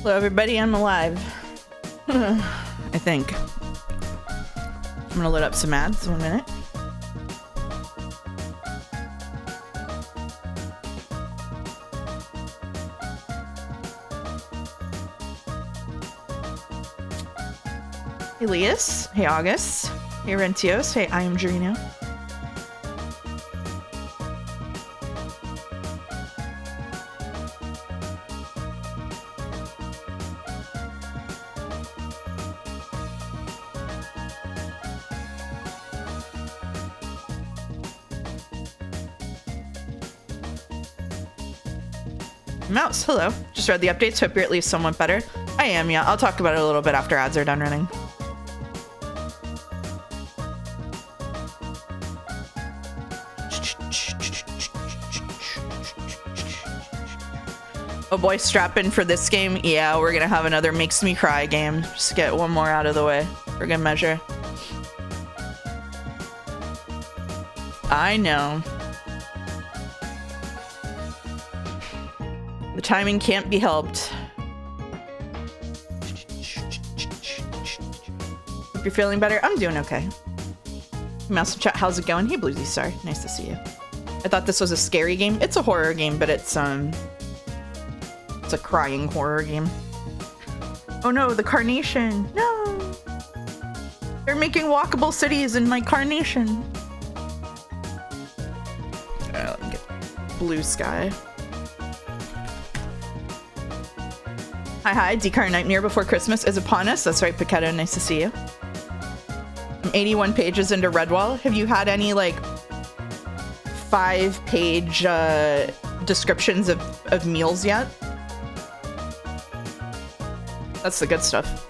Hello, everybody. I'm alive. I think. I'm gonna load up some ads. 1 minute. Hey, Elias. Hey, August. Hey, Rentios. Hey, I am Drino. Mouse, hello. Just read the updates. Hope you're at least somewhat better. I am, yeah. I'll talk about it a little bit after ads are done running. Oh boy, strap in for this game. Yeah, we're gonna have another makes me cry game. Just get one more out of the way for good measure. I know. The timing can't be helped. Hope you're feeling better. I'm doing okay. Mouse chat, how's it going? Hey, Bluesy Star. Nice to see you. I thought this was a scary game. It's a horror game, but it's a crying horror game. Oh no, the Carnation. No. They're making walkable cities in my Carnation. Let me get blue sky. Hi, Decarnightmare before Christmas is upon us. That's right, Paquetto. Nice to see you. I'm 81 pages into Redwall. Have you had any, like, 5-page descriptions of meals yet? That's the good stuff.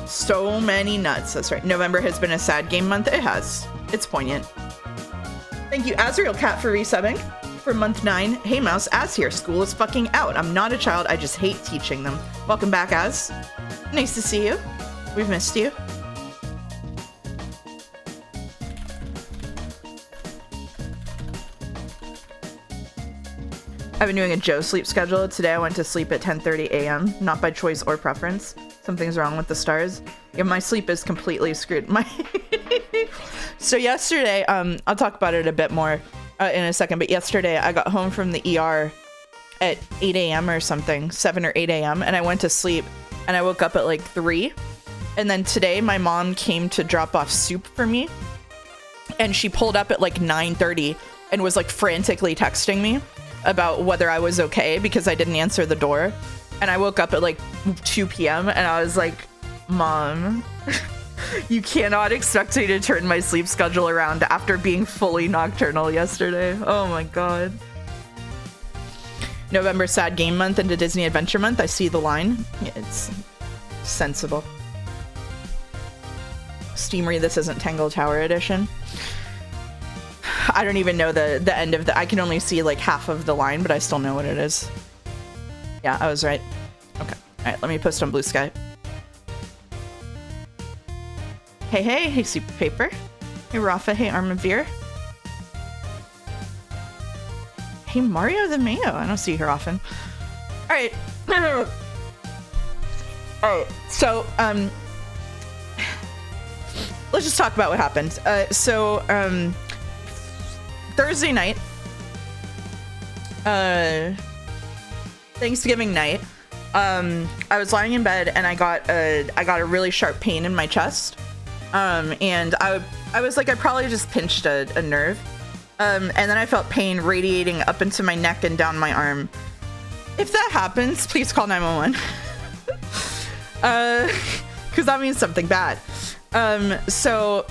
So many nuts. That's right. November has been a sad game month. It has. It's poignant. Thank you, Azrael Cat, for resubbing. For month 9. Hey Mouse, Az here. School is fucking out. I'm not a child. I just hate teaching them. Welcome back, Az. Nice to see you. We've missed you. I've been doing a Joe sleep schedule. Today I went to sleep at 10:30 a.m. Not by choice or preference. Something's wrong with the stars. Yeah, my sleep is completely screwed. So yesterday, I'll talk about it a bit more in a second, but yesterday I got home from the ER at 8 a.m. or something, 7 or 8 a.m. and I went to sleep and I woke up at like 3. And then today my mom came to drop off soup for me and she pulled up at like 9:30 and was like frantically texting me about whether I was okay because I didn't answer the door. And I woke up at like 2 p.m. and I was like, Mom, you cannot expect me to turn my sleep schedule around after being fully nocturnal yesterday. Oh my god. November sad game month into Disney Adventure month. I see the line. Yeah, it's sensible. Steamery, this isn't Tangle Tower edition. I don't even know the end of the... I can only see like half of the line, but I still know what it is. Yeah, I was right. Okay. All right, let me post on Blue Sky. Hey, Super Paper. Hey, Rafa. Hey, Armavir. Hey, Mario the Mayo. I don't see you here often. All right. All right. So, let's just talk about what happened. Thursday night, Thanksgiving night, I was lying in bed and I got a really sharp pain in my chest. And I was like, I probably just pinched a nerve. And then I felt pain radiating up into my neck and down my arm. If that happens, please call 911. Because that means something bad. So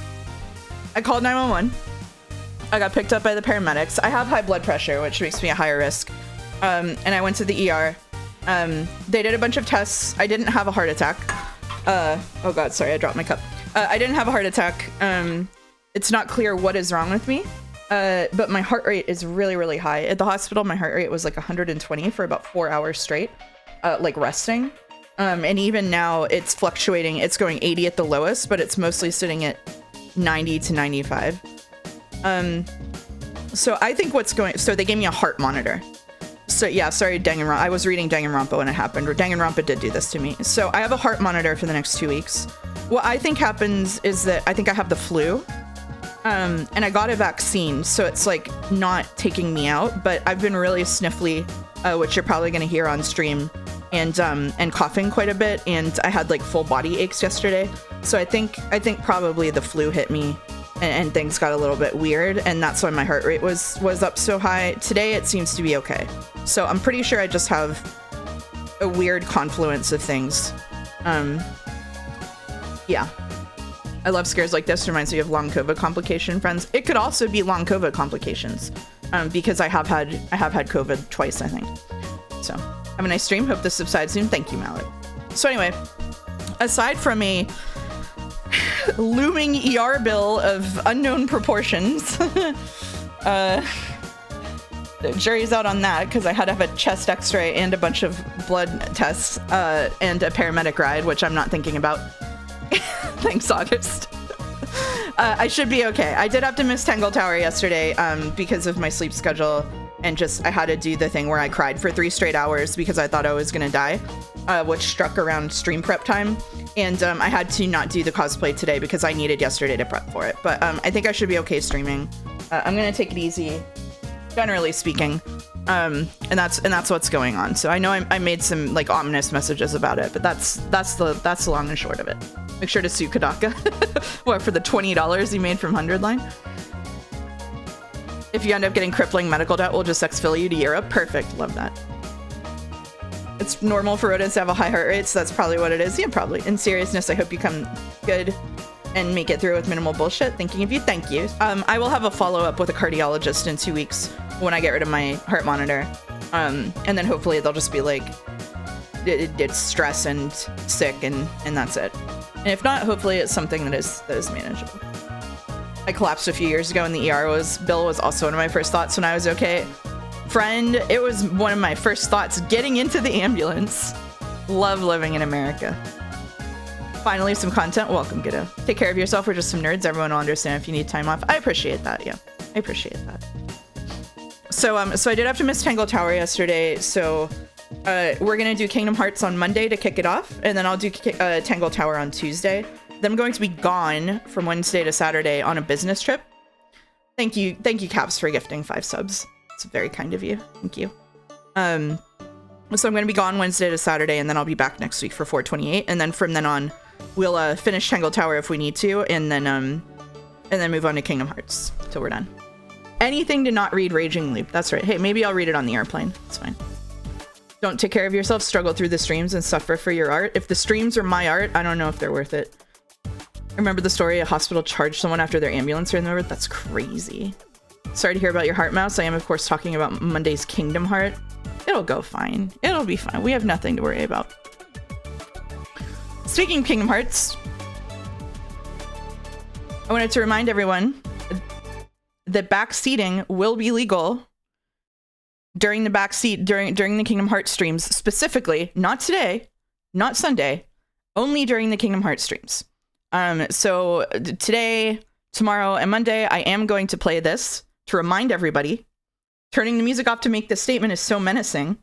I called 911. I got picked up by the paramedics. I have high blood pressure, which makes me a higher risk. And I went to the ER. They did a bunch of tests. I didn't have a heart attack. Oh god, sorry, I dropped my cup. I didn't have a heart attack. It's not clear what is wrong with me. But my heart rate is really, really high. At the hospital, my heart rate was like 120 for about 4 hours straight, like resting. And even now it's fluctuating. It's going 80 at the lowest, but it's mostly sitting at 90 to 95. So I think so they gave me a heart monitor. So yeah, sorry, Danganronpa. I was reading Danganronpa when it happened, or Danganronpa did do this to me. So I have a heart monitor for the next 2 weeks. What I think happens is that I think I have the flu, and I got a vaccine, so it's like not taking me out, but I've been really sniffly, which you're probably gonna hear on stream, and coughing quite a bit, and I had like full body aches yesterday. So I think probably the flu hit me, and things got a little bit weird, and that's why my heart rate was up so high. Today it seems to be okay. So I'm pretty sure I just have a weird confluence of things. Yeah. I love scares like this. Reminds me of long COVID complication, friends. It could also be long COVID complications, because I have had COVID twice, I think. So have a nice stream. Hope this subsides soon. Thank you, Malik. So anyway, aside from a looming ER bill of unknown proportions, the jury's out on that because I had to have a chest x-ray and a bunch of blood tests, and a paramedic ride, which I'm not thinking about. Thanks, August. I should be okay. I did have to miss Tangle Tower yesterday because of my sleep schedule, and I had to do the thing where I cried for 3 straight hours because I thought I was gonna die, which struck around stream prep time, and I had to not do the cosplay today because I needed yesterday to prep for it. But I think I should be okay streaming. I'm gonna take it easy, generally speaking, and that's what's going on. So I know I made some like ominous messages about it, but that's the long and short of it. Make sure to sue Kadaka. What, for the $20 you made from 100 line? If you end up getting crippling medical debt, we'll just exfil you to Europe. Perfect. Love that. It's normal for rodents to have a high heart rate, so that's probably what it is. Yeah, probably. In seriousness, I hope you come good and make it through with minimal bullshit. Thinking of you. Thank you. I will have a follow-up with a cardiologist in 2 weeks when I get rid of my heart monitor. And then hopefully they'll just be like, it's stress and sick, and that's it. And if not, hopefully it's something that is manageable. I collapsed a few years ago, and the bill was also one of my first thoughts when I was okay. Friend, it was one of my first thoughts getting into the ambulance. Love living in America. Finally, some content. Welcome, Giddo. Take care of yourself. We're just some nerds. Everyone will understand if you need time off. I appreciate that. Yeah, I appreciate that. So I did have to miss Tangle Tower yesterday. So we're gonna do Kingdom Hearts on Monday to kick it off, and then I'll do Tangle Tower on Tuesday. Then I'm going to be gone from Wednesday to Saturday on a business trip. Thank you, Caps, for gifting 5 subs. It's very kind of you. Thank you. So I'm gonna be gone Wednesday to Saturday, and then I'll be back next week for 428, and then from then on, we'll finish Tangle Tower if we need to, and then move on to Kingdom Hearts till we're done. Anything to not read Raging Loop. That's right. Hey, maybe I'll read it on the airplane. It's fine. Don't take care of yourself, struggle through the streams, and suffer for your art. If the streams are my art, I don't know if they're worth it. Remember the story, a hospital charged someone after their ambulance ran over? That's crazy. Sorry to hear about your heart mouse. I am, of course, talking about Monday's Kingdom Heart. It'll go fine. It'll be fine. We have nothing to worry about. Speaking of Kingdom Hearts, I wanted to remind everyone that backseating will be legal during the during the Kingdom Hearts streams, specifically, not today, not Sunday, only during the Kingdom Hearts streams. So today, tomorrow, and Monday, I am going to play this to remind everybody. Turning the music off to make this statement is so menacing.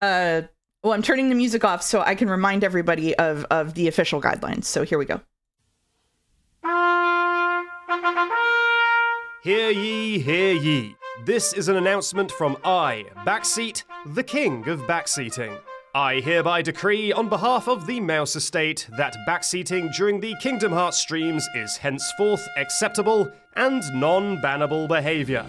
Well, I'm turning the music off so I can remind everybody of the official guidelines. So here we go. Hear ye, hear ye. This is an announcement from I, Backseat, the king of backseating. I hereby decree on behalf of the Mouse Estate that backseating during the Kingdom Hearts streams is henceforth acceptable and non-bannable behaviour.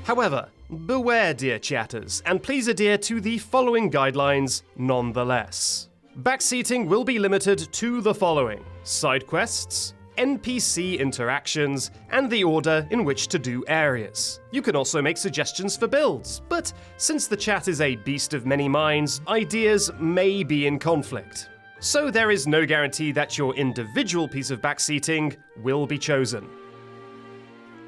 However, beware, dear chatters, and please adhere to the following guidelines nonetheless. Backseating will be limited to the following: side quests, NPC interactions, and the order in which to do areas. You can also make suggestions for builds, but since the chat is a beast of many minds, ideas may be in conflict. So there is no guarantee that your individual piece of backseating will be chosen.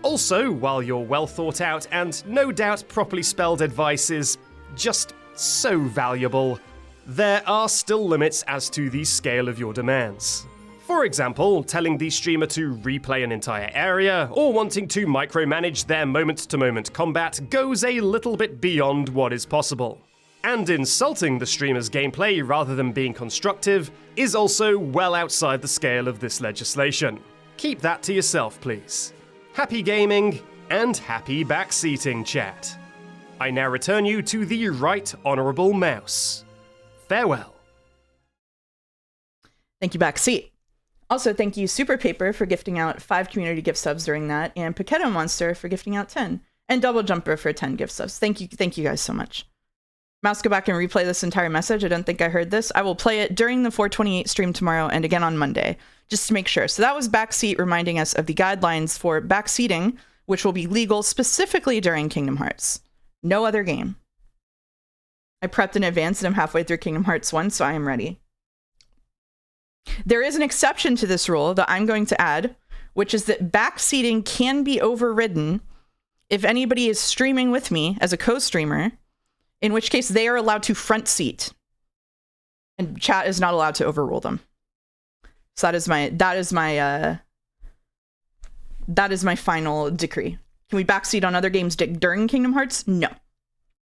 Also, while your well thought out and no doubt properly spelled advice is just so valuable, there are still limits as to the scale of your demands. For example, telling the streamer to replay an entire area, or wanting to micromanage their moment-to-moment combat goes a little bit beyond what is possible. And insulting the streamer's gameplay rather than being constructive is also well outside the scale of this legislation. Keep that to yourself, please. Happy gaming, and happy backseating, chat. I now return you to the Right Honourable Mouse. Farewell. Thank you, Backseat. Also, thank you, Super Paper, for gifting out 5 community gift subs during that, and Poketo Monster for gifting out 10, and Double Jumper for 10 gift subs. Thank you guys so much. Mouse, go back and replay this entire message. I don't think I heard this. I will play it during the 428 stream tomorrow and again on Monday, just to make sure. So that was Backseat reminding us of the guidelines for backseating, which will be legal specifically during Kingdom Hearts. No other game. I prepped in advance and I'm halfway through Kingdom Hearts 1, so I am ready. There is an exception to this rule that I'm going to add, which is that backseating can be overridden if anybody is streaming with me as a co-streamer, in which case they are allowed to front seat. And chat is not allowed to overrule them. So that is my final decree. Can we backseat on other games during Kingdom Hearts? No.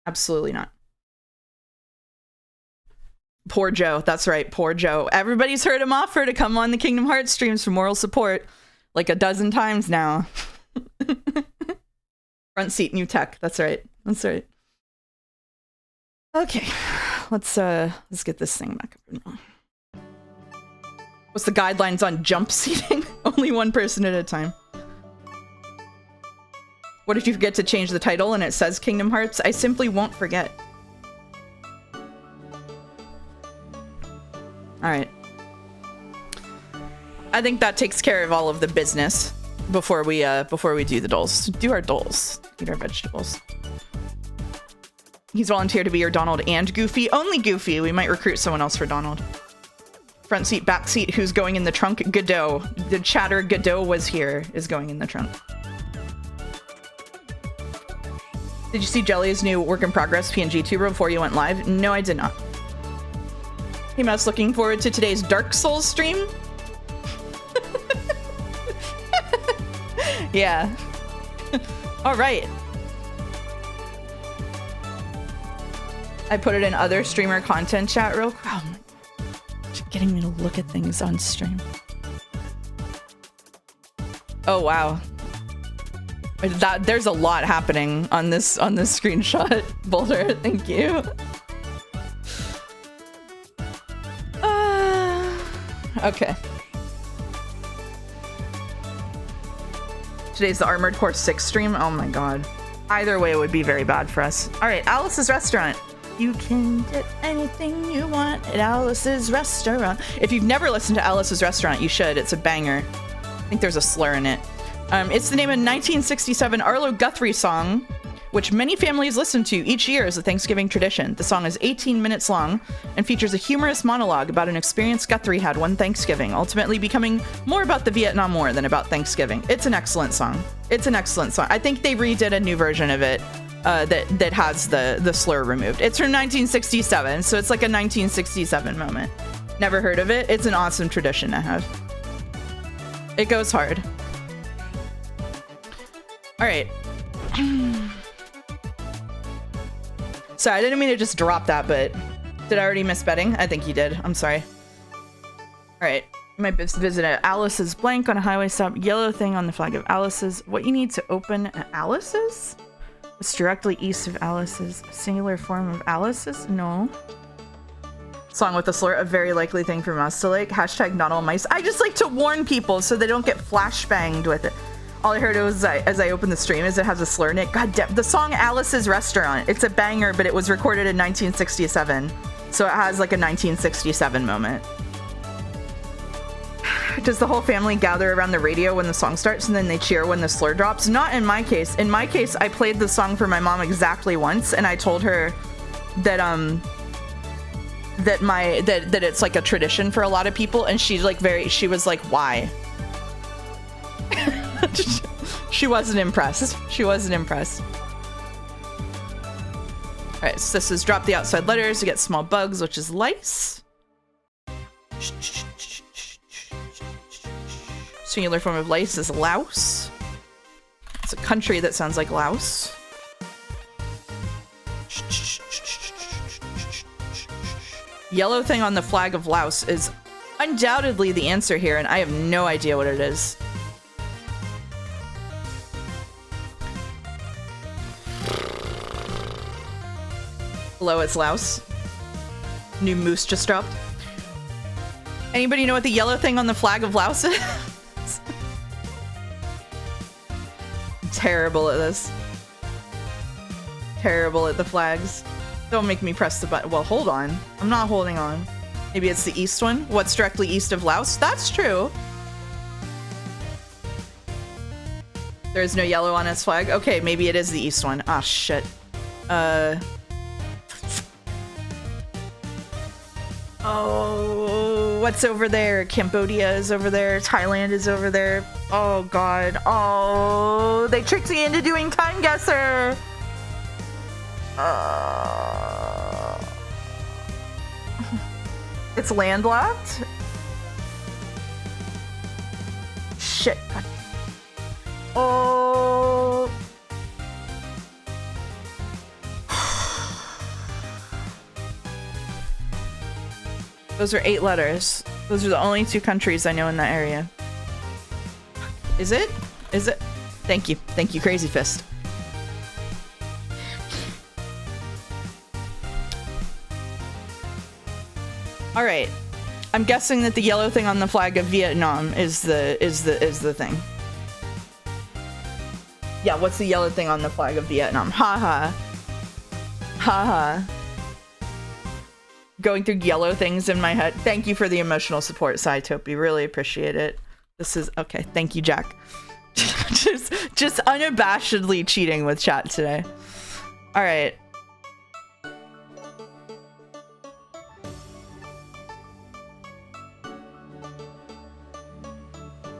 Absolutely not. Poor Joe. That's right. Poor Joe. Everybody's heard him offer to come on the Kingdom Hearts streams for moral support like a dozen times now. Front seat, new tech. That's right. That's right. Okay. Let's get this thing back up. What's the guidelines on jump seating? Only one person at a time. What if you forget to change the title and it says Kingdom Hearts? I simply won't forget. All right. I think that takes care of all of the business before we do the dolls. Do our dolls. Eat our vegetables. He's volunteered to be your Donald and Goofy. Only Goofy. We might recruit someone else for Donald. Front seat, back seat. Who's going in the trunk? Godot. The chatter Godot was here is going in the trunk. Did you see Jelly's new work in progress PNG tuber before you went live? No, I did not. Hey, Mouse, looking forward to today's Dark Souls stream? Yeah. All right. I put it in other streamer content chat real quick. Oh my God. Just getting me to look at things on stream. Oh, wow. There's a lot happening on this screenshot, Boulder. Thank you. Okay. Today's the Armored Core 6 stream. Oh my God. Either way, it would be very bad for us. All right, Alice's Restaurant. You can get anything you want at Alice's Restaurant. If you've never listened to Alice's Restaurant, you should. It's a banger. I think there's a slur in it. It's the name of a 1967 Arlo Guthrie song, which many families listen to each year as a Thanksgiving tradition. The song is 18 minutes long and features a humorous monologue about an experience Guthrie had one Thanksgiving, ultimately becoming more about the Vietnam War than about Thanksgiving. It's an excellent song. It's an excellent song. I think they redid a new version of it that has the slur removed. It's from 1967, so it's like a 1967 moment. Never heard of it? It's an awesome tradition to have. It goes hard. All right. Sorry, I didn't mean to just drop that, but did I already miss betting? I think you did. I'm sorry. All right. You might visit Alice's blank on a highway stop. Yellow thing on the flag of Alice's. What you need to open at Alice's? It's directly east of Alice's. Singular form of Alice's? No. Song with a slur. A very likely thing for Mouse to like. Hashtag not all mice. I just like to warn people so they don't get flashbanged with it. All I heard was as I opened the stream is it has a slur in it. God damn. The song Alice's Restaurant. It's a banger, but it was recorded in 1967. So it has like a 1967 moment. Does the whole family gather around the radio when the song starts and then they cheer when the slur drops? Not in my case. In my case, I played the song for my mom exactly once and I told her that that it's like a tradition for a lot of people, and she was like, why? She wasn't impressed. She wasn't impressed. All right, so this is drop the outside letters to get small bugs, which is lice. Singular form of lice is Laos. It's a country that sounds like Laos. Yellow thing on the flag of Laos is undoubtedly the answer here, and I have no idea what it is. Hello, it's Laos. New moose just dropped. Anybody know what the yellow thing on the flag of Laos is? I'm terrible at this. Terrible at the flags. Don't make me press the button. Well, hold on. I'm not holding on. Maybe it's the east one? What's directly east of Laos? That's true. There is no yellow on its flag? Okay, maybe it is the east one. Ah, shit. Oh, what's over there? Cambodia is over there. Thailand is over there. Oh, God. Oh, they tricked me into doing Time Guesser. It's landlocked? Shit. God. Oh. Those are 8 letters. Those are the only 2 countries I know in that area. Is it? Is it? Thank you. Thank you, Crazy Fist. All right. I'm guessing that the yellow thing on the flag of Vietnam is the thing. Yeah, what's the yellow thing on the flag of Vietnam? Haha. Haha. Going through yellow things in my head. Thank you for the emotional support, Saitopi. Really appreciate it. This is okay. Thank you, Jack. just unabashedly cheating with chat today. All right.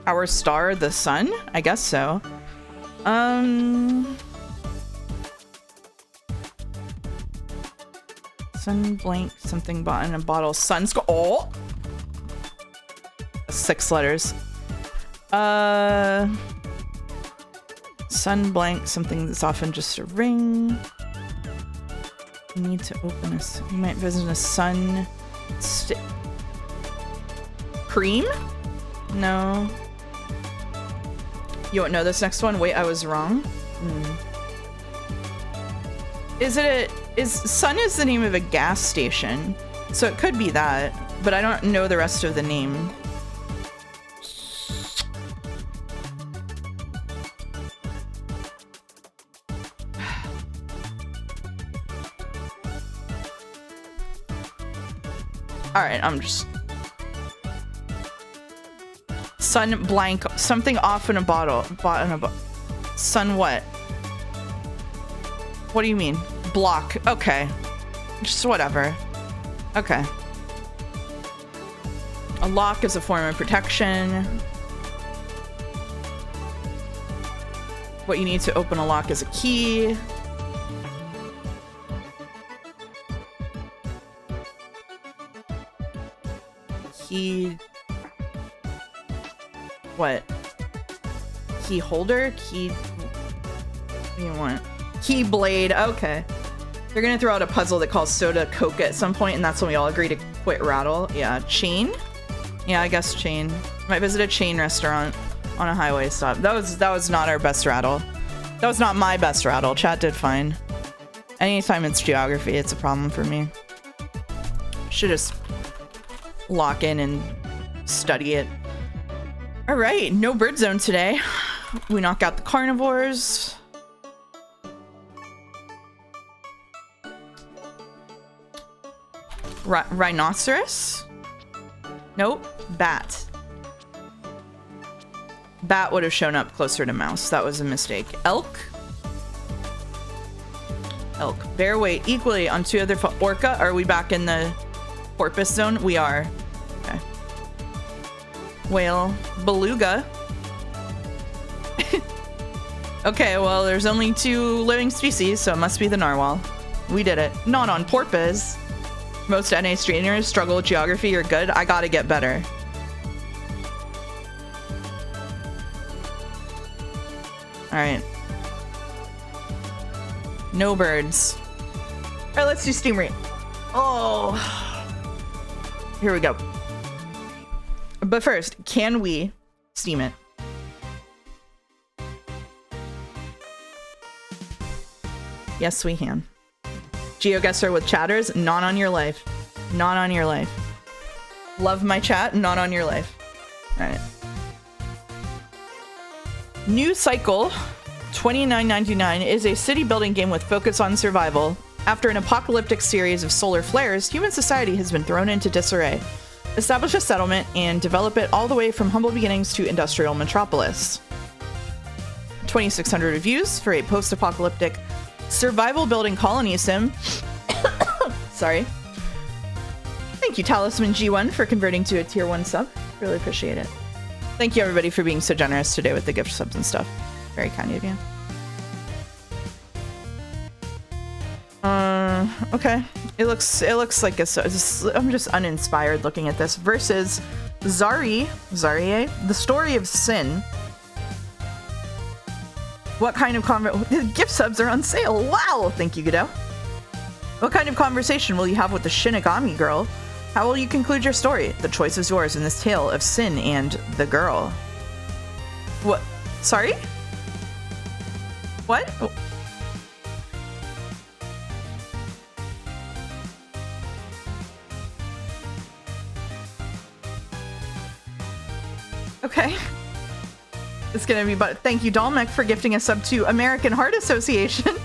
Our star, the sun? I guess so. Sun blank something bought in a bottle. Sunscore. Oh! 6 letters. Sun blank something that's often just a ring. You need to open a... You might visit a sun... Cream? No. You won't know this next one? Wait, I was wrong. Sun is the name of a gas station, so it could be that, but I don't know the rest of the name. All right, I'm just... Sun blank, something off in a bottle. Bought in a sun what? What do you mean? Block. Okay. Just whatever. Okay. A lock is a form of protection. What you need to open a lock is a key. Key... What? Key holder? Key... What do you want? Key blade. Okay. They're gonna throw out a puzzle that calls Soda Coke at some point, and that's when we all agree to quit Rattle. Yeah. Chain? Yeah, I guess chain. Might visit a chain restaurant on a highway stop. That was not our best Rattle. That was not my best Rattle. Chat did fine. Anytime it's geography, it's a problem for me. Should just lock in and study it. All right, no bird zone today. We knock out the carnivores. Rhinoceros? Nope. Bat. Bat would have shown up closer to mouse. That was a mistake. Elk? Elk. Bear weight equally on 2 other... Orca? Are we back in the porpoise zone? We are. Okay. Whale. Beluga. Okay, well, there's only 2 living species, so it must be the narwhal. We did it. Not on porpoise. Most NA streamers struggle with geography. You're good. I gotta get better. right. No birds. All right, let's do Steam Read. Oh. Here we go. But first, can we Steam it? Yes, we can. GeoGuessr with chatters, not on your life. Not on your life. Love my chat, not on your life. All right. New Cycle 29.99 is a city building game with focus on survival. After an apocalyptic series of solar flares, human society has been thrown into disarray. Establish a settlement and develop it all the way from humble beginnings to industrial metropolis. 2,600 reviews for a post-apocalyptic survival building colony sim. Sorry. Thank you, Talisman G1, for converting to a tier 1 sub. Really appreciate it. Thank you, everybody, for being so generous today with the gift subs and stuff. Very kind of you. Okay. It looks like I'm just uninspired looking at this. Versus Zarie, The Story of Sin. What kind of gift subs are on sale? Wow! Thank you, Godot. What kind of conversation will you have with the Shinigami girl? How will you conclude your story? The choice is yours in this tale of sin and the girl. What? Sorry? What? Oh. Okay. It's gonna be, but thank you, Dalmec, for gifting a sub to American Heart Association.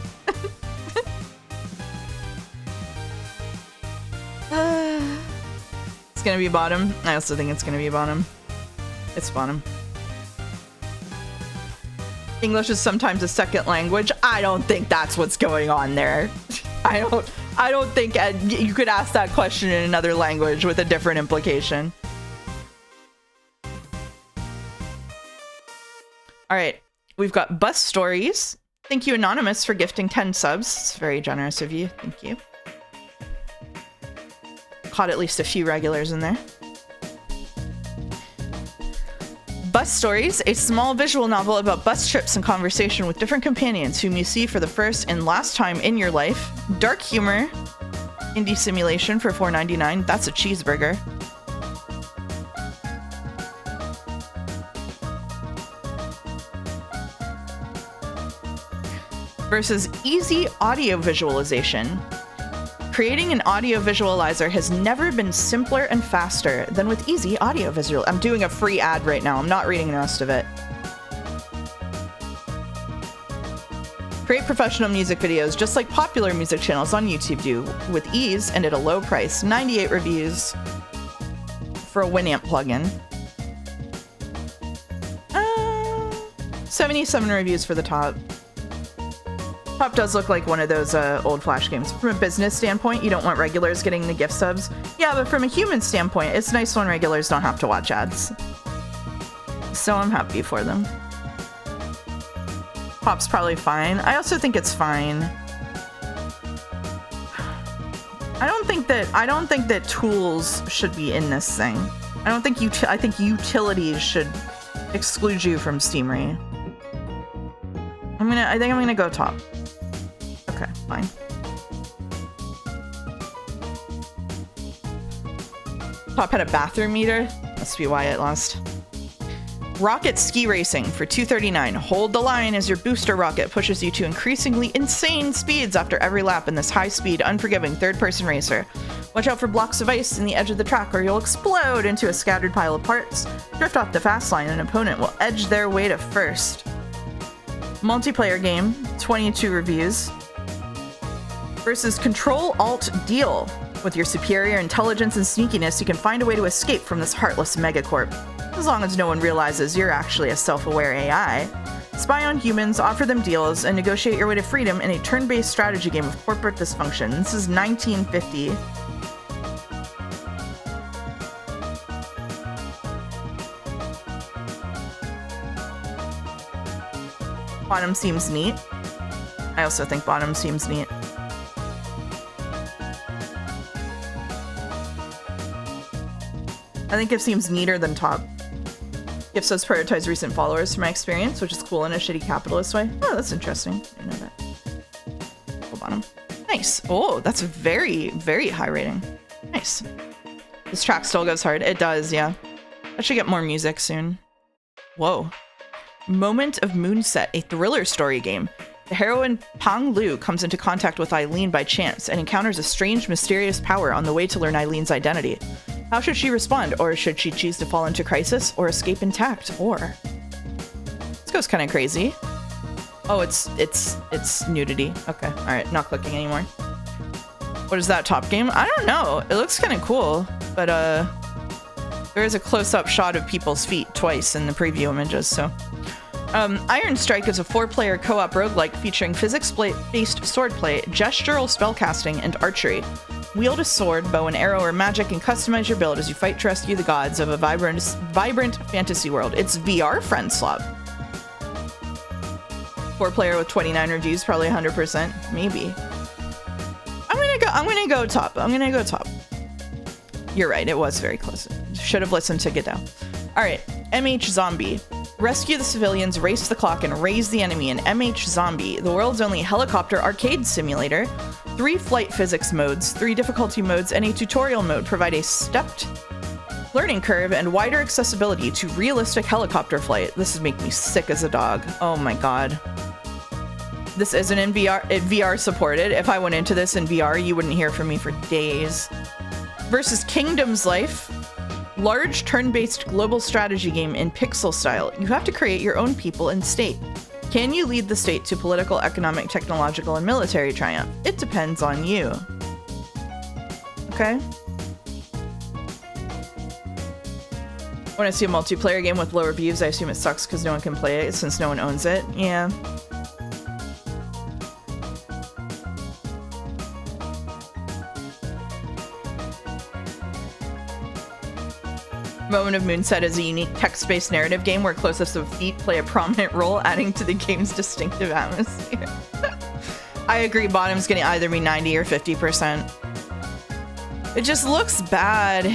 It's gonna be bottom. I also think it's gonna be bottom. It's bottom. English is sometimes a second language. I don't think that's what's going on there. I don't think you could ask that question in another language with a different implication. All right, we've got Bus Stories. Thank you, Anonymous, for gifting 10 subs. It's very generous of you. Thank you. Caught at least a few regulars in there. Bus Stories, a small visual novel about bus trips and conversation with different companions whom you see for the first and last time in your life. Dark humor, indie simulation for $4.99. That's a cheeseburger. Versus easy audio visualization. Creating an audio visualizer has never been simpler and faster than with easy audio visual. I'm doing a free ad right now. I'm not reading the rest of it. Create professional music videos just like popular music channels on YouTube do, with ease and at a low price. 98 reviews for a Winamp plugin. 77 reviews for the top. Top does look like one of those old Flash games. From a business standpoint, you don't want regulars getting the gift subs. Yeah, but from a human standpoint, it's nice when regulars don't have to watch ads. So I'm happy for them. Pop's probably fine. I also think it's fine. I don't think that tools should be in this thing. I think utilities should exclude you from Steamery. I think I'm gonna go top. Okay, fine. Top had a bathroom meter. Must be why it lost. Rocket ski racing for $2.39. Hold the line as your booster rocket pushes you to increasingly insane speeds after every lap in this high-speed, unforgiving third-person racer. Watch out for blocks of ice in the edge of the track or you'll explode into a scattered pile of parts. Drift off the fast line and an opponent will edge their way to first. Multiplayer game, 22 reviews. Versus Control-Alt-Deal. With your superior intelligence and sneakiness, you can find a way to escape from this heartless megacorp. As long as no one realizes you're actually a self-aware AI. Spy on humans, offer them deals, and negotiate your way to freedom in a turn-based strategy game of corporate dysfunction. This is 1950. Bottom seems neat. I also think bottom seems neat. I think it seems neater than top. Gift says prioritize recent followers from my experience, which is cool in a shitty capitalist way. Oh, that's interesting. I didn't know that. Full bottom. Nice. Oh, that's very, very high rating. Nice. This track still goes hard. It does, yeah. I should get more music soon. Whoa. Moment of Moonset, a thriller story game. The heroine Pang Lu comes into contact with Eileen by chance and encounters a strange, mysterious power on the way to learn Eileen's identity. How should she respond? Or should she choose to fall into crisis or escape intact? Or... This goes kind of crazy. Oh, it's nudity. Okay, all right, not clicking anymore. What is that top game? I don't know. It looks kind of cool, but there is a close-up shot of people's feet twice in the preview images, so. Iron Strike is a 4-player co-op roguelike featuring physics-based swordplay, gestural spellcasting, and archery. Wield a sword, bow and arrow, or magic, and customize your build as you fight to rescue the gods of a vibrant fantasy world. It's VR friend swap. 4-player with 29 reviews, probably 100%, maybe. I'm gonna go top. I'm gonna go top. You're right, it was very close. Should have listened to Godot. All right, MH Zombie. Rescue the civilians, race the clock, and raise the enemy in MH Zombie, the world's only helicopter arcade simulator. 3 flight physics modes, 3 difficulty modes, and a tutorial mode provide a stepped learning curve and wider accessibility to realistic helicopter flight. This would make me sick as a dog. Oh my god. This isn't in VR, VR supported. If I went into this in VR, you wouldn't hear from me for days. Versus Kingdom's Life. Large turn-based global strategy game in pixel style. You have to create your own people and state. Can you lead the state to political, economic, technological, and military triumph? It depends on you. Okay. When I see a multiplayer game with low reviews, I assume it sucks because no one can play it since no one owns it. Yeah. Moment of Moonset is a unique text-based narrative game where close-ups of feet play a prominent role, adding to the game's distinctive atmosphere. I agree, bottom's gonna either be 90 or 50%. It just looks bad.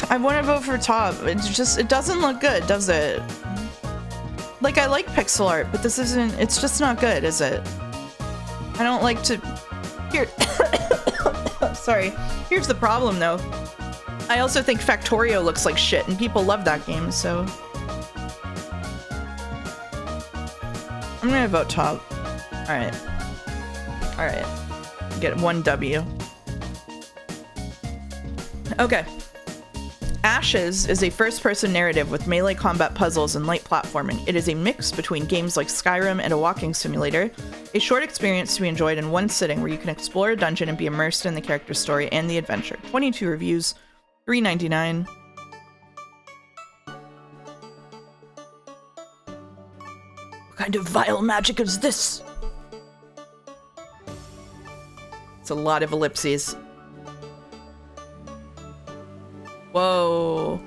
I want to vote for top. It doesn't look good, does it? Like, I like pixel art, but this isn't, it's just not good, is it? I don't like to... Here... Sorry. Here's the problem, though. I also think Factorio looks like shit, and people love that game, so... I'm gonna vote top. Alright. Alright. Get 1 W. Okay. Ashes is a first-person narrative with melee combat puzzles and light platforming. It is a mix between games like Skyrim and a walking simulator. A short experience to be enjoyed in one sitting where you can explore a dungeon and be immersed in the character's story and the adventure. 22 reviews. $3.99. What kind of vile magic is this? It's a lot of ellipses. Whoa.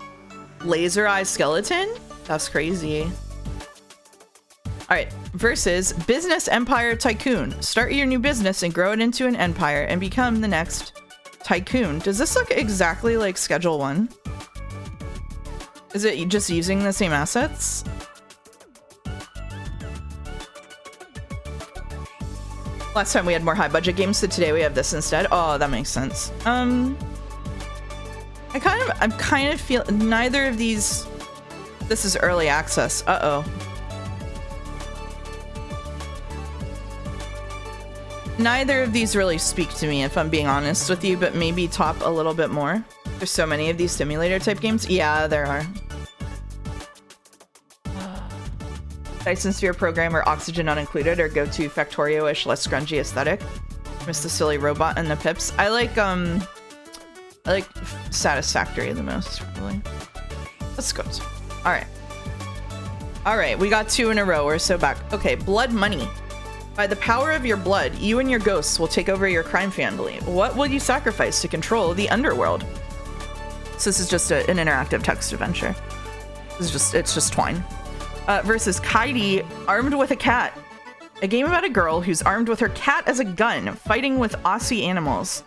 Laser eye skeleton? That's crazy. Alright, versus Business Empire Tycoon. Start your new business and grow it into an empire and become the next Tycoon. Does this look exactly like Schedule 1? Is it just using the same assets? Last time we had more high budget games, so today we have this instead. Oh, that makes sense. I'm kind of feel neither of these. This is early access. Uh-oh. Neither of these really speak to me, if I'm being honest with you, but maybe top a little bit more. There's so many of these simulator type games. Yeah, there are. Dyson Sphere Programmer, Oxygen not included, or go to Factorio-ish, less grungy aesthetic. Miss the silly robot and the pips. I like Satisfactory the most, probably. Let's go. Alright. Alright, we got 2 in a row. We're so back. Okay, Blood Money. By the power of your blood, you and your ghosts will take over your crime family. What will you sacrifice to control the underworld? So this is just an interactive text adventure. It's just twine. Versus Kaidi, Armed with a Cat. A game about a girl who's armed with her cat as a gun, fighting with Aussie animals.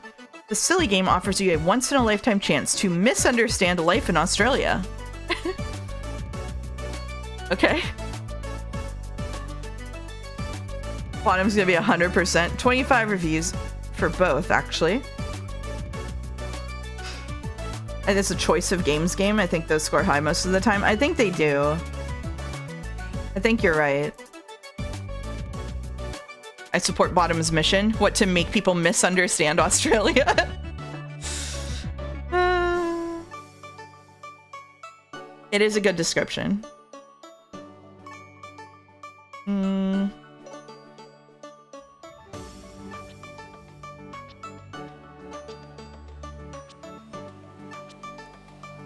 The silly game offers you a once-in-a-lifetime chance to misunderstand life in Australia. Okay. Bottom's gonna be 100%. 25 reviews for both, actually. And it's a choice of games game. I think those score high most of the time. I think they do. I think you're right. I support Bottom's mission. What, to make people misunderstand Australia? It is a good description.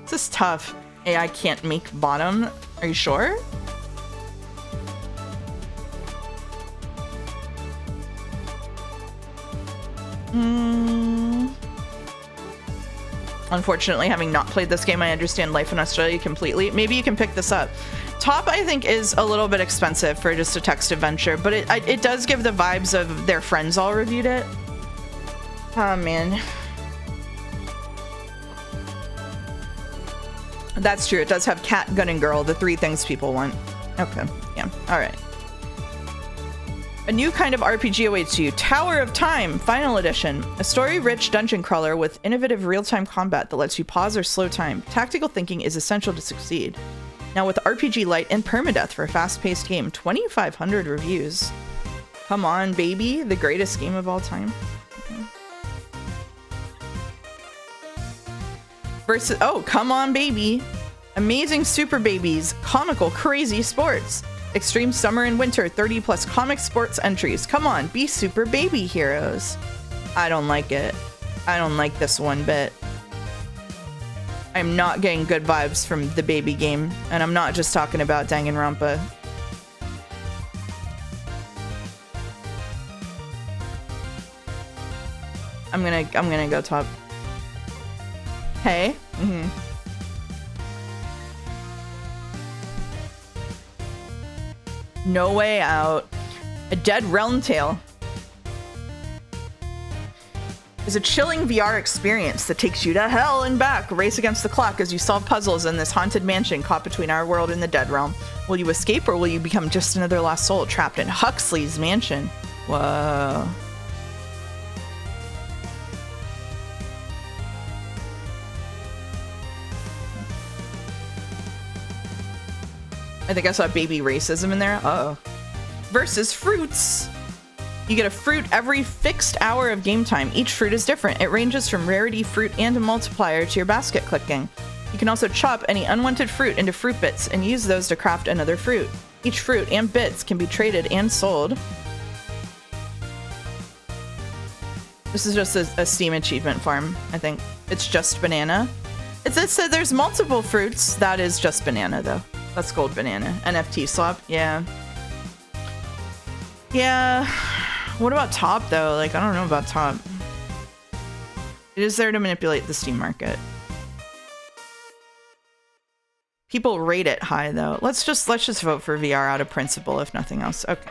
This is tough. AI can't make Bottom. Are you sure? Unfortunately, having not played this game, I understand life in Australia completely. Maybe you can pick this up. Top, I think, is a little bit expensive for just a text adventure, but it does give the vibes of their friends all reviewed it. Oh, man. That's true. It does have cat, gun, and girl, the three things people want. Okay. Yeah. All right. A new kind of RPG awaits you. Tower of Time, Final Edition. A story-rich dungeon crawler with innovative real-time combat that lets you pause or slow time. Tactical thinking is essential to succeed. Now with RPG Lite and permadeath for a fast-paced game. 2,500 reviews. Come on, baby. The greatest game of all time. Okay. Versus... Oh, come on, baby. Amazing Super Babies. Comical, crazy sports. Extreme Summer and Winter, 30 plus comic sports entries. Come on, be super baby heroes. I don't like it. I don't like this one bit. I'm not getting good vibes from the baby game, and I'm not just talking about Danganronpa. I'm gonna go top. Hey. No Way Out. A Dead Realm Tale is a chilling VR experience that takes you to hell and back. Race against the clock as you solve puzzles in this haunted mansion caught between our world and the Dead Realm. Will you escape or will you become just another lost soul trapped in Huxley's mansion? Whoa. I think I saw baby racism in there. Uh-oh. Versus fruits. You get a fruit every fixed hour of game time. Each fruit is different. It ranges from rarity, fruit, and a multiplier to your basket clicking. You can also chop any unwanted fruit into fruit bits and use those to craft another fruit. Each fruit and bits can be traded and sold. This is just a Steam achievement farm, I think. It's just banana. It said there's multiple fruits. That is just banana, though. That's gold banana. NFT swap. Yeah. Yeah. What about top, though? Like, I don't know about top. It is there to manipulate the Steam market. People rate it high, though. Let's just vote for VR out of principle, if nothing else. Okay.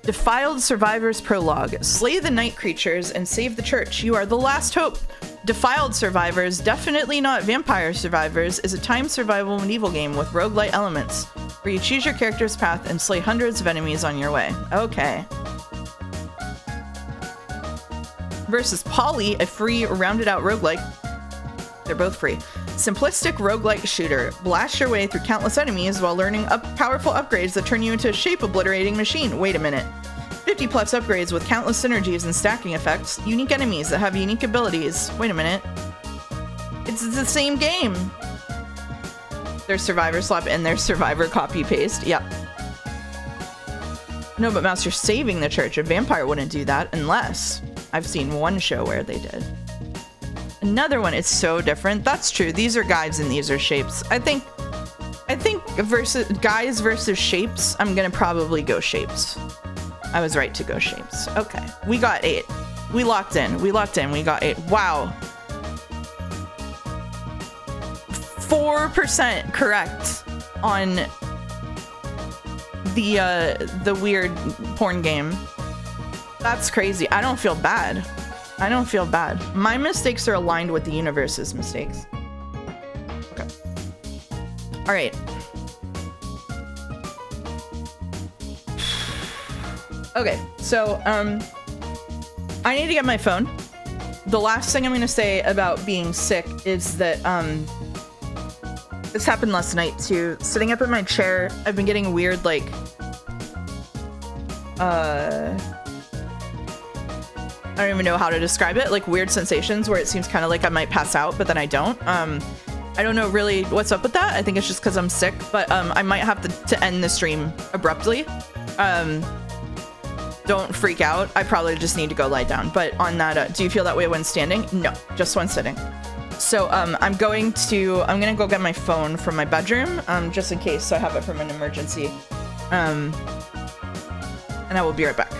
Defiled Survivors Prologue. Slay the night creatures and save the church. You are the last hope. Defiled Survivors, definitely not Vampire Survivors, is a time survival medieval game with roguelite elements, where you choose your character's path and slay hundreds of enemies on your way. Okay. Versus Poly, a free, rounded-out roguelike. They're both free. Simplistic roguelike shooter. Blast your way through countless enemies while learning powerful upgrades that turn you into a shape-obliterating machine. Wait a minute. 50 plus upgrades with countless synergies and stacking effects. Unique enemies that have unique abilities. Wait a minute. It's the same game. There's Survivor Swap and there's Survivor Copy Paste. Yep. No, but Mouse, you're saving the church. A vampire wouldn't do that unless I've seen one show where they did. Another one, it's so different. That's true. These are guides and these are shapes. I think versus guys versus shapes, I'm gonna probably go shapes. I was right to go shapes. Okay, we got 8. We locked in. We got 8. Wow. 4% correct on the weird porn game. That's crazy. I don't feel bad. My mistakes are aligned with the universe's mistakes. Okay. All right. Okay, so I need to get my phone. The last thing I'm gonna say about being sick is that this happened last night too. Sitting up in my chair, I've been getting weird like I don't even know how to describe it, like weird sensations where it seems kind of like I might pass out, but then I don't. I don't know really what's up with that. I think it's just because I'm sick, but I might have to end the stream abruptly. Don't freak out. I probably just need to go lie down. But on that, do you feel that way when standing? No, just when sitting. So I'm gonna go get my phone from my bedroom, just in case, so I have it from an emergency. And I will be right back.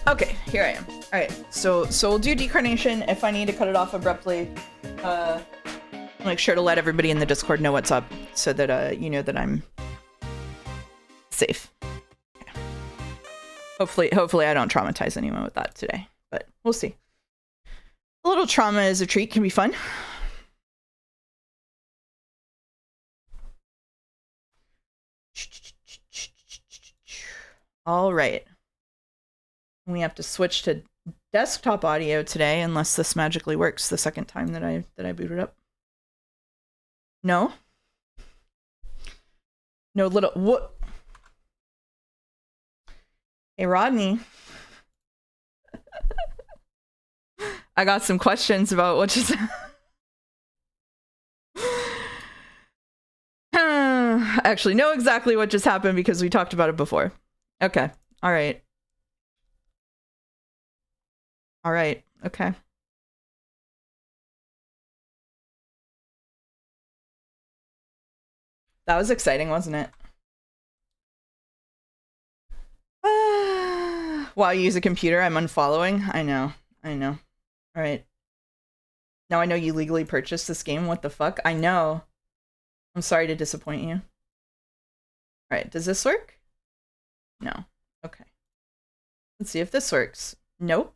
Okay, here I am. All right, so we'll do Decarnation. If I need to cut it off abruptly, I'll make sure to let everybody in the Discord know what's up, so that you know that I'm safe. Okay. Hopefully I don't traumatize anyone with that today, but we'll see. A little trauma as a treat can be fun. All right. We have to switch to desktop audio today, unless this magically works the second time that I boot it up. No? No little what? Hey Rodney. I got some questions about what just I actually know exactly what just happened because we talked about it before. Okay. All right. All right. Okay. That was exciting, wasn't it? While you use a computer, I'm unfollowing. I know. All right. Now I know you legally purchased this game. What the fuck? I know. I'm sorry to disappoint you. All right. Does this work? No. Okay. Let's see if this works. Nope.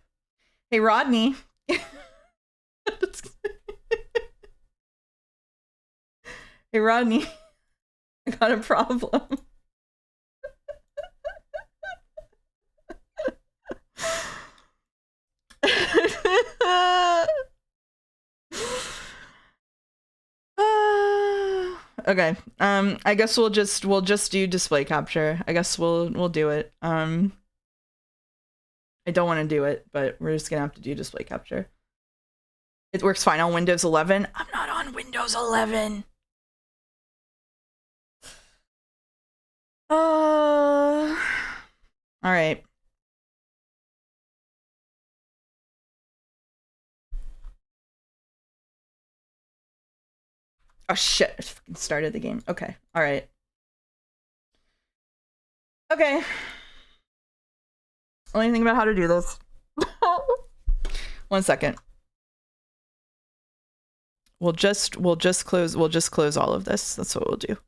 Hey, Rodney. Hey, Rodney. I got a problem. Okay. I guess we'll just do display capture. I guess we'll do it. I don't want to do it, but we're just gonna have to do display capture. It works fine on Windows 11. I'm not on Windows 11. All right. Oh shit, I fucking started the game. Okay, all right. Okay. Only thing about how to do this. 1 second. We'll just close all of this. That's what we'll do.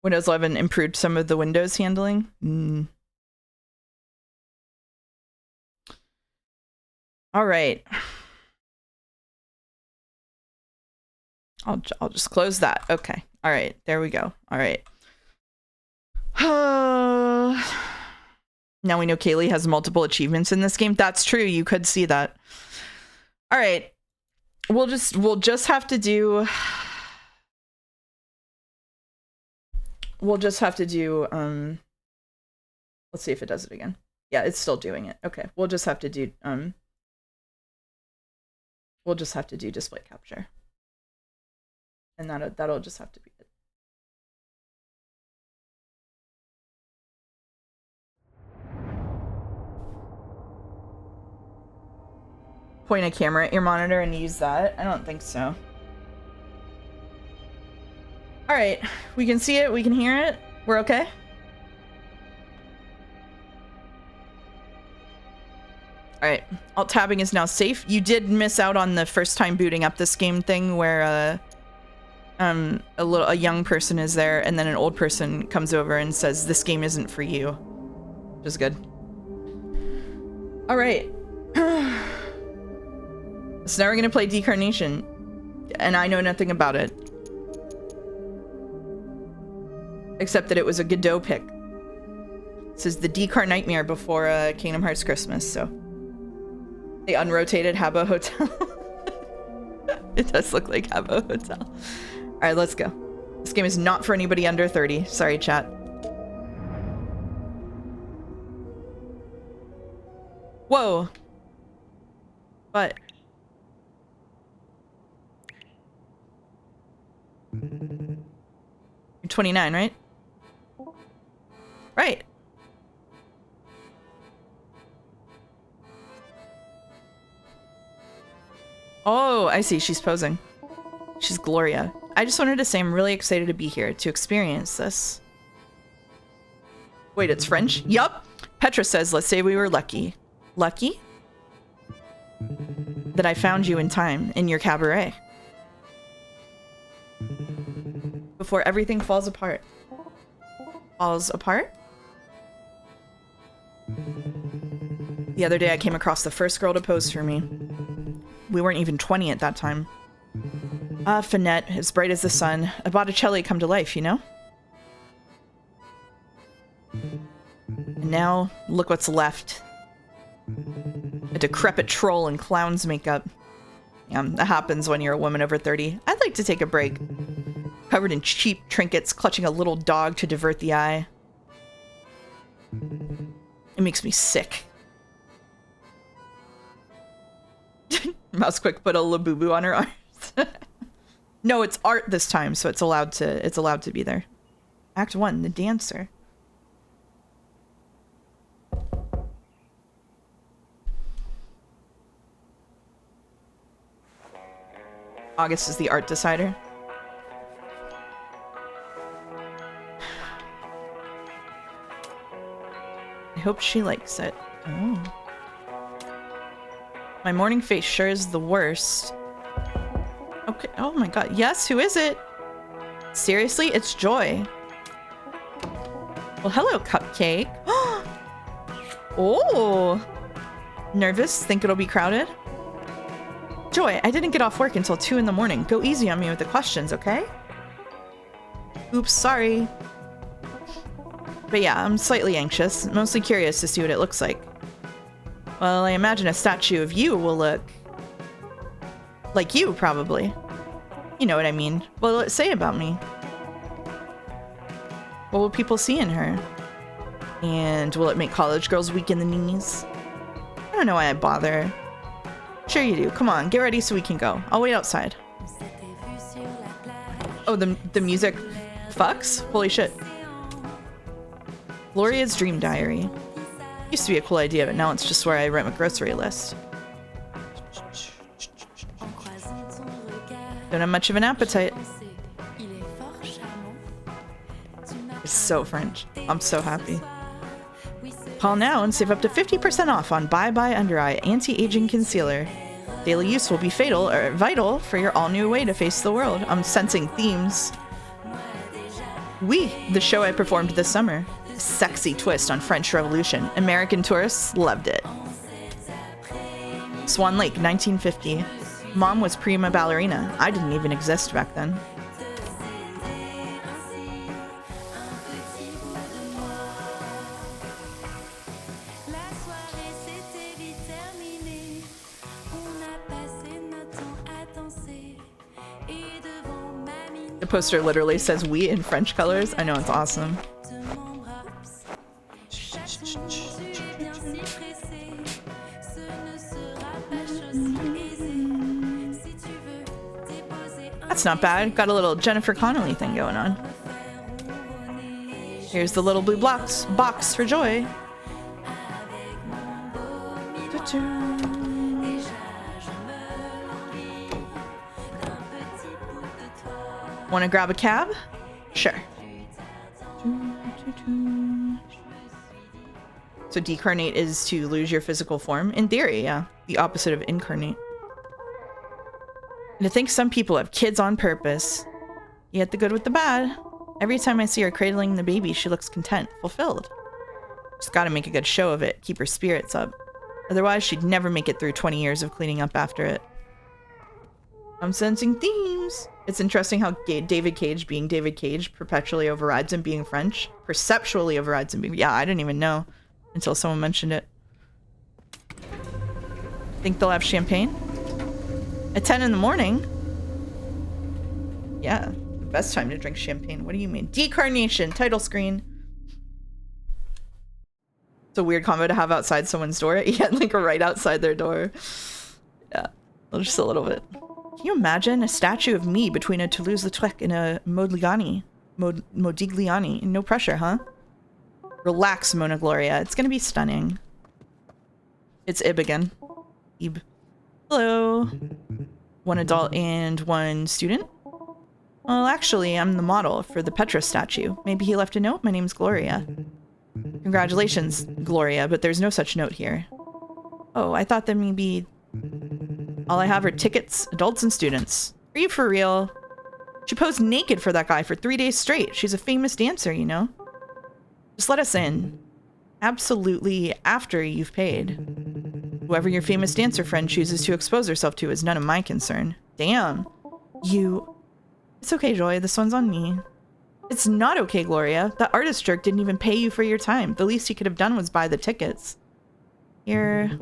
Windows 11 improved some of the Windows handling. All right. I'll just close that. Okay. All right. There we go. All right. Now we know Kaylee has multiple achievements in this game. That's true. You could see that. All right. We'll just have to do let's see if it does it again. Yeah, it's still doing it. Okay. We'll just have to do display capture. And that'll just have to be it. Point a camera at your monitor and use that? I don't think so. All right, we can see it, we can hear it. We're okay? Alright, alt tabbing is now safe. You did miss out on the first time booting up this game thing where a young person is there and then an old person comes over and says this game isn't for you. Which is good. Alright. So now we're gonna play Decarnation. And I know nothing about it. Except that it was a Godot pick. This is the Decarnightmare before Kingdom Hearts Christmas, so. They unrotated Habbo Hotel. It does look like Habbo Hotel. Alright, let's go. This game is not for anybody under 30. Sorry, chat. Whoa. But. You're 29, right? Right. Oh, I see. She's posing. She's Gloria. I just wanted to say I'm really excited to be here to experience this. Wait, it's French? Yup. Petra says, let's say we were lucky. Lucky? That I found you in time in your cabaret. Before everything falls apart. Falls apart? The other day I came across the first girl to pose for me. We weren't even 20 at that time. Ah, Finette, as bright as the sun. A Botticelli come to life, you know? And now, look what's left. A decrepit troll in clown's makeup. Yeah, that happens when you're a woman over 30. I'd like to take a break. Covered in cheap trinkets, clutching a little dog to divert the eye. It makes me sick. Mouse Quick put a Labubu on her arms. No, it's art this time, so it's allowed to be there. Act 1, the dancer. August is the art decider. I hope she likes it. Oh. My morning face sure is the worst. Okay. Oh my god. Yes, who is it? Seriously? It's Joy. Well, hello, Cupcake. Oh. Nervous? Think it'll be crowded? Joy, I didn't get off work until 2 in the morning. Go easy on me with the questions, okay? Oops, sorry. But yeah, I'm slightly anxious. Mostly curious to see what it looks like. Well, I imagine a statue of you will look like you, probably. You know what I mean. What will it say about me? What will people see in her? And will it make college girls weak in the knees? I don't know why I bother. Sure you do. Come on, get ready so we can go. I'll wait outside. Oh, the music fucks? Holy shit. Gloria's Dream Diary. Used to be a cool idea, but now it's just where I write my grocery list. Don't have much of an appetite. It's so French. I'm so happy. Call now and save up to 50% off on Bye Bye Under Eye Anti-Aging Concealer. Daily use will be vital for your all-new way to face the world. I'm sensing themes. Oui, the show I performed this summer. Sexy twist on French Revolution. American tourists loved it. Swan Lake, 1950. Mom was prima ballerina. I didn't even exist back then. The poster literally says "we" in French colors. I know, it's awesome. That's not bad. Got a little Jennifer Connelly thing going on. Here's the little blue box for Joy. Want to grab a cab? Sure. So decarnate is to lose your physical form? In theory, yeah. The opposite of incarnate. And to think some people have kids on purpose. You get the good with the bad. Every time I see her cradling the baby, she looks content, fulfilled. Just gotta make a good show of it, keep her spirits up. Otherwise, she'd never make it through 20 years of cleaning up after it. I'm sensing themes. It's interesting how David Cage being David Cage perpetually overrides him being French. Perceptually overrides him being... Yeah, I didn't even know until someone mentioned it. Think they'll have champagne? At 10 in the morning? Yeah, the best time to drink champagne. What do you mean? Decarnation, title screen. It's a weird combo to have outside someone's door. Yeah, like right outside their door. Yeah, just a little bit. Can you imagine a statue of me between a Toulouse-Lautrec and a Modigliani? No pressure, huh? Relax, Mona Gloria. It's gonna be stunning. It's Ib again. Ib. Hello. One adult and one student? Well, actually, I'm the model for the Petra statue. Maybe he left a note? My name's Gloria. Congratulations, Gloria, but there's no such note here. Oh, I thought that maybe... All I have are tickets, adults and students. Are you for real? She posed naked for that guy for 3 days straight. She's a famous dancer, you know? Just let us in. Absolutely after you've paid. Whoever your famous dancer friend chooses to expose herself to is none of my concern. Damn. You... It's okay, Joy. This one's on me. It's not okay, Gloria. That artist jerk didn't even pay you for your time. The least he could have done was buy the tickets. Here.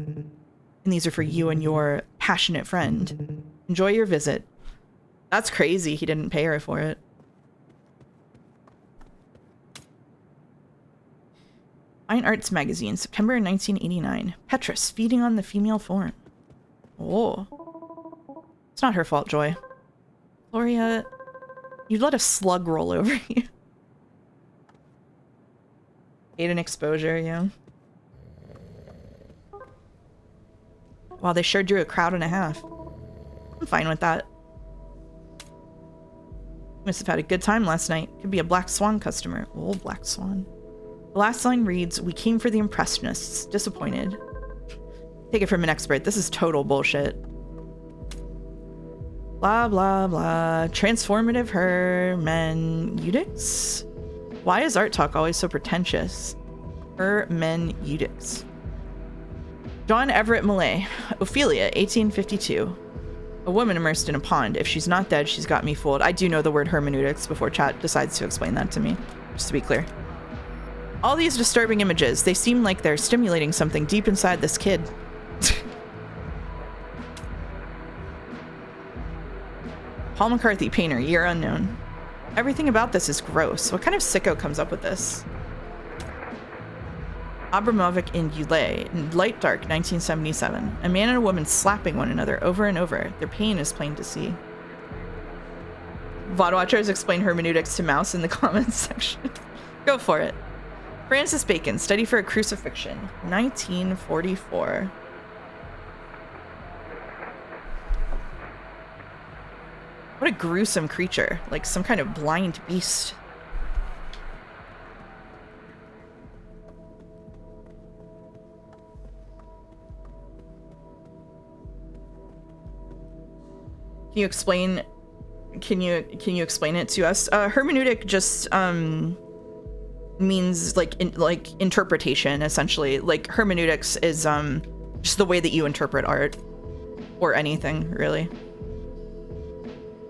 And these are for you and your passionate friend. Enjoy your visit. That's crazy. He didn't pay her for it. Fine Arts Magazine, September 1989. Petrus feeding on the female form. Oh. It's not her fault, Joy. Gloria, you'd let a slug roll over you. Hate an exposure, yeah. Wow, they sure drew a crowd and a half. I'm fine with that. Must have had a good time last night. Could be a Black Swan customer. Oh, Black Swan. The last line reads, "We came for the Impressionists. Disappointed." Take it from an expert. This is total bullshit. Blah, blah, blah. Transformative hermeneutics? Why is art talk always so pretentious? Hermeneutics. John Everett Millay. Ophelia, 1852. A woman immersed in a pond. If she's not dead, she's got me fooled. I do know the word hermeneutics before chat decides to explain that to me. Just to be clear. All these disturbing images, they seem like they're stimulating something deep inside this kid. Paul McCarthy, painter, year unknown. Everything about this is gross. What kind of sicko comes up with this? Abramovic in Ulay, in Light Dark, 1977. A man and a woman slapping one another over and over. Their pain is plain to see. VOD watchers explain hermeneutics to Mouse in the comments section. Go for it. Francis Bacon, Study for a Crucifixion, 1944. What a gruesome creature. Like some kind of blind beast. Can you explain it to us? Hermeneutic just means like interpretation, essentially. Like hermeneutics is just the way that you interpret art or anything, really.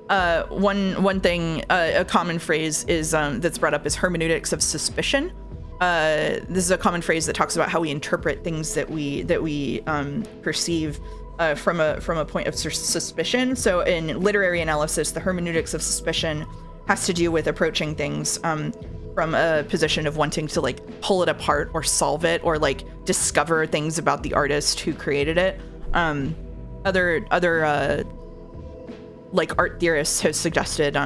One thing, a common phrase is that's brought up is hermeneutics of suspicion. This is a common phrase that talks about how we interpret things that we perceive from a point of suspicion. So in literary analysis, the hermeneutics of suspicion has to do with approaching things from a position of wanting to like pull it apart or solve it or like discover things about the artist who created it. Other like art theorists have suggested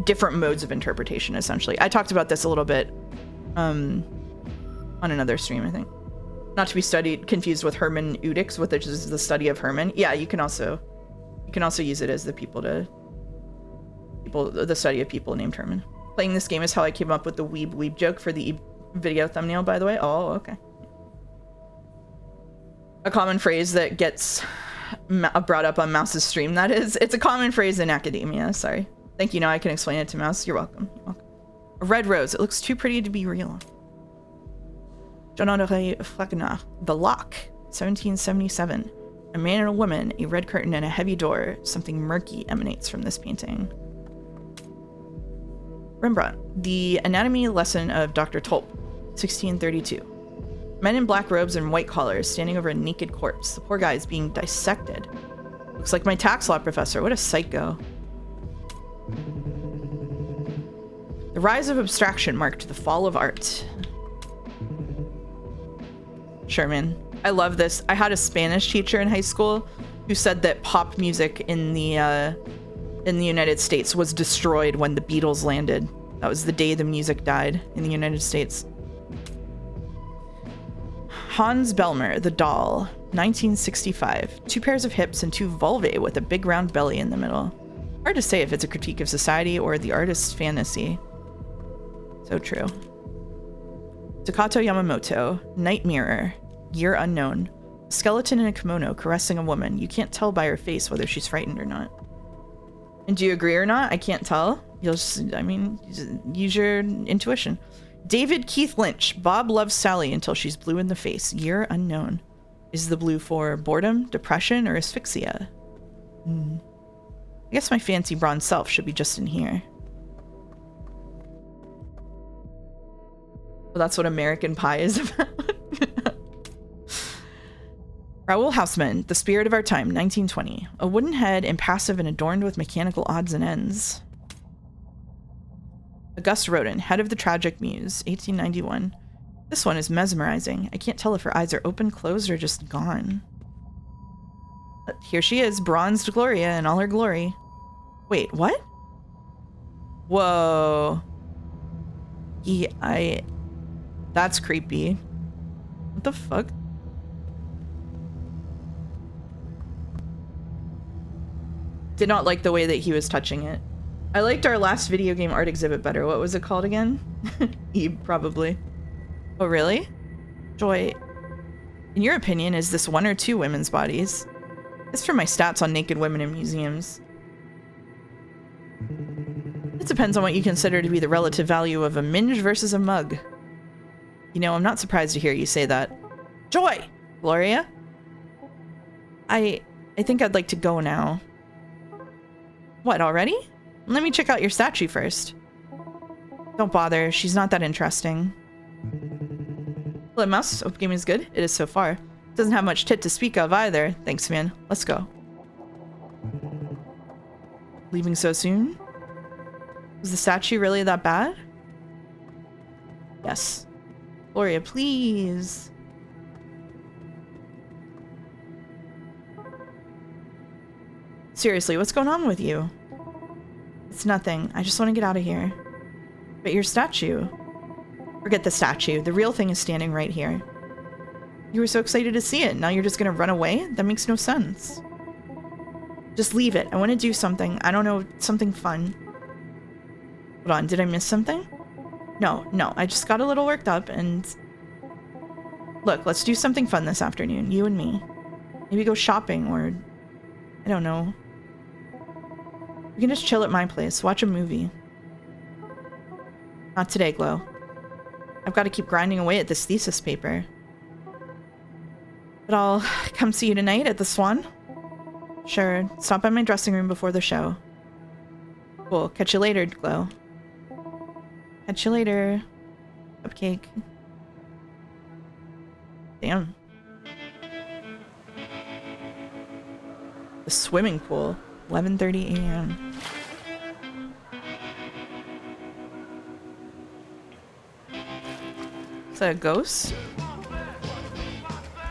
different modes of interpretation, essentially. I talked about this a little bit on another stream, I think. Not to be confused with hermeneutics, which is the study of Herman. Yeah, you can also use it as the study of people named Herman. Playing this game is how I came up with the weeb joke for the video thumbnail, by the way. Oh, okay. A common phrase that gets brought up on Mouse's stream, that is. It's a common phrase in academia, sorry. Thank you, now I can explain it to Mouse. You're welcome. You're welcome. A red rose. It looks too pretty to be real. Jean-Honoré Fragonard. The Lock, 1777. A man and a woman, a red curtain and a heavy door. Something murky emanates from this painting. Rembrandt. The Anatomy Lesson of Dr. Tulp, 1632. Men in black robes and white collars standing over a naked corpse. The poor guy is being dissected. Looks like my tax law professor. What a psycho. The rise of abstraction marked the fall of art. Sherman. I love this. I had a Spanish teacher in high school who said that pop music in the United States was destroyed when the Beatles landed. That was the day the music died in the United States. Hans Bellmer, The Doll, 1965. 2 pairs of hips and 2 vulvae with a big round belly in the middle. Hard to say if it's a critique of society or the artist's fantasy. So true. Takato Yamamoto, Night Mirror, year unknown. A skeleton in a kimono caressing a woman. You can't tell by her face whether she's frightened or not. And do you agree or not? I can't tell. You'll just, I mean, use your intuition. David Keith Lynch, Bob loves Sally until she's blue in the face. Year unknown. Is the blue for boredom, depression, or asphyxia? I guess my fancy bronze self should be just in here. Well, that's what American Pie is about. Raoul Haussmann, The Spirit of Our Time, 1920. A wooden head, impassive and adorned with mechanical odds and ends. Auguste Rodin, Head of the Tragic Muse, 1891. This one is mesmerizing. I can't tell if her eyes are open, closed, or just gone. But here she is, bronzed Gloria in all her glory. Wait, what? Whoa. That's creepy. What the fuck? Did not like the way that he was touching it. I liked our last video game art exhibit better. What was it called again? Eve, probably. Oh, really? Joy, in your opinion, is this 1 or 2 women's bodies? It's for my stats on naked women in museums. It depends on what you consider to be the relative value of a minge versus a mug. You know, I'm not surprised to hear you say that. Joy! Gloria? I think I'd like to go now. What, already? Let me check out your statue first. Don't bother, she's not that interesting. Hello, Mouse. Hope game is good. It is so far. Doesn't have much tit to speak of either. Thanks, man. Let's go. Leaving so soon? Was the statue really that bad? Yes. Gloria, please. Seriously, what's going on with you? It's nothing. I just want to get out of here. But your statue. Forget the statue. The real thing is standing right here. You were so excited to see it. Now you're just gonna run away? That makes no sense. Just leave it. I want to do something. I don't know, something fun. Hold on, did I miss something? No. I just got a little worked up and... Look, let's do something fun this afternoon. You and me. Maybe go shopping or... I don't know. We can just chill at my place. Watch a movie. Not today, Glow. I've got to keep grinding away at this thesis paper. But I'll come see you tonight at the Swan. Sure, stop by my dressing room before the show. Cool, catch you later, Glow. Catch you later. Cupcake. Damn. The swimming pool. 11:30 a.m. Is that a ghost?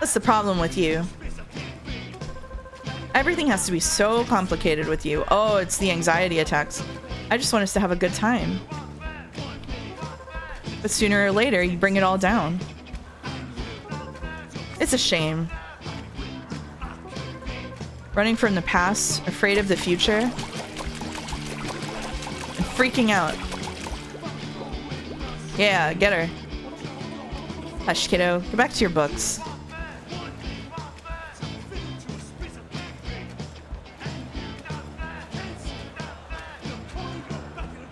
That's the problem with you. Everything has to be so complicated with you. Oh, it's the anxiety attacks. I just want us to have a good time. But sooner or later, you bring it all down. It's a shame. Running from the past, afraid of the future, and freaking out. Yeah, get her. Hush, kiddo. Go back to your books.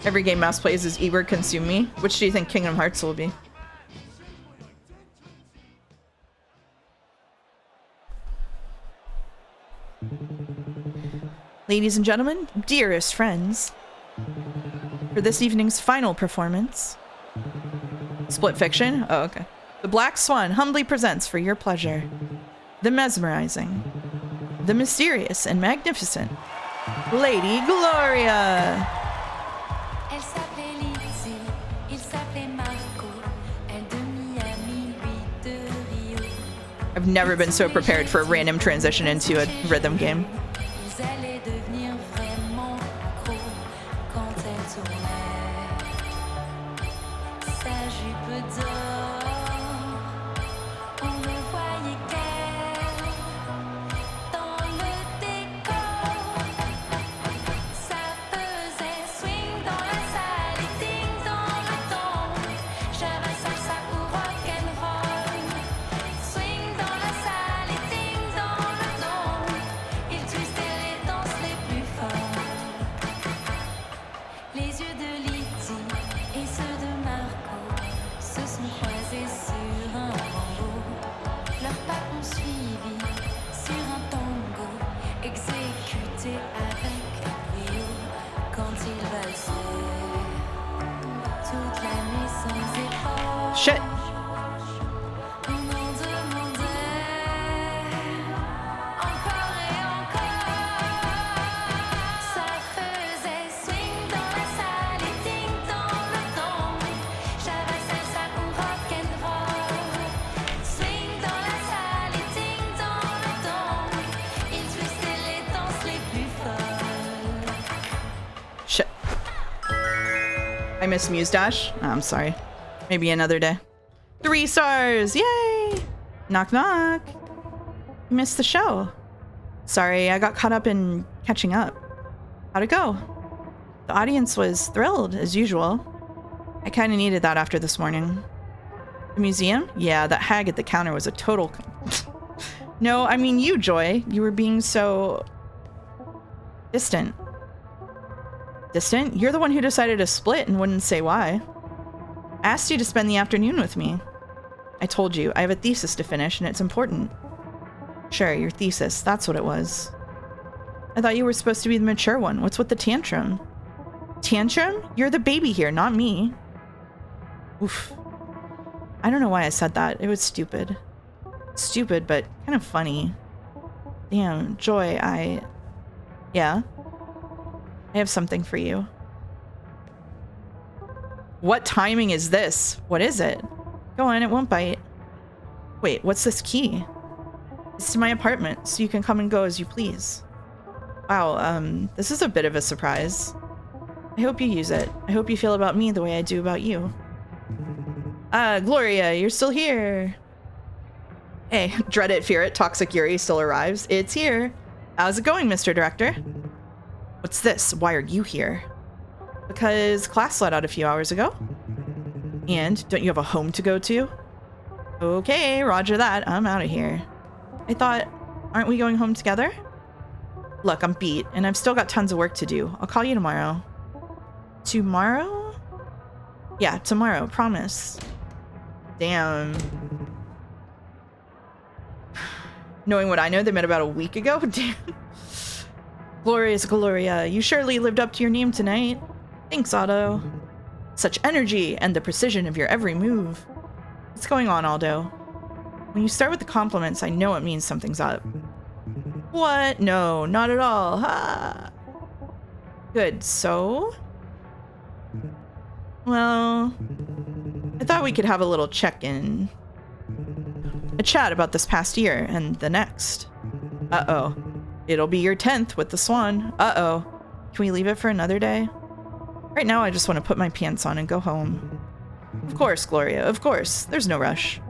Every game Mouse plays is E-word consume me. Which do you think Kingdom Hearts will be? Ladies and gentlemen, dearest friends, for this evening's final performance, Split Fiction? Oh, okay. The Black Swan humbly presents for your pleasure the mesmerizing, the mysterious and magnificent Lady Gloria. I've never been so prepared for a random transition into a rhythm game. Shit. Shit. I miss Muse Dash. Oh, I'm sorry. Maybe another day. 3 stars! Yay! Knock knock. You missed the show. Sorry, I got caught up in catching up. How'd it go? The audience was thrilled, as usual. I kinda needed that after this morning. The museum? Yeah, that hag at the counter was a total... No, I mean you, Joy. You were being so... distant. Distant? You're the one who decided to split and wouldn't say why. I asked you to spend the afternoon with me. I told you, I have a thesis to finish and it's important. Sure, your thesis, that's what it was. I thought you were supposed to be the mature one. What's with the tantrum? Tantrum? You're the baby here, not me. Oof. I don't know why I said that. It was stupid. Stupid, but kind of funny. Damn, Joy, Yeah? I have something for you. What timing is this? What is it? Go on, it won't bite. Wait, what's this key? It's to my apartment, so you can come and go as you please. Wow, this is a bit of a surprise. I hope you use it. I hope you feel about me the way I do about you. Gloria, you're still here. Hey, dread it, fear it, Toxic Yuri still arrives. It's here. How's it going, Mr. Director? What's this? Why are you here? Because class let out a few hours ago. And don't you have a home to go to? Okay, roger that. I'm out of here. I thought, aren't we going home together? Look, I'm beat, and I've still got tons of work to do. I'll call you tomorrow. Tomorrow? Yeah, tomorrow, promise. Damn. Knowing what I know, they met about a week ago? Damn. Glorious Gloria, you surely lived up to your name tonight. Thanks, Otto. Such energy and the precision of your every move. What's going on, Aldo? When you start with the compliments, I know it means something's up. What? No, not at all. Ha! Good, so? Well, I thought we could have a little check-in. A chat about this past year and the next. Uh-oh. It'll be your 10th with the Swan. Uh-oh. Can we leave it for another day? Right now, I just want to put my pants on and go home. Of course, Gloria, of course. There's no rush.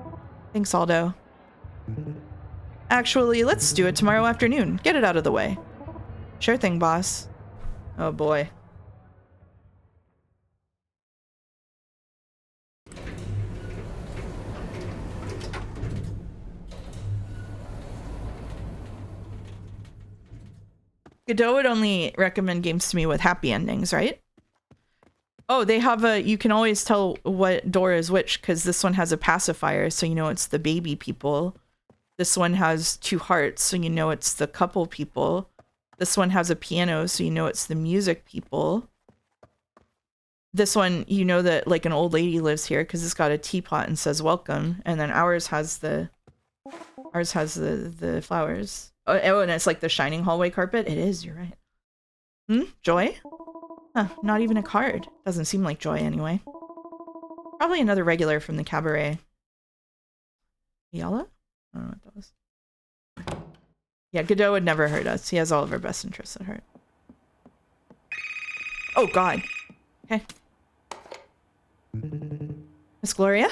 Thanks, Aldo. Actually, let's do it tomorrow afternoon. Get it out of the way. Sure thing, boss. Oh boy. Godot would only recommend games to me with happy endings, right? Oh, they have a, you can always tell what door is which, because this one has a pacifier, so you know it's the baby people. This one has 2 hearts, so you know it's the couple people. This one has a piano, so you know it's the music people. This one, you know that like an old lady lives here because it's got a teapot and says welcome. And then ours has the flowers. Oh, and it's like the shining hallway carpet. It is, you're right. Joy? Huh, not even a card. Doesn't seem like Joy anyway. Probably another regular from the cabaret. Yala? I don't know what that was. Yeah, Godot would never hurt us. He has all of our best interests at heart. Oh, God. Okay. Miss Gloria?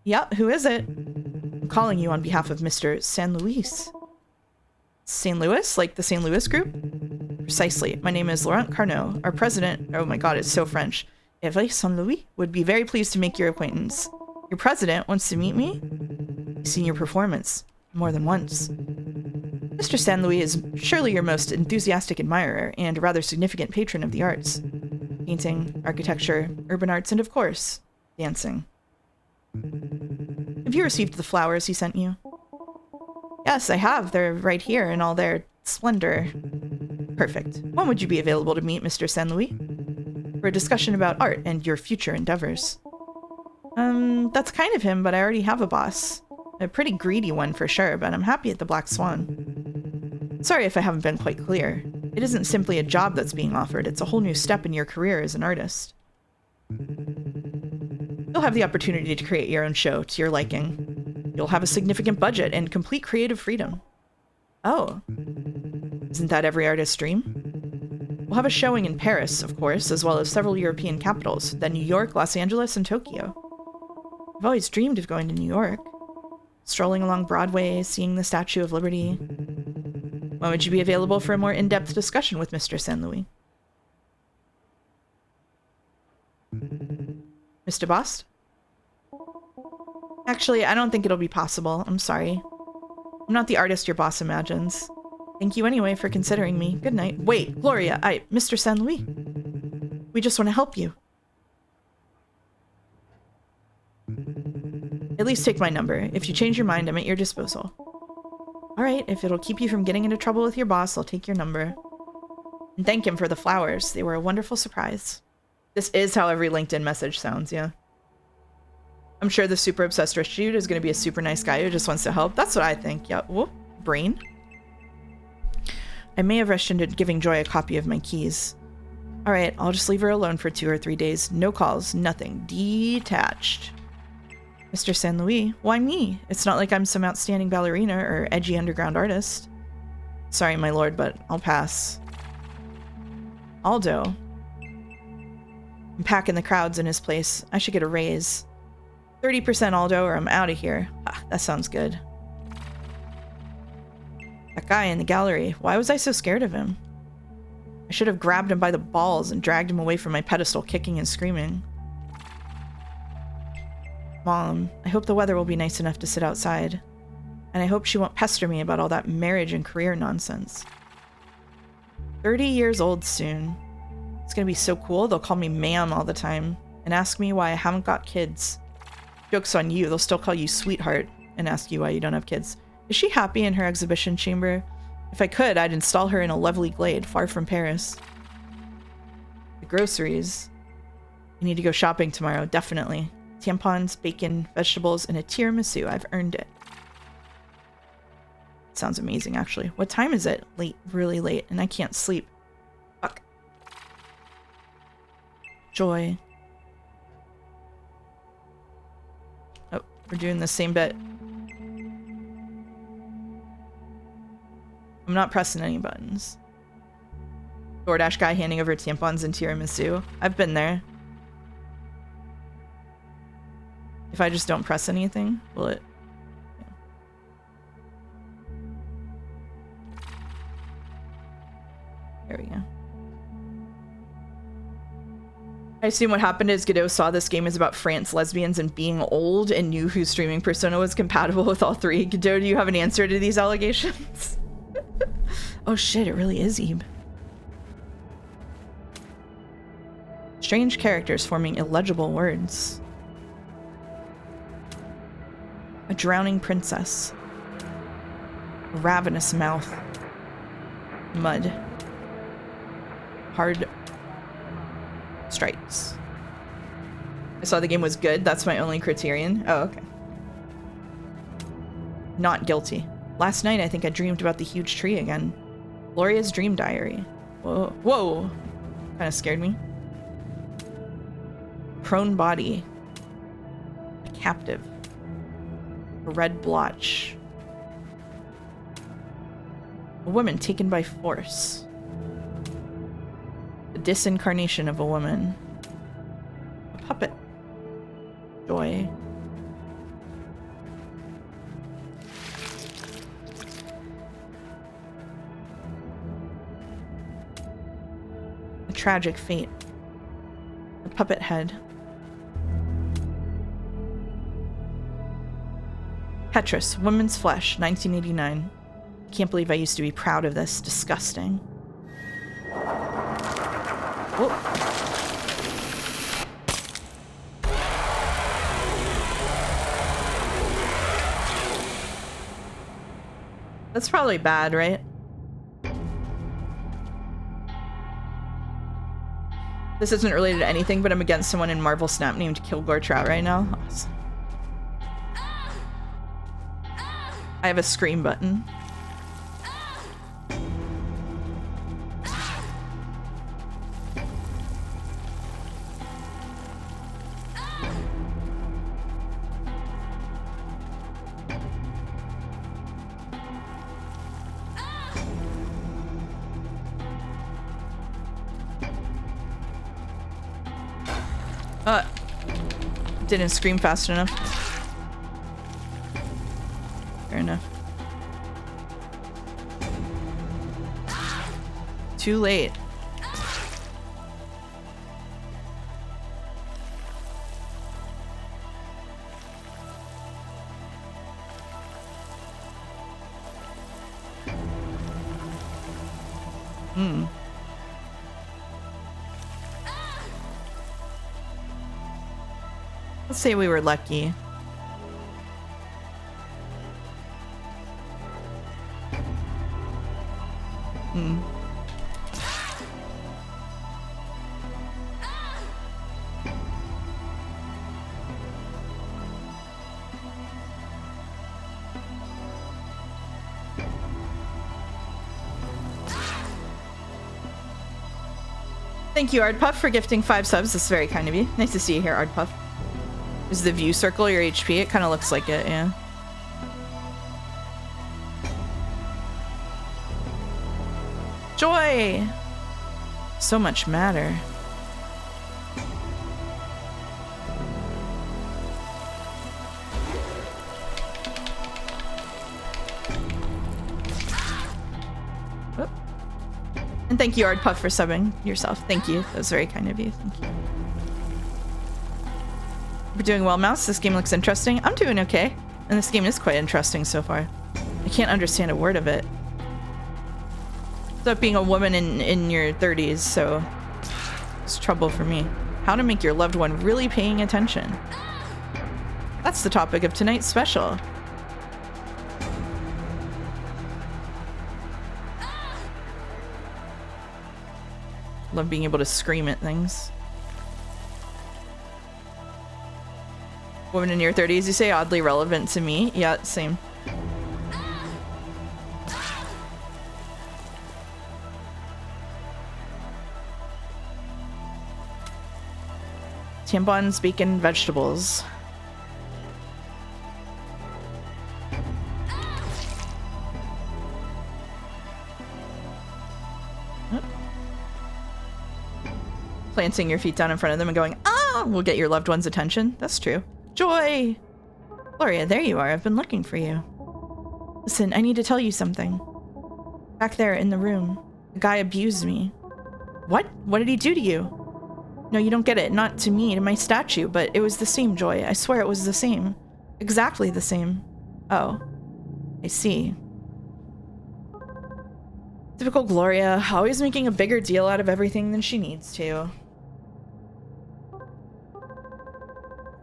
Yep, who is it? I'm calling you on behalf of Mr. San Luis. St. Louis? Like the St. Louis group? Precisely. My name is Laurent Carnot. Our president, oh my god, it's so French, Hervé Saint Louis, would be very pleased to make your acquaintance. Your president wants to meet me? He's seen your performance more than once. Mr. Saint Louis is surely your most enthusiastic admirer and a rather significant patron of the arts. Painting, architecture, urban arts, and of course, dancing. Have you received the flowers he sent you? Yes, I have. They're right here in all their splendor. Perfect. When would you be available to meet Mr. Saint Louis? For a discussion about art and your future endeavors. That's kind of him, but I already have a boss. A pretty greedy one for sure, but I'm happy at the Black Swan. Sorry if I haven't been quite clear. It isn't simply a job that's being offered, it's a whole new step in your career as an artist. You'll have the opportunity to create your own show to your liking. You'll have a significant budget and complete creative freedom. Oh. Isn't that every artist's dream? We'll have a showing in Paris, of course, as well as several European capitals, then New York, Los Angeles, and Tokyo. I've always dreamed of going to New York. Strolling along Broadway, seeing the Statue of Liberty. When would you be available for a more in-depth discussion with Mr. Saint Louis? Mr. Bost? Actually, I don't think it'll be possible. I'm sorry. I'm not the artist your boss imagines. Thank you anyway for considering me. Good night. Wait, Gloria, Mr. Saint Louis. We just want to help you. At least take my number. If you change your mind, I'm at your disposal. Alright, if it'll keep you from getting into trouble with your boss, I'll take your number. And thank him for the flowers. They were a wonderful surprise. This is how every LinkedIn message sounds, yeah. I'm sure the super obsessed rich dude is going to be a super nice guy who just wants to help. That's what I think. Yeah. Whoop. Brain. I may have rushed into giving Joy a copy of my keys. Alright, I'll just leave her alone for 2 or 3 days. No calls. Nothing. Detached. Mr. Saint Louis? Why me? It's not like I'm some outstanding ballerina or edgy underground artist. Sorry, my lord, but I'll pass. Aldo. I'm packing the crowds in his place. I should get a raise. 30% Aldo or I'm out of here. Ah, that sounds good. That guy in the gallery. Why was I so scared of him? I should have grabbed him by the balls and dragged him away from my pedestal, kicking and screaming. Mom, I hope the weather will be nice enough to sit outside. And I hope she won't pester me about all that marriage and career nonsense. 30 years old soon. It's gonna be so cool, they'll call me ma'am all the time and ask me why I haven't got kids. Joke's on you, they'll still call you sweetheart and ask you why you don't have kids. Is she happy in her exhibition chamber? If I could, I'd install her in a lovely glade far from Paris. The groceries. I need to go shopping tomorrow, definitely. Tampons, bacon, vegetables, and a tiramisu. I've earned it. Sounds amazing, actually. What time is it? Late, really late, and I can't sleep. Fuck. Joy. Oh, we're doing the same bit. I'm not pressing any buttons. DoorDash guy handing over tampons and tiramisu. I've been there. If I just don't press anything, will it? Yeah. There we go. I assume what happened is Godot saw this game is about France lesbians and being old and knew whose streaming persona was compatible with all 3. Godot, do you have an answer to these allegations? Oh shit, it really is Ebe. Strange characters forming illegible words. A drowning princess. A ravenous mouth. Mud. Hard stripes. I saw the game was good. That's my only criterion. Oh, okay. Not guilty. Last night, I think I dreamed about the huge tree again. Gloria's dream diary. Whoa. Whoa. Kind of scared me. Prone body. A captive. A red blotch. A woman taken by force. The disincarnation of a woman. A puppet. Joy. A tragic fate. A puppet head. Petrus, Woman's Flesh, 1989. Can't believe I used to be proud of this. Disgusting. Whoa. That's probably bad, right? This isn't related to anything, but I'm against someone in Marvel Snap named Kilgore Trout right now. Awesome. I have a scream button. Didn't scream fast enough. Fair enough. Too late. Let's say we were lucky. Thank you, Ardpuff, for gifting 5 subs. That's very kind of you. Nice to see you here, Ardpuff. Is the view circle your HP? It kind of looks like it, yeah. Joy! So much matter. Whoop. And thank you, Ardpuff, for subbing yourself. Thank you. That was very kind of you. Thank you. We're doing well, Mouse. This game looks interesting. I'm doing okay. And this game is quite interesting so far. I can't understand a word of it. It's about being a woman in your 30s, so it's trouble for me. How to make your loved one really paying attention. That's the topic of tonight's special. Love being able to scream at things. Woman in your 30s, you say? Oddly relevant to me. Yeah, same. Tampons, bacon, vegetables. Planting your feet down in front of them and going, ah, will get your loved one's attention. That's true. Joy! Gloria, there you are. I've been looking for you. Listen, I need to tell you something. Back there in the room, a guy abused me. What? What did he do to you? No, you don't get it. Not to me, to my statue, but it was the same, Joy. I swear it was the same. Exactly the same. Oh. I see. Typical Gloria, always making a bigger deal out of everything than she needs to.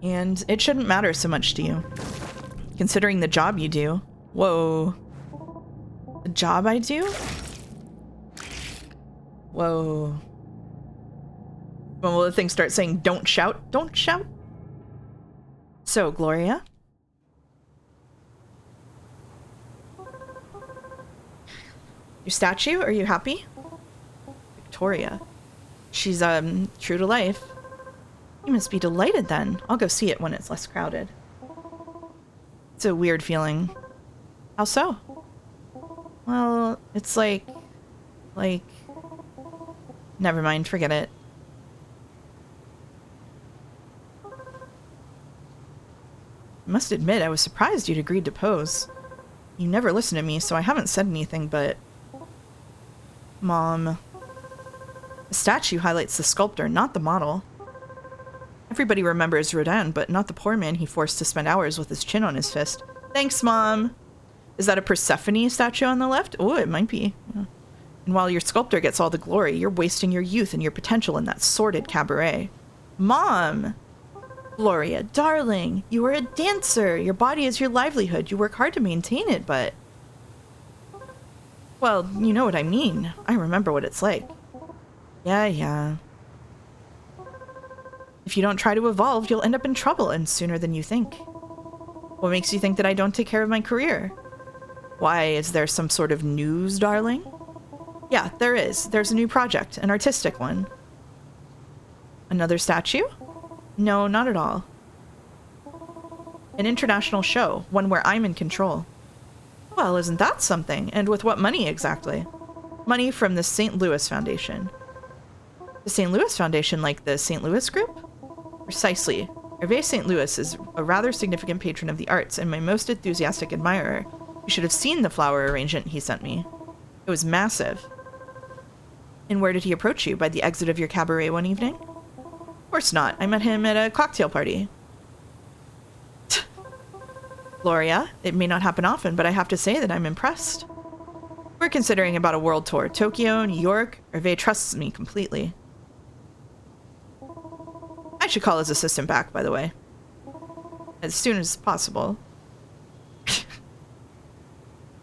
And it shouldn't matter so much to you, considering the job you do. Whoa. The job I do? Whoa. When will the thing start saying, don't shout, don't shout? So, Gloria? Your statue, are you happy? Victoria. She's, true to life. You must be delighted then. I'll go see it when it's less crowded. It's a weird feeling. How so? Well, it's like... Never mind, forget it. I must admit, I was surprised you'd agreed to pose. You never listen to me, so I haven't said anything, but... Mom... The statue highlights the sculptor, not the model. Everybody remembers Rodin, but not the poor man he forced to spend hours with his chin on his fist. Thanks, Mom! Is that a Persephone statue on the left? Oh, it might be. Yeah. And while your sculptor gets all the glory, you're wasting your youth and your potential in that sordid cabaret. Mom! Gloria, darling, you are a dancer. Your body is your livelihood. You work hard to maintain it, but... Well, you know what I mean. I remember what it's like. Yeah. If you don't try to evolve, you'll end up in trouble, and sooner than you think. What makes you think that I don't take care of my career? Why, is there some sort of news, darling? Yeah, there is. There's a new project, an artistic one. Another statue? No, not at all. An international show, one where I'm in control. Well, isn't that something? And with what money exactly? Money from the St. Louis Foundation. The St. Louis Foundation, like the St. Louis Group? Precisely. Hervé St. Louis is a rather significant patron of the arts and my most enthusiastic admirer. You should have seen the flower arrangement he sent me. It was massive. And where did he approach you? By the exit of your cabaret one evening? Of course not. I met him at a cocktail party. Gloria, it may not happen often, but I have to say that I'm impressed. We're considering about a world tour. Tokyo, New York. Hervé trusts me completely. I should call his assistant back, by the way. As soon as possible.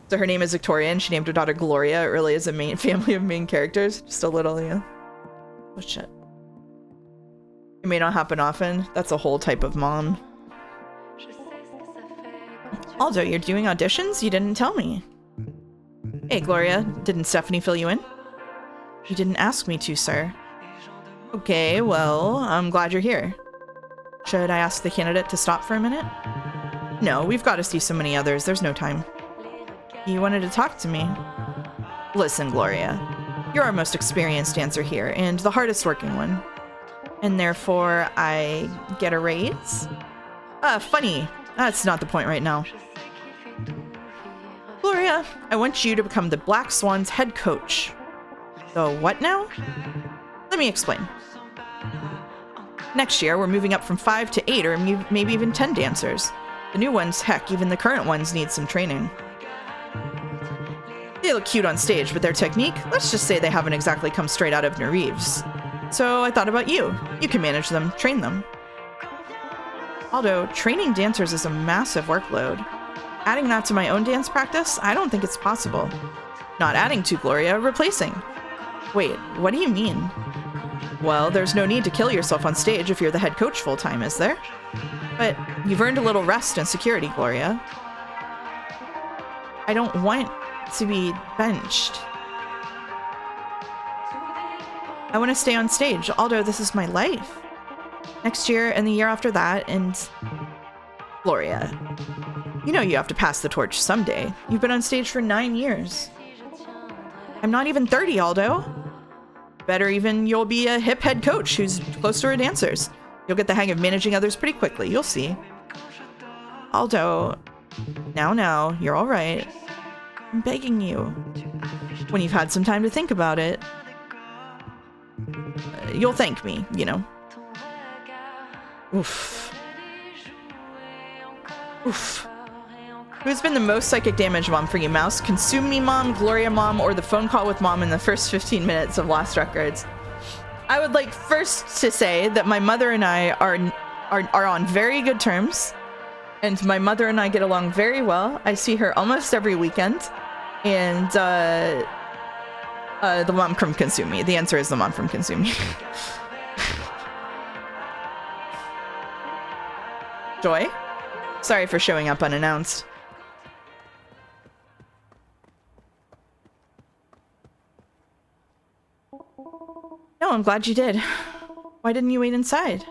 So her name is Victoria, and she named her daughter Gloria. It really is a main family of main characters. Just a little, yeah. Oh, shit. It may not happen often. That's a whole type of mom. Aldo, you're doing auditions? You didn't tell me. Hey, Gloria. Didn't Stephanie fill you in? You didn't ask me to, sir. Okay, well, I'm glad you're here. Should I ask the candidate to stop for a minute? No, we've got to see so many others. There's no time. You wanted to talk to me. Listen, Gloria. You're our most experienced dancer here, and the hardest working one. And therefore, I get a raise? Funny. That's not the point right now. Gloria, I want you to become the Black Swan's head coach. The what now? Let me explain. Next year, we're moving up from 5 to 8 or maybe even 10 dancers. The new ones, heck, even the current ones need some training. They look cute on stage, but their technique, let's just say they haven't exactly come straight out of Nereves. So I thought about you. You can manage them, train them. Although, training dancers is a massive workload. Adding that to my own dance practice, I don't think it's possible. Not adding to, Gloria, replacing. Wait, what do you mean? Well, there's no need to kill yourself on stage if you're the head coach full-time, is there? But you've earned a little rest and security, Gloria. I don't want to be benched. I want to stay on stage, although this is my life. Next year and the year after that, and... Gloria, you know you have to pass the torch someday. You've been on stage for 9 years. I'm not even 30, Aldo. Better even you'll be a hip head coach who's close to her dancers. You'll get the hang of managing others pretty quickly, you'll see. Aldo, now, you're all right. I'm begging you. When you've had some time to think about it, you'll thank me, you know. Oof. Oof. Who's been the most psychic damage mom for you, Mouse? Consume Me Mom, Gloria Mom, or the phone call with Mom in the first 15 minutes of Lost Records? I would like first to say that my mother and I are on very good terms, and my mother and I get along very well. I see her almost every weekend, and the mom from Consume Me. The answer is the mom from Consume Me. Joy? Sorry for showing up unannounced. No, I'm glad you did. Why didn't you wait inside?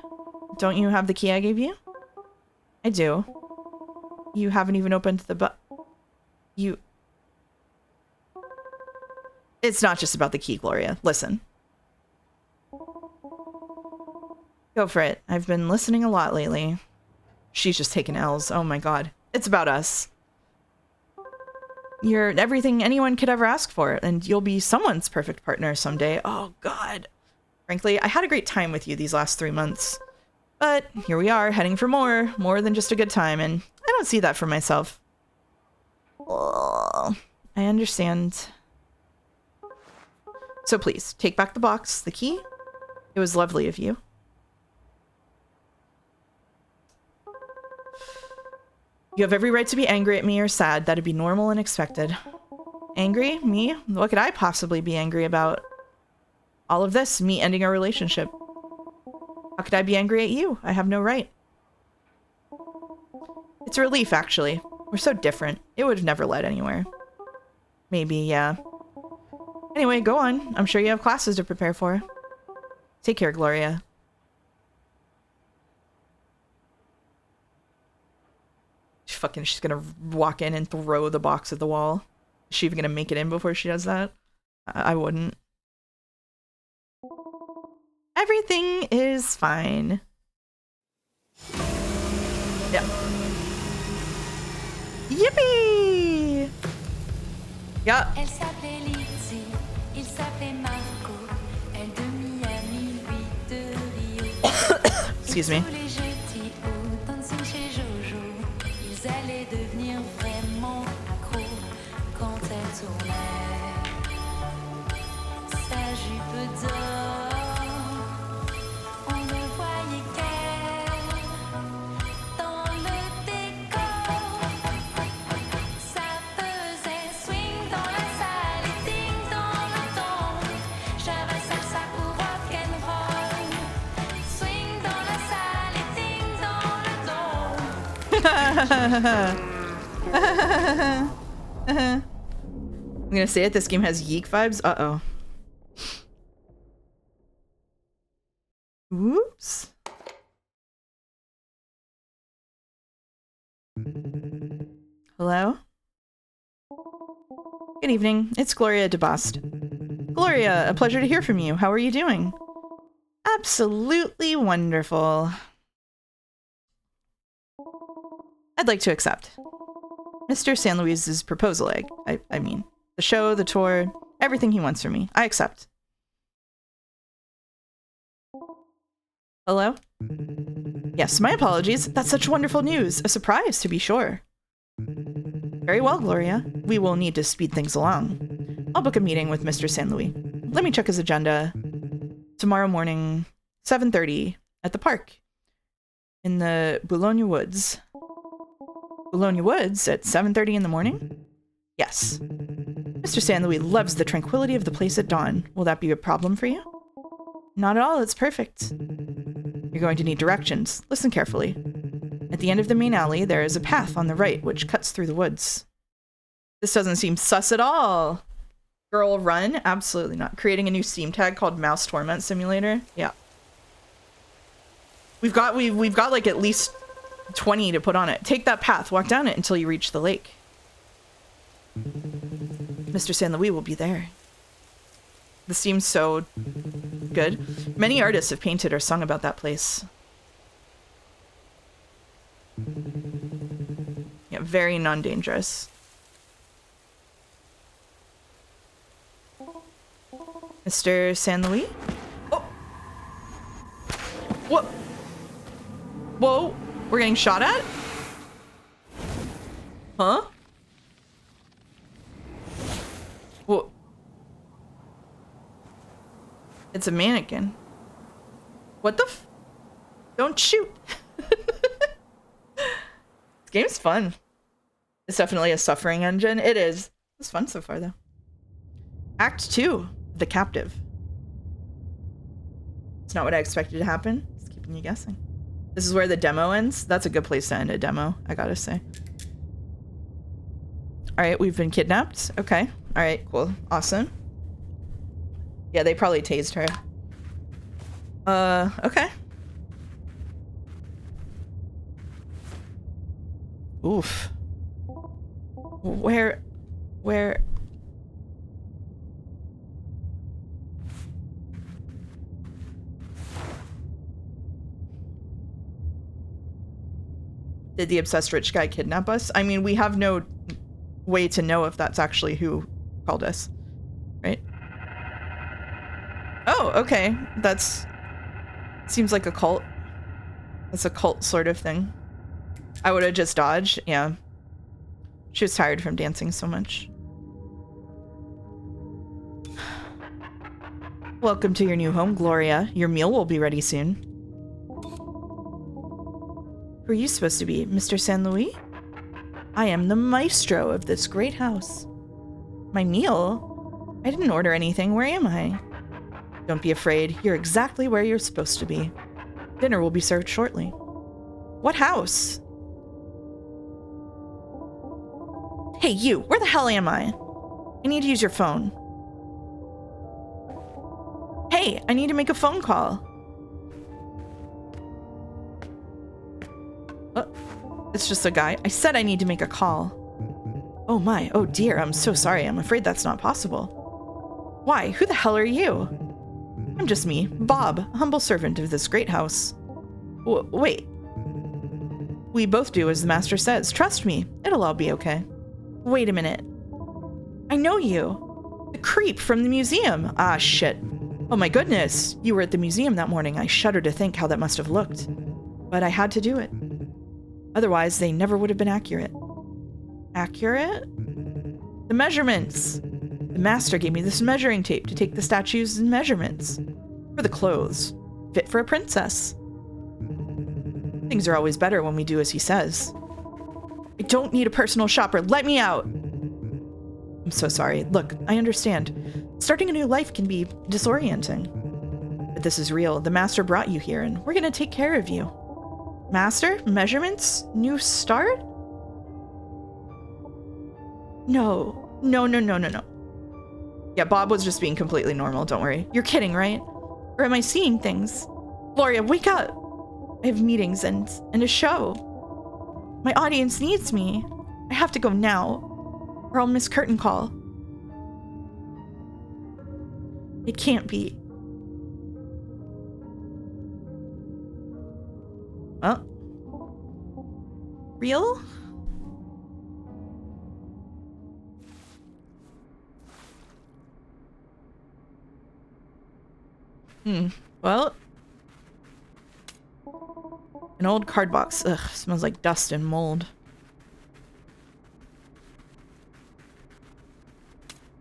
Don't you have the key I gave you? I do. You haven't even opened the you... It's not just about the key, Gloria. Listen. Go for it. I've been listening a lot lately. She's just taking L's. Oh my god. It's about us. You're everything anyone could ever ask for, and you'll be someone's perfect partner someday. Oh god. Frankly, I had a great time with you these last 3 months. But here we are, heading for more than just a good time, and I don't see that for myself. Oh, I understand. So please, take back the box, the key. It was lovely of you. You have every right to be angry at me or sad. That'd be normal and expected. Angry? Me? What could I possibly be angry about? All of this, me ending our relationship. How could I be angry at you? I have no right. It's a relief, actually. We're so different. It would have never led anywhere. Maybe, yeah. Anyway, go on. I'm sure you have classes to prepare for. Take care, Gloria. She's gonna walk in and throw the box at the wall. Is she even gonna make it in before she does that? I wouldn't. Everything is fine. Yeah. Yippee! Yeah. Elle s'appelait Lizzie, il s'appelait Marco. Elle demi à minuit de Rio. Excuse me. Tous les jeudis au dancing chez Jojo, ils allaient devenir vraiment accros quand elle tournait sa jupe d'or. On ne voyait qu'elle dans le décor. Ça faisait swing dans la salle et ding dans le ton. J'avais salsa ou rock'n'roll. Swing dans la salle et ding dans le ton. I'm gonna say it, this game has Yeek vibes. Uh-oh. Whoops. Hello? Good evening. It's Gloria DeBost. Gloria, a pleasure to hear from you. How are you doing? Absolutely wonderful. I'd like to accept Mr. San Luis's proposal. I mean, the show, the tour, everything he wants from me. I accept. Hello? Yes, my apologies. That's such wonderful news. A surprise, to be sure. Very well, Gloria. We will need to speed things along. I'll book a meeting with Mr. San Luis. Let me check his agenda. Tomorrow morning, 7:30 at the park. In the Boulogne Woods. Boulogne Woods at 7:30 in the morning? Yes. Mr. San Luis loves the tranquility of the place at dawn. Will that be a problem for you? Not at all, it's perfect. You're going to need directions. Listen carefully. At the end of the main alley, there is a path on the right which cuts through the woods. This doesn't seem sus at all. Girl, run? Absolutely not. Creating a new Steam tag called Mouse Torment Simulator? Yeah. We've got like at least 20 to put on it. Take that path, walk down it until you reach the lake. Mr. San Luis will be there. This seems so good. Many artists have painted or sung about that place. Yeah, very non-dangerous. Mr. San Luis? Oh! What? Whoa! We're getting shot at? Huh? Whoa. It's a mannequin. What the f- Don't shoot. This game's fun. It's definitely a suffering engine. It is. It's fun so far, though. Act 2, The Captive. It's not what I expected to happen. It's keeping you guessing. This is where the demo ends. That's a good place to end a demo, I gotta say. Alright, we've been kidnapped. Okay. Alright, cool. Awesome. Yeah, they probably tased her. Okay. Oof. Where? Did the obsessed rich guy kidnap us? I mean, we have no way to know if that's actually who called us, right? Oh, okay. That's... seems like a cult. That's a cult sort of thing. I would have just dodged, yeah. She was tired from dancing so much. Welcome to your new home, Gloria. Your meal will be ready soon. Who are you supposed to be, Mr. San Luis? I am the maestro of this great house. My meal? I didn't order anything. Where am I? Don't be afraid. You're exactly where you're supposed to be. Dinner will be served shortly. What house? Hey, you! Where the hell am I? I need to use your phone. Hey, I need to make a phone call. It's just a guy. I said I need to make a call. Oh my, oh dear, I'm so sorry. I'm afraid that's not possible. Why? Who the hell are you? I'm just me, Bob, humble servant of this great house. Wait. We both do as the master says. Trust me, it'll all be okay. Wait a minute. I know you. The creep from the museum. Ah, shit. Oh my goodness. You were at the museum that morning. I shudder to think how that must have looked. But I had to do it. Otherwise, they never would have been accurate. Accurate? The measurements. The master gave me this measuring tape to take the statue's measurements. For the clothes. Fit for a princess. Things are always better when we do as he says. I don't need a personal shopper. Let me out. I'm so sorry. Look, I understand. Starting a new life can be disorienting. But this is real. The master brought you here, and we're going to take care of you. Master? Measurements? New start? No. No. Yeah, Bob was just being completely normal, don't worry. You're kidding, right? Or am I seeing things? Gloria, wake up! I have meetings and a show. My audience needs me. I have to go now, or I'll miss curtain call. It can't be. Well, real? Well, an old card box. Ugh, smells like dust and mold.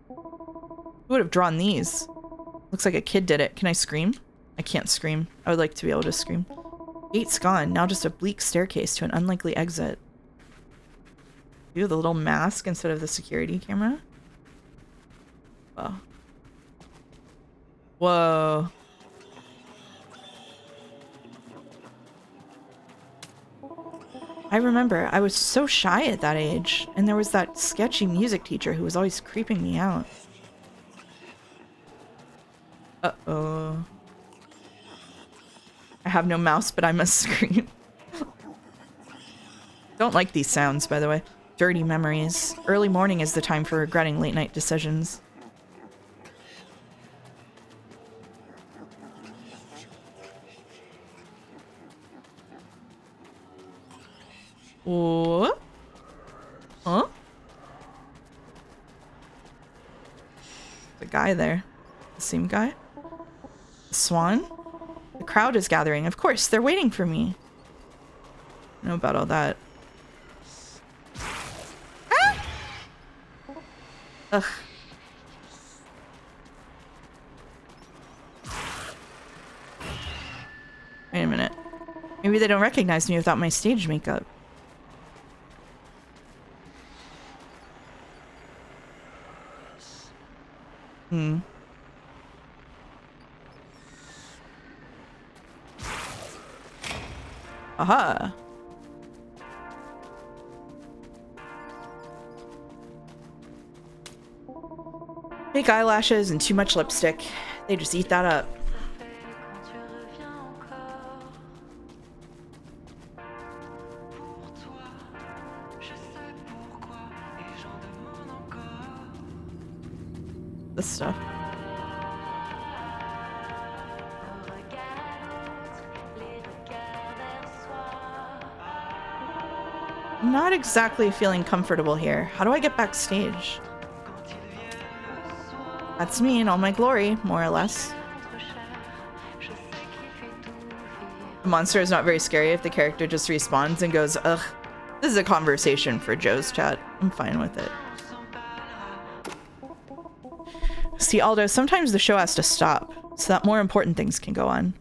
Who would have drawn these? Looks like a kid did it. Can I scream? I can't scream. I would like to be able to scream. Gate's gone. Now just a bleak staircase to an unlikely exit. Ooh, the little mask instead of the security camera. Whoa. Whoa. I remember, I was so shy at that age, and there was that sketchy music teacher who was always creeping me out. Uh-oh. I have no mouse, but I must scream. Don't like these sounds, by the way. Dirty memories. Early morning is the time for regretting late night decisions. What? Huh? The guy there. The same guy? The swan? The crowd is gathering. Of course, they're waiting for me. I know about all that. Ugh. Wait a minute. Maybe they don't recognize me without my stage makeup. Hmm. Aha. Fake eyelashes and too much lipstick. They just eat that up. Quand tu reviens encore pour toi, je sais pourquoi et j'en demande encore. This stuff. I'm not exactly feeling comfortable here. How do I get backstage? That's me in all my glory, more or less. The monster is not very scary if the character just respawns and goes, ugh. This is a conversation for Joe's chat. I'm fine with it. See, Aldo, sometimes the show has to stop so that more important things can go on.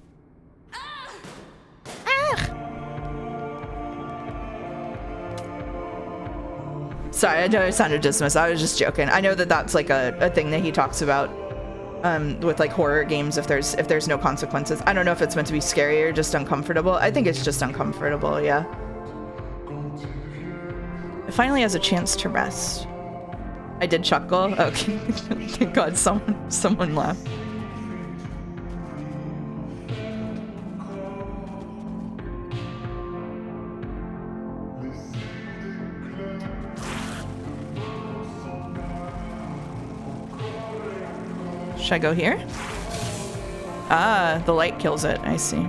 Sorry, I know it sounded dismissive. I was just joking. I know that that's like a thing that he talks about with like horror games if there's no consequences. I don't know if it's meant to be scary or just uncomfortable. I think it's just uncomfortable, yeah. It finally has a chance to rest. I did chuckle. Okay. Thank God someone laughed. Should I go here? Ah, the light kills it. I see.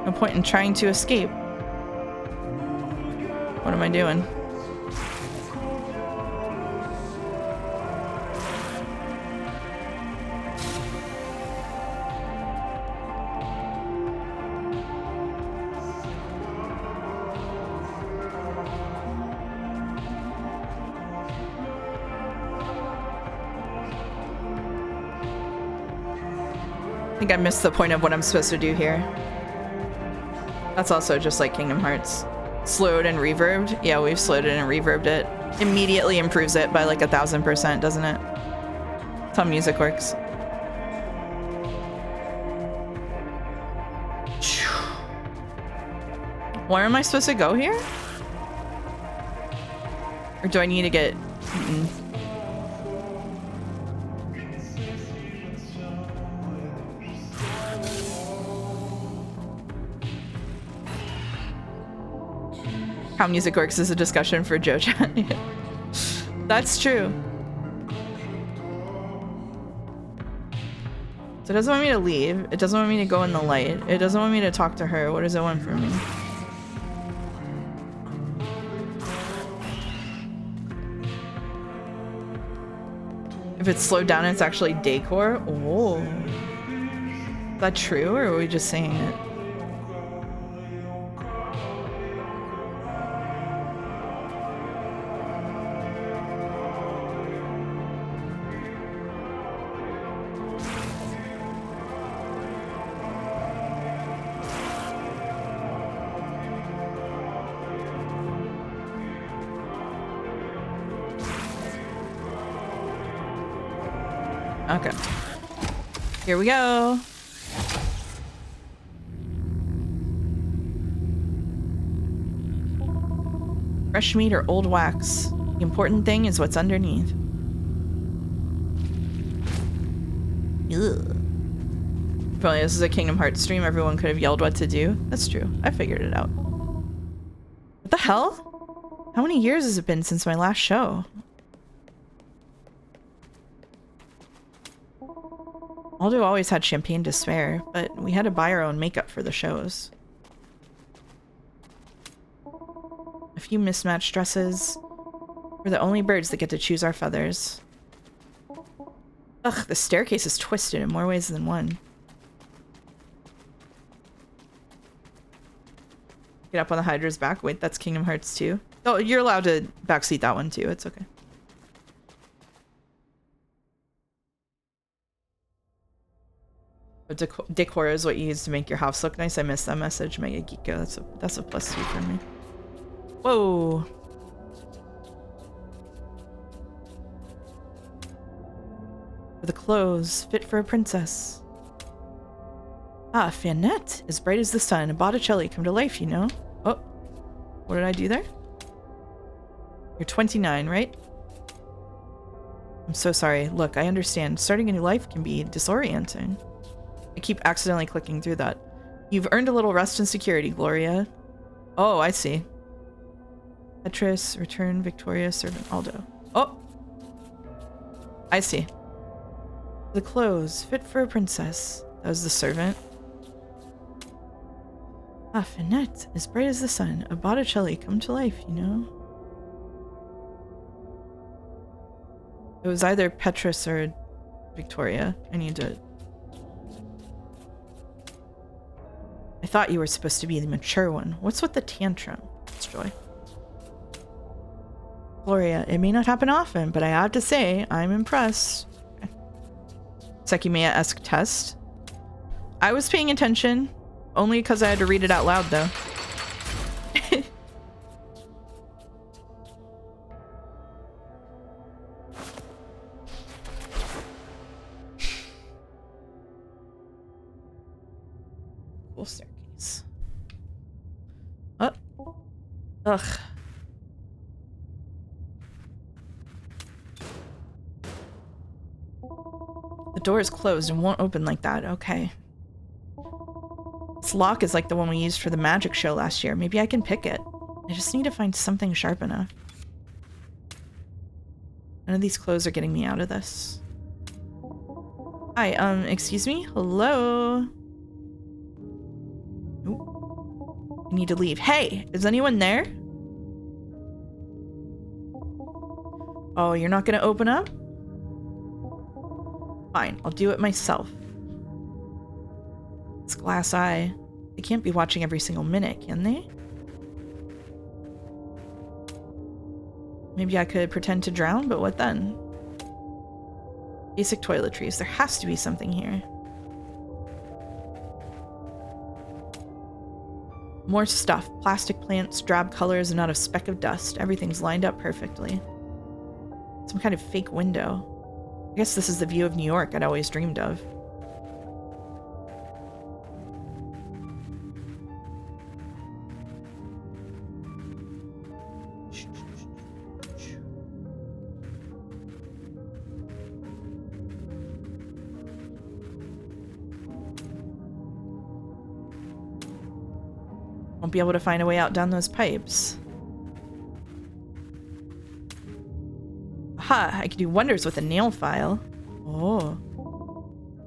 No point in trying to escape. What am I doing? I think I missed the point of what I'm supposed to do here. That's also just like Kingdom Hearts. Slowed and reverbed. Yeah, we've slowed it and reverbed it. Immediately improves it by like 1000%, doesn't it? That's how music works. Where am I supposed to go here? Or do I need to get eaten? How music works is a discussion for Joe Chat. That's true. So it doesn't want me to leave. It doesn't want me to go in the light. It doesn't want me to talk to her. What does it want from me? If it's slowed down, it's actually decor. Oh. Is that true, or are we just saying it? Okay. Here we go. Fresh meat or old wax. The important thing is what's underneath. Ugh. Probably this is a Kingdom Hearts stream. Everyone could have yelled what to do. That's true. I figured it out. What the hell? How many years has it been since my last show? Aldo always had champagne to spare, but we had to buy our own makeup for the shows. A few mismatched dresses. We're the only birds that get to choose our feathers. Ugh, the staircase is twisted in more ways than one. Get up on the Hydra's back. Wait, that's Kingdom Hearts 2. Oh, you're allowed to backseat that one too. It's okay. Decor is what you use to make your house look nice. I missed that message, Mega Geeko. That's a +2 for me. Whoa. For the clothes, fit for a princess. Ah, Fanette, as bright as the sun. A Botticelli come to life, you know. Oh, what did I do there? You're 29, right? I'm so sorry. Look, I understand. Starting a new life can be disorienting. I keep accidentally clicking through that. You've earned a little rest and security, Gloria. Oh, I see. Petrus, return, Victoria, servant Aldo. Oh! I see. The clothes, fit for a princess. That was the servant. Ah, Finette, as bright as the sun. A Botticelli come to life, you know? It was either Petrus or Victoria. I need to... I thought you were supposed to be the mature one. What's with the tantrum? It's Joy. Gloria, it may not happen often, but I have to say, I'm impressed. Okay. Sekimea-esque test. I was paying attention, only because I had to read it out loud, though. Cool staircase. Oh. Ugh. The door is closed and won't open like that. Okay. This lock is like the one we used for the magic show last year. Maybe I can pick it. I just need to find something sharp enough. None of these clothes are getting me out of this. Hi, excuse me? Hello? Nope. I need to leave. Hey, is anyone there? Oh, you're not gonna open up? Fine, I'll do it myself. This glass eye. They can't be watching every single minute, can they? Maybe I could pretend to drown, but what then? Basic toiletries. There has to be something here. More stuff. Plastic plants, drab colors, and not a speck of dust. Everything's lined up perfectly. Some kind of fake window. I guess this is the view of New York I'd always dreamed of. Won't be able to find a way out down those pipes. Aha, I can do wonders with a nail file. Oh.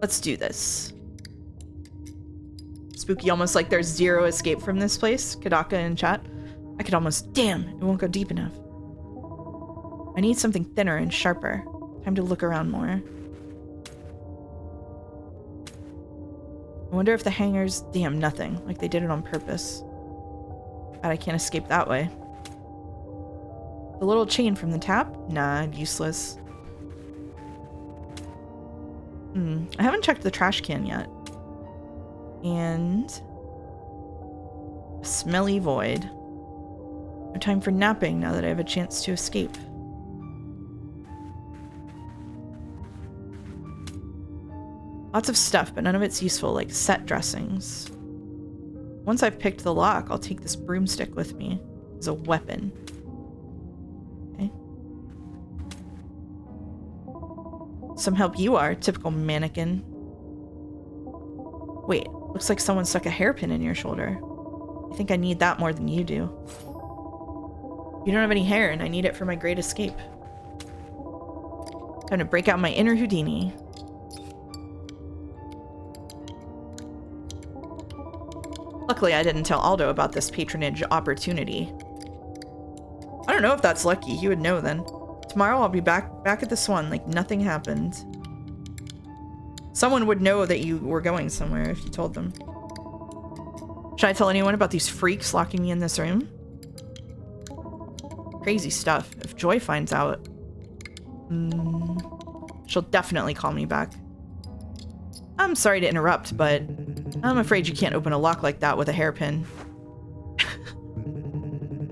Let's do this. Spooky, almost like there's zero escape from this place. Kadaka in chat. I could almost... Damn, it won't go deep enough. I need something thinner and sharper. Time to look around more. I wonder if the hangers... Damn, nothing. Like they did it on purpose. God, I can't escape that way. The little chain from the tap? Nah, useless. I haven't checked the trash can yet. And... a smelly void. No time for napping now that I have a chance to escape. Lots of stuff, but none of it's useful, like set dressings. Once I've picked the lock, I'll take this broomstick with me as a weapon. Okay. Some help you are, typical mannequin. Wait, looks like someone stuck a hairpin in your shoulder. I think I need that more than you do. You don't have any hair, and I need it for my great escape. Time to break out my inner Houdini. Luckily, I didn't tell Aldo about this patronage opportunity. I don't know if that's lucky. He would know then. Tomorrow, I'll be back at the Swan like nothing happened. Someone would know that you were going somewhere if you told them. Should I tell anyone about these freaks locking me in this room? Crazy stuff. If Joy finds out, she'll definitely call me back. I'm sorry to interrupt, but I'm afraid you can't open a lock like that with a hairpin.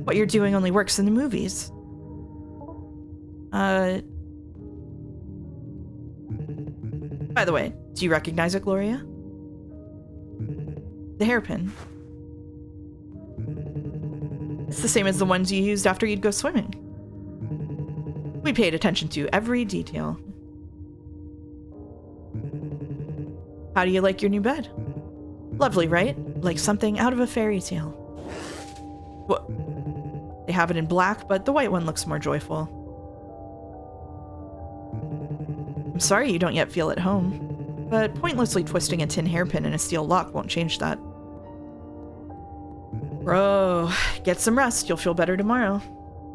What you're doing only works in the movies. By the way, do you recognize it, Gloria? The hairpin. It's the same as the ones you used after you'd go swimming. We paid attention to every detail. How do you like your new bed? Lovely, right? Like something out of a fairy tale. What? They have it in black, but the white one looks more joyful. I'm sorry you don't yet feel at home, but pointlessly twisting a tin hairpin in a steel lock won't change that. Bro, get some rest. You'll feel better tomorrow.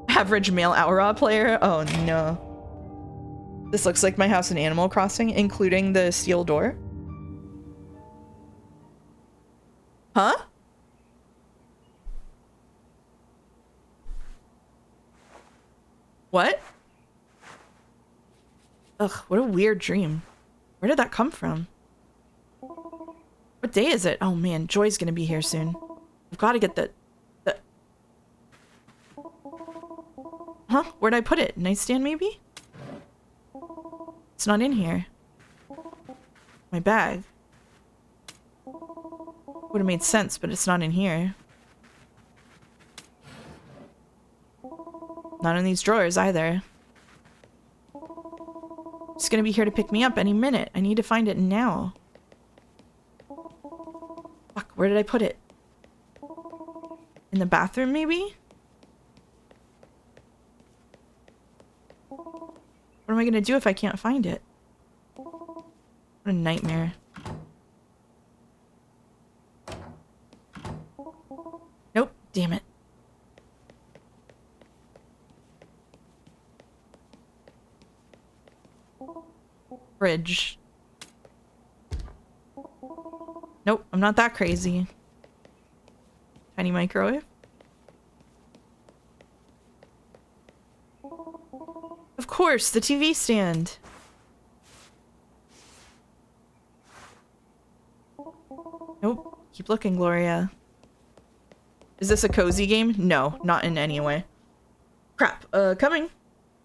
Average male Aura player? Oh no. This looks like my house in Animal Crossing, including the steel door. Huh? What? Ugh, what a weird dream. Where did that come from? What day is it? Oh man, Joy's gonna be here soon. I've got to get the... Huh? Where'd I put it? Nightstand, maybe? It's not in here. My bag. Would have made sense, but it's not in here. Not in these drawers, either. It's gonna be here to pick me up any minute. I need to find it now. Fuck, where did I put it? In the bathroom, maybe? What am I gonna do if I can't find it? What a nightmare. Nope, damn it. Fridge. Nope, I'm not that crazy. Tiny microwave. Of course, the TV stand. Nope. Keep looking, Gloria. Is this a cozy game? No, not in any way. Crap. Coming.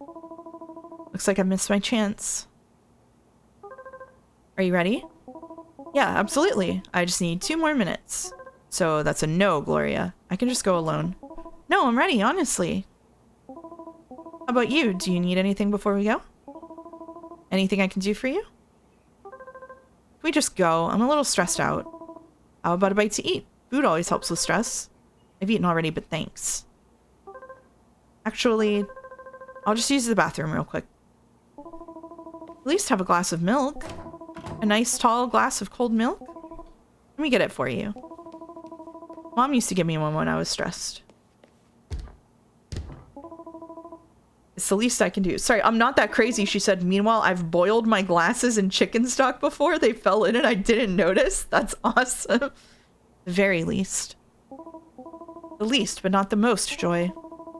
Looks like I missed my chance. Are you ready? Yeah, absolutely. I just need 2 more minutes. So that's a no, Gloria. I can just go alone. No, I'm ready, honestly. How about you? Do you need anything before we go? Anything I can do for you? Can we just go? I'm a little stressed out. How about a bite to eat? Food always helps with stress. I've eaten already, but thanks. Actually, I'll just use the bathroom real quick. At least have a glass of milk. A nice tall glass of cold milk. Let me get it for you. Mom used to give me one when I was stressed. It's the least I can do. Sorry, I'm not that crazy, she said. Meanwhile, I've boiled my glasses in chicken stock before. They fell in and I didn't notice. That's awesome. The very least. The least, but not the most, Joy.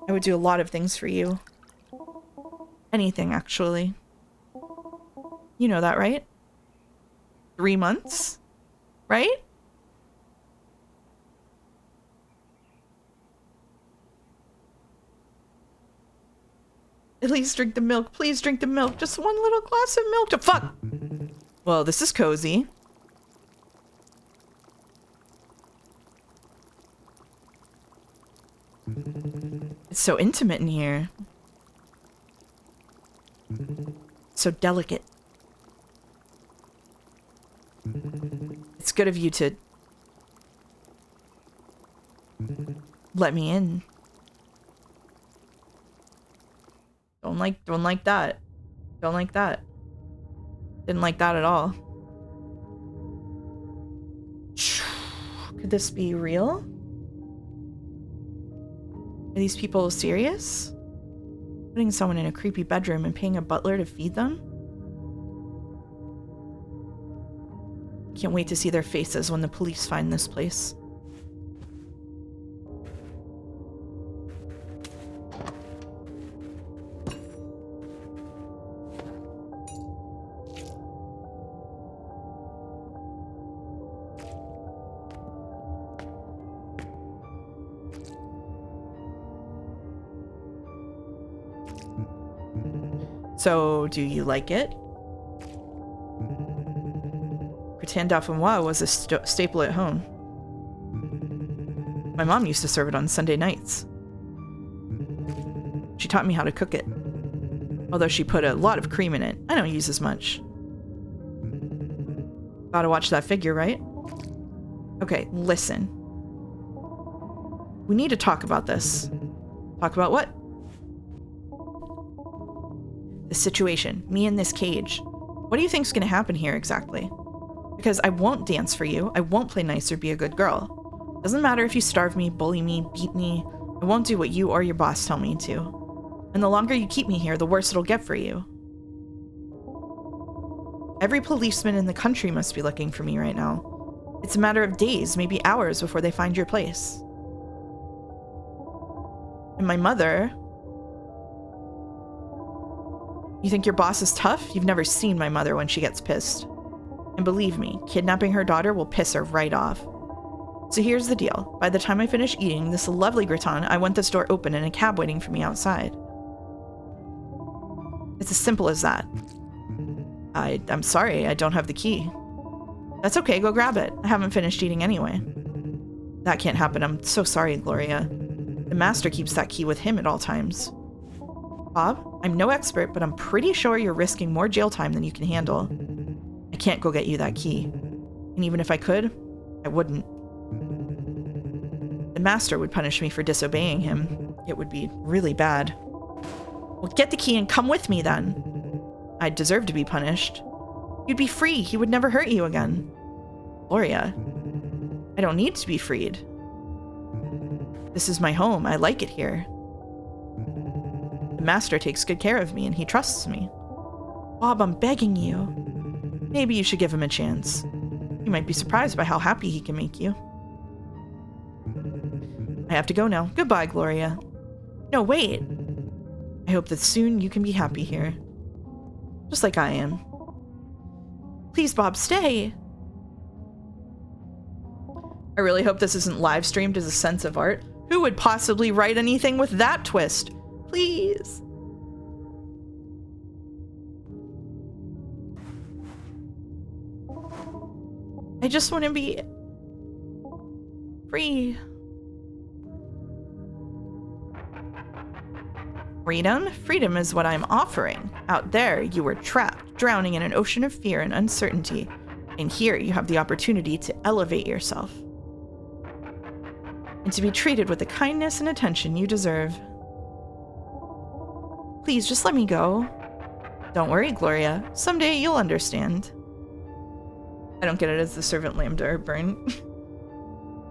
I would do a lot of things for you. Anything, actually. You know that, right? 3 months? Right? At least drink the milk. Please drink the milk. Just one little glass of milk. Fuck! Well, this is cozy. It's so intimate in here. So delicate. It's good of you to let me in. Don't like that. Don't like that. Didn't like that at all. Could this be real? Are these people serious? Putting someone in a creepy bedroom and paying a butler to feed them? Can't wait to see their faces when the police find this place. So, do you like it? Gratin dauphinoise was a staple at home. My mom used to serve it on Sunday nights. She taught me how to cook it. Although she put a lot of cream in it, I don't use as much. Gotta watch that figure, right? Okay, listen. We need to talk about this. Talk about what? The situation. Me in this cage. What do you think's gonna happen here exactly? Because I won't dance for you. I won't play nice or be a good girl. Doesn't matter if you starve me, bully me, beat me. I won't do what you or your boss tell me to. And the longer you keep me here, the worse it'll get for you. Every policeman in the country must be looking for me right now. It's a matter of days, maybe hours before they find your place. And my mother... You think your boss is tough? You've never seen my mother when she gets pissed. And believe me, kidnapping her daughter will piss her right off. So here's the deal. By the time I finish eating this lovely gratin, I want this door open and a cab waiting for me outside. It's as simple as that. I'm sorry, I don't have the key. That's okay, go grab it. I haven't finished eating anyway. That can't happen, I'm so sorry, Gloria. The master keeps that key with him at all times. Bob, I'm no expert, but I'm pretty sure you're risking more jail time than you can handle. I can't go get you that key. And even if I could, I wouldn't. The master would punish me for disobeying him. It would be really bad. Well, get the key and come with me then. I'd deserve to be punished. You'd be free. He would never hurt you again. Gloria, I don't need to be freed. This is my home. I like it here. The master takes good care of me and he trusts me. Bob, I'm begging you. Maybe you should give him a chance. You might be surprised by how happy he can make you. I have to go now. Goodbye, Gloria. No, wait. I hope that soon you can be happy here. Just like I am. Please, Bob, stay. I really hope this isn't live streamed as a sense of art. Who would possibly write anything with that twist? Please. I just want to be free. Freedom? Freedom is what I'm offering. Out there, you were trapped, drowning in an ocean of fear and uncertainty. And here, you have the opportunity to elevate yourself. And to be treated with the kindness and attention you deserve. Please, just let me go. Don't worry, Gloria. Someday you'll understand. I don't get it as the servant lambda or burn.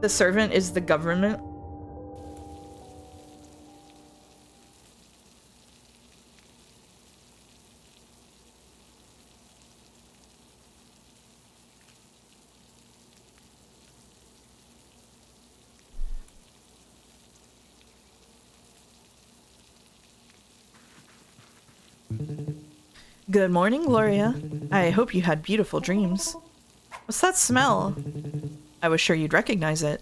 The servant is the government. Good morning, Gloria. I hope you had beautiful dreams. What's that smell? I was sure you'd recognize it.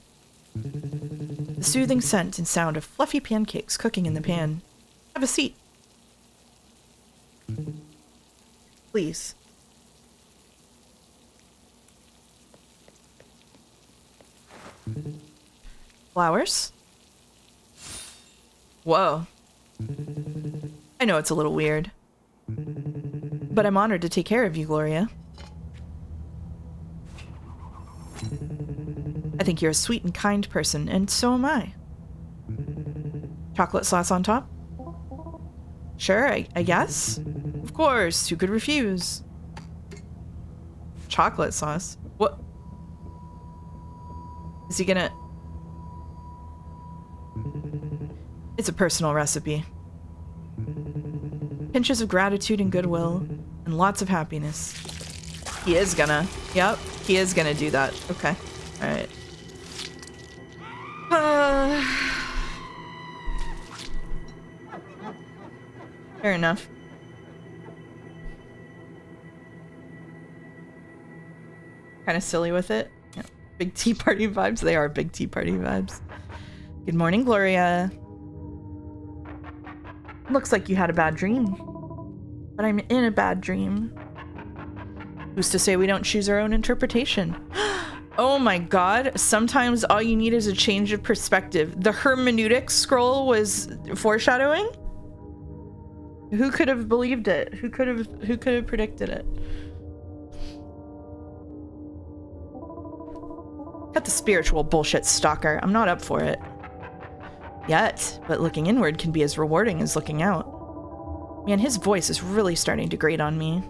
The soothing scent and sound of fluffy pancakes cooking in the pan. Have a seat. Please. Flowers? Whoa. I know it's a little weird. But I'm honored to take care of you, Gloria. I think you're a sweet and kind person, and so am I. Chocolate sauce on top? Sure, I guess. Of course, who could refuse? Chocolate sauce? What? Is he gonna... It's a personal recipe. Pinches of gratitude and goodwill, and lots of happiness. He is gonna. Yep, he is gonna do that. Okay. Alright. Fair enough. Kind of silly with it. Yeah. Big tea party vibes. They are big tea party vibes. Good morning, Gloria. Looks like you had a bad dream. but I'm in a bad dream. Who's to say we don't choose our own interpretation? Oh my god, sometimes all you need is a change of perspective. The hermeneutic scroll was foreshadowing? Who could have believed it? Who could have predicted it? Cut the spiritual bullshit, stalker. I'm not up for it. Yet, but looking inward can be as rewarding as looking out. Man, his voice is really starting to grate on me.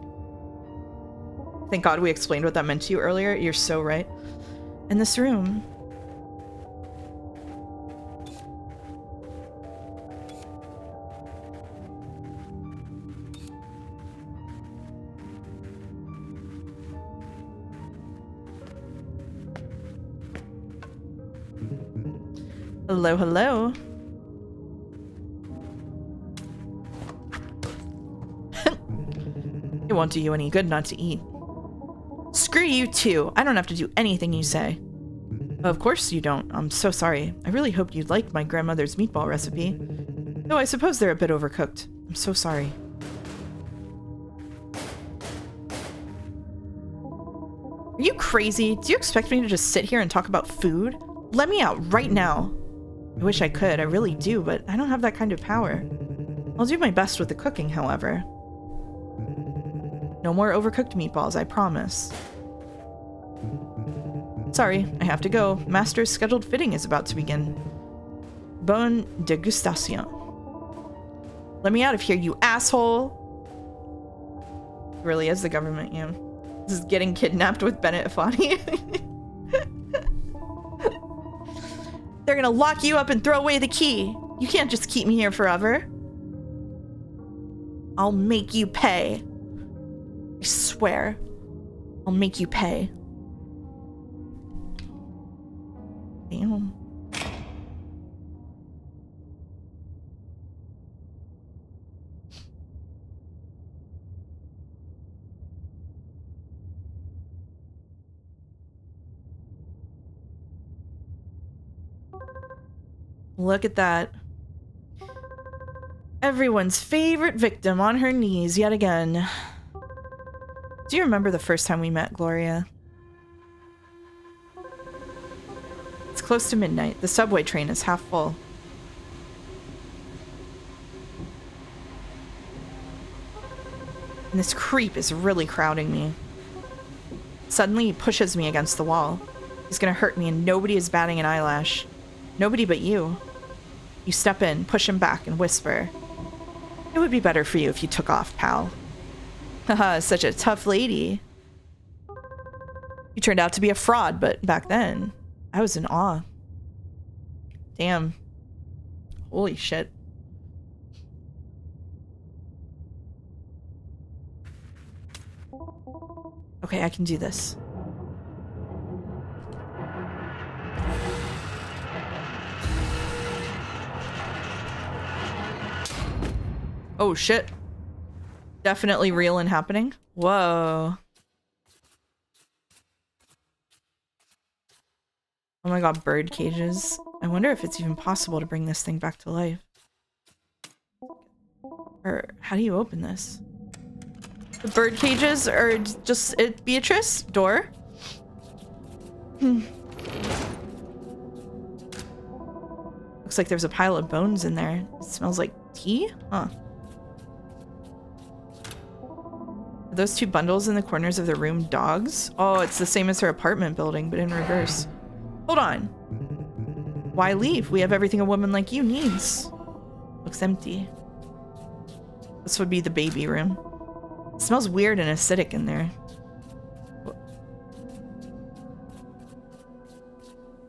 Thank God we explained what that meant to you earlier. You're so right. In this room. Hello, hello. It won't do you any good not to eat. Screw you too. I don't have to do anything you say. Of course you don't. I'm so sorry. I really hoped you'd like my grandmother's meatball recipe. Though I suppose they're a bit overcooked. I'm so sorry. Are you crazy? Do you expect me to just sit here and talk about food? Let me out right now. I wish I could. I really do, but I don't have that kind of power. I'll do my best with the cooking, however. No more overcooked meatballs, I promise. Sorry, I have to go. Master's scheduled fitting is about to begin. Bonne dégustation. Let me out of here, you asshole! Really is the government, you know. This is getting kidnapped with Bennett Afani. They're gonna lock you up and throw away the key. You can't just keep me here forever. I'll make you pay. I swear. I'll make you pay. Damn. Look at that. Everyone's favorite victim on her knees yet again. Do you remember the first time we met, Gloria? It's close to midnight. The subway train is half full. And this creep is really crowding me. Suddenly he pushes me against the wall. He's gonna hurt me and nobody is batting an eyelash. Nobody but you. You step in, push him back, and whisper, "It would be better for you if you took off, pal." Haha, such a tough lady. You turned out to be a fraud, but back then, I was in awe. Damn. Holy shit. Okay, I can do this. Oh shit. Definitely real and happening. Whoa. Oh my god, bird cages. I wonder if it's even possible to bring this thing back to life. Or how do you open this? The bird cages are just it. Beatrice? Door? Looks like there's a pile of bones in there. It smells like tea? Huh. Are those two bundles in the corners of the room dogs? Oh, it's the same as her apartment building, but in reverse. Hold on. Why leave? We have everything a woman like you needs. Looks empty. This would be the baby room. It smells weird and acidic in there.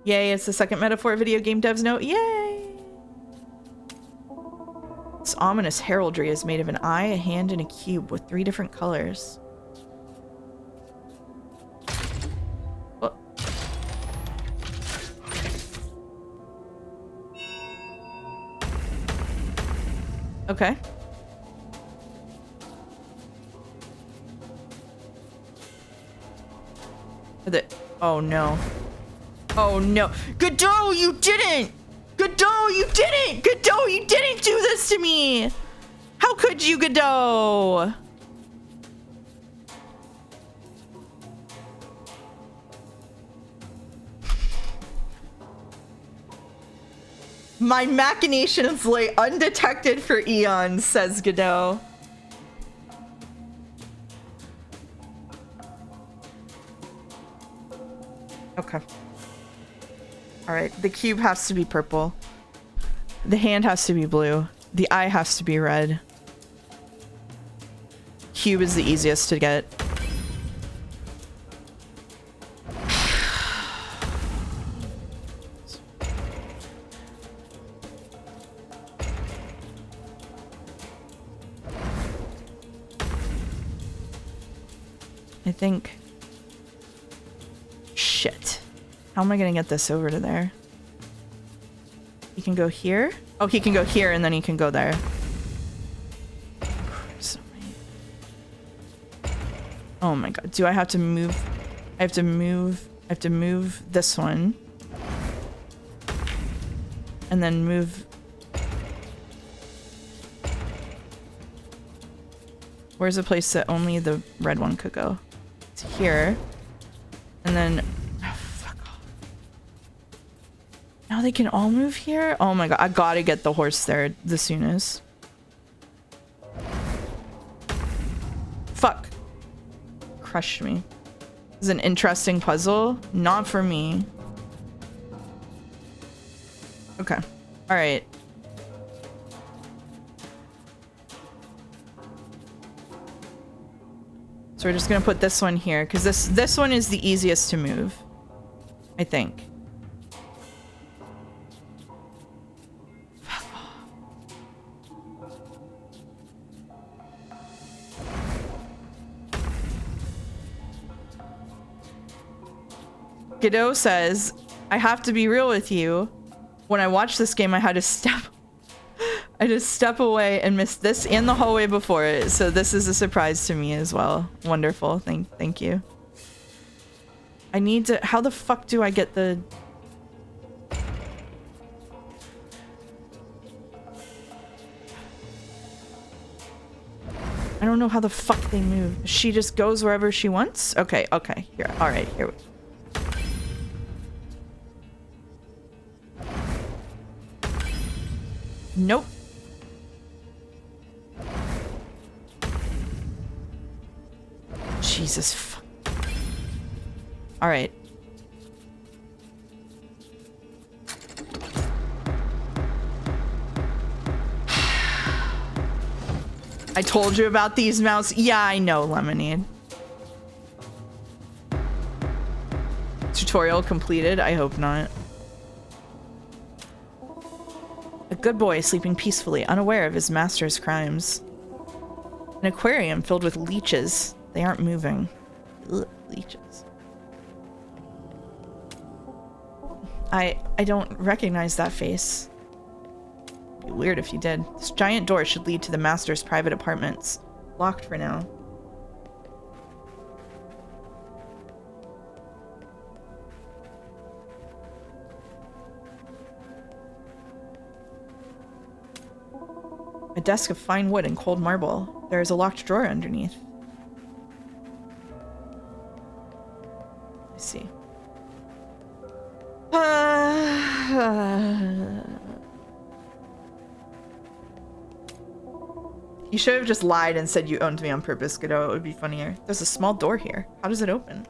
Yay, it's the second metaphor video game devs know. Yay! This ominous heraldry is made of an eye, a hand, and a cube with 3 different colors. What? Okay. Oh no. Oh no. Godot, you didn't! Godot, you didn't! Godot, you didn't do this to me! How could you, Godot? My machinations lay undetected for eons, says Godot. Okay. Alright, the cube has to be purple. The hand has to be blue. The eye has to be red. Cube is the easiest to get. I think... Shit. How am I gonna get this over to there? He can go here? Oh, he can go here and then he can go there. Oh my god. Do I have to move? I have to move this one. And then move... Where's a place that only the red one could go? It's here. And then... Oh, fuck off. Now they can all move here? Oh my god. I gotta get the horse there the soonest. Fuck. Crushed me. This is an interesting puzzle. Not for me. Okay. Alright. So we're just gonna put this one here, because this one is the easiest to move. I think. Godot says, I have to be real with you. When I watched this game, I had to step away and missed this and the hallway before it. So this is a surprise to me as well. Wonderful. Thank you. I need to... How the fuck do I get the... I don't know how the fuck they move. She just goes wherever she wants? Okay, okay. Here. Alright, here we go. Nope. Jesus. All right. I told you about these mouse. Yeah, I know, Lemonade. Tutorial completed? I hope not. A good boy sleeping peacefully, unaware of his master's crimes. An aquarium filled with leeches. They aren't moving. Ugh, leeches. I don't recognize that face. It'd be weird if you did. This giant door should lead to the master's private apartments. Locked for now. A desk of fine wood and cold marble. There is a locked drawer underneath. I see. You should have just lied and said you owned me on purpose, Godot. It would be funnier. There's a small door here. How does it open?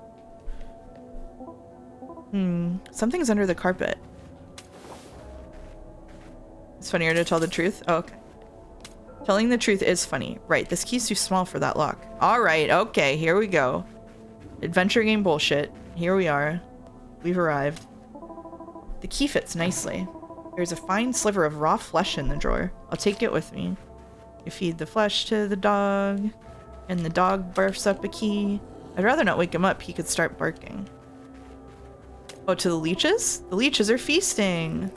Something's under the carpet. It's funnier to tell the truth? Oh, okay. Telling the truth is funny. Right, this key's too small for that lock. Alright, okay, here we go. Adventure game bullshit. Here we are. We've arrived. The key fits nicely. There's a fine sliver of raw flesh in the drawer. I'll take it with me. You feed the flesh to the dog, and the dog barfs up a key. I'd rather not wake him up. He could start barking. Oh, to the leeches? The leeches are feasting!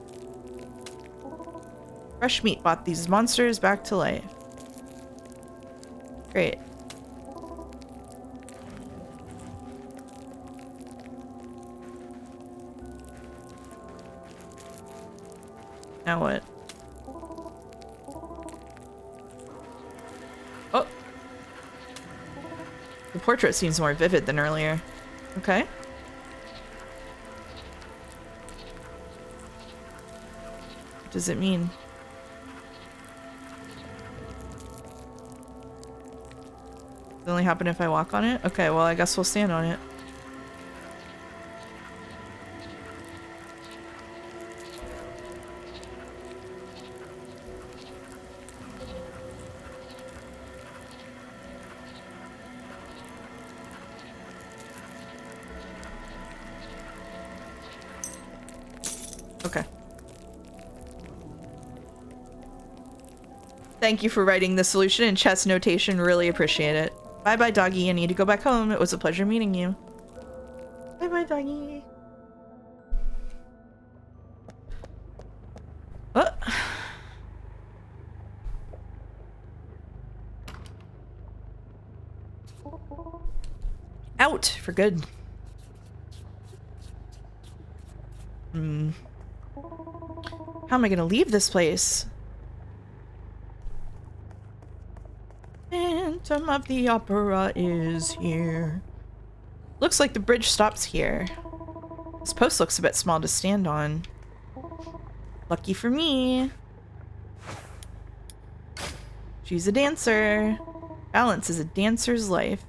Fresh meat brought these monsters back to life. Great. Now what? Oh! The portrait seems more vivid than earlier. Okay. does it mean? Does it only happen if I walk on it? Okay, well, I guess we'll stand on it. Okay. Thank you for writing the solution in chess notation. Really appreciate it. Bye-bye, doggy. I need to go back home. It was a pleasure meeting you. Bye-bye, doggy. Oh. Out for good. How am I gonna leave this place? Phantom of the Opera is here. Looks like the bridge stops here. This post looks a bit small to stand on. Lucky for me. She's a dancer. Balance is a dancer's life.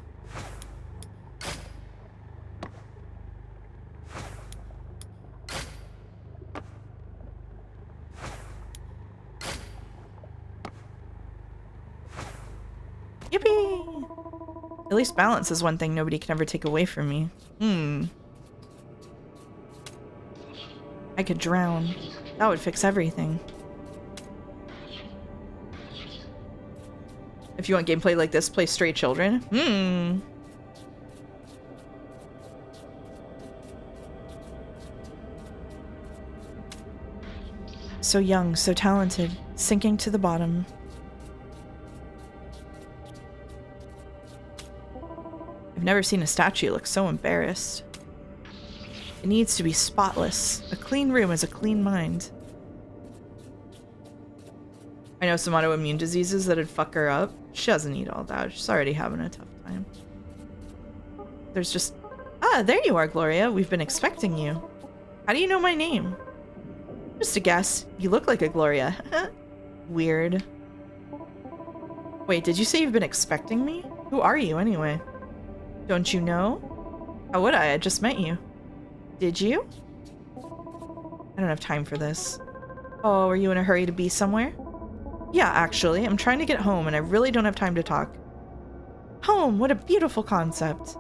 Yippee! At least balance is one thing nobody can ever take away from me. I could drown. That would fix everything. If you want gameplay like this, play Stray Children. So young, so talented, sinking to the bottom. I've never seen a statue look so embarrassed. It needs to be spotless. A clean room is a clean mind. I know some autoimmune diseases that'd fuck her up. She doesn't need all that. She's already having a tough time. There's just... Ah, there you are, Gloria. We've been expecting you. How do you know my name? Just a guess. You look like a Gloria. Weird. Wait, did you say you've been expecting me? Who are you, anyway? Don't you know? How would I? I just met you. Did you? I don't have time for this. Oh, are you in a hurry to be somewhere? Yeah, actually. I'm trying to get home and I really don't have time to talk. Home! What a beautiful concept.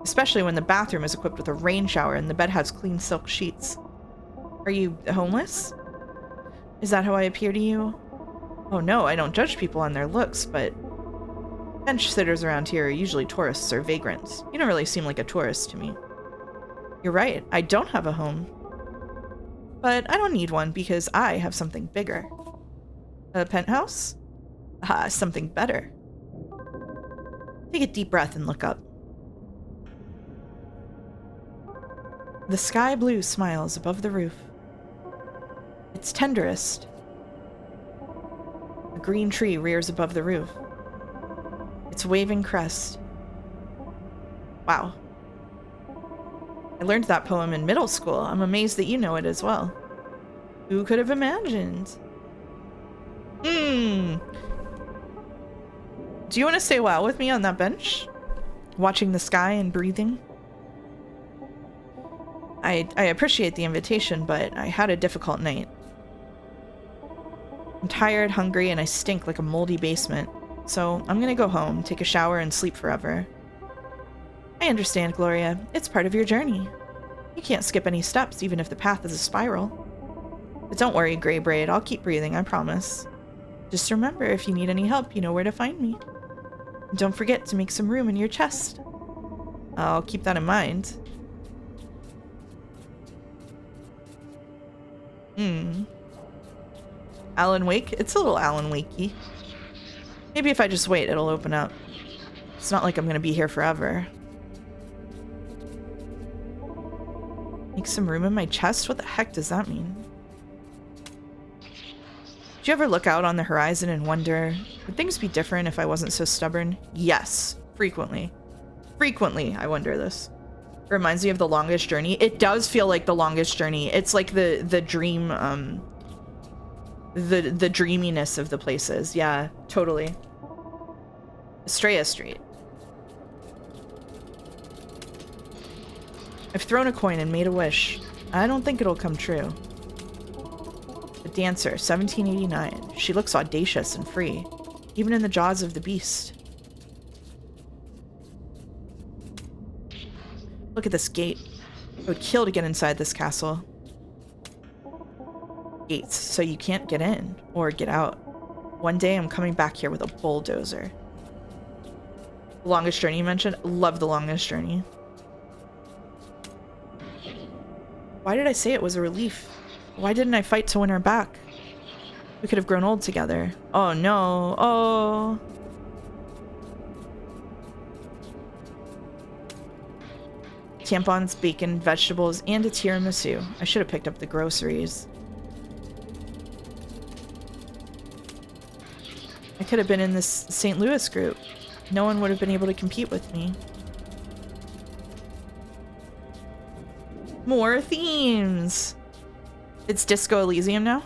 Especially when the bathroom is equipped with a rain shower and the bed has clean silk sheets. Are you homeless? Is that how I appear to you? Oh no, I don't judge people on their looks, but... bench sitters around here are usually tourists or vagrants. You don't really seem like a tourist to me. You're right, I don't have a home. But I don't need one because I have something bigger. A penthouse? Ah, something better. Take a deep breath and look up. The sky blue smiles above the roof. Its tenderest. A green tree rears above the roof. Its waving crest. Wow. I learned that poem in middle school. I'm amazed that you know it as well. Who could have imagined? Do you want to say wow with me on that bench? Watching the sky and breathing? I appreciate the invitation, but I had a difficult night. I'm tired, hungry, and I stink like a moldy basement. So I'm gonna go home, take a shower, and sleep forever. I understand, Gloria. It's part of your journey. You can't skip any steps, even if the path is a spiral. But don't worry, Grey Braid. I'll keep breathing, I promise. Just remember, if you need any help, you know where to find me. And don't forget to make some room in your chest. I'll keep that in mind. Alan Wake? It's a little Alan Wakey. Maybe if I just wait, it'll open up. It's not like I'm gonna be here forever. Make some room in my chest? What the heck does that mean? Do you ever look out on the horizon and wonder, would things be different if I wasn't so stubborn? Yes, frequently. Frequently, I wonder this. It reminds me of The Longest Journey. It does feel like The Longest Journey. It's like the dream, the dreaminess of the places. Yeah, totally. Estrella Street. I've thrown a coin and made a wish. I don't think it'll come true. The Dancer, 1789. She looks audacious and free, even in the jaws of the beast. Look at this gate. I would kill to get inside this castle. Gates, so you can't get in or get out. One day I'm coming back here with a bulldozer. The Longest Journey you mentioned? Love The Longest Journey. Why did I say it was a relief? Why didn't I fight to win her back? We could have grown old together. Oh no. Oh. Tampons, bacon, vegetables, and a tiramisu. I should have picked up the groceries. I could have been in this St. Louis group. No one would have been able to compete with me. More themes! It's Disco Elysium now?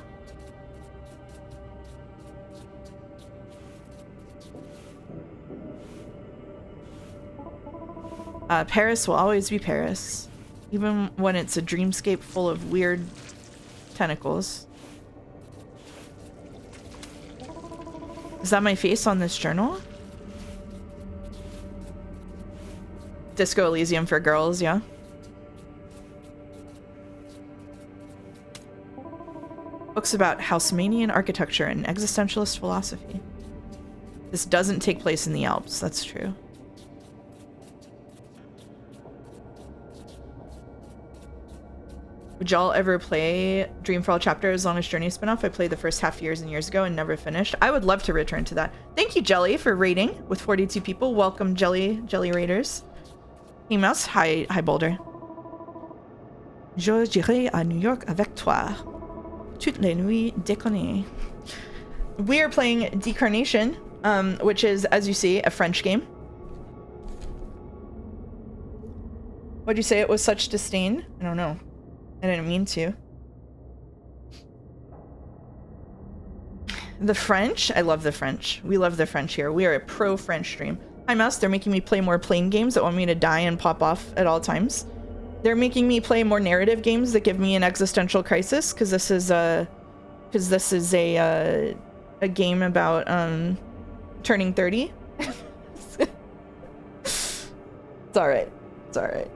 Paris will always be Paris. Even when it's a dreamscape full of weird tentacles. Is that my face on this journal? Disco Elysium for girls, yeah. Books about Haussmannian architecture and existentialist philosophy. This doesn't take place in the Alps, that's true. Would y'all ever play Dreamfall Chapters Longest Journey spinoff? I played the first half years and years ago and never finished. I would love to return to that. Thank you, Jelly, for raiding with 42 people. Welcome, Jelly Raiders. Hey, Mouse. Hi, Boulder. Je j'irai à New York avec toi. Toutes les nuits déconner. We are playing Decarnation, which is, as you see, a French game. What'd you say it was such disdain? I don't know. I didn't mean to. The French? I love the French. We love the French here. We are a pro-French stream. Hi, Mouse. They're making me play more plain games that want me to die and pop off at all times. They're making me play more narrative games that give me an existential crisis, because this is a game about turning 30. It's alright. It's alright.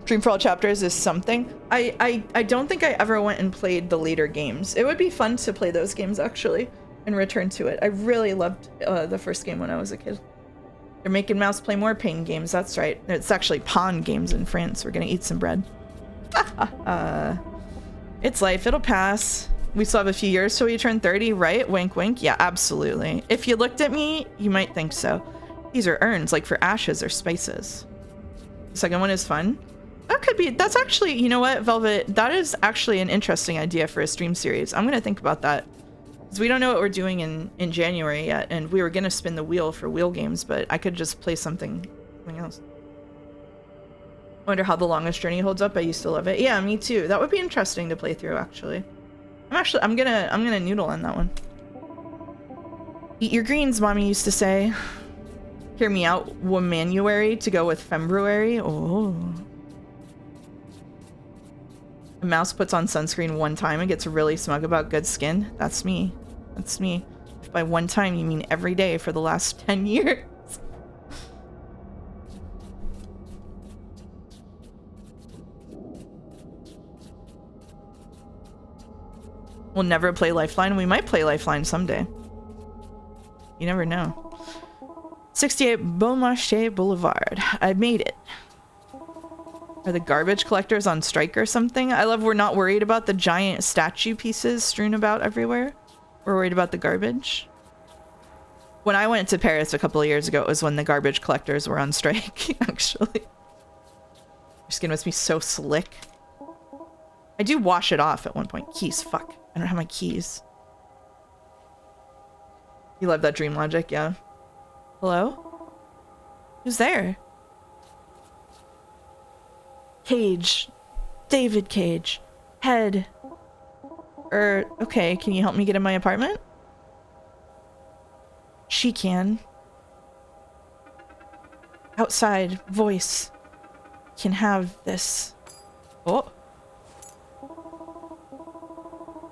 Dreamfall Chapters is something. I don't think I ever went and played the later games. It would be fun to play those games, actually, and return to it. I really loved the first game when I was a kid. They're making Mouse play more pain games, that's right. It's actually pawn games in France. We're gonna eat some bread. It's life, it'll pass. We still have a few years till we turn 30, right? Wink, wink. Yeah, absolutely. If you looked at me, you might think so. These are urns, like for ashes or spices. The second one is fun. That could be, that's actually, you know what, Velvet? That is actually an interesting idea for a stream series. I'm gonna think about that. Because we don't know what we're doing in January yet, and we were gonna spin the wheel for wheel games, but I could just play something else. Wonder how The Longest Journey holds up. I used to love it. Yeah, me too. That would be interesting to play through, actually. I'm gonna noodle on that one. Eat your greens, Mommy used to say. Hear me out, Womanuary to go with February. Oh. A mouse puts on sunscreen one time and gets really smug about good skin. That's me. That's me. If by one time you mean every day for the last 10 years. We'll never play Lifeline. We might play Lifeline someday. You never know. 68 Beaumarchais Boulevard. I made it. Are the garbage collectors on strike or something? I love we're not worried about the giant statue pieces strewn about everywhere. We're worried about the garbage. When I went to Paris a couple of years ago, it was when the garbage collectors were on strike, actually. Your skin must be so slick. I do wash it off at one point. Keys, fuck. I don't have my keys. You love that dream logic, yeah. Hello? Who's there? Cage. David Cage. Head. Okay, can you help me get in my apartment? She can. Outside voice can have this. Oh.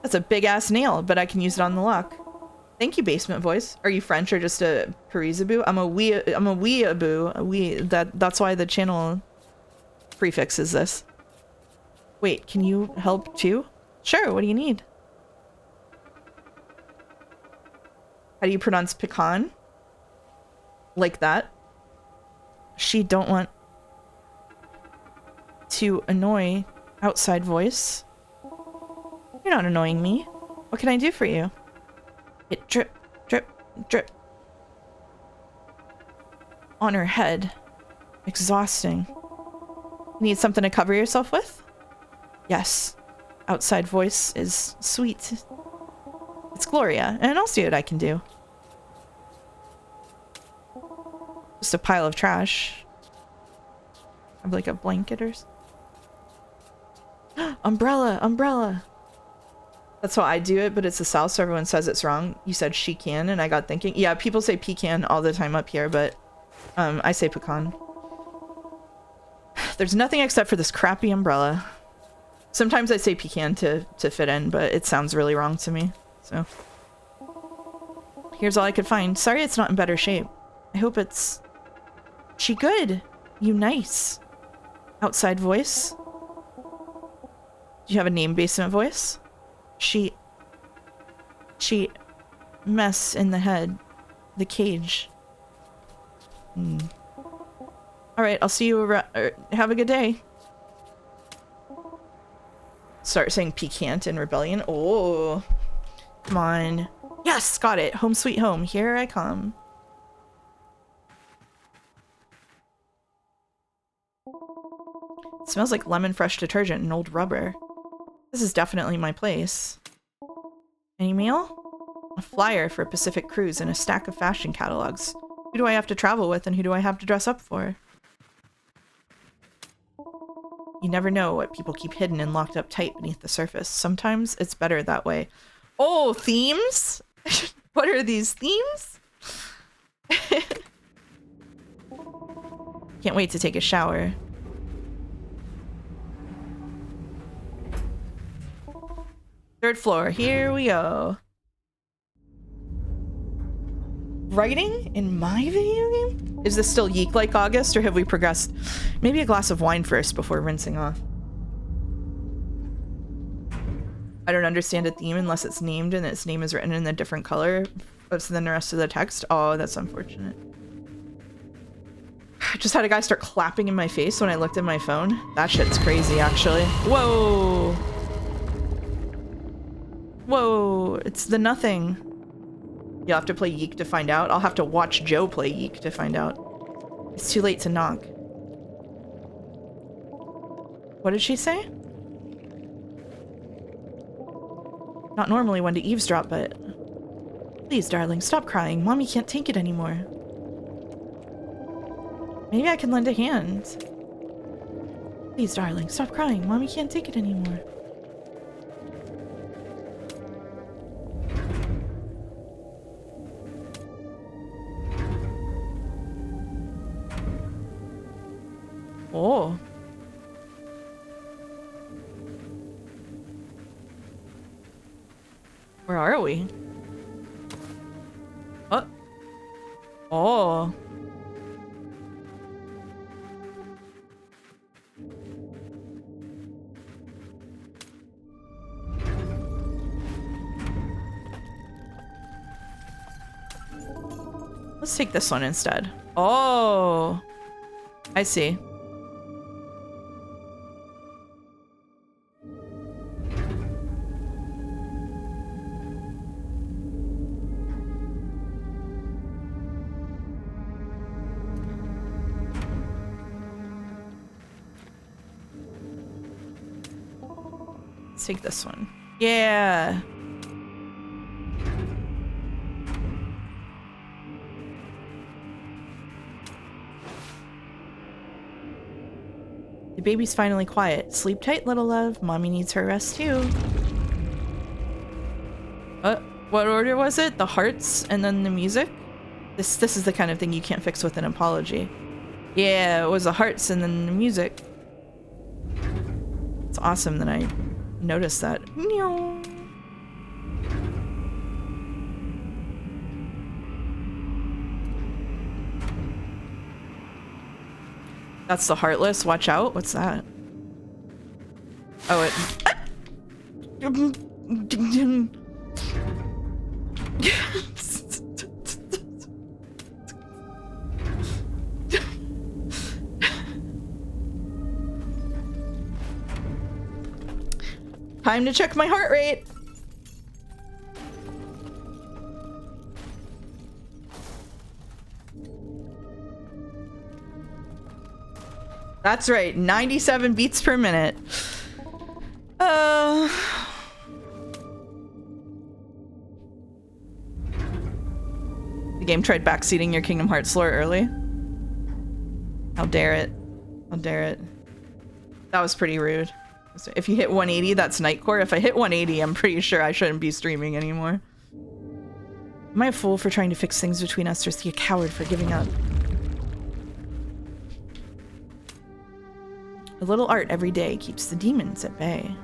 That's a big ass nail, but I can use it on the lock. Thank you, basement voice. Are you French or just a Parisaboo? I'm a weeaboo. That's why the channel prefix is this. Wait, can you help too? Sure, what do you need? How do you pronounce pecan? Like that? She don't want to annoy outside voice. You're not annoying me. What can I do for you? It drip, drip, drip. On her head. Exhausting. Need something to cover yourself with? Yes. Outside voice is sweet. It's Gloria, and I'll see what I can do. Just a pile of trash. Have like a blanket or umbrella, umbrella. That's how I do it, but it's the South, so everyone says it's wrong. You said she can, and I got thinking. Yeah, people say pecan all the time up here, but I say pecan. There's nothing except for this crappy umbrella. Sometimes I say pecan to fit in, but it sounds really wrong to me. So here's all I could find. Sorry it's not in better shape. I hope it's... She good. You nice. Outside voice. Do you have a name, basement voice? She mess in the head. The cage. Alright, I'll see you around. Have a good day. Start saying piquant in rebellion. Oh. Come on. Yes, got it. Home sweet home. Here I come. It smells like lemon fresh detergent and old rubber. This is definitely my place. Any mail? A flyer for a Pacific cruise and a stack of fashion catalogs. Who do I have to travel with and who do I have to dress up for? You never know what people keep hidden and locked up tight beneath the surface. Sometimes it's better that way. Oh, themes? What are these themes? Can't wait to take a shower. Third floor, here we go. Writing in my video game? Is this still Yeek like August or have we progressed? Maybe a glass of wine first before rinsing off. I don't understand a theme unless it's named and its name is written in a different color than the rest of the text. Oh, that's unfortunate. I just had a guy start clapping in my face when I looked at my phone. That shit's crazy, actually. Whoa! Whoa, it's the nothing. You'll have to play Yeek to find out. I'll have to watch Joe play Yeek to find out. It's too late to knock. What did she say? Not normally one to eavesdrop, but... Please, darling, stop crying. Mommy can't take it anymore. Maybe I can lend a hand. Please, darling, stop crying. Mommy can't take it anymore. Oh. Where are we? Oh. Oh. Let's take this one instead. Oh. I see. Let's take this one. Yeah. The baby's finally quiet. Sleep tight, little love. Mommy needs her rest too. What order was it? The hearts and then the music? This is the kind of thing you can't fix with an apology. Yeah, it was the hearts and then the music. It's awesome that I noticed that. Meow. That's the heartless. Watch out. What's that? Oh, it... Time to check my heart rate. That's right, 97 beats per minute. The game tried backseating your Kingdom Hearts lore early. How dare it. How dare it. That was pretty rude. If you hit 180, that's Nightcore. If I hit 180, I'm pretty sure I shouldn't be streaming anymore. Am I a fool for trying to fix things between us, or is he a coward for giving up? A little art every day keeps the demons at bay.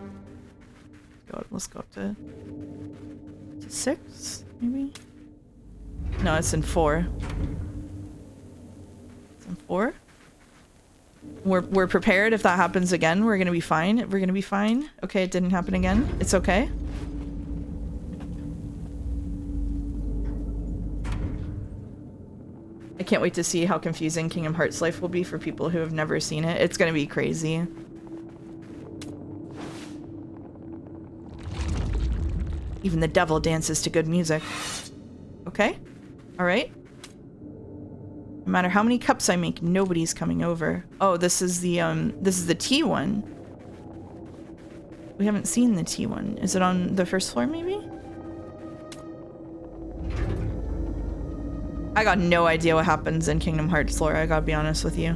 Let's go up to 6, maybe? No, it's in 4. It's in 4? We're prepared. If that happens again, we're gonna be fine. We're gonna be fine. Okay, it didn't happen again. It's okay. I can't wait to see how confusing Kingdom Hearts life will be for people who have never seen it. It's gonna be crazy. Even the devil dances to good music. Okay. All right. No matter how many cups I make, nobody's coming over. Oh, this is the T one. We haven't seen the T one. Is it on the first floor, maybe? I got no idea what happens in Kingdom Hearts lore, I gotta be honest with you.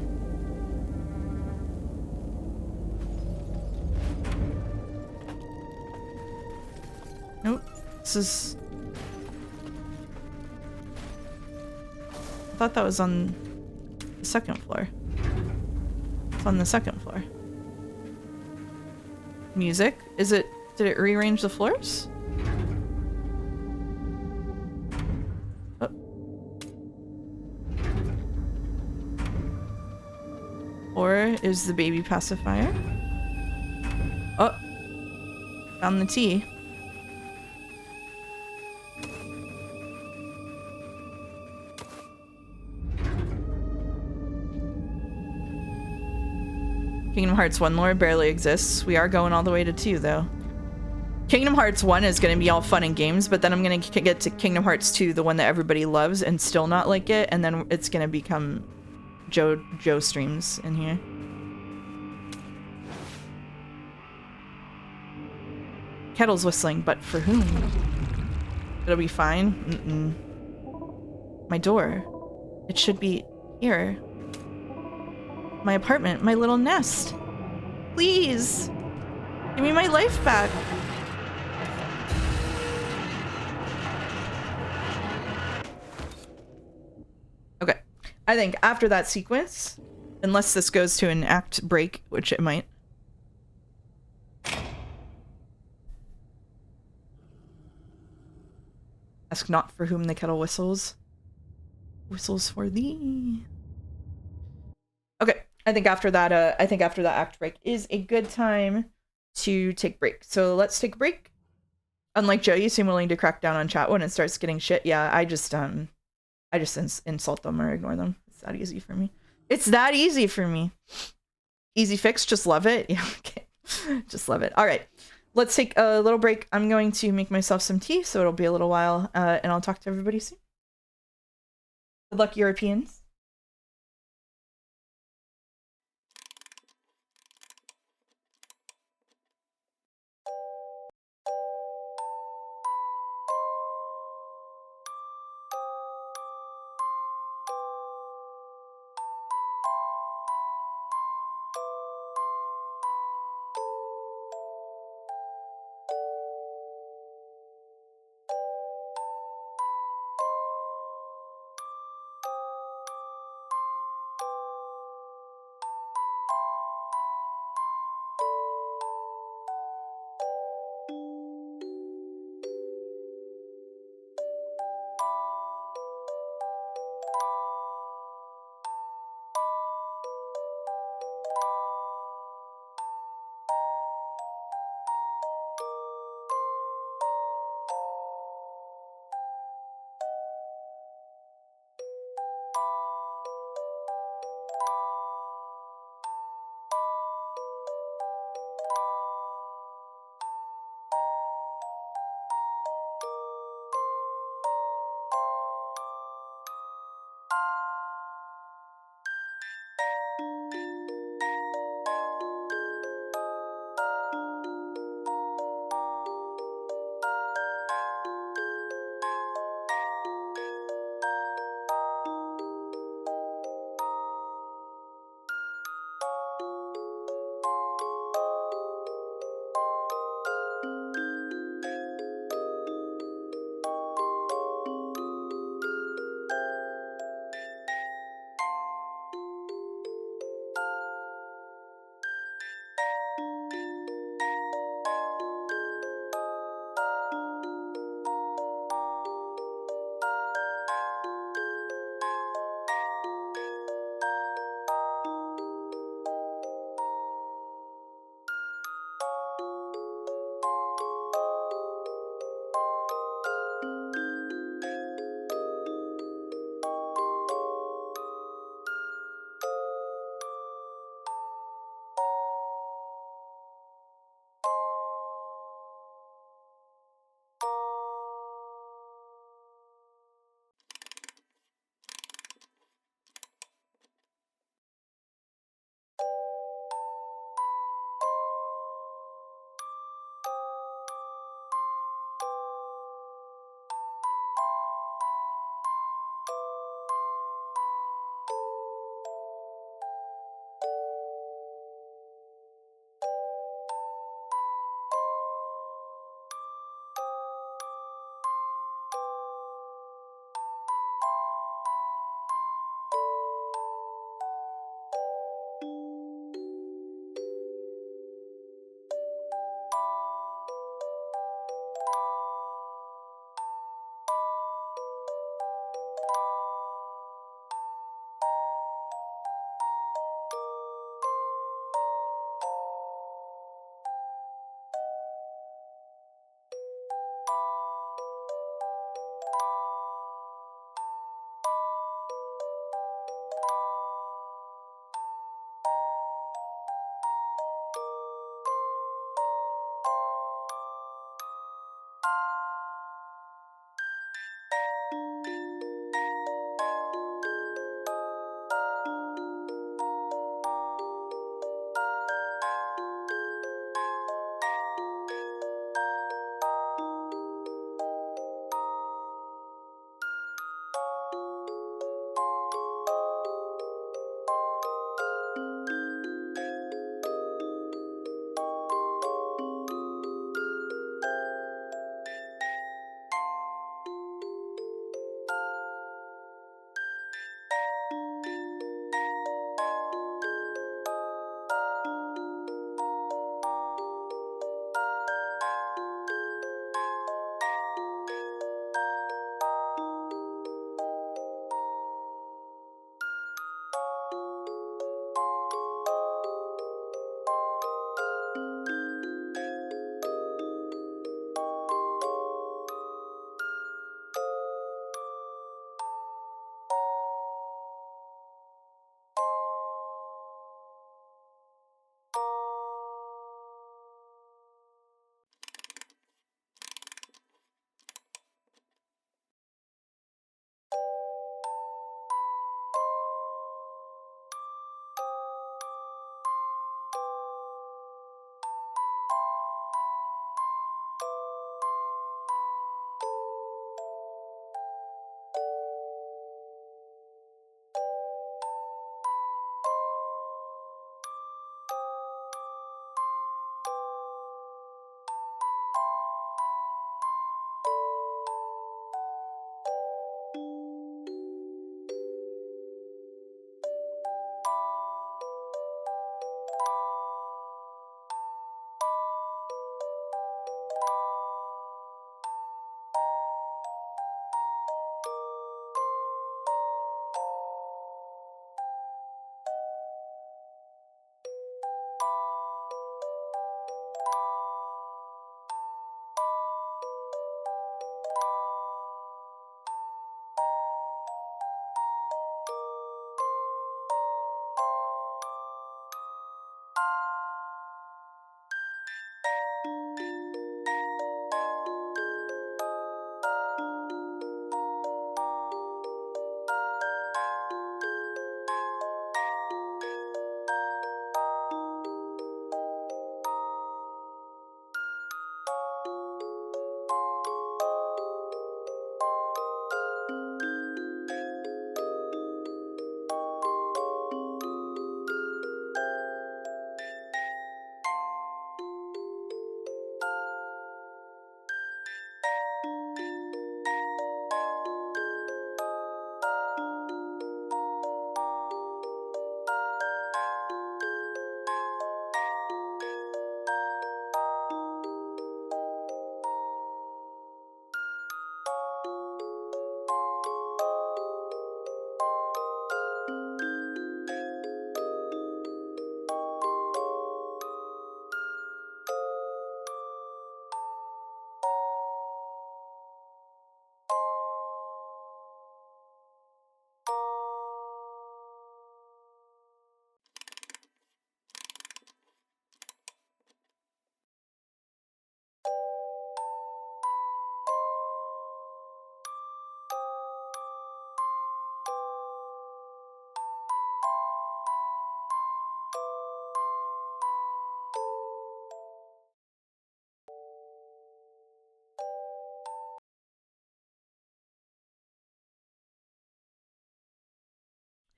Nope. This is... I thought that was on the second floor. It's on the second floor. Music? Is it... Did it rearrange the floors? Oh. Or is the baby pacifier? Oh. Found the T. Kingdom Hearts 1 lore barely exists. We are going all the way to 2, though. Kingdom Hearts 1 is going to be all fun and games, but then I'm going to get to Kingdom Hearts 2, the one that everybody loves, and still not like it, and then it's going to become Joe streams in here. Kettle's whistling, but for whom? It'll be fine. My door. It should be here. My apartment, my little nest. Please, give me my life back. Okay, I think after that sequence, unless this goes to an act break, which it might. Ask not for whom the kettle whistles. Whistles for thee. Okay. I think after that act break is a good time to take break. So let's take a break. Unlike Joe, you seem willing to crack down on chat when it starts getting shit. Yeah, I just insult them or ignore them. It's that easy for me. It's that easy for me. Easy fix, just love it. Yeah, okay. Just love it. All right. Let's take a little break. I'm going to make myself some tea, so it'll be a little while, and I'll talk to everybody soon. Good luck, Europeans.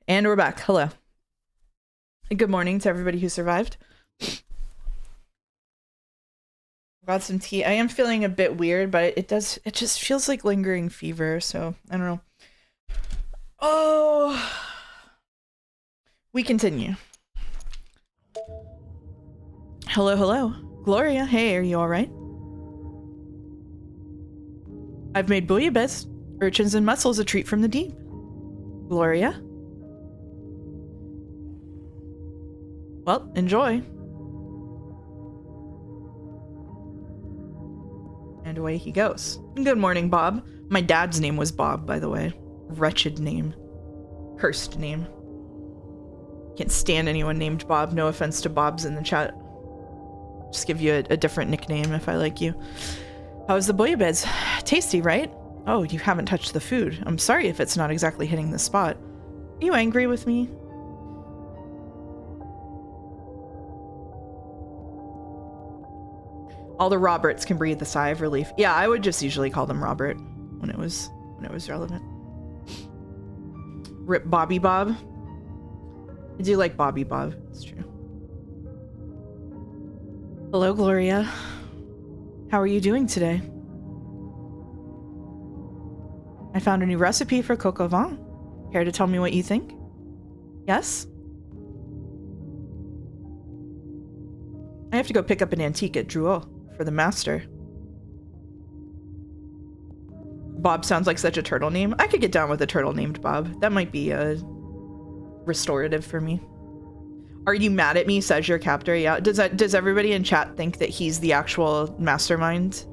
And we're back. Hello. Good morning to everybody who survived. Got some tea. I am feeling a bit weird, but it just feels like lingering fever, so I don't know. Oh. We continue. Hello, hello. Gloria, hey, are you alright? I've made bouillabaisse, urchins and mussels a treat from the deep. Gloria? Well, enjoy. And away he goes. Good morning, Bob. My dad's name was Bob, by the way. Wretched name. Cursed name. Can't stand anyone named Bob. No offense to Bobs in the chat. Just give you a different nickname if I like you. How's the bouillabaisse? Tasty, right? Oh, you haven't touched the food. I'm sorry if it's not exactly hitting the spot. Are you angry with me? All the Roberts can breathe a sigh of relief. Yeah, I would just usually call them Robert when it was relevant. Rip Bobby Bob. I do like Bobby Bob. It's true. Hello, Gloria. How are you doing today? I found a new recipe for coq au vin. Care to tell me what you think? Yes? I have to go pick up an antique at Drouot for the master. Bob sounds like such a turtle name. I could get down with a turtle named Bob. That might be restorative for me. Are you mad at me, says your captor? Yeah. Does everybody in chat think that he's the actual mastermind?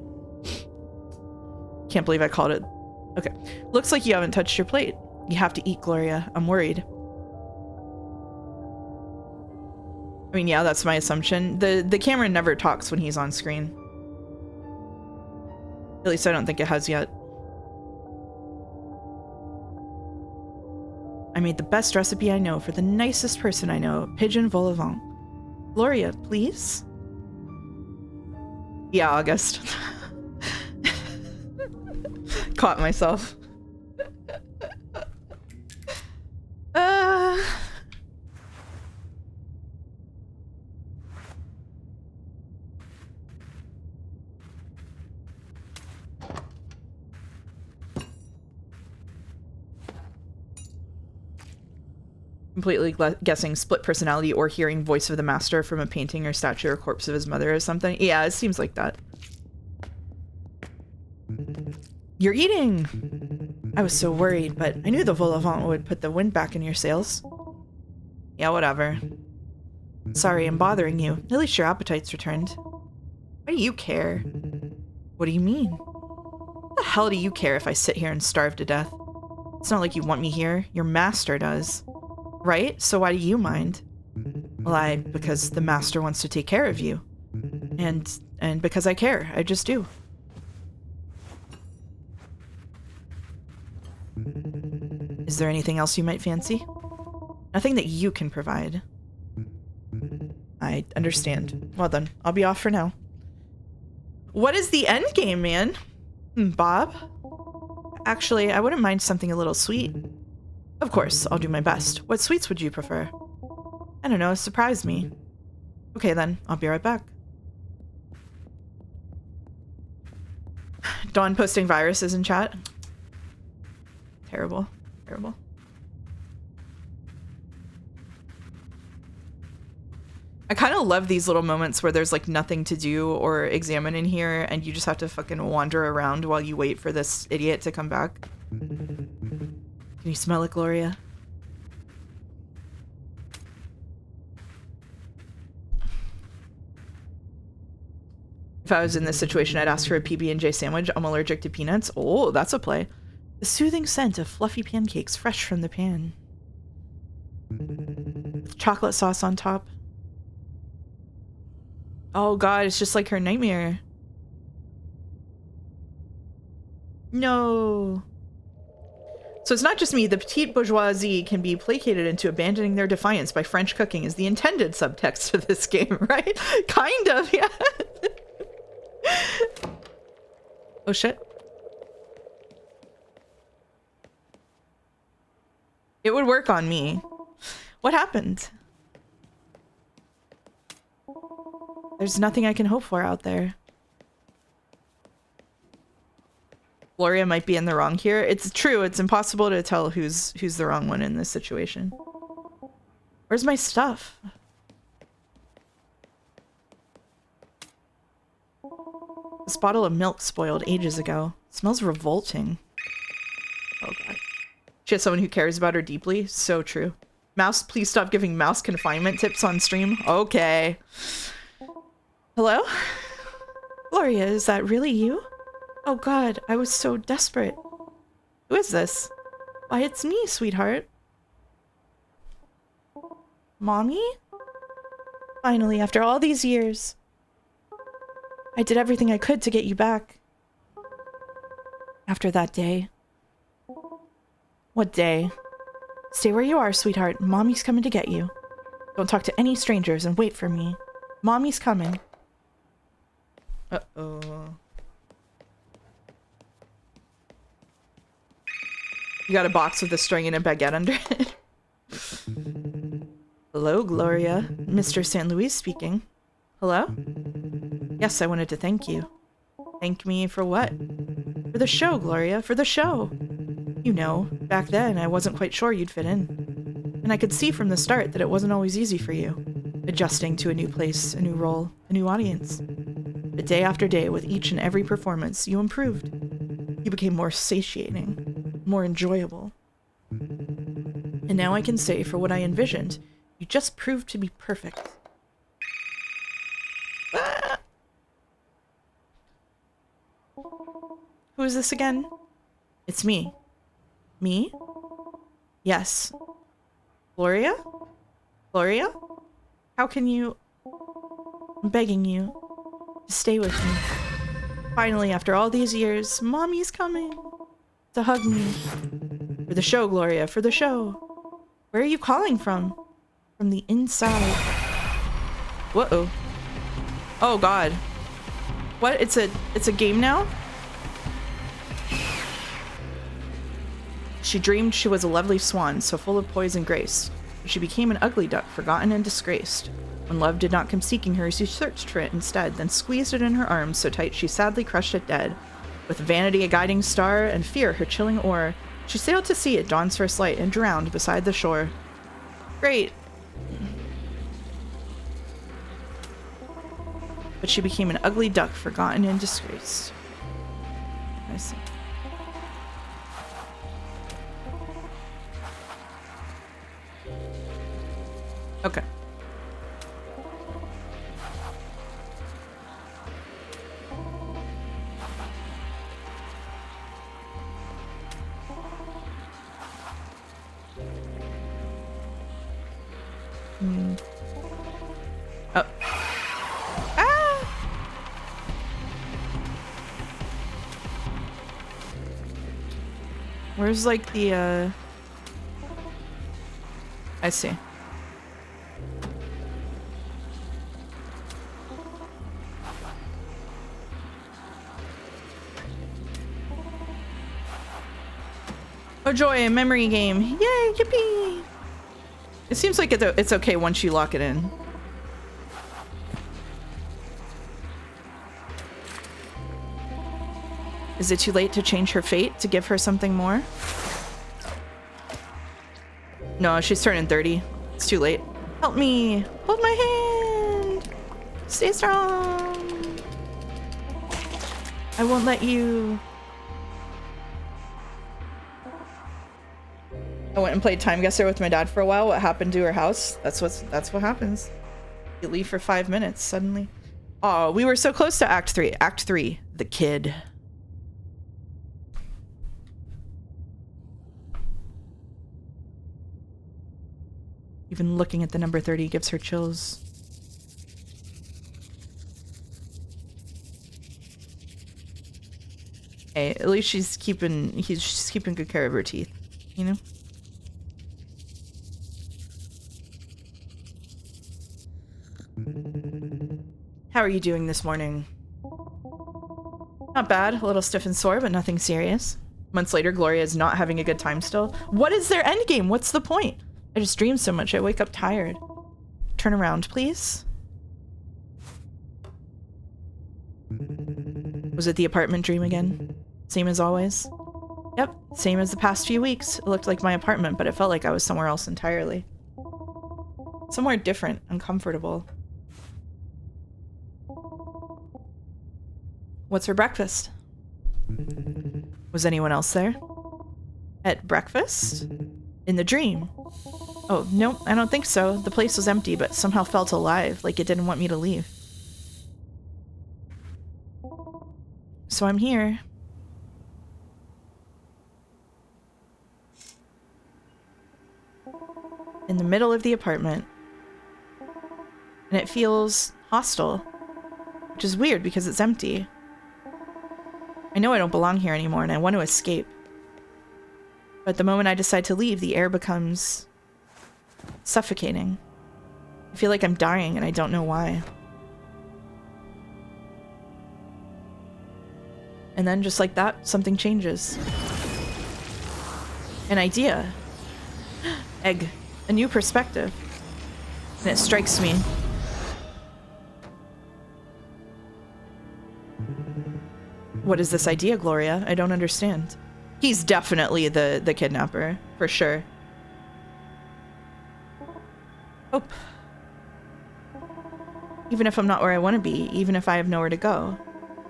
Can't believe I called it. Okay. Looks like you haven't touched your plate. You have to eat, Gloria. I'm worried. I mean, yeah, that's my assumption. The camera never talks when he's on screen. At least I don't think it has yet. I made the best recipe I know for the nicest person I know, pigeon vol au vent. Gloria, please? Yeah, August. Caught myself. Completely guessing split personality or hearing voice of the master from a painting or statue or corpse of his mother or something. Yeah, it seems like that. You're eating! I was so worried, but I knew the vol au vent would put the wind back in your sails. Yeah, whatever. Sorry I'm bothering you. At least your appetite's returned. Why do you care? What do you mean? What the hell do you care if I sit here and starve to death? It's not like you want me here. Your master does. Right? So why do you mind? Well, because the master wants to take care of you. And because I care. I just do. Is there anything else you might fancy? Nothing that you can provide. I understand. Well then, I'll be off for now. What is the end game, man? Bob? Actually, I wouldn't mind something a little sweet. Of course, I'll do my best. What sweets would you prefer? I don't know, surprise me. Okay then, I'll be right back. Dawn posting viruses in chat. Terrible. Terrible. I kind of love these little moments where there's like nothing to do or examine in here and you just have to fucking wander around while you wait for this idiot to come back. Can you smell it, Gloria? If I was in this situation, I'd ask for a PB&J sandwich. I'm allergic to peanuts. Oh, that's a play. The soothing scent of fluffy pancakes fresh from the pan. With chocolate sauce on top. Oh god, it's just like her nightmare. No. So it's not just me. The petite bourgeoisie can be placated into abandoning their defiance by French cooking is the intended subtext of this game, right? Kind of, yeah. Oh shit. It would work on me. What happened? There's nothing I can hope for out there. Gloria might be in the wrong here. It's true. It's impossible to tell who's the wrong one in this situation. Where's my stuff? This bottle of milk spoiled ages ago. It smells revolting. Oh god. She has someone who cares about her deeply. So true. Mouse, please stop giving mouse confinement tips on stream. Okay. Hello? Gloria, is that really you? Oh god, I was so desperate. Who is this? Why, it's me, sweetheart. Mommy? Finally, after all these years. I did everything I could to get you back. After that day. What day? Stay where you are, sweetheart. Mommy's coming to get you. Don't talk to any strangers and wait for me. Mommy's coming. Uh-oh. You got a box with a string and a baguette under it. Hello, Gloria. Mr. St. Louis speaking. Hello? Yes, I wanted to thank you. Thank me for what? For the show, Gloria, for the show. You know, back then I wasn't quite sure you'd fit in. And I could see from the start that it wasn't always easy for you. Adjusting to a new place, a new role, a new audience. But day after day, with each and every performance, you improved. You became more satiating, more enjoyable. And now I can say, for what I envisioned, you just proved to be perfect. Ah! Who is this again? It's me. Me? Yes. Gloria? Gloria? How can you... I'm begging you to stay with me. Finally, after all these years, Mommy's coming to hug me. For the show, Gloria, for the show. Where are you calling from? From the inside. Whoa. Oh god. What? It's a game now? She dreamed she was a lovely swan, so full of poise and grace. But she became an ugly duck, forgotten and disgraced. When love did not come seeking her, she searched for it instead, then squeezed it in her arms so tight she sadly crushed it dead. With vanity a guiding star, and fear her chilling oar, she sailed to sea at dawn's first light and drowned beside the shore. Great. But she became an ugly duck, forgotten and disgraced. I see. Okay. Oh. Ah! Where's like the I see. Oh joy, a memory game. Yay, yippee! It seems like it's okay once you lock it in. Is it too late to change her fate, to give her something more? No, she's turning 30. It's too late. Help me! Hold my hand! Stay strong! I won't let you... I went and played Time Guesser with my dad for a while. What happened to her house? That's what happens. You leave for 5 minutes suddenly. Oh, we were so close to Act 3. Act 3, the kid. Even looking at the number 30 gives her chills. Hey, at least she's keeping good care of her teeth, you know? How are you doing this morning? Not bad. A little stiff and sore, but nothing serious. Months later, Gloria is not having a good time still. What is their end game? What's the point? I just dream so much. I wake up tired. Turn around, please. Was it the apartment dream again? Same as always? Yep, same as the past few weeks. It looked like my apartment, but it felt like I was somewhere else entirely. Somewhere different, uncomfortable. What's for breakfast? Was anyone else there? At breakfast? In the dream? Oh, no, I don't think so. The place was empty, but somehow felt alive, like it didn't want me to leave. So I'm here. In the middle of the apartment. And it feels hostile. Which is weird because it's empty. I know I don't belong here anymore and I want to escape. But the moment I decide to leave, the air becomes suffocating. I feel like I'm dying and I don't know why. And then just like that, something changes. An idea. Egg. A new perspective. And it strikes me. What is this idea, Gloria? I don't understand. He's definitely the kidnapper, for sure. Hope. Even if I'm not where I want to be, even if I have nowhere to go,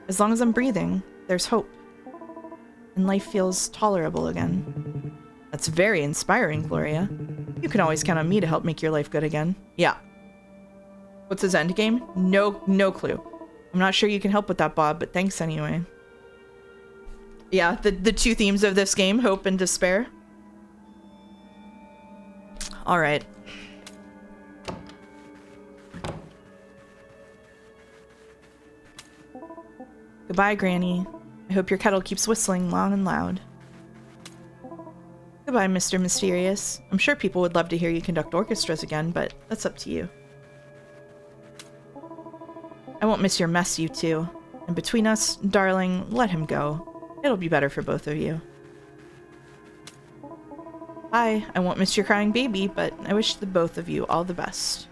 as long as I'm breathing, there's hope. And life feels tolerable again. That's very inspiring, Gloria. You can always count on me to help make your life good again. Yeah. What's his end game? No clue. I'm not sure you can help with that, Bob, but thanks anyway. Yeah, the two themes of this game, hope and despair. All right. Goodbye, Granny. I hope your kettle keeps whistling long and loud. Goodbye, Mr. Mysterious. I'm sure people would love to hear you conduct orchestras again, but that's up to you. I won't miss your mess, you two. And between us, darling, let him go. It'll be better for both of you. Bye. I won't miss your crying baby, but I wish the both of you all the best.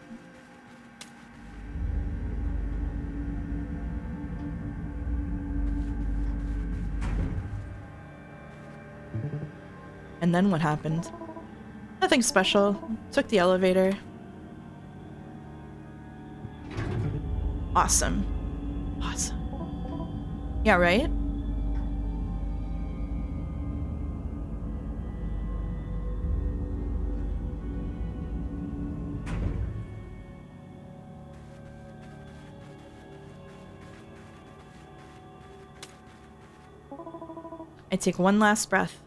And then what happened? Nothing special. Took the elevator. Awesome. Awesome. Yeah, right? I take one last breath.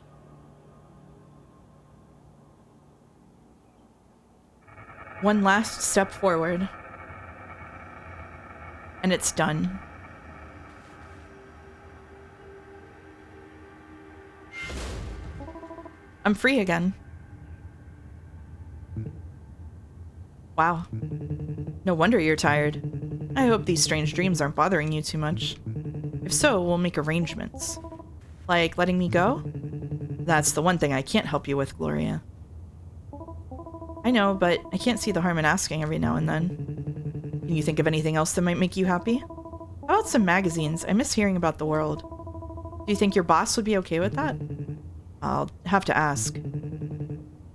One last step forward. And it's done. I'm free again. Wow. No wonder you're tired. I hope these strange dreams aren't bothering you too much. If so, we'll make arrangements. Like letting me go? That's the one thing I can't help you with, Gloria. I know, but I can't see the harm in asking every now and then. Can you think of anything else that might make you happy? How about some magazines? I miss hearing about the world. Do you think your boss would be okay with that? I'll have to ask.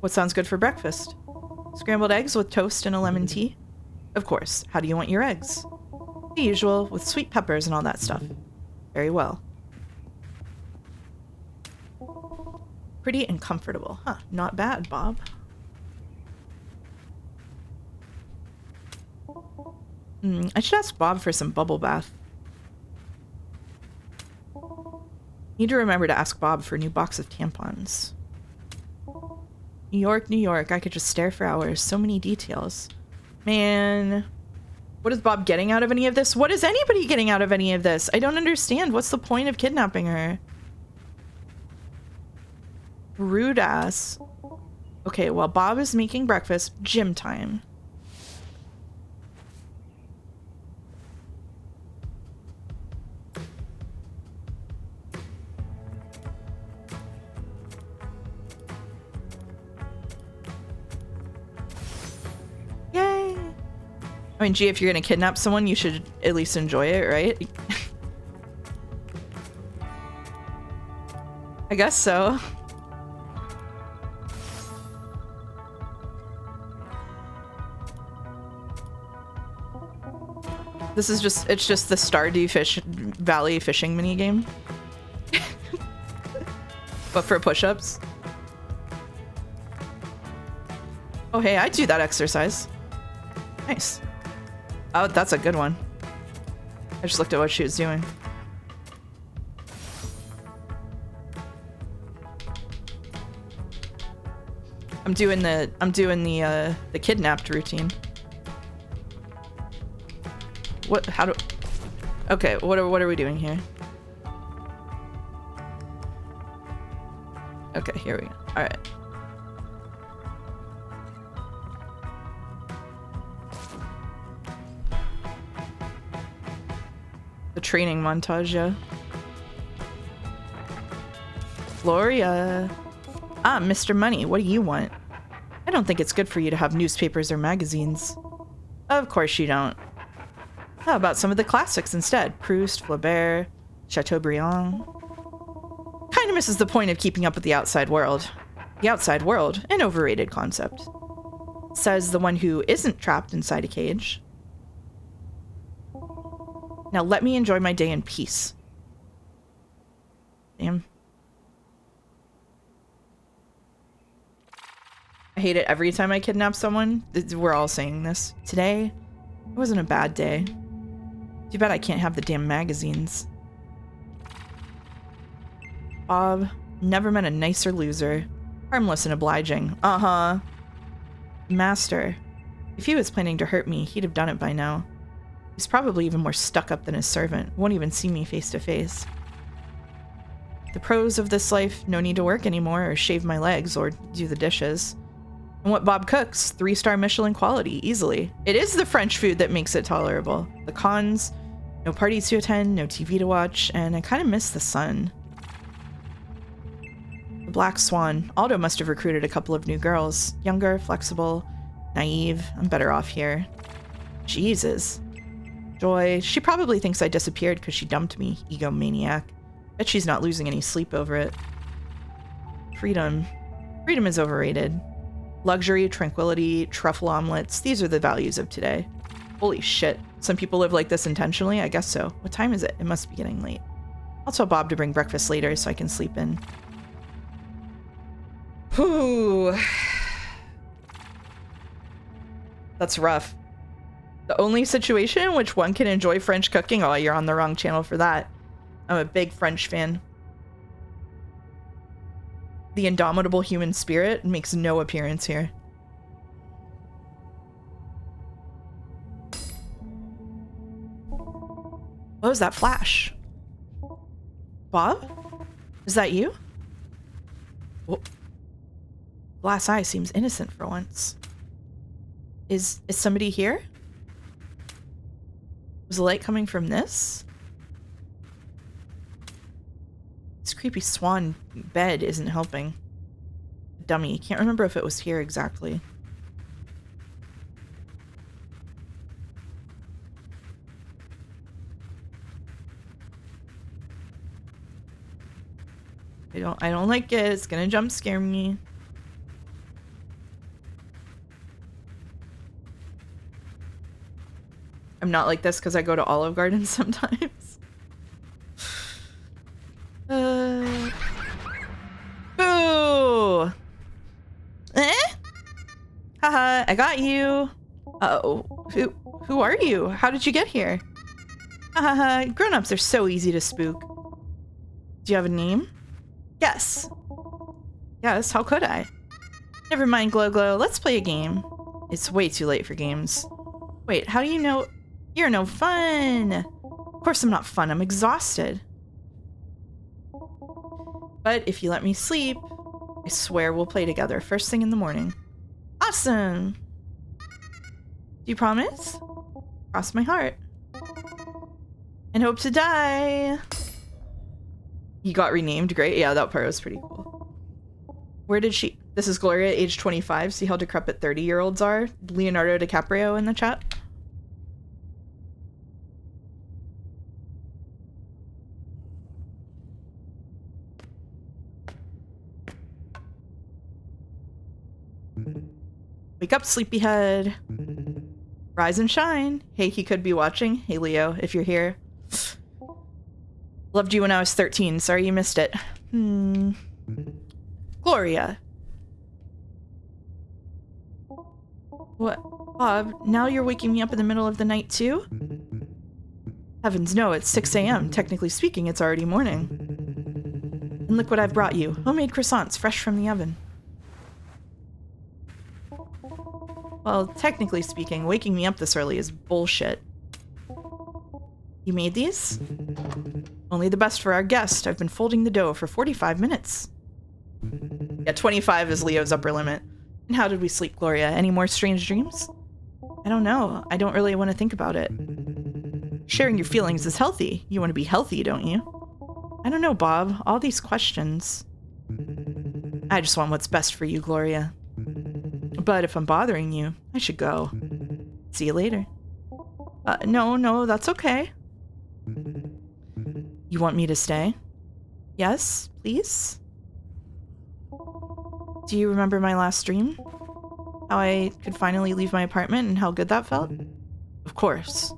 What sounds good for breakfast? Scrambled eggs with toast and a lemon tea? Of course. How do you want your eggs? The usual, with sweet peppers and all that stuff. Very well. Pretty and comfortable. Huh, not bad, Bob. I should ask Bob for some bubble bath. Need to remember to ask Bob for a new box of tampons. New York, New York. I could just stare for hours. So many details. Man. What is Bob getting out of any of this? What is anybody getting out of any of this? I don't understand. What's the point of kidnapping her? Rude ass. Okay, while Bob is making breakfast, gym time. I mean, gee, if you're gonna kidnap someone, you should at least enjoy it, right? I guess so. This is just, it's just the Stardew Valley fishing minigame. But for push-ups. Oh, hey, I do that exercise. Nice. Oh, that's a good one. I just looked at what she was doing. I'm doing the kidnapped routine. What? How do? Okay, what are we doing here? Okay, here we go. All right. The training montage, yeah. Gloria. Ah, Mr. Money, what do you want? I don't think it's good for you to have newspapers or magazines. Of course you don't. How about some of the classics instead? Proust, Flaubert, Chateaubriand. Kinda misses the point of keeping up with the outside world. The outside world, an overrated concept. Says the one who isn't trapped inside a cage. Now let me enjoy my day in peace. Damn. I hate it every time I kidnap someone. We're all saying this. Today, it wasn't a bad day. Too bad I can't have the damn magazines. Bob, never met a nicer loser. Harmless and obliging. Uh-huh. Master. If he was planning to hurt me, he'd have done it by now. He's probably even more stuck up than his servant. Won't even see me face to face. The pros of this life, no need to work anymore or shave my legs or do the dishes. And what Bob cooks, 3-star Michelin quality, easily. It is the French food that makes it tolerable. The cons, no parties to attend, no TV to watch, and I kind of miss the sun. The Black Swan. Aldo must have recruited a couple of new girls. Younger, flexible, naive. I'm better off here. Jesus. Joy. She probably thinks I disappeared because she dumped me, egomaniac. Bet she's not losing any sleep over it. Freedom. Freedom is overrated. Luxury, tranquility, truffle omelets. These are the values of today. Holy shit. Some people live like this intentionally? I guess so. What time is it? It must be getting late. I'll tell Bob to bring breakfast later so I can sleep in. Whew. That's rough. The only situation in which one can enjoy French cooking? Oh, you're on the wrong channel for that. I'm a big French fan. The indomitable human spirit makes no appearance here. What was that flash? Bob? Is that you? Whoa. Glass eye seems innocent for once. Is somebody here? Was the light coming from this? This creepy swan bed isn't helping. Dummy. Can't remember if it was here exactly. I don't like it. It's gonna jump scare me. I'm not like this because I go to Olive Garden sometimes. Boo! Eh? Haha, I got you. Uh-oh. Who are you? How did you get here? Haha, grown-ups are so easy to spook. Do you have a name? Yes. Yes, how could I? Never mind, Glow Glow. Let's play a game. It's way too late for games. Wait, how do you know? You're no fun. Of course I'm not fun. I'm exhausted. But if you let me sleep, I swear we'll play together first thing in the morning. Awesome. Do you promise? Cross my heart. And hope to die. He got renamed. Great. Yeah, that part was pretty cool. Where did she... This is Gloria, age 25. See how decrepit 30-year-olds are? Leonardo DiCaprio in the chat. Wake up, sleepyhead. Rise and shine. Hey, he could be watching. Hey, Leo, if you're here. Loved you when I was 13. Sorry you missed it. Gloria. What? Bob, now you're waking me up in the middle of the night too? Heavens no, it's 6 a.m. Technically speaking, it's already morning. And look what I've brought you. Homemade croissants, fresh from the oven. Well, technically speaking, waking me up this early is bullshit. You made these? Only the best for our guest. I've been folding the dough for 45 minutes. Yeah, 25 is Leo's upper limit. And how did we sleep, Gloria? Any more strange dreams? I don't know. I don't really want to think about it. Sharing your feelings is healthy. You want to be healthy, don't you? I don't know, Bob. All these questions. I just want what's best for you, Gloria. But if I'm bothering you, I should go. See you later. No, that's okay. You want me to stay? Yes, please? Do you remember my last dream? How I could finally leave my apartment and how good that felt? Of course.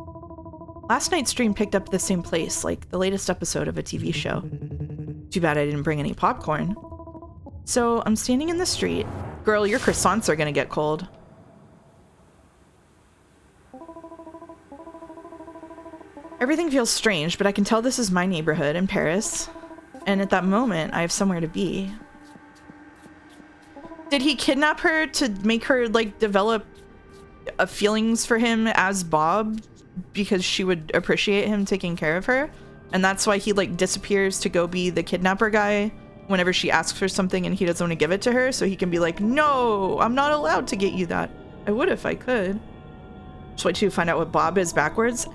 Last night's dream picked up the same place, like the latest episode of a TV show. Too bad I didn't bring any popcorn. So I'm standing in the street. Girl, your croissants are gonna get cold. Everything feels strange, but I can tell this is my neighborhood in Paris. And at that moment, I have somewhere to be. Did he kidnap her to make her, like, develop feelings for him as Bob? Because she would appreciate him taking care of her? And that's why he, like, disappears to go be the kidnapper guy whenever she asks for something and he doesn't want to give it to her, so he can be like, no, I'm not allowed to get you that. I would if I could. Just wait to find out what Bob is backwards.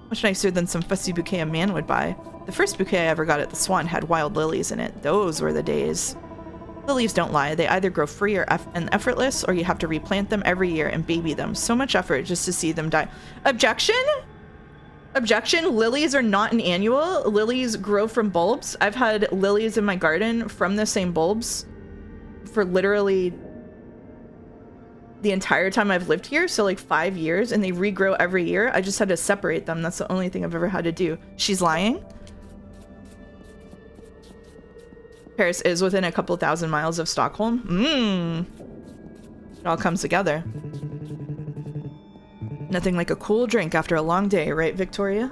Much nicer than some fussy bouquet a man would buy. The first bouquet I ever got at the Swan had wild lilies in it. Those were the days. Lilies don't lie. They either grow free and effortless, or you have to replant them every year and baby them. So much effort just to see them die. Objection? Objection? Lilies are not an annual. Lilies grow from bulbs. I've had lilies in my garden from the same bulbs for literally the entire time I've lived here. So like 5 years, and they regrow every year. I just had to separate them. That's the only thing I've ever had to do. She's lying. Paris is within a couple thousand miles of Stockholm. It all comes together. Nothing like a cool drink after a long day, right, Victoria?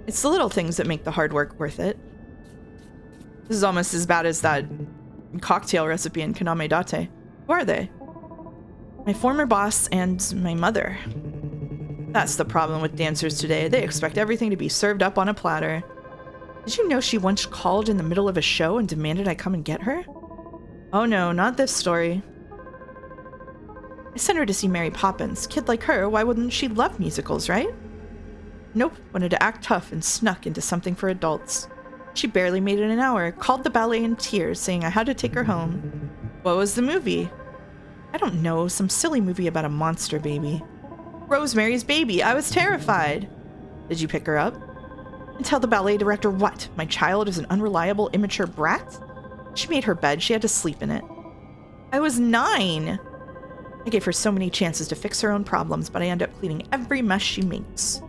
It's the little things that make the hard work worth it. This is almost as bad as that cocktail recipe in Kaname Date. Who are they? My former boss and my mother. That's the problem with dancers today. They expect everything to be served up on a platter. Did you know she once called in the middle of a show and demanded I come and get her? Oh no, not this story. I sent her to see Mary Poppins. Kid like her, why wouldn't she love musicals, right? Nope, wanted to act tough and snuck into something for adults. She barely made it an hour, called the ballet in tears, saying I had to take her home. What was the movie? I don't know, some silly movie about a monster baby. Rosemary's Baby, I was terrified. Did you pick her up? And tell the ballet director what? My child is an unreliable, immature brat? She made her bed, she had to sleep in it. I was 9. I gave her so many chances to fix her own problems, but I end up cleaning every mess she makes.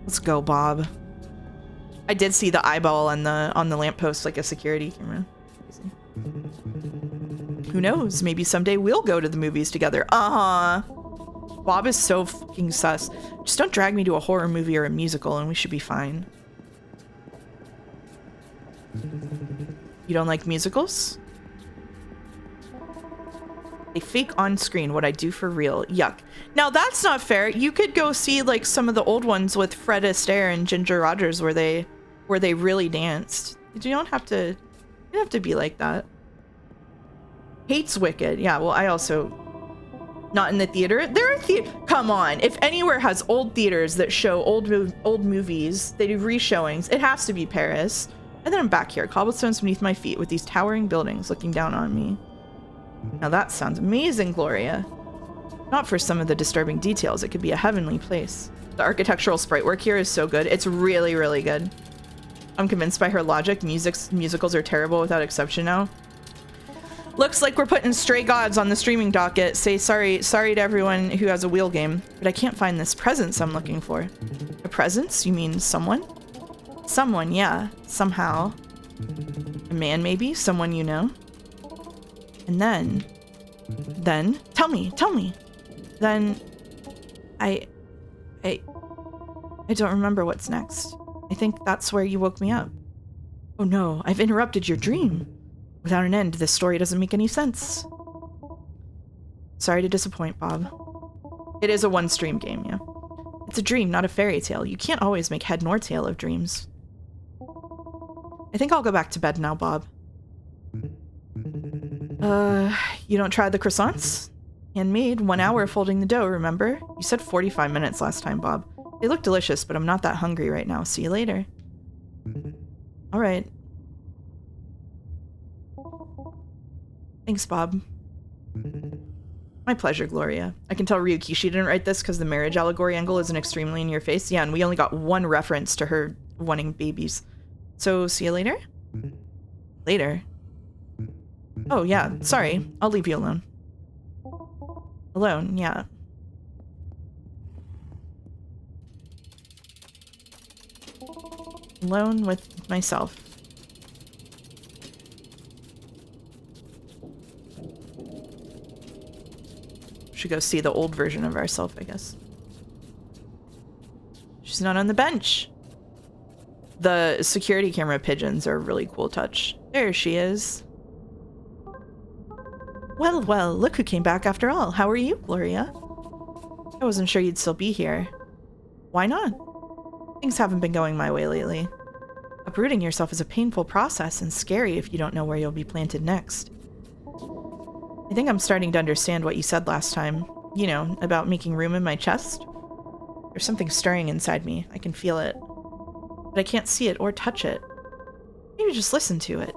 Let's go, Bob. I did see the eyeball on the lamppost, like a security camera. Who knows? Maybe someday we'll go to the movies together. Bob is so fucking sus. Just don't drag me to a horror movie or a musical and we should be fine. You don't like musicals? They fake on screen what I do for real. Yuck. Now that's not fair. You could go see like some of the old ones with Fred Astaire and Ginger Rogers where they really danced. You don't have to be like that. Hates Wicked. Yeah, well, I also not in the theater. There are come on. If anywhere has old theaters that show old movies, they do re-showings, it has to be Paris. And then I'm back here, cobblestones beneath my feet with these towering buildings looking down on me. Now that sounds amazing, Gloria. Not for some of the disturbing details. It could be a heavenly place. The architectural sprite work here is so good. It's really, really good. I'm convinced by her logic. Musicals are terrible without exception now. Looks like we're putting Stray Gods on the streaming docket. Say sorry to everyone who has a wheel game, but I can't find this presence I'm looking for. A presence? You mean someone? Someone, yeah. Somehow. A man, maybe? Someone you know? And then... Tell me! Then... I don't remember what's next. I think that's where you woke me up. Oh no, I've interrupted your dream. Without an end, this story doesn't make any sense. Sorry to disappoint, Bob. It is a one-stream game, yeah. It's a dream, not a fairy tale. You can't always make head nor tail of dreams. I think I'll go back to bed now, Bob. You don't try the croissants? Handmade, 1 hour folding the dough, remember? You said 45 minutes last time, Bob. They look delicious, but I'm not that hungry right now. See you later. Alright. Thanks, Bob. My pleasure, Gloria. I can tell Ryuki she didn't write this because the marriage allegory angle isn't extremely in your face. Yeah, and we only got one reference to her wanting babies. So, see you later? Later? Oh, yeah, sorry. I'll leave you alone. Alone, yeah. Alone with myself. Should go see the old version of ourselves, I guess. She's not on the bench. The security camera pigeons are a really cool touch. There she is. Well, well, look who came back after all. How are you, Gloria? I wasn't sure you'd still be here. Why not? Things haven't been going my way lately. Uprooting yourself is a painful process and scary if you don't know where you'll be planted next. I think I'm starting to understand what you said last time. You know, about making room in my chest. There's something stirring inside me. I can feel it. But I can't see it or touch it. Maybe just listen to it.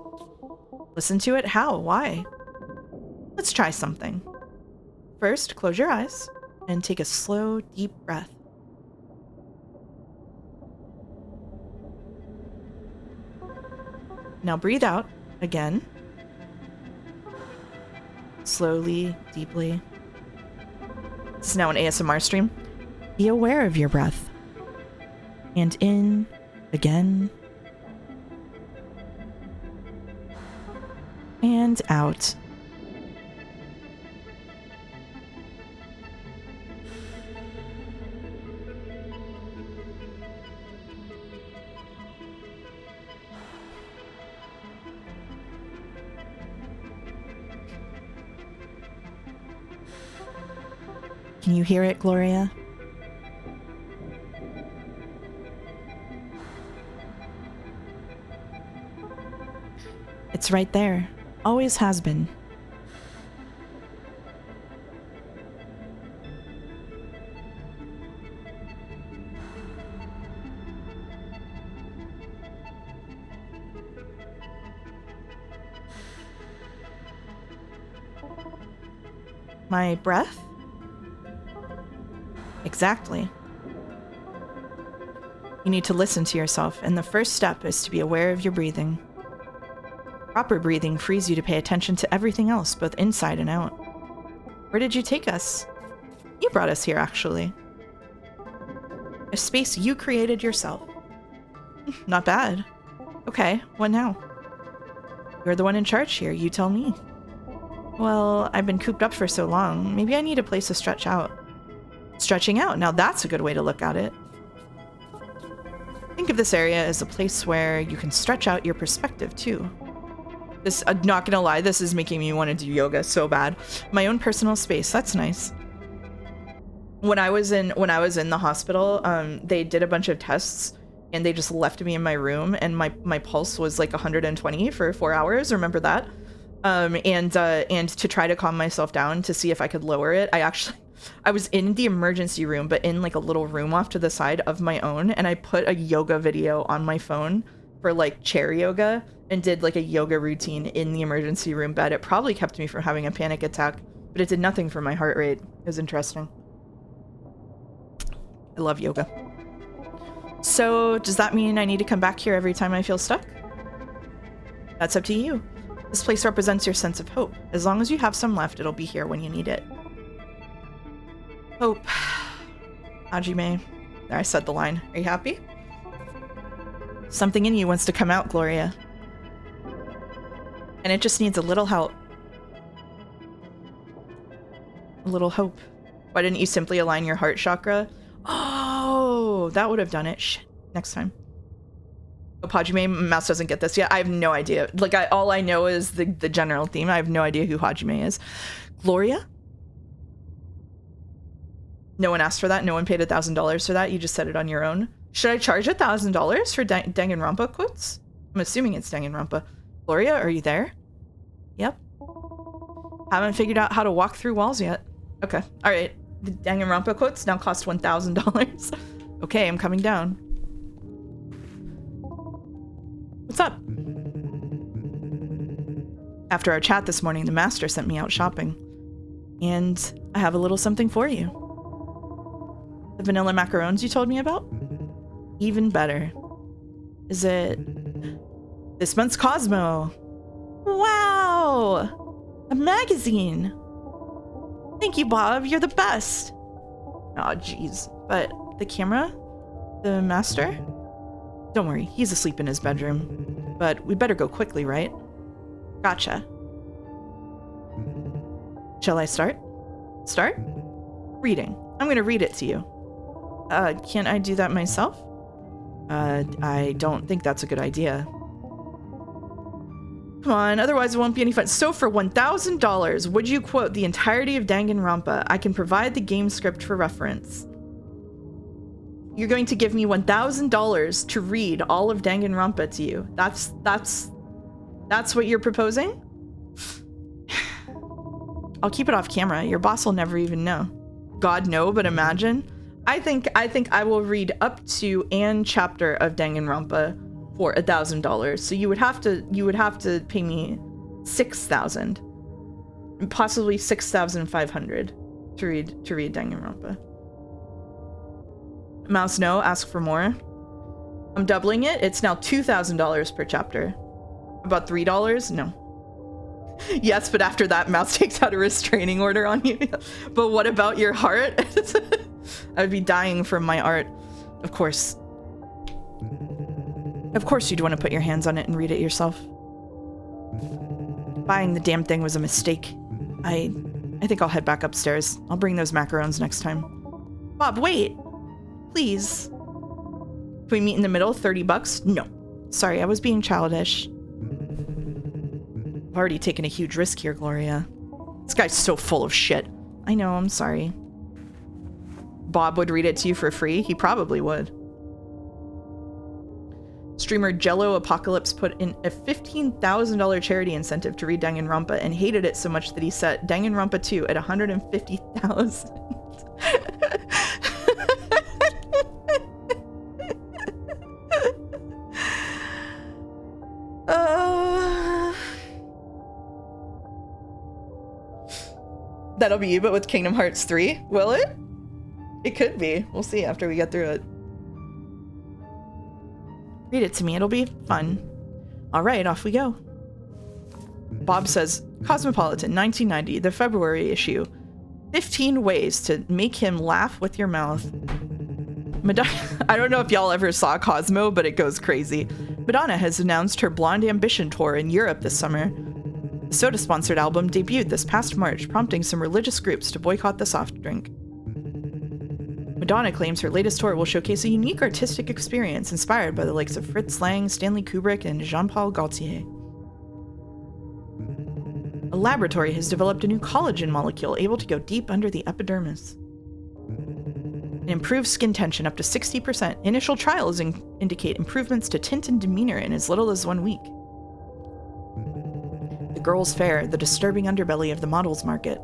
Listen to it? How? Why? Let's try something. First, close your eyes and take a slow, deep breath. Now breathe out again. Slowly, deeply. This is now an ASMR stream. Be aware of your breath. And in, again. And out. Can you hear it, Gloria? It's right there. Always has been. My breath? Exactly. You need to listen to yourself, and the first step is to be aware of your breathing. Proper breathing frees you to pay attention to everything else, both inside and out. Where did you take us? You brought us here, actually. A space you created yourself. Not bad. Okay, what now? You're the one in charge here, you tell me. Well, I've been cooped up for so long, maybe I need a place to stretch out. Stretching out, now that's a good way to look at it. Think of this area as a place where you can stretch out your perspective too. This, I'm not gonna lie, this is making me want to do yoga so bad. My own personal space, that's nice. When I was in the hospital, they did a bunch of tests and they just left me in my room and my pulse was like 120 for 4 hours, remember that? And to try to calm myself down to see if I could lower it, I was in the emergency room, but in like a little room off to the side of my own, and I put a yoga video on my phone for like chair yoga and did like a yoga routine in the emergency room bed. It probably kept me from having a panic attack, but it did nothing for my heart rate. It was interesting. I love yoga. So does that mean I need to come back here every time I feel stuck? That's up to you. This place represents your sense of hope. As long as you have some left, it'll be here when you need it. Hope. Hajime. There, I said the line. Are you happy? Something in you wants to come out, Gloria. And it just needs a little help. A little hope. Why didn't you simply align your heart chakra? Oh, that would have done it. Shit. Next time. Oh, Hajime, Mouse doesn't get this yet. I have no idea. Like, all I know is the general theme. I have no idea who Hajime is. Gloria? No one asked for that. No one paid $1,000 for that. You just said it on your own. Should I charge $1,000 for Danganronpa quotes? I'm assuming it's Danganronpa. Gloria, are you there? Yep. Haven't figured out how to walk through walls yet. Okay. All right. The Danganronpa quotes now cost $1,000. Okay, I'm coming down. What's up? After our chat this morning, the master sent me out shopping. And I have a little something for you. The vanilla macarons you told me about? Even better. Is it this month's Cosmo? Wow! A magazine! Thank you, Bob. You're the best. Oh, jeez. But the camera? The master? Don't worry. He's asleep in his bedroom. But we better go quickly, right? Gotcha. Shall I start? Start? Reading. I'm gonna read it to you. Can't I do that myself? I don't think that's a good idea. Come on, otherwise it won't be any fun. So for $1,000, would you quote the entirety of Danganronpa? I can provide the game script for reference. You're going to give me $1,000 to read all of Danganronpa to you. That's what you're proposing? I'll keep it off camera. Your boss will never even know. God, no, but imagine. I think I will read up to an chapter of Danganronpa for $1,000. So you would have to pay me $6,000, possibly $6,500 to read Danganronpa. Mouse, no. Ask for more. I'm doubling it. It's now $2,000 per chapter. About $3? No. Yes, but after that, Mouse takes out a restraining order on you. But what about your heart? I would be dying from my art. Of course. Of course you'd want to put your hands on it and read it yourself. Buying the damn thing was a mistake. I think I'll head back upstairs. I'll bring those macarons next time. Bob, wait! Please. Can we meet in the middle? $30? No. Sorry, I was being childish. I've already taken a huge risk here, Gloria. This guy's so full of shit. I know, I'm sorry. Bob would read it to you for free? He probably would. Streamer Jello Apocalypse put in a $15,000 charity incentive to read Danganronpa and hated it so much that he set Danganronpa 2 at $150,000. That'll be you, but with Kingdom Hearts 3? Will it? It could be. We'll see after we get through it. Read it to me. It'll be fun. All right, off we go. Bob says, Cosmopolitan, 1990, the February issue. 15 ways to make him laugh with your mouth. I don't know if y'all ever saw Cosmo, but it goes crazy. Madonna has announced her Blonde Ambition tour in Europe this summer. The soda-sponsored album debuted this past March, prompting some religious groups to boycott the soft drink. Madonna claims her latest tour will showcase a unique artistic experience inspired by the likes of Fritz Lang, Stanley Kubrick, and Jean-Paul Gaultier. A laboratory has developed a new collagen molecule able to go deep under the epidermis. It improves skin tension up to 60%. Initial trials indicate improvements to tint and demeanor in as little as 1 week. The Girls' Fair, the disturbing underbelly of the models market.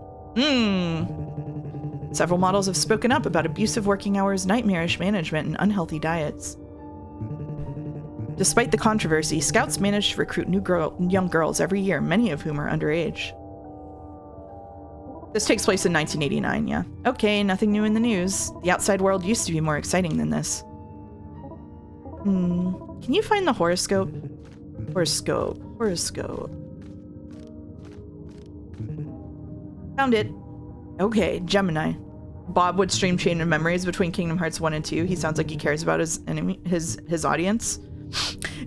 Several models have spoken up about abusive working hours, nightmarish management, and unhealthy diets. Despite the controversy, Scouts manage to recruit young girls every year, many of whom are underage. This takes place in 1989, yeah. Okay, nothing new in the news. The outside world used to be more exciting than this. Can you find the horoscope? Horoscope. Found it. Okay, Gemini. Bob would stream Chain of Memories between Kingdom Hearts 1 and 2. He sounds like he cares about his enemy, his audience.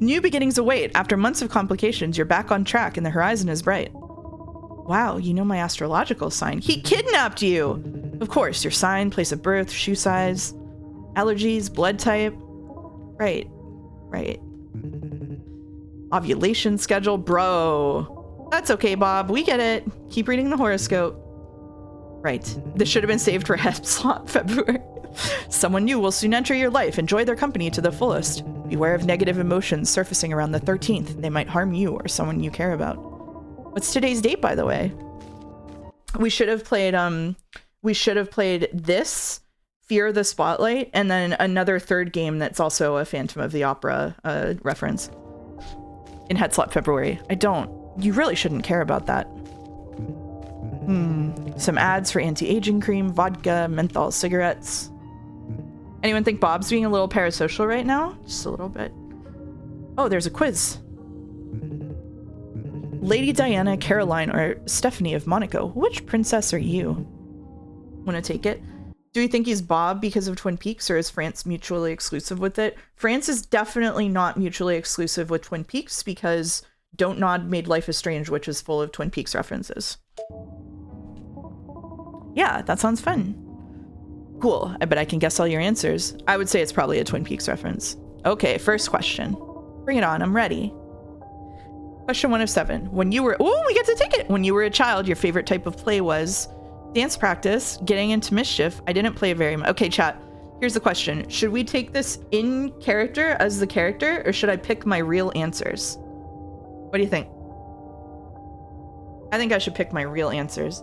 New beginnings await. After months of complications, you're back on track and the horizon is bright. Wow, you know my astrological sign. He kidnapped you! Of course, your sign, place of birth, shoe size, allergies, blood type. Right. Ovulation schedule, bro. That's okay, Bob. We get it. Keep reading the horoscope. Right. This should have been saved for head slot February. Someone new will soon enter your life. Enjoy their company to the fullest. Beware of negative emotions surfacing around the 13th. They might harm you or someone you care about. What's today's date, by the way? We should have played this, Fear the Spotlight, and then another third game that's also a Phantom of the Opera reference. In head slot February. You really shouldn't care about that. Some ads for anti-aging cream, vodka, menthol cigarettes. Anyone think Bob's being a little parasocial right now? Just a little bit. Oh, there's a quiz. Lady Diana, Caroline, or Stephanie of Monaco. Which princess are you? Want to take it? Do you think he's Bob because of Twin Peaks, or is France mutually exclusive with it? France is definitely not mutually exclusive with Twin Peaks because Don't Nod made Life is Strange, which is full of Twin Peaks references. Yeah, that sounds fun. Cool. I bet I can guess all your answers. I would say it's probably a Twin Peaks reference. Okay, first question. Bring it on. I'm ready. Question 1 of 7. When you were... Oh, we get to take it! When you were a child, your favorite type of play was... Dance practice, getting into mischief. I didn't play very much. Okay, chat. Here's the question. Should we take this in character as the character, or should I pick my real answers? What do you think? I think I should pick my real answers.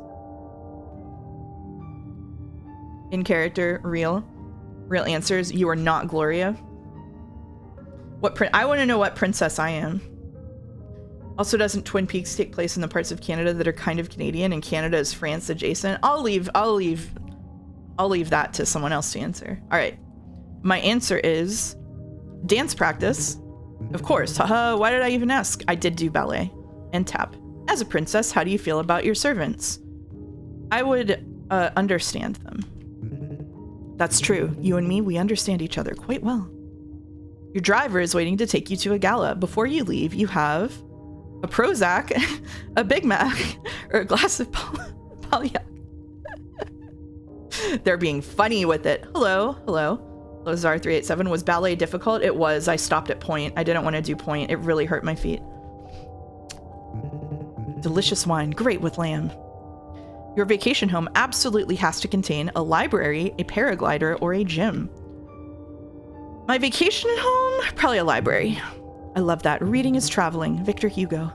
In character, real answers. You are not Gloria. I want to know what princess I am. Also, doesn't Twin Peaks take place in the parts of Canada that are kind of Canadian, and Canada is France adjacent? I'll leave that to someone else to answer. All right. My answer is dance practice. Of course. Haha, why did I even ask? I did do ballet and tap. As a princess, how do you feel about your servants? I would understand them. That's true. You and me, we understand each other quite well. Your driver is waiting to take you to a gala. Before you leave, you have a Prozac, a Big Mac, or a glass of Polyak. They're being funny with it. Hello. Lazar387. Was ballet difficult? It was. I stopped at point. I didn't want to do point. It really hurt my feet. Delicious wine. Great with lamb. Your vacation home absolutely has to contain a library, a paraglider, or a gym. My vacation home? Probably a library. I love that. Reading is traveling. Victor Hugo.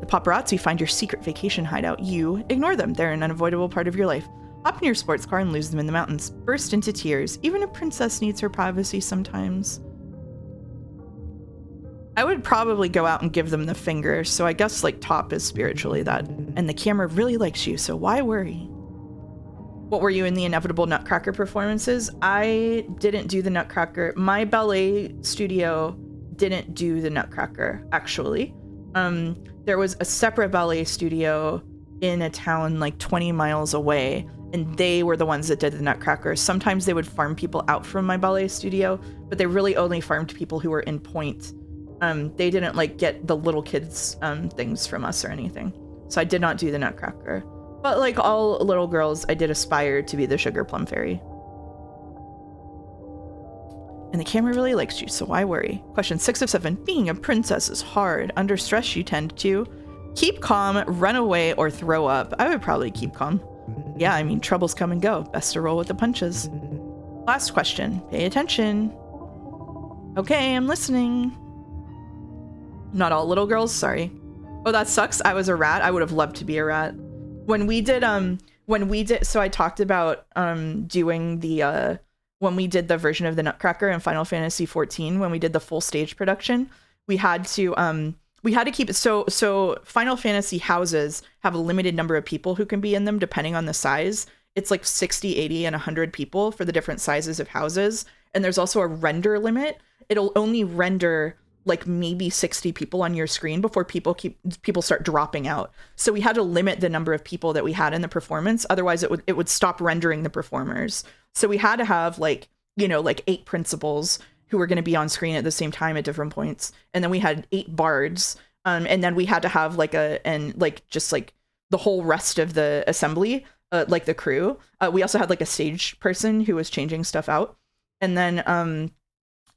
The paparazzi find your secret vacation hideout. You ignore them. They're an unavoidable part of your life. Hop in your sports car and lose them in the mountains. Burst into tears. Even a princess needs her privacy sometimes. I would probably go out and give them the finger, so I guess like top is spiritually that. And the camera really likes you, so why worry? What were you in the inevitable Nutcracker performances? I didn't do the Nutcracker. My ballet studio didn't do the Nutcracker, actually. There was a separate ballet studio in a town like 20 miles away, and they were the ones that did the Nutcracker. Sometimes they would farm people out from my ballet studio, but they really only farmed people who were in point. They didn't like get the little kids things from us or anything. So I did not do the Nutcracker. But like all little girls, I did aspire to be the Sugar Plum Fairy. And the camera really likes you, so why worry? Question 6 of 7. Being a princess is hard. Under stress, you tend to keep calm, run away, or throw up. I would probably keep calm. Yeah, I mean, troubles come and go. Best to roll with the punches. Last question. Pay attention. Okay, I'm listening. Not all little girls, sorry. Oh, that sucks. I was a rat. I would have loved to be a rat. When we did, so I talked about doing the, when we did the version of the Nutcracker in Final Fantasy XIV, when we did the full stage production, we had to keep it so Final Fantasy houses have a limited number of people who can be in them depending on the size. It's like 60, 80, and 100 people for the different sizes of houses. And there's also a render limit. It'll only render like maybe 60 people on your screen before people start dropping out. So we had to limit the number of people that we had in the performance. Otherwise it would stop rendering the performers. So we had to have like, you know, like 8 principals who were going to be on screen at the same time at different points. And then we had 8 bards. And then we had to have like just like the whole rest of the assembly, like the crew. We also had like a stage person who was changing stuff out. And then,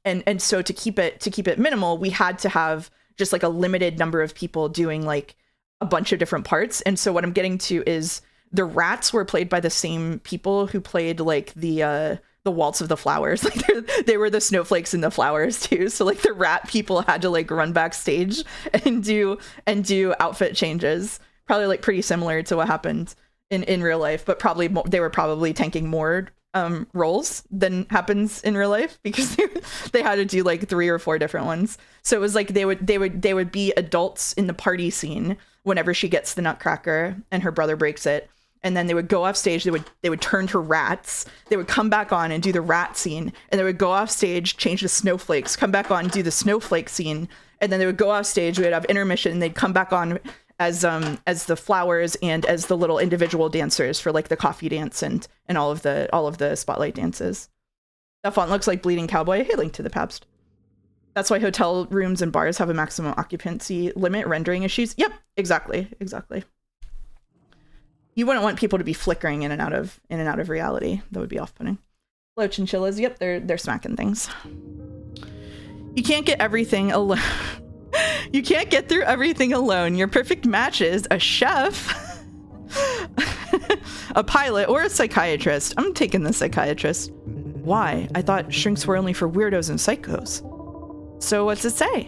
and so to keep it minimal, we had to have just like a limited number of people doing like a bunch of different parts. And so what I'm getting to is the rats were played by the same people who played like the Waltz of the Flowers. Like they were the snowflakes in the flowers too. So like the rat people had to like run backstage and do outfit changes. Probably like pretty similar to what happened in real life, but probably they were probably tanking more roles than happens in real life because they had to do like 3 or 4 different ones. So it was like they would be adults in the party scene whenever she gets the nutcracker and her brother breaks it, and then they would go off stage. They would turn to rats. They would come back on and do the rat scene, and they would go off stage, change to snowflakes, come back on, do the snowflake scene, and then they would go off stage. We'd have intermission, and they'd come back on as the flowers and as the little individual dancers for like the coffee dance and all of the spotlight dances. That font looks like Bleeding Cowboy. Hey, link to the Pabst. That's why hotel rooms and bars have a maximum occupancy limit, rendering issues. Yep, exactly. You wouldn't want people to be flickering in and out of reality. That would be off-putting. Hello, chinchillas. Yep, they're smacking things. You can't get everything alone. You can't get through everything alone. Your perfect match is a chef, a pilot, or a psychiatrist. I'm taking the psychiatrist. Why? I thought shrinks were only for weirdos and psychos. So what's it say?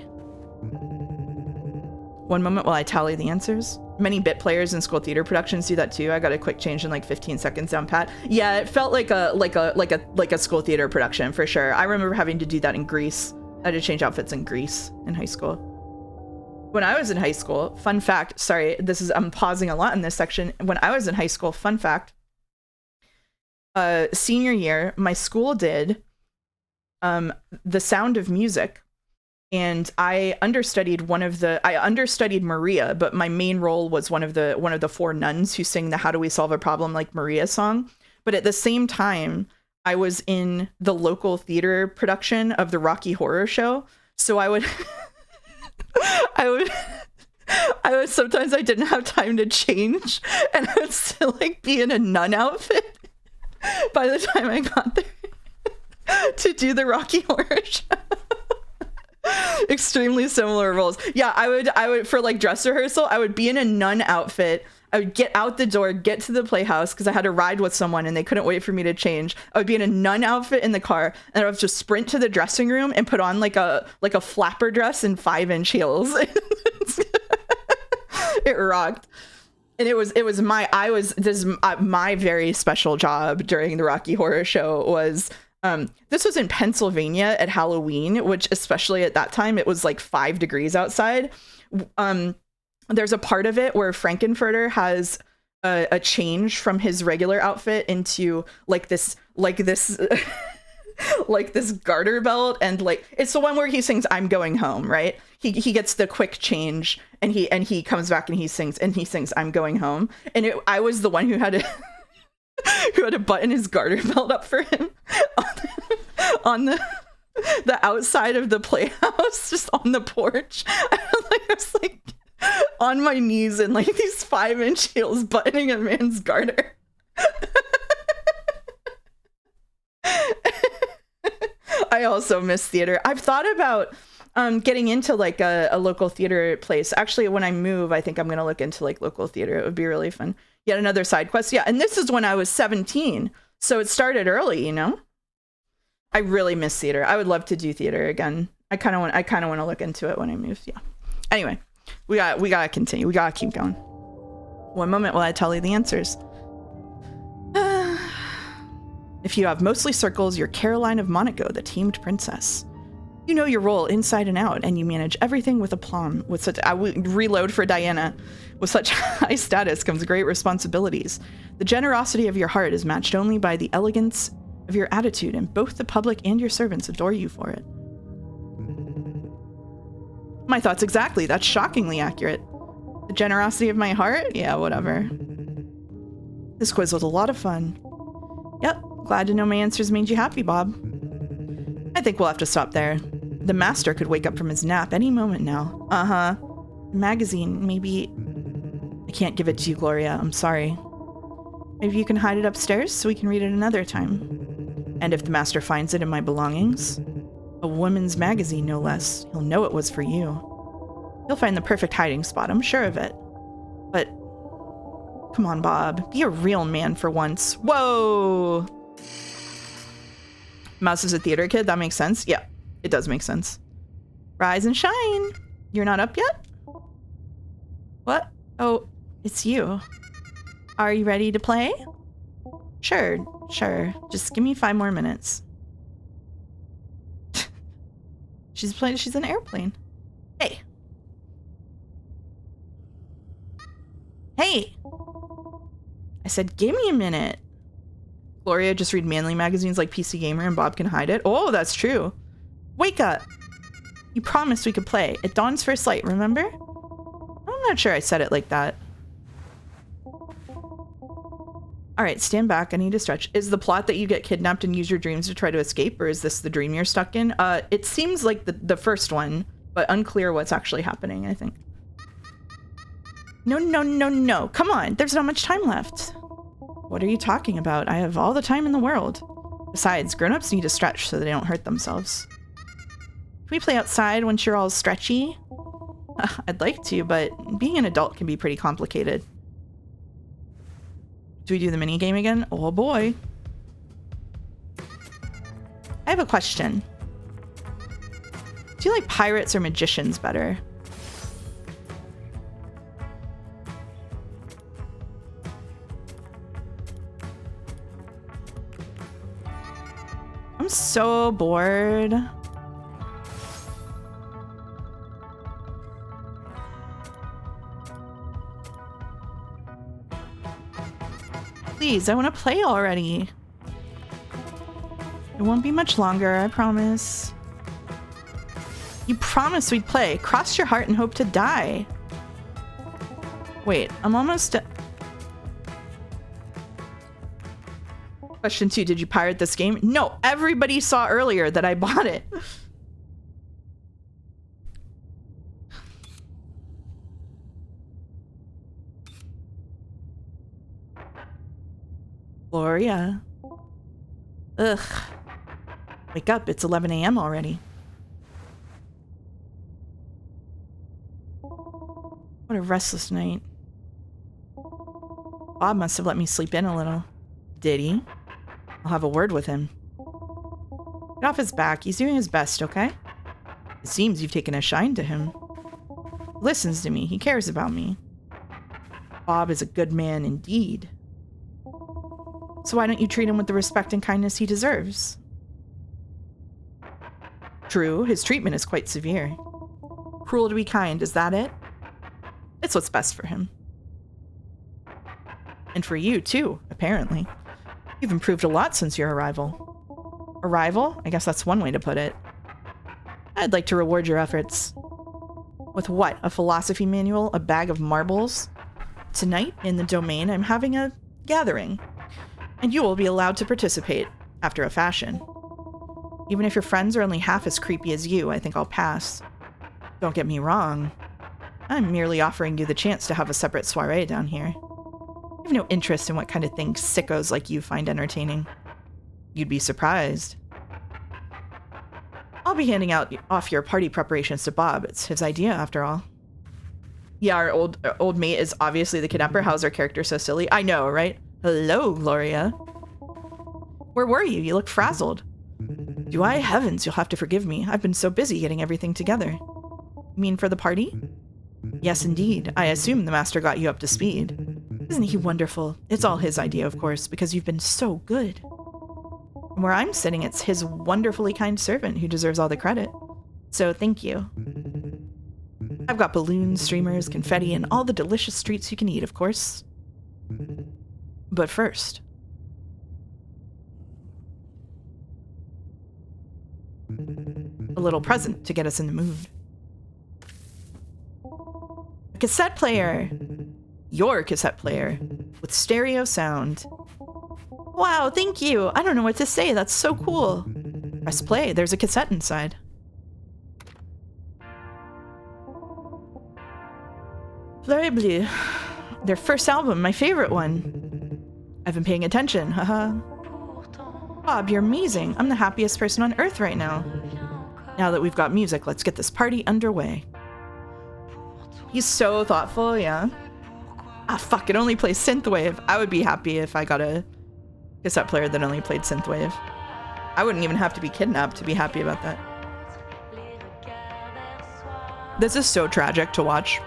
One moment while I tally the answers. Many bit players in school theater productions do that too. I got a quick change in like 15 seconds down pat. Yeah, it felt like a school theater production for sure. I remember having to do that in Greece. I had to change outfits in Greece in high school. When I was in high school, fun fact, sorry, I'm pausing a lot in this section. When I was in high school, fun fact, senior year, my school did The Sound of Music, and I understudied Maria, but my main role was one of the 4 nuns who sing the How Do We Solve a Problem Like Maria song. But at the same time, I was in the local theater production of the Rocky Horror Show. So I would sometimes I didn't have time to change, and I would still like be in a nun outfit by the time I got there to do the Rocky Horror Show. Extremely similar roles. Yeah, I would for like dress rehearsal, I would be in a nun outfit. I would get out the door, get to the playhouse because I had to ride with someone and they couldn't wait for me to change. I would be in a nun outfit in the car, and I would just sprint to the dressing room and put on like a flapper dress and 5-inch heels. It rocked. And my very special job during the Rocky Horror Show was this was in Pennsylvania at Halloween, which especially at that time it was like 5 degrees outside. There's a part of it where Frankenfurter has a change from his regular outfit into like this like this garter belt, and like it's the one where he sings "I'm Going Home," right? He gets the quick change, and he comes back and he sings "I'm Going Home," and I was the one who had to button his garter belt up for him on the outside of the playhouse, just on the porch. I was like on my knees in like these 5-inch heels buttoning a man's garter. I also miss theater. I've thought about getting into like a local theater place. Actually, when I move, I think I'm going to look into like local theater. It would be really fun. Yet another side quest. Yeah, and this is when I was 17. So it started early, you know? I really miss theater. I would love to do theater again. I kind of want to look into it when I move. Yeah. Anyway, we got to continue. We got to keep going. One moment while I tell you the answers. If you have mostly circles, you're Caroline of Monaco, the tamed princess. You know your role inside and out, and you manage everything with aplomb. I would reload for Diana. With such high status comes great responsibilities. The generosity of your heart is matched only by the elegance of your attitude, and both the public and your servants adore you for it. My thoughts exactly. That's shockingly accurate. The generosity of my heart? Yeah, whatever. This quiz was a lot of fun. Yep, glad to know my answers made you happy, Bob. I think we'll have to stop there. The master could wake up from his nap any moment now. Uh-huh. The magazine, maybe... I can't give it to you, Gloria. I'm sorry. Maybe you can hide it upstairs so we can read it another time. And if the master finds it in my belongings, a woman's magazine, no less, he'll know it was for you. He'll find the perfect hiding spot, I'm sure of it. But, come on, Bob. Be a real man for once. Whoa! Mouse is a theater kid? That makes sense? Yeah, it does make sense. Rise and shine! You're not up yet? What? Oh, it's you. Are you ready to play? Sure. Just give me 5 more minutes. She's an airplane. Hey. Hey. I said, give me a minute. Gloria, just read manly magazines like PC Gamer and Bob can hide it. Oh, that's true. Wake up. You promised we could play. At dawn's first light, remember? I'm not sure I said it like that. Alright, stand back. I need to stretch. Is the plot that you get kidnapped and use your dreams to try to escape, or is this the dream you're stuck in? It seems like the first one, but unclear what's actually happening, I think. No. Come on, there's not much time left. What are you talking about? I have all the time in the world. Besides, grown-ups need to stretch so they don't hurt themselves. Can we play outside once you're all stretchy? I'd like to, but being an adult can be pretty complicated. Do we do the mini game again? Oh boy. I have a question. Do you like pirates or magicians better? I'm so bored. Please, I want to play already. It won't be much longer, I promise. You promised we'd play. Cross your heart and hope to die. Wait, I'm almost... Question 2, did you pirate this game? No, everybody saw earlier that I bought it. Gloria. Ugh. Wake up, it's 11 a.m. already. What a restless night. Bob must have let me sleep in a little. Did he? I'll have a word with him. Get off his back. He's doing his best, okay? It seems you've taken a shine to him. He listens to me. He cares about me. Bob is a good man indeed. So why don't you treat him with the respect and kindness he deserves? True, his treatment is quite severe. Cruel to be kind, is that it? It's what's best for him. And for you, too, apparently. You've improved a lot since your arrival. Arrival? I guess that's one way to put it. I'd like to reward your efforts. With what? A philosophy manual? A bag of marbles? Tonight, in the domain, I'm having a gathering. And you will be allowed to participate, after a fashion. Even if your friends are only half as creepy as you, I think I'll pass. Don't get me wrong. I'm merely offering you the chance to have a separate soiree down here. I have no interest in what kind of things sickos like you find entertaining. You'd be surprised. I'll be handing off your party preparations to Bob. It's his idea, after all. Yeah, our old mate is obviously the kidnapper. How's our character so silly? I know, right? Hello, Gloria. Where were you? You look frazzled. Do I? Heavens, you'll have to forgive me. I've been so busy getting everything together. You mean for the party? Yes, indeed. I assume the master got you up to speed. Isn't he wonderful? It's all his idea, of course, because you've been so good. From where I'm sitting, it's his wonderfully kind servant who deserves all the credit. So thank you. I've got balloons, streamers, confetti, and all the delicious treats you can eat, of course. But first... a little present to get us in the mood. A cassette player. Your cassette player. With stereo sound. Wow, thank you. I don't know what to say. That's so cool. Press play. There's a cassette inside. Fleury Bleu. Their first album, my favorite one. I've been paying attention, haha. Bob, you're amazing. I'm the happiest person on earth right now. Now that we've got music, let's get this party underway. He's so thoughtful, yeah. Ah, fuck, it only plays synthwave. I would be happy if I got a cassette player that only played synthwave. I wouldn't even have to be kidnapped to be happy about that. This is so tragic to watch.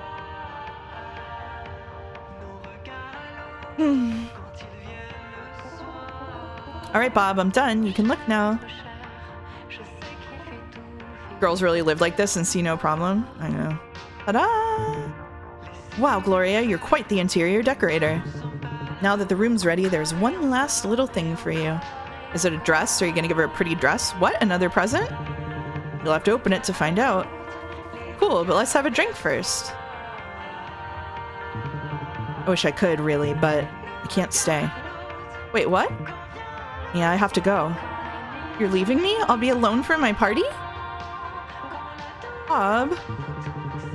Alright, Bob, I'm done. You can look now. Girls really live like this and see no problem. I know. Ta-da! Wow, Gloria, you're quite the interior decorator. Now that the room's ready, there's one last little thing for you. Is it a dress? Are you gonna give her a pretty dress? What? Another present? You'll have to open it to find out. Cool, but let's have a drink first. I wish I could, really, but I can't stay. Wait, what? Yeah, I have to go. You're leaving me? I'll be alone for my party? Bob?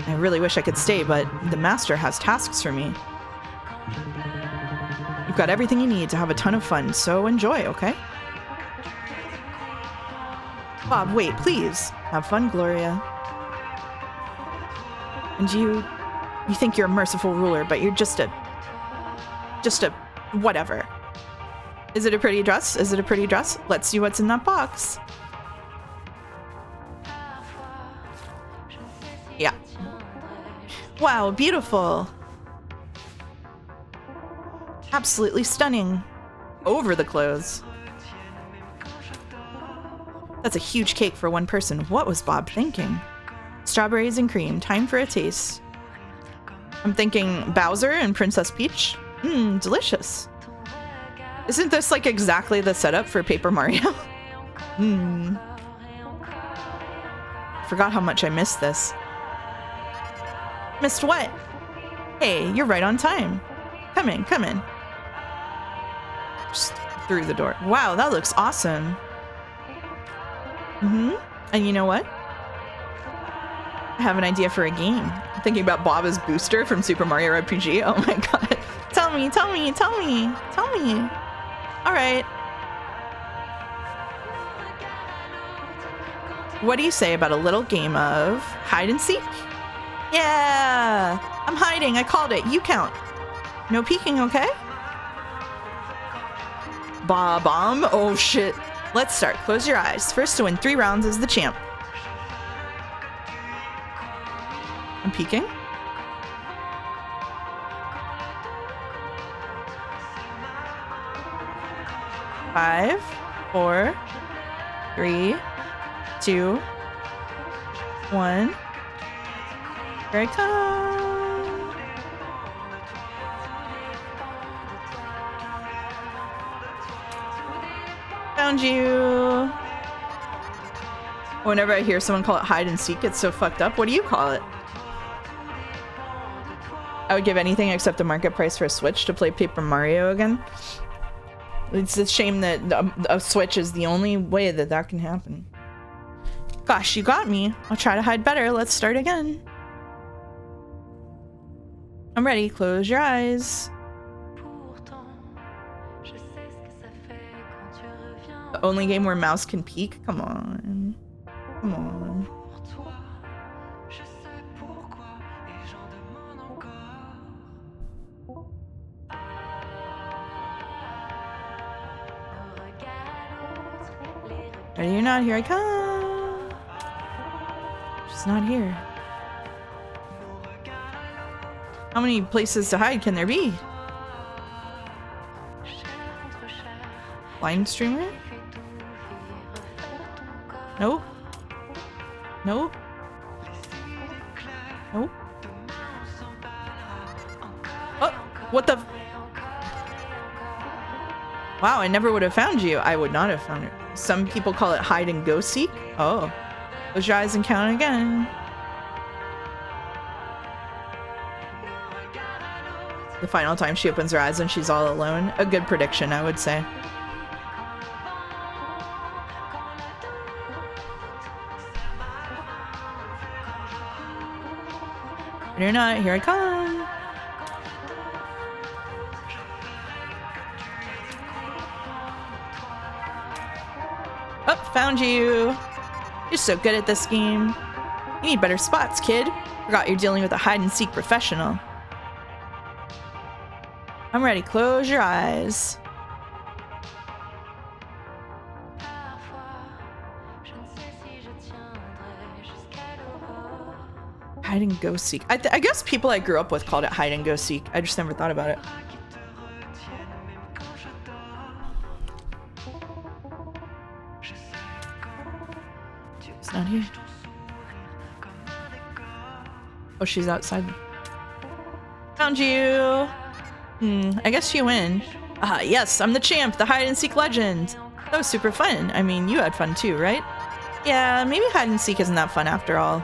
I really wish I could stay, but the master has tasks for me. You've got everything you need to have a ton of fun, so enjoy, okay? Bob, wait, please. Have fun, Gloria. And you think you're a merciful ruler, but you're just a whatever. Is it a pretty dress? Is it a pretty dress? Let's see what's in that box. Yeah. Wow, beautiful. Absolutely stunning. Over the clothes. That's a huge cake for one person. What was Bob thinking? Strawberries and cream. Time for a taste. I'm thinking Bowser and Princess Peach. Mmm, delicious. Isn't this like exactly the setup for Paper Mario? Mmm. Forgot how much I missed this. Missed what? Hey, you're right on time. Come in, come in. Just through the door. Wow, that looks awesome. Mm-hmm. And you know what? I have an idea for a game. I'm thinking about Bob as Booster from Super Mario RPG. Oh my god. Tell me, tell me, tell me, tell me. All right. What do you say about a little game of hide and seek? Yeah, I'm hiding. I called it. You count. No peeking, okay? Bomb. Oh shit. Let's start. Close your eyes. First to win 3 rounds is the champ. I'm peeking. Five, 4, 3, 2, 1. Here I come. Found you. Whenever I hear someone call it hide and seek, it's so fucked up. What do you call it? I would give anything except the market price for a Switch to play Paper Mario again. It's a shame that a Switch is the only way that that can happen. Gosh, you got me. I'll try to hide better. Let's start again. I'm ready. Close your eyes. The only game where mouse can peek? Come on. Come on. Ready or not, here I come. She's not here. How many places to hide can there be? Blind streamer? Nope. Nope. Nope. Oh, what the? Wow, I never would have found you. I would not have found her. Some people call it hide and go seek. Oh, close your eyes and count again. The final time she opens her eyes and she's all alone. A good prediction, I would say. Fear not, here I come. Oh, found you. You're so good at this game. You need better spots, kid. Forgot you're dealing with a hide-and-seek professional. I'm ready. Close your eyes. Hide and go seek. I guess people I grew up with called it hide and go seek. I just never thought about it. It's not here. Oh, she's outside. Found you. I guess you win. Yes, I'm the champ, the hide and seek legend. That was super fun. I mean, you had fun too, right? Yeah, maybe hide and seek isn't that fun after all.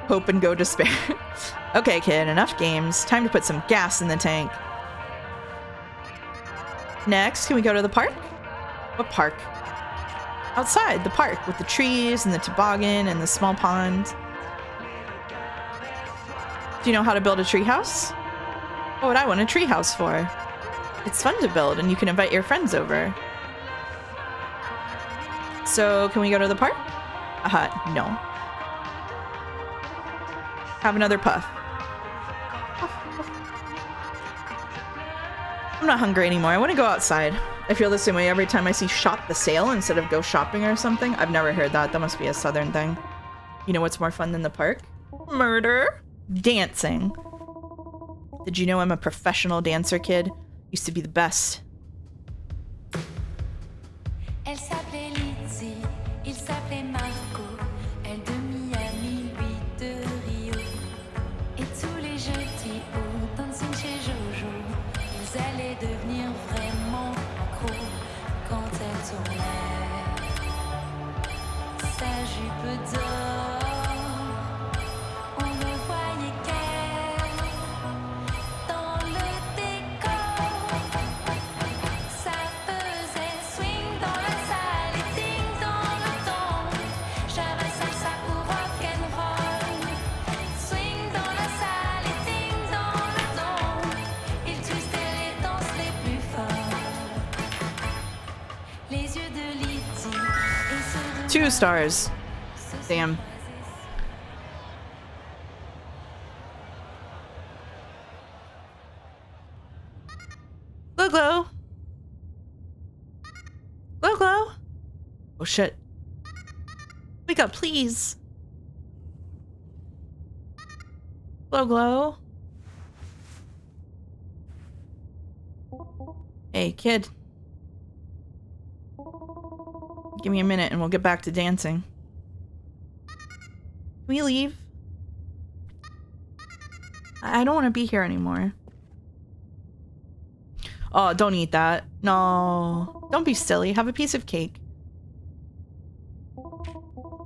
Hope and go despair. Okay, kid, enough games. Time to put some gas in the tank. Next, can we go to the park? What park? Outside, the park, with the trees and the toboggan and the small pond. Do you know how to build a treehouse? What would I want a treehouse for? It's fun to build, and you can invite your friends over. So, can we go to the park? No. Have another puff. I'm not hungry anymore. I want to go outside. I feel the same way every time I see shop the sale instead of go shopping or something. I've never heard that. That must be a southern thing. You know what's more fun than the park? Murder. Dancing. Did you know I'm a professional dancer, kid? Used to be the best. Elle s'appelait Lizzie, il s'appelait Marco. Elle de Miami, lui de Rio. Et tous les jeudis au dancing chez Jojo, ils allaient devenir vraiment accros quand elle tournait sa jupe d'or. On ne voyait qu'elle dans le décor. Ça faisait swing dans la salle et ding dans le ton. J'avais salsa ou rock'n'roll. Swing dans la salle et ding dans le ton. Il twistait les danses les plus forts. Les yeux de Lydie et ceux de 2 stars. Damn. Glow glow. Glow glow. Oh shit. Wake up, please. Glow glow. Hey, kid. Give me a minute and we'll get back to dancing. Can we leave? I don't want to be here anymore. Oh, don't eat that. No. Don't be silly. Have a piece of cake.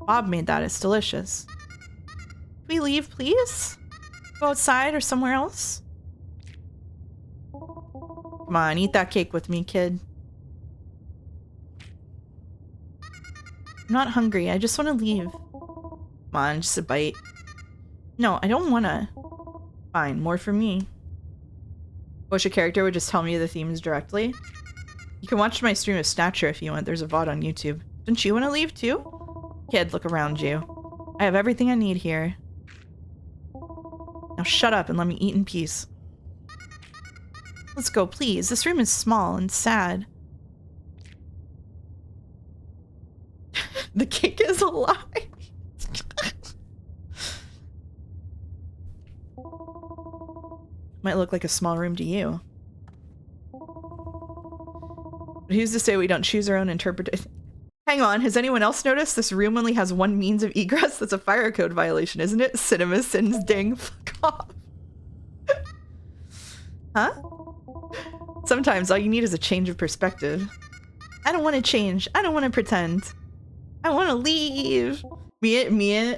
Bob made that. It's delicious. Can we leave, please? Go outside or somewhere else? Come on, eat that cake with me, kid. I'm not hungry. I just want to leave. Come on, just a bite. No, I don't want to. Fine, more for me. Wish a character would just tell me the themes directly. You can watch my stream of Snatcher if you want. There's a VOD on YouTube. Don't you want to leave too? Kid, look around you. I have everything I need here. Now shut up and let me eat in peace. Let's go, please. This room is small and sad. The cake is a lie. Might look like a small room to you. But who's to say we don't choose our own interpretation? Hang on, has anyone else noticed this room only has one means of egress? That's a fire code violation, isn't it? Cinema sins ding. Fuck off. Huh? Sometimes all you need is a change of perspective. I don't want to change. I don't want to pretend. I want to leave. Me.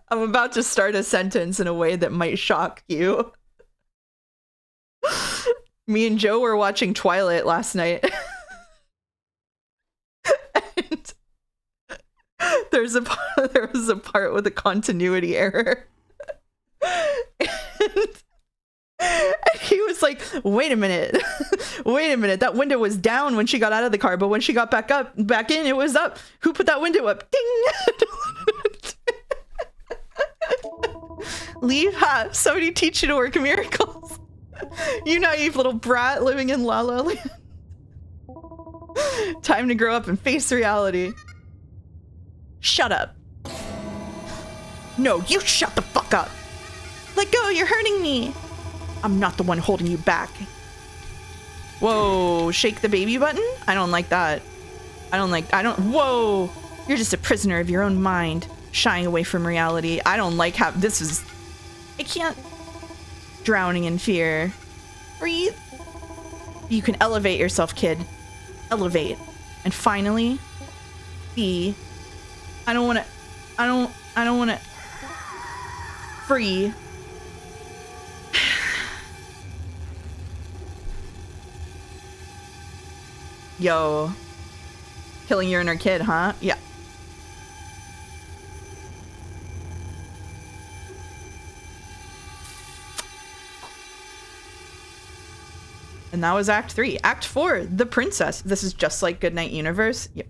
I'm about to start a sentence in a way that might shock you. Me and Joe were watching Twilight last night. And there was a part with a continuity error. And he was like, wait a minute. Wait a minute. That window was down when she got out of the car, but when she got back in, it was up. Who put that window up? Ding! Leave? Ha! Somebody teach you to work miracles. You naive little brat living in La La Land. Time to grow up and face reality. Shut up. No, you shut the fuck up. Let go, you're hurting me. I'm not the one holding you back. Whoa, shake the baby button? I don't like that. Whoa. You're just a prisoner of your own mind, shying away from reality. I don't like how this is. I can't. Drowning in fear. Breathe. You can elevate yourself, kid. Elevate. And finally, be. I don't want to. Free. Yo. Killing your inner kid, huh? Yeah. And that was Act 3. Act 4, The Princess. This is just like Goodnight Universe. Yep.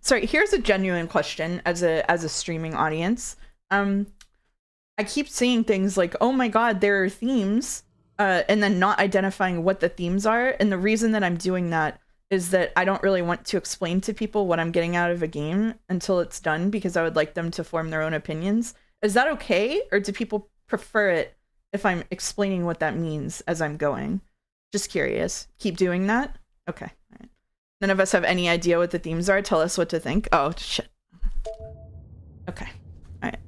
Sorry, here's a genuine question as a streaming audience. I keep seeing things like, oh my god, there are themes, and then not identifying what the themes are. And the reason that I'm doing that is that I don't really want to explain to people what I'm getting out of a game until it's done, because I would like them to form their own opinions. Is that okay? Or do people prefer it if I'm explaining what that means as I'm going? Just curious. Keep doing that? Okay. All right. None of us have any idea what the themes are. Tell us what to think. Oh, shit. Okay. All right.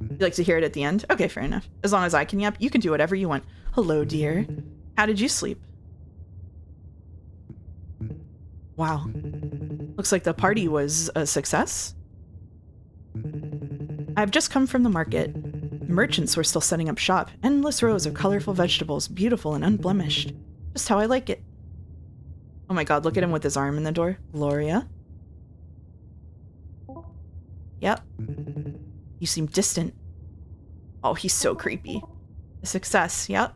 You'd like to hear it at the end? Okay, fair enough. As long as I can yap, you can do whatever you want. Hello, dear. How did you sleep? Wow. Looks like the party was a success. I've just come from the market. The merchants were still setting up shop. Endless rows of colorful vegetables, beautiful and unblemished. Just how I like it. Oh my god, look at him with his arm in the door. Gloria? Yep. You seem distant. Oh, he's so creepy. A success, yep.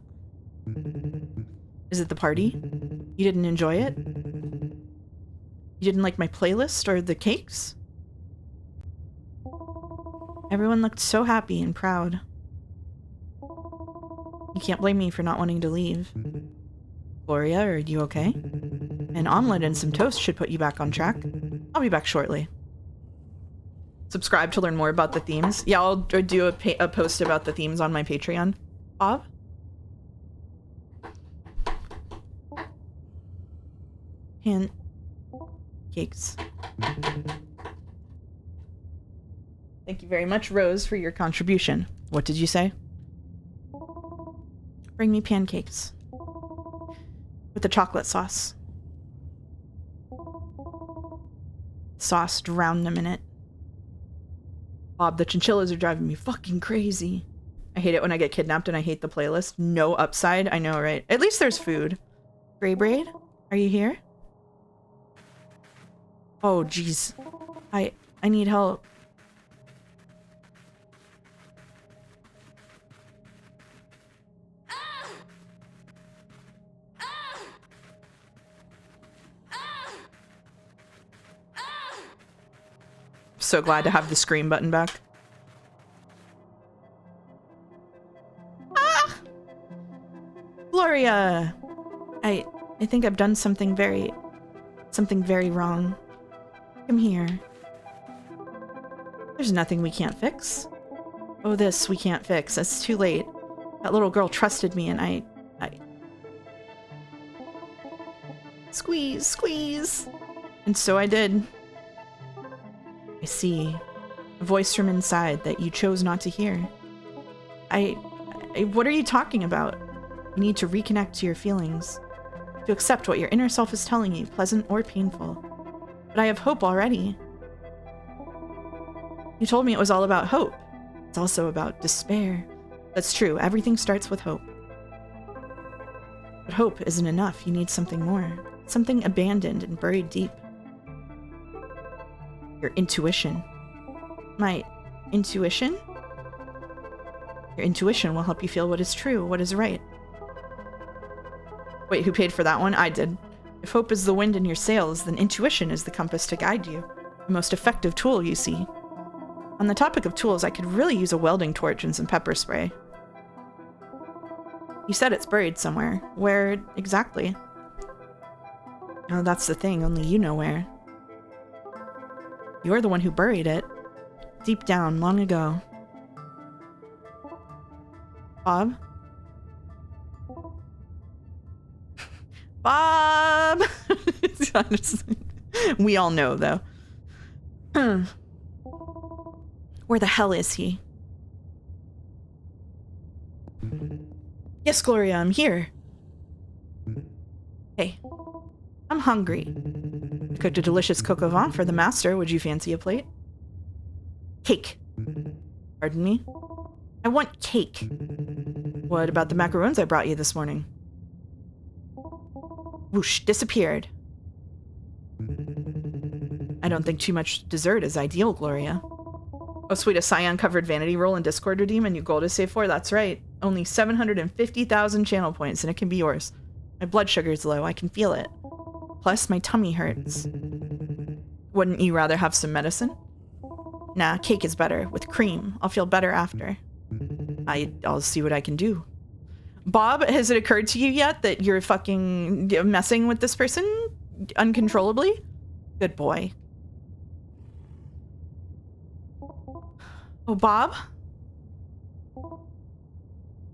Is it the party? You didn't enjoy it? You didn't like my playlist or the cakes? Everyone looked so happy and proud. You can't blame me for not wanting to leave. Gloria, are you okay? An omelet and some toast should put you back on track. I'll be back shortly. Subscribe to learn more about the themes. Yeah, I'll do a post about the themes on my Patreon. Bob? Pancakes. Thank you very much, Rose, for your contribution. What did you say? Bring me pancakes. With the chocolate sauce. Sauce drowned them in it. Bob, the chinchillas are driving me fucking crazy. I hate it when I get kidnapped and I hate the playlist. No upside. I know, right? At least there's food. Gray Braid, are you here? Oh, jeez. I need help. So glad to have the scream button back. Ah! Gloria! I think I've done something very wrong. Come here. There's nothing we can't fix. Oh, this we can't fix. It's too late. That little girl trusted me and I... Squeeze, squeeze. And so I did. I see. A voice from inside that you chose not to hear. What are you talking about? You need to reconnect to your feelings, to accept what your inner self is telling you, pleasant or painful. But I have hope already. You told me it was all about hope. It's also about despair. That's true. Everything starts with hope. But hope isn't enough. You need something more. Something abandoned and buried deep. Your intuition. My intuition? Your intuition will help you feel what is true, what is right. Wait, who paid for that one? I did. If hope is the wind in your sails, then intuition is the compass to guide you. The most effective tool, you see. On the topic of tools, I could really use a welding torch and some pepper spray. You said it's buried somewhere. Where exactly? Oh, that's the thing. Only you know where. You're the one who buried it. Deep down, long ago. Bob? Bob! We all know, though. Where the hell is he? Yes, Gloria, I'm here. Hey, I'm hungry. I cooked a delicious coq au vin for the master. Would you fancy a plate? Cake. Pardon me? I want cake. What about the macaroons I brought you this morning? Whoosh, disappeared. I don't think too much dessert is ideal, Gloria. Oh, sweet, a cyan-covered vanity roll and Discord redeem and new gold to save for? That's right. Only 750,000 channel points and it can be yours. My blood sugar's low, I can feel it. Plus, my tummy hurts. Wouldn't you rather have some medicine? Nah, cake is better. With cream. I'll feel better after. I'll see what I can do. Bob, has it occurred to you yet that you're fucking messing with this person uncontrollably? Good boy. Oh, Bob?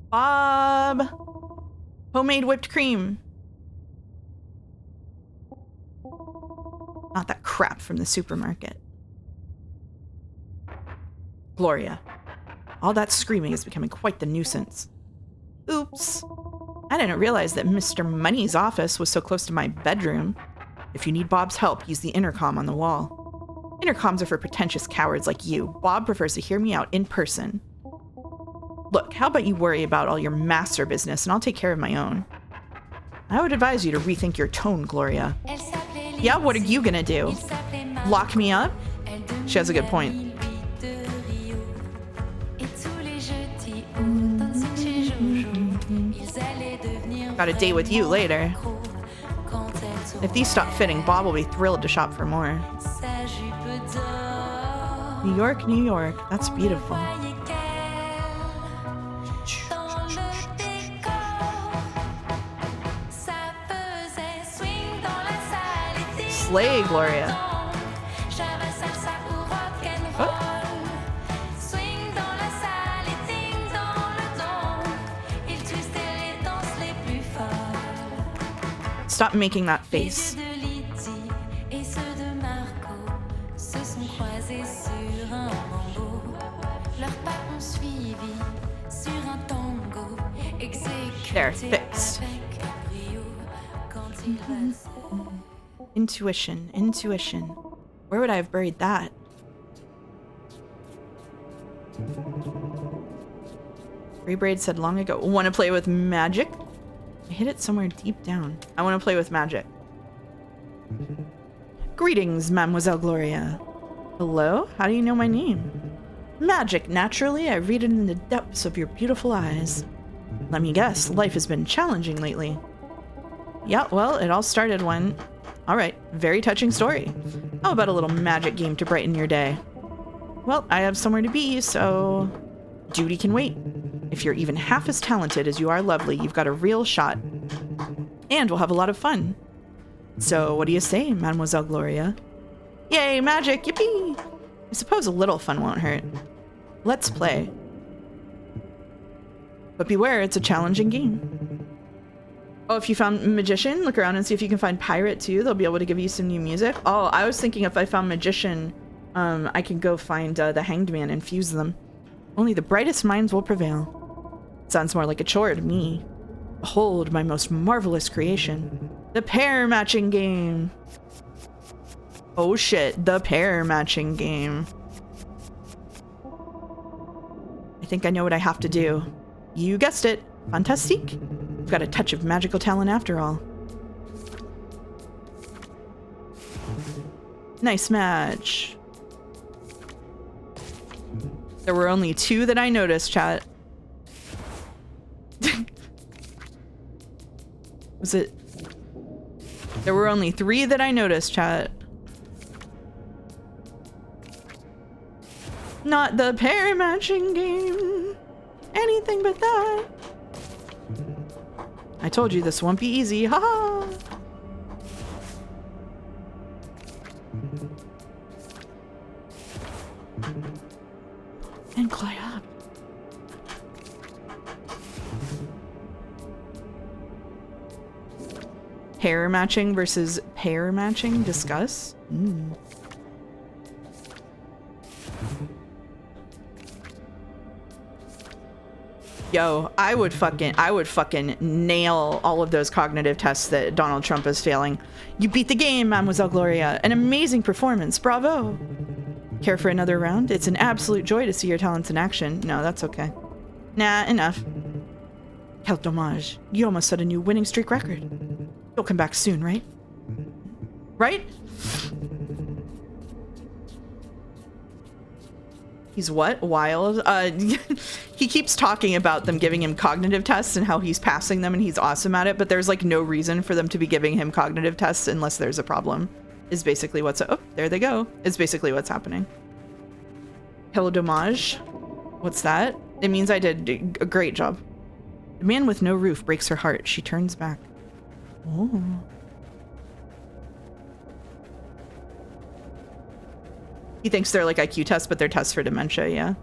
Bob! Homemade whipped cream. Not that crap from the supermarket. Gloria. All that screaming is becoming quite the nuisance. Oops. I didn't realize that Mr. Money's office was so close to my bedroom. If you need Bob's help, use the intercom on the wall. Intercoms are for pretentious cowards like you. Bob prefers to hear me out in person. Look, how about you worry about all your master business and I'll take care of my own. I would advise you to rethink your tone, Gloria. Yeah, what are you gonna do? Lock me up? She has a good point. Got a date with you later. If these stop fitting, Bob will be thrilled to shop for more. New York, New York. That's beautiful. Slay, Gloria. Oh. Stop making that face. There, fixed. Intuition, intuition. Where would I have buried that? Freebraid said long ago, want to play with magic? I hid it somewhere deep down. I want to play with magic. Greetings, Mademoiselle Gloria. Hello? How do you know my name? Magic, naturally. I read it in the depths of your beautiful eyes. Let me guess, life has been challenging lately. Yeah, well, it all started when... Alright, very touching story. How about a little magic game to brighten your day? Well, I have somewhere to be, so... duty can wait. If you're even half as talented as you are lovely, you've got a real shot. And we'll have a lot of fun. So, what do you say, Mademoiselle Gloria? Yay, magic! Yippee! I suppose a little fun won't hurt. Let's play. But beware, it's a challenging game. Oh, if you found Magician, look around and see if you can find Pirate too. They'll be able to give you some new music. Oh, I was thinking if I found Magician, I can go find the Hanged Man and fuse them. Only the brightest minds will prevail. Sounds more like a chore to me. Behold my most marvelous creation, the pair matching game. Oh shit, the pair matching game. I think I know what I have to do. You guessed it, fantastique. I've got a touch of magical talent after all. Nice match. There were only 2 that I noticed, chat. Was it? There were only 3 that I noticed, chat. Not the pair matching game. Anything but that. I told you this won't be easy, haha. And climb up. Hair matching versus pair matching, discuss. Yo, I would fucking nail all of those cognitive tests that Donald Trump is failing. You beat the game, Mademoiselle Gloria. An amazing performance, bravo. Care for another round? It's an absolute joy to see your talents in action. No, that's okay. Nah, enough. Quel dommage. You almost set a new winning streak record. You'll come back soon, right? Right? He's what? Wild? He keeps talking about them giving him cognitive tests and how he's passing them and he's awesome at it, but there's like no reason for them to be giving him cognitive tests unless there's a problem. Is basically what's... Oh, there they go. Is basically what's happening. Hello, dommage. What's that? It means I did a great job. The man with no roof breaks her heart. She turns back. Oh. He thinks they're like IQ tests, but they're tests for dementia, yeah.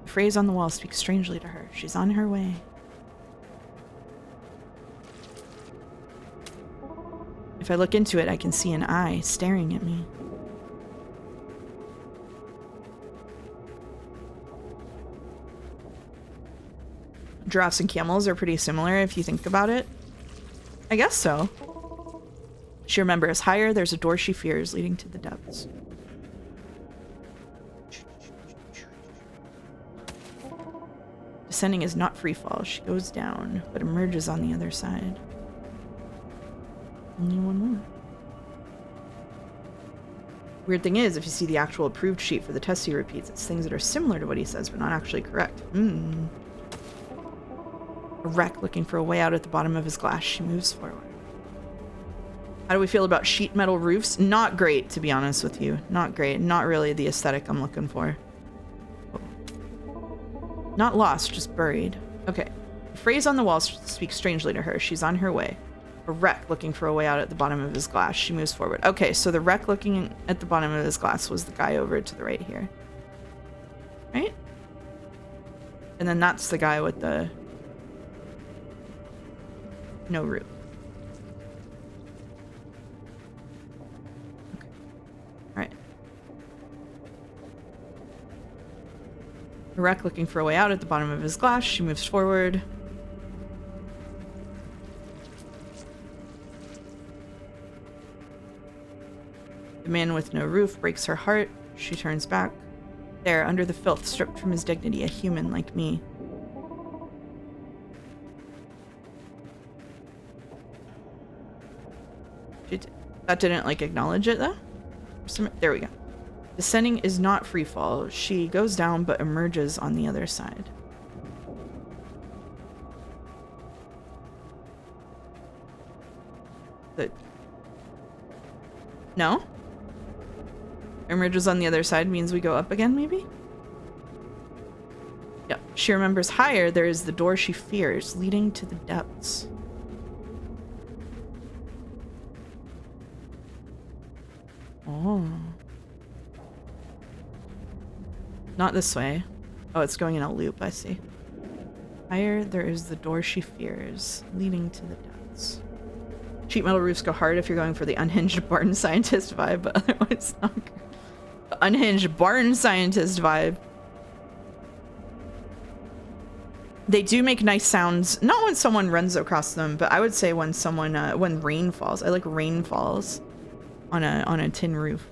The phrase on the wall speaks strangely to her. She's on her way. If I look into it, I can see an eye staring at me. Giraffes and camels are pretty similar if you think about it. I guess so. She remembers higher, there's a door she fears leading to the depths. Descending is not free fall. She goes down, but emerges on the other side. Only one more. Weird thing is, if you see the actual approved sheet for the test he repeats, it's things that are similar to what he says, but not actually correct. A wreck looking for a way out at the bottom of his glass. She moves forward. How do we feel about sheet metal roofs? Not great, to be honest with you. Not great. Not really the aesthetic I'm looking for. Not lost, just buried. Okay. The phrase on the wall speaks strangely to her. She's on her way. A wreck looking for a way out at the bottom of his glass. She moves forward. Okay, so the wreck looking at the bottom of his glass was the guy over to the right here. Right? And then that's the guy with the no roof. Okay. Alright. A wreck looking for a way out at the bottom of his glass. She moves forward. The man with no roof breaks her heart. She turns back. There, under the filth, stripped from his dignity, a human like me. That didn't, like, acknowledge it, though? There we go. Descending is not free fall. She goes down, but emerges on the other side. No? Emerges on the other side means we go up again, maybe? Yep. She remembers higher, there is the door she fears, leading to the depths. Oh. Not this way. Oh, it's going in a loop, I see. Higher, there is the door she fears, leading to the depths. Sheet metal roofs go hard if you're going for the unhinged barn scientist vibe, but otherwise not good. The unhinged barn scientist vibe. They do make nice sounds. Not when someone runs across them, but I would say when someone, when rain falls. I like rain falls on a tin roof.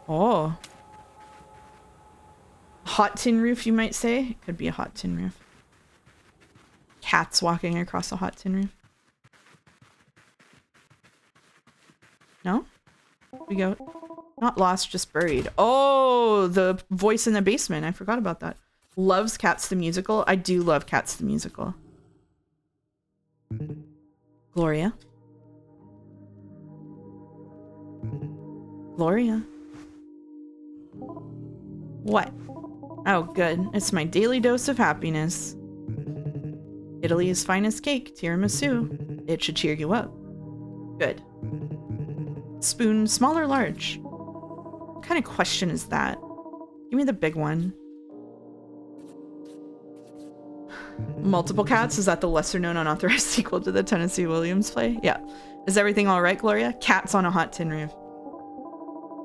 Oh. Hot tin roof, you might say. It could be a hot tin roof. Cats walking across a hot tin roof. No? We go. Not lost, just buried. Oh, the voice in the basement. I forgot about that. Loves Cats the Musical. I do love Cats the Musical. Gloria. Gloria. What? Oh, good. It's my daily dose of happiness. Italy's finest cake, tiramisu. It should cheer you up. Good. Spoon, small or large? What kind of question is that? Give me the big one. Multiple Cats? Is that the lesser known unauthorized sequel to the Tennessee Williams play? Yeah. Is everything all right, Gloria? Cats on a hot tin roof.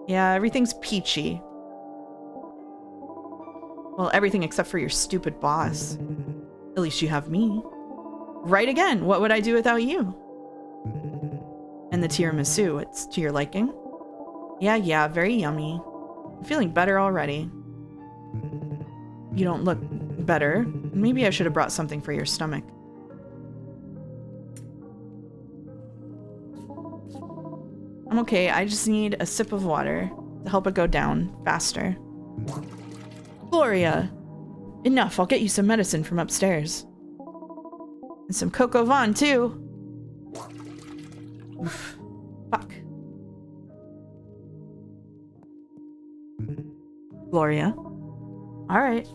Yeah, everything's peachy. Well, everything except for your stupid boss. At least you have me. Right again. What would I do without you? And the tiramisu, it's to your liking? Yeah, very yummy. I'm feeling better already. You don't look better. Maybe I should have brought something for your stomach. I'm okay. I just need a sip of water to help it go down faster. Gloria! Enough. I'll get you some medicine from upstairs. And some Coco Vaughn, too. Oof. Fuck. Gloria. Alright.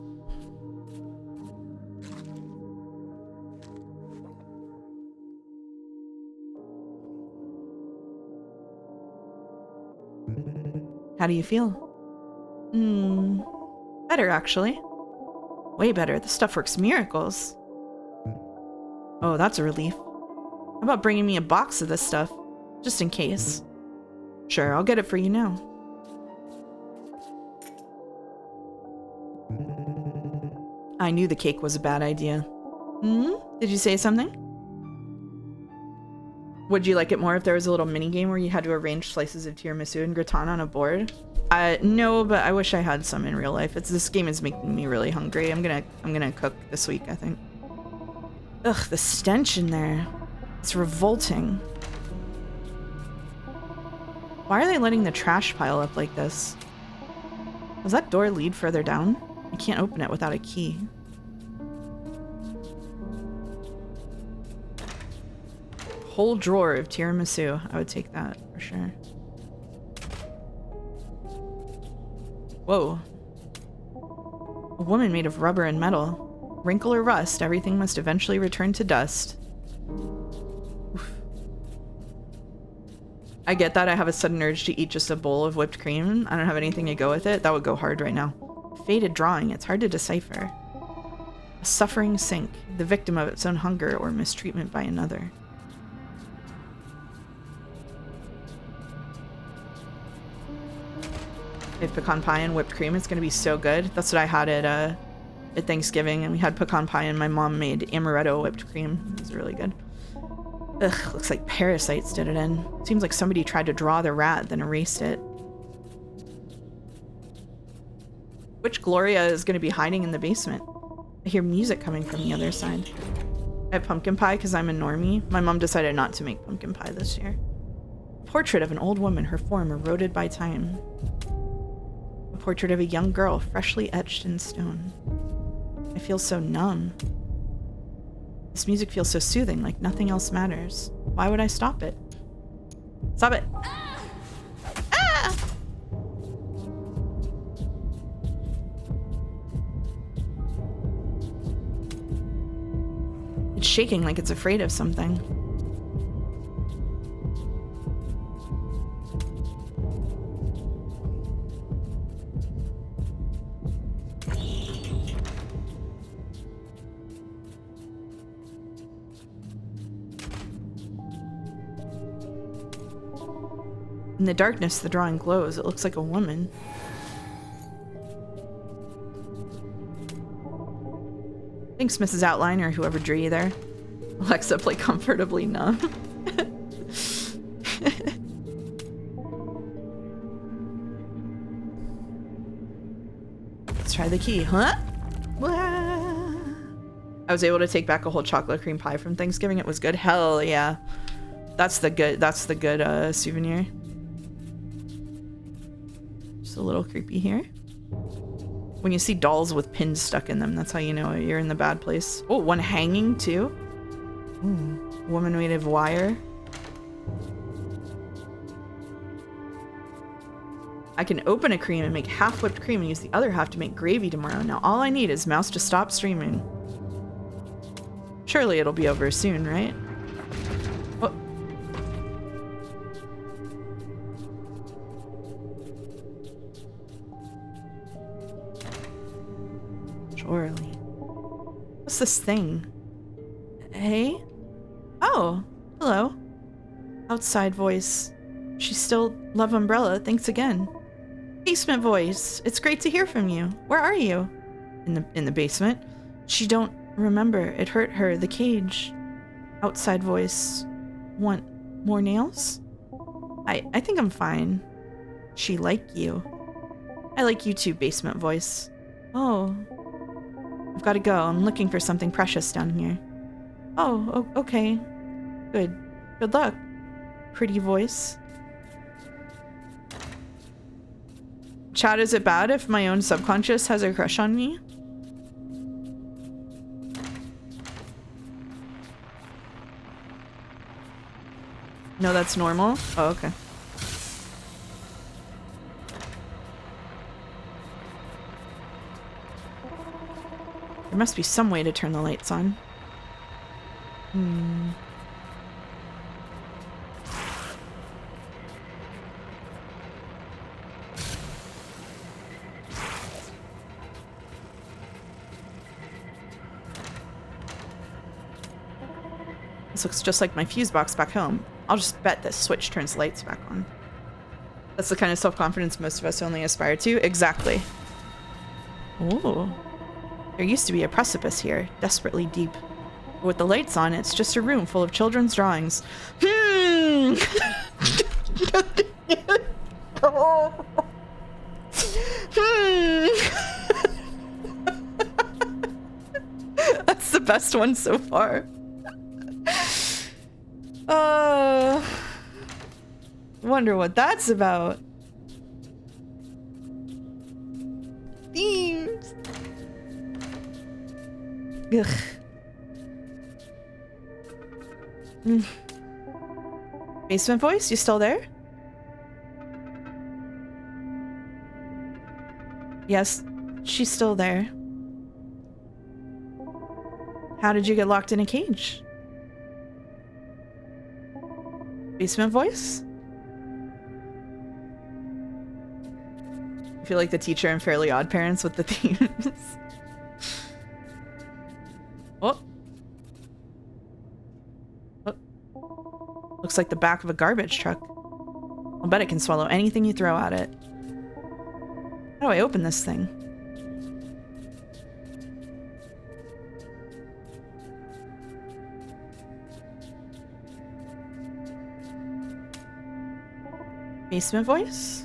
How do you feel? Better, actually. Way better. This stuff works miracles. Oh, that's a relief. How about bringing me a box of this stuff? Just in case. Sure, I'll get it for you now. I knew the cake was a bad idea. Did you say something? Would you like it more if there was a little mini game where you had to arrange slices of tiramisu and gratin on a board? No, but I wish I had some in real life. This game is making me really hungry. I'm gonna cook this week, I think. Ugh, the stench in there. It's revolting. Why are they letting the trash pile up like this? Does that door lead further down? I can't open it without a key. Whole drawer of tiramisu. I would take that for sure. Whoa. A woman made of rubber and metal. Wrinkle or rust, everything must eventually return to dust. Oof. I get that. I have a sudden urge to eat just a bowl of whipped cream. I don't have anything to go with it. That would go hard right now. Faded drawing. It's hard to decipher. A suffering sink, the victim of its own hunger or mistreatment by another. If pecan pie and whipped cream, it's gonna be so good. That's what I had at Thanksgiving, and we had pecan pie, and my mom made amaretto whipped cream. It was really good. Ugh, looks like parasites did it in. Seems like somebody tried to draw the rat, then erased it. Which Gloria is gonna be hiding in the basement? I hear music coming from the other side. I have pumpkin pie because I'm a normie. My mom decided not to make pumpkin pie this year. Portrait of an old woman, her form eroded by time. A portrait of a young girl, freshly etched in stone. I feel so numb. This music feels so soothing, like nothing else matters. Why would I stop it? Stop it! Ah! It's shaking like it's afraid of something. In the darkness, the drawing glows. It looks like a woman. Thanks, Mrs. Outline, or whoever drew you there. Alexa, play Comfortably Numb. Let's try the key, huh? I was able to take back a whole chocolate cream pie from Thanksgiving. It was good. Hell yeah. That's the good souvenir. Just a little creepy here. When you see dolls with pins stuck in them, that's how you know you're in the bad place. Oh, one hanging too. Ooh, woman made of wire. I can open a cream and make half whipped cream and use the other half to make gravy tomorrow. Now all I need is mouse to stop streaming. Surely it'll be over soon, right? Oh. Surely. What's this thing? Hey? Oh, hello. Outside voice. She's still love umbrella. Thanks again. Basement voice. It's great to hear from you. Where are you? In the basement. She don't remember. It hurt her. The cage. Outside voice. Want more nails? I think I'm fine. She like you. I like you too, basement voice. Oh. I've got to go. I'm looking for something precious down here. Oh, okay. Good. Good luck. Pretty voice. Chat, is it bad if my own subconscious has a crush on me? No, that's normal? Oh, okay. There must be some way to turn the lights on. This looks just like my fuse box back home. I'll just bet this switch turns lights back on. That's the kind of self-confidence most of us only aspire to. Exactly. Ooh. There used to be a precipice here, desperately deep. But with the lights on, it's just a room full of children's drawings. That's the best one so far. Wonder what that's about. Themes. Ugh. Basement voice, you still there? Yes, she's still there. How did you get locked in a cage? Basement voice? I feel like the teacher in Fairly Odd Parents with the themes. Oh. Looks like the back of a garbage truck. I'll bet it can swallow anything you throw at it. How do I open this thing? Basement voice?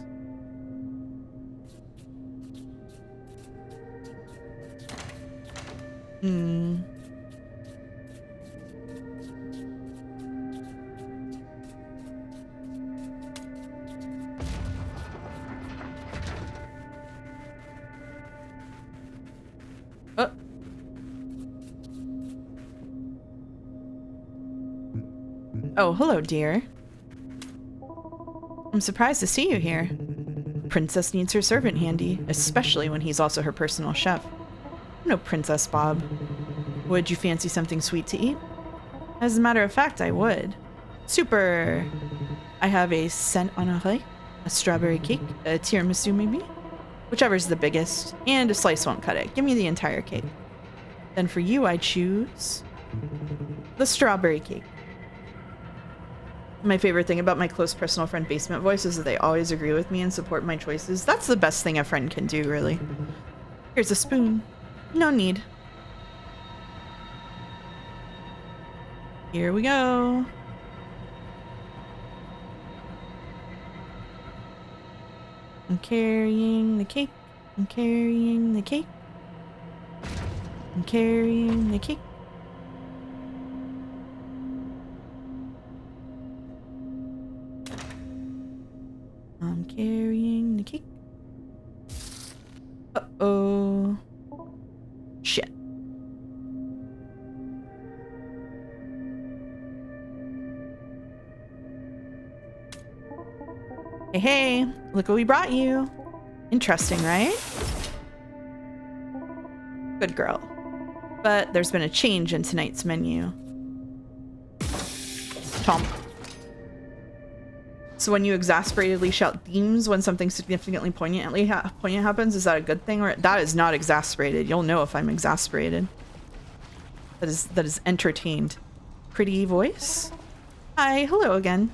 Oh, hello, dear. I'm surprised to see you here. Princess needs her servant handy, especially when he's also her personal chef. I'm no Princess Bob. Would you fancy something sweet to eat? As a matter of fact, I would. Super. I have a Saint Honoré, a strawberry cake, a tiramisu maybe? Whichever's the biggest, and a slice won't cut it. Give me the entire cake. Then for you, I choose the strawberry cake. My favorite thing about my close personal friend Basement Voice is that they always agree with me and support my choices. That's the best thing a friend can do, really. Here's a spoon. No need. Here we go. I'm carrying the cake. I'm carrying the cake. I'm carrying the cake. I'm carrying the cake. Uh-oh. Shit. Hey, hey, look what we brought you. Interesting, right? Good girl. But there's been a change in tonight's menu. Chomp. So when you exasperatedly shout themes when something significantly poignant happens, is that a good thing? Or that is not exasperated. You'll know if I'm exasperated. That is entertained. Pretty voice. Hi, hello again.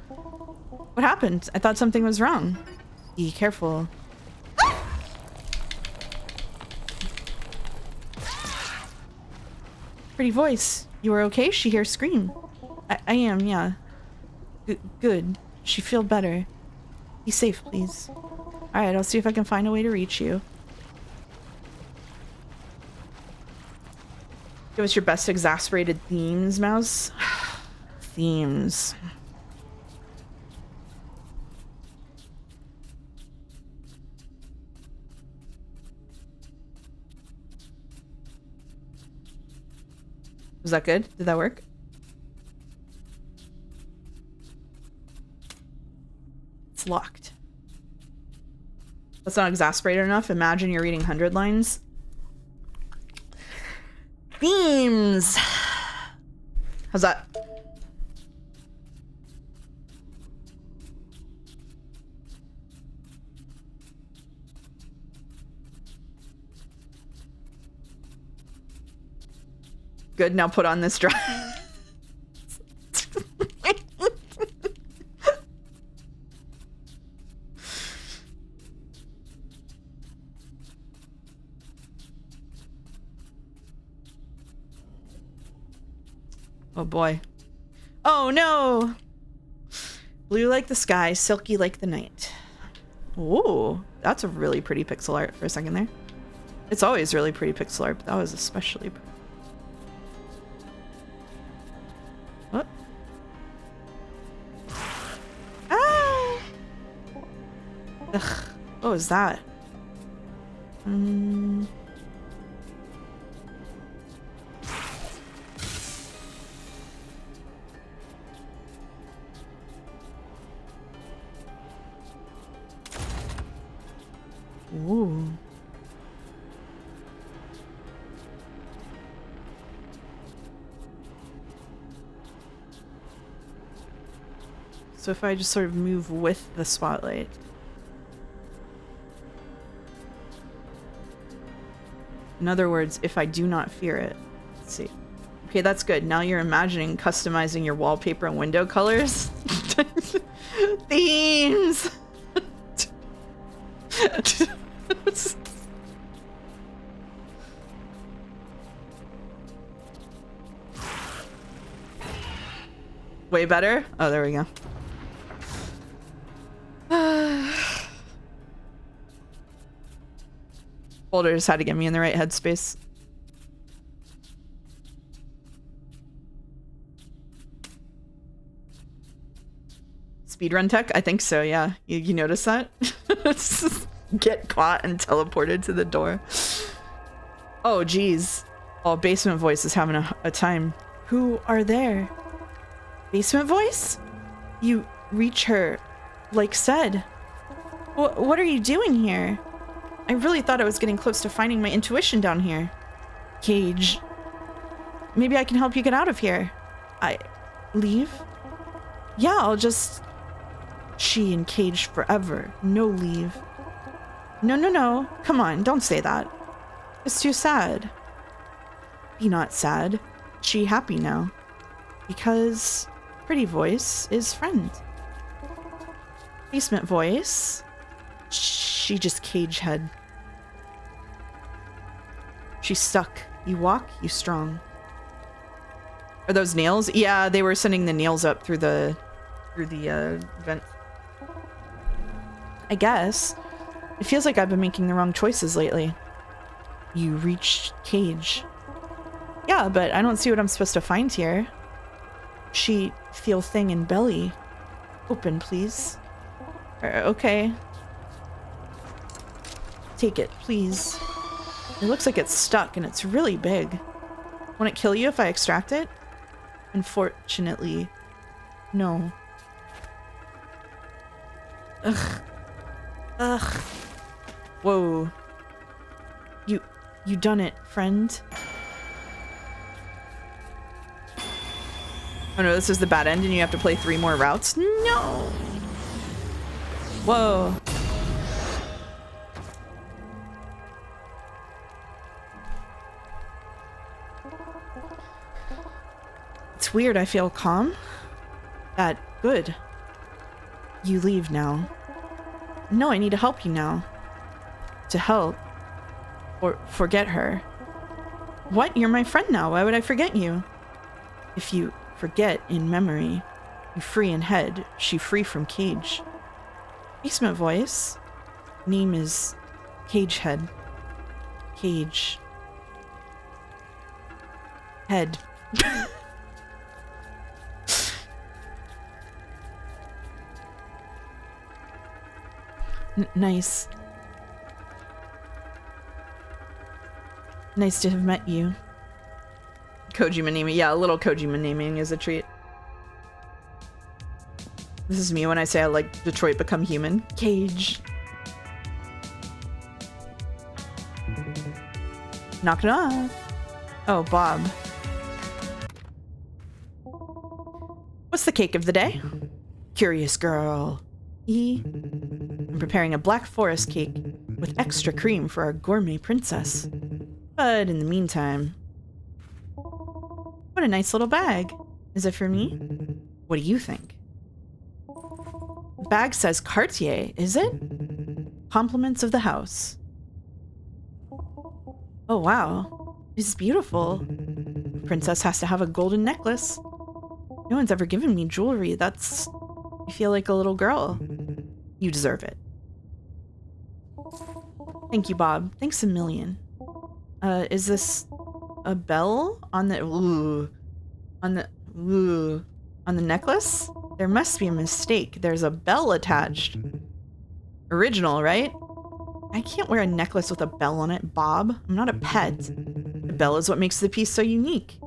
What happened? I thought something was wrong. Be careful. Pretty voice. You are okay? She hears scream. I am, yeah. Good. She feel better. Be safe, please. Alright, I'll see if I can find a way to reach you. Give us your best exasperated themes, Mouse. Themes. Was that good? Did that work? It's locked. That's not exasperated enough. Imagine you're reading 100 lines. Themes. How's that? Good, now put on this dress. Oh boy. Oh no! Blue like the sky, silky like the night. Ooh, that's a really pretty pixel art for a second there. It's always really pretty pixel art, but that was especially pretty. What? Ah! Ugh, what was that? Ooh. So if I just sort of move with the spotlight. In other words, if I do not fear it. Let's see. Okay, that's good. Now you're imagining customizing your wallpaper and window colors. Themes! Way better? Oh, there we go. Boulder just had to get me in the right headspace. Speedrun tech? I think so, yeah. You notice that? Get caught and teleported to the door. Oh, geez. Oh, Basement Voice is having a time. Who are there? Basement Voice? You reach her, like said. What are you doing here? I really thought I was getting close to finding my intuition down here. Cage. Maybe I can help you get out of here. Leave? Yeah, I'll just... She and Cage forever. No leave. No. Come on, don't say that. It's too sad. Be not sad. She happy now. Because Pretty voice is friend. Basement voice. She just cage head. She's stuck. You walk, you strong. Are those nails? Yeah, they were sending the nails up through the vent. I guess. It feels like I've been making the wrong choices lately. You reached cage. Yeah, but I don't see what I'm supposed to find here. She feel thing in belly. Open, please. Okay. Take it, please. It looks like it's stuck and it's really big. Won't it kill you if I extract it? Unfortunately, no. Ugh. Ugh. Whoa. You done it, friend. Oh no, this is the bad end and you have to play 3 more routes? No! Whoa. It's weird, I feel calm. That good. You leave now. No, I need to help you now. To help. Or forget her. What? You're my friend now. Why would I forget you? If you forget in memory, you free in head, she free from cage. Basement voice. Name is Cage Head. Cage. Head. Nice. Nice to have met you. Kojima naming. Yeah, a little Kojima naming is a treat. This is me when I say I like Detroit Become Human. Cage. Knock it off. Oh, Bob. What's the cake of the day? Curious girl. I'm preparing a black forest cake with extra cream for our gourmet princess. But in the meantime... What a nice little bag. Is it for me? What do you think? The bag says Cartier, is it? Compliments of the house. Oh wow. This is beautiful. The princess has to have a golden necklace. No one's ever given me jewelry. That's... I feel like a little girl. You deserve it. Thank you, Bob. Thanks a million. Is this a bell on the on the necklace? There must be a mistake. There's a bell attached. Original, right? I can't wear a necklace with a bell on it, Bob. I'm not a pet. The bell is what makes the piece so unique.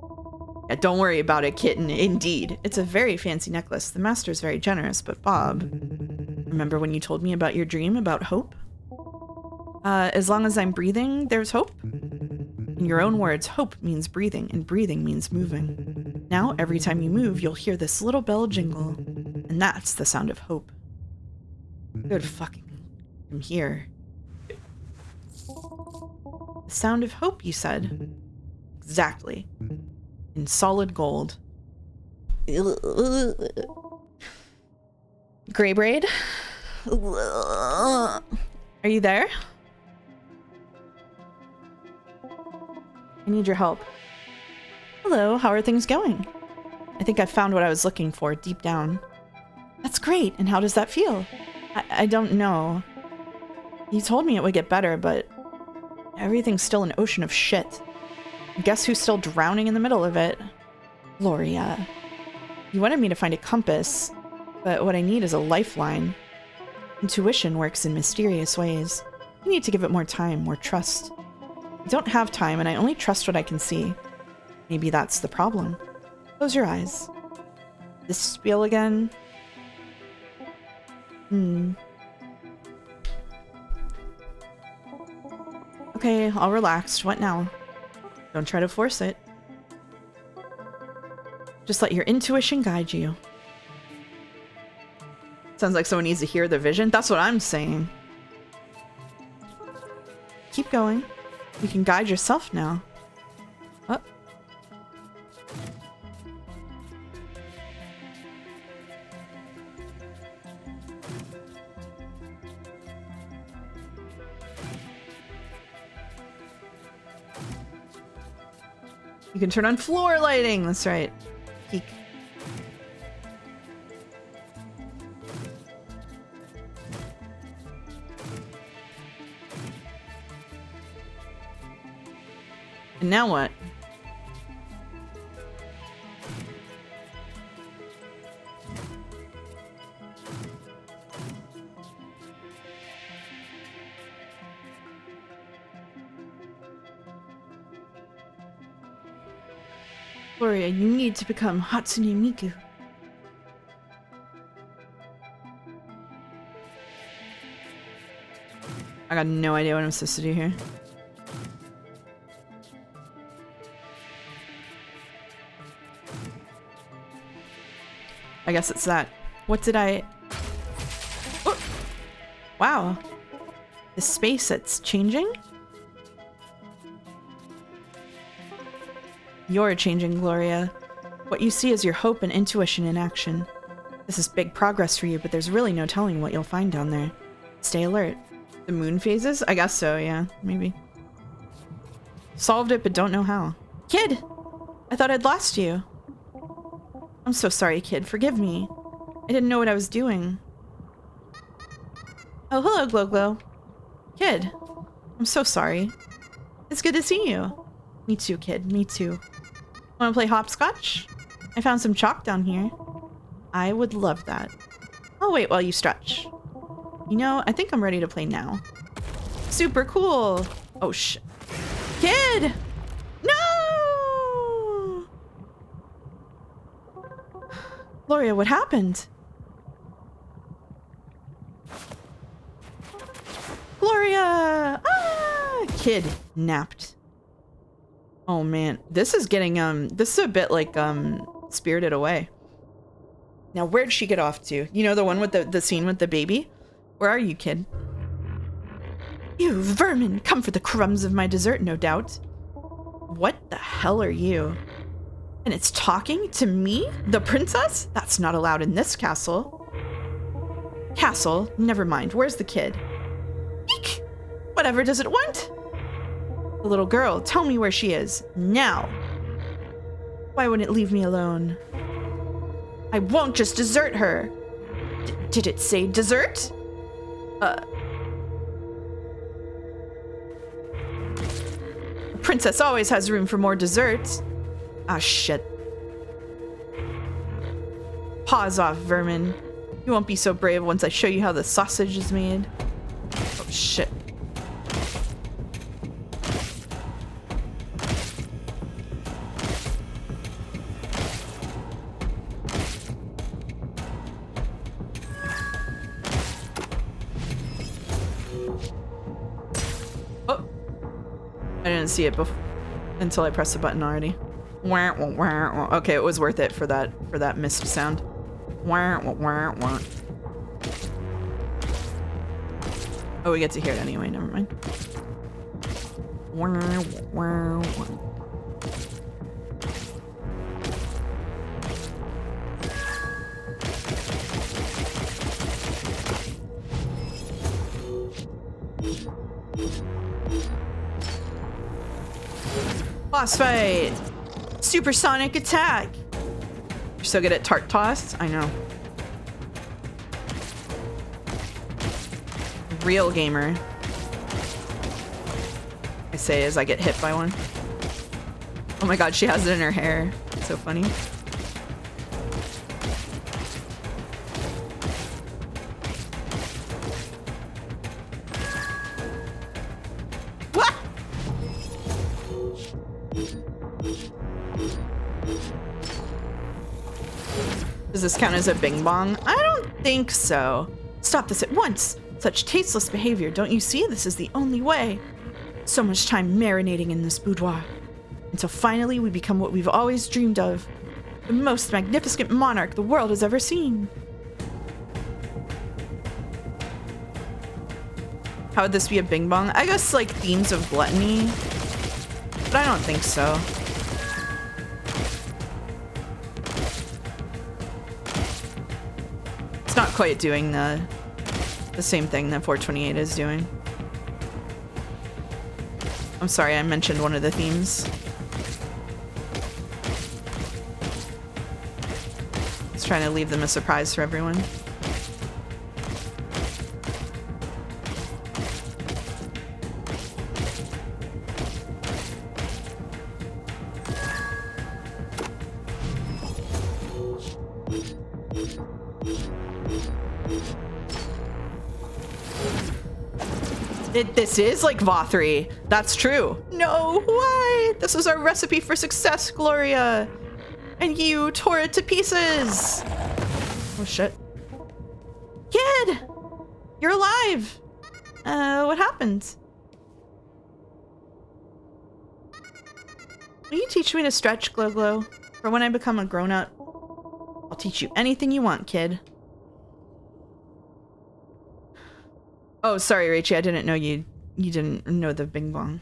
Yeah, don't worry about it, kitten. Indeed. It's a very fancy necklace. The master's very generous, but Bob... Remember when you told me about your dream about hope? As long as I'm breathing, there's hope? In your own words, hope means breathing, and breathing means moving. Now, every time you move, you'll hear this little bell jingle. And that's the sound of hope. Good fucking... I'm here. The sound of hope, you said? Exactly. In solid gold. Gray braid? Are you there? I need your help. Hello, how are things going? I think I found what I was looking for deep down. That's great, and how does that feel? I don't know. You told me it would get better, but everything's still an ocean of shit. Guess who's still drowning in the middle of it? Gloria. You wanted me to find a compass, but what I need is a lifeline. Intuition works in mysterious ways. You need to give it more time, more trust. I don't have time, and I only trust what I can see. Maybe that's the problem. Close your eyes. This spiel again? Okay, all relaxed. What now? Don't try to force it. Just let your intuition guide you. Sounds like someone needs to hear the vision. That's what I'm saying. Keep going. You can guide yourself now. Oh. You can turn on floor lighting. That's right. Geek. And now what? Gloria, you need to become Hatsune Miku. I got no idea what I'm supposed to do here. I guess it's that. What did I... Oh! Wow. The space, it's changing? You're changing, Gloria. What you see is your hope and intuition in action. This is big progress for you, but there's really no telling what you'll find down there. Stay alert. The moon phases? I guess so, yeah. Maybe. Solved it, but don't know how. Kid! I thought I'd lost you. I'm so sorry, kid. Forgive me. I didn't know what I was doing. Oh, hello, Glow Glow. Kid. I'm so sorry. It's good to see you. Me too, kid. Me too. Want to play hopscotch? I found some chalk down here. I would love that. I'll wait while you stretch. You know, I think I'm ready to play now. Super cool. Oh, shit. Kid! No! Gloria, what happened? Gloria! Ah! Kid napped. Oh man, this is getting this is a bit like Spirited Away. Now where'd she get off to? You know, the one with the scene with the baby? Where are you, kid? You vermin, come for the crumbs of my dessert, no doubt. What the hell are you? And it's talking to me, the princess? That's not allowed in this castle. Castle? Never mind. Where's the kid? Eek! Whatever does it want? The little girl, tell me where she is. Now. Why wouldn't it leave me alone? I won't just desert her. Did it say dessert? The princess always has room for more desserts. Ah, shit. Paws off, vermin. You won't be so brave once I show you how the sausage is made. Oh, shit. I didn't see it until I pressed the button already. Okay, it was worth it for that mist sound. Oh, we get to hear it anyway. Never mind. Boss fight! Supersonic attack! You're so good at tart toss? I know. Real gamer. I say as I get hit by one. Oh my god, she has it in her hair. It's so funny. Does this count as a bing bong? I don't think so. Stop this at once. Such tasteless behavior. Don't you see? This is the only way. So much time marinating in this boudoir. Until finally we become what we've always dreamed of. The most magnificent monarch the world has ever seen. How would this be a bing bong? I guess like themes of gluttony. But I don't think so. It's not quite doing the same thing that 428 is doing. I'm sorry, I mentioned one of the themes. Trying to leave them a surprise for everyone. This is like Vothri. That's true. No, why? This is our recipe for success, Gloria. And you tore it to pieces. Oh, shit. Kid! You're alive. What happened? Will you teach me to stretch, Glow Glow? For when I become a grown-up, I'll teach you anything you want, kid. Oh, sorry, Rachie. I didn't know you didn't know the Bing Bong.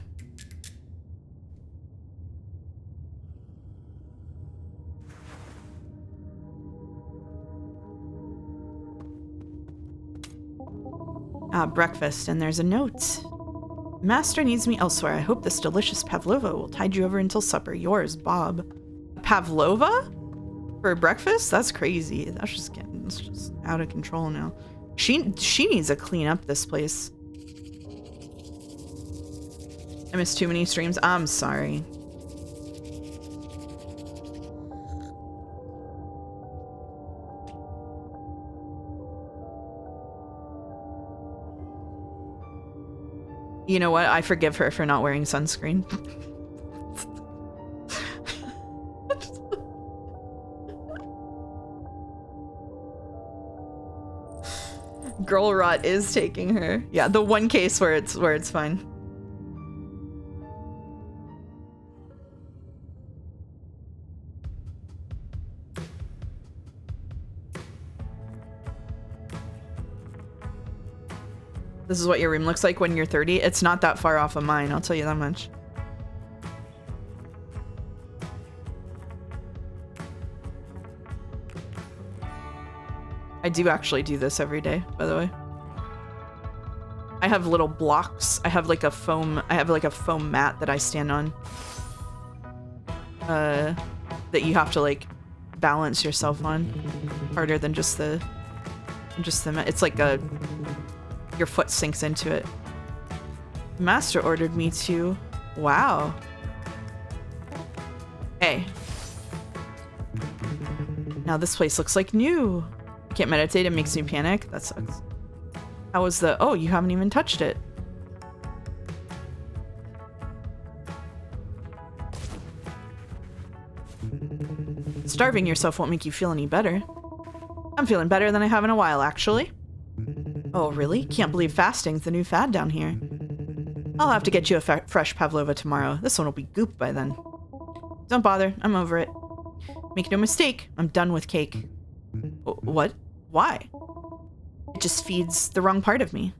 Breakfast, and there's a note. Master needs me elsewhere. I hope this delicious pavlova will tide you over until supper. Yours, Bob. Pavlova? For breakfast? That's crazy. That's just out of control now. She needs to clean up this place. I missed too many streams. I'm sorry. You know what? I forgive her for not wearing sunscreen. Girl rot is taking her. Yeah, the one case where it's fine. This is what your room looks like when you're 30. It's not that far off of mine, I'll tell you that much. I do actually do this every day, by the way. I have little blocks. I have like a foam mat that I stand on. That you have to like balance yourself on. Harder than just the mat. It's like your foot sinks into it. Master ordered me to. Wow. Hey. Now this place looks like new. Can't meditate, it makes me panic. That sucks. How was the... Oh, you haven't even touched it. Starving yourself won't make you feel any better. I'm feeling better than I have in a while, actually. Oh, really? Can't believe fasting's the new fad down here. I'll have to get you a fresh pavlova tomorrow. This one will be goop by then. Don't bother. I'm over it. Make no mistake. I'm done with cake. What? Why? It just feeds the wrong part of me.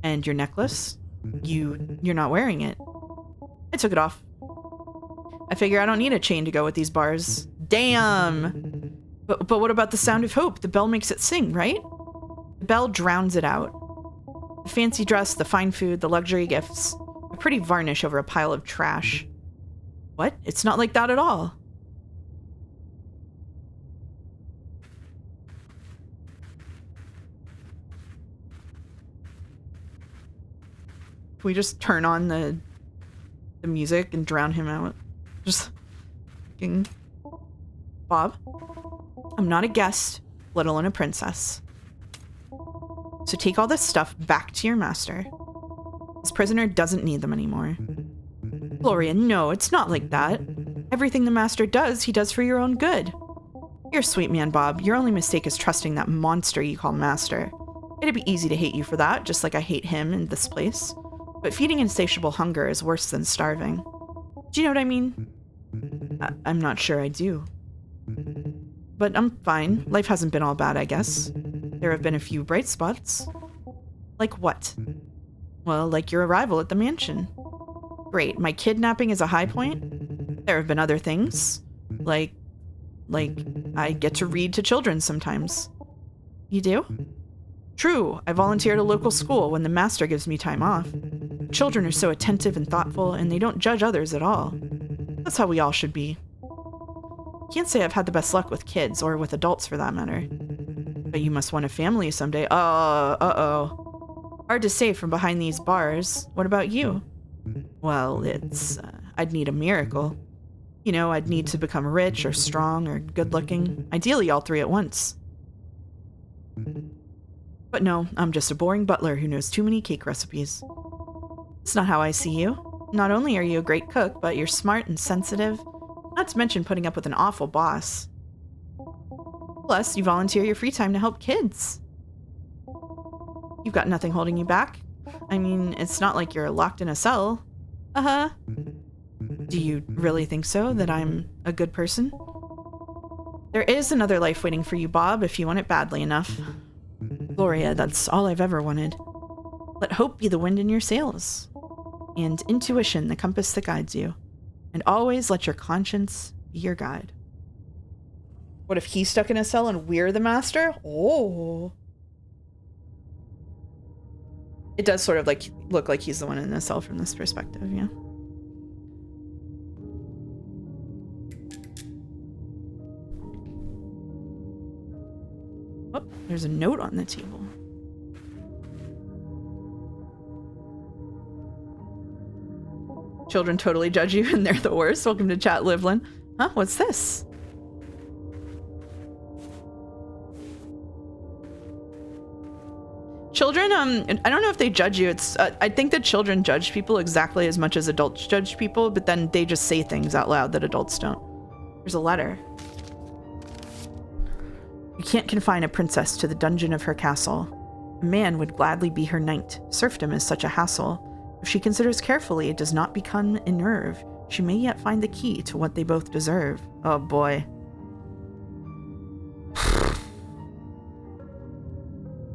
And your necklace? You're not wearing it. I took it off. I figure I don't need a chain to go with these bars. Damn! But what about the sound of hope? The bell makes it sing, right? The bell drowns it out. The fancy dress, the fine food, the luxury gifts. A pretty varnish over a pile of trash. What? It's not like that at all. Can we just turn on the music and drown him out? Just fucking... Bob? I'm not a guest, let alone a princess. So take all this stuff back to your master. This prisoner doesn't need them anymore. Gloria, no, it's not like that. Everything the master does, he does for your own good. You're a sweet man, Bob. Your only mistake is trusting that monster you call master. It'd be easy to hate you for that, just like I hate him in this place. But feeding insatiable hunger is worse than starving. Do you know what I mean? I'm not sure I do. But I'm fine. Life hasn't been all bad, I guess. There have been a few bright spots. Like what? Well, like your arrival at the mansion. Great, my kidnapping is a high point. There have been other things. Like I get to read to children sometimes. You do? True, I volunteer at a local school when the master gives me time off. Children are so attentive and thoughtful, and they don't judge others at all. That's how we all should be. Can't say I've had the best luck with kids, or with adults for that matter. But you must want a family someday. Uh-oh. Hard to say from behind these bars. What about you? Well, I'd need a miracle. You know, I'd need to become rich or strong or good looking. Ideally all three at once. But no, I'm just a boring butler who knows too many cake recipes. It's not how I see you. Not only are you a great cook, but you're smart and sensitive. Not to mention putting up with an awful boss. Plus, you volunteer your free time to help kids. You've got nothing holding you back. I mean, it's not like you're locked in a cell. Uh-huh. Do you really think so, that I'm a good person? There is another life waiting for you, Bob, if you want it badly enough. Gloria, that's all I've ever wanted. Let hope be the wind in your sails, and intuition the compass that guides you. And always let your conscience be your guide. What if he's stuck in a cell and we're the master? Oh. It does sort of like look like he's the one in the cell from this perspective, yeah. Oh, there's a note on the table. Children totally judge you and they're the worst. Welcome to chat, Livlin. Huh? What's this? Children, I don't know if they judge you. I think that children judge people exactly as much as adults judge people, but then they just say things out loud that adults don't. There's a letter. You can't confine a princess to the dungeon of her castle. A man would gladly be her knight. Serfdom is such a hassle. If she considers carefully, it does not become a nerve. She may yet find the key to what they both deserve. Oh boy.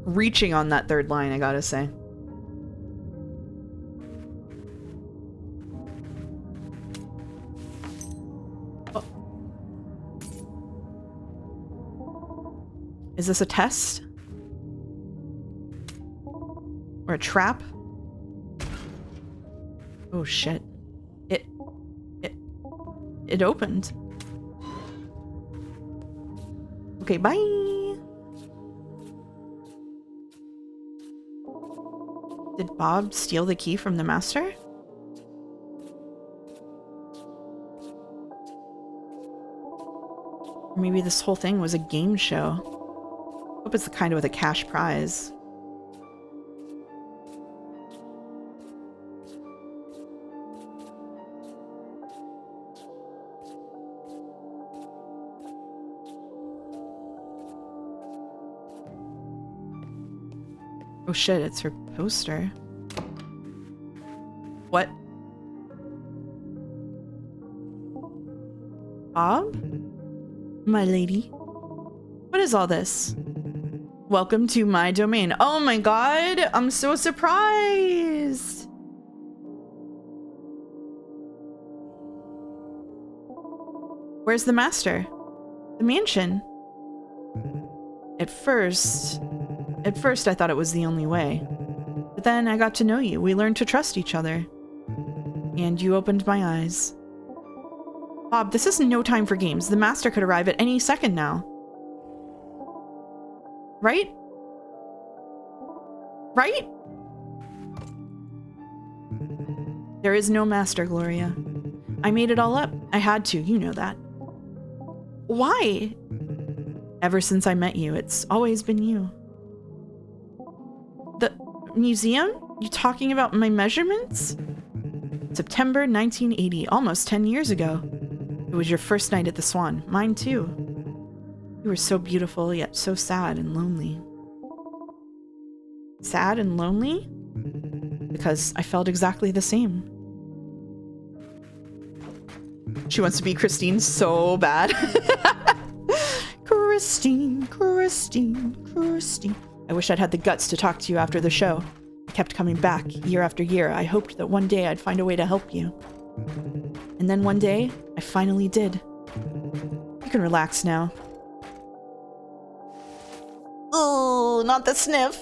Reaching on that third line, I gotta say. Oh. Is this a test? Or a trap? Oh shit. It opened. Okay, bye. Did Bob steal the key from the master? Or maybe this whole thing was a game show. Hope it's the kind with a cash prize. Oh shit, it's her poster. What? Bob? My lady? What is all this? Welcome to my domain. Oh my god, I'm so surprised! Where's the master? The mansion? At first I thought it was the only way. But then I got to know you. We learned to trust each other. And you opened my eyes. Bob, this is no time for games. The master could arrive at any second now. Right? Right? There is no master, Gloria. I made it all up. I had to, you know that. Why? Ever since I met you, it's always been you. The museum? You talking about my measurements? September 1980, almost 10 years ago. It was your first night at the Swan. Mine too. You were so beautiful, yet so sad and lonely. Sad and lonely? Because I felt exactly the same. She wants to be Christine so bad. Christine. I wish I'd had the guts to talk to you after the show. I kept coming back year after year. I hoped that one day I'd find a way to help you. And then one day, I finally did. You can relax now. Oh, not the sniff.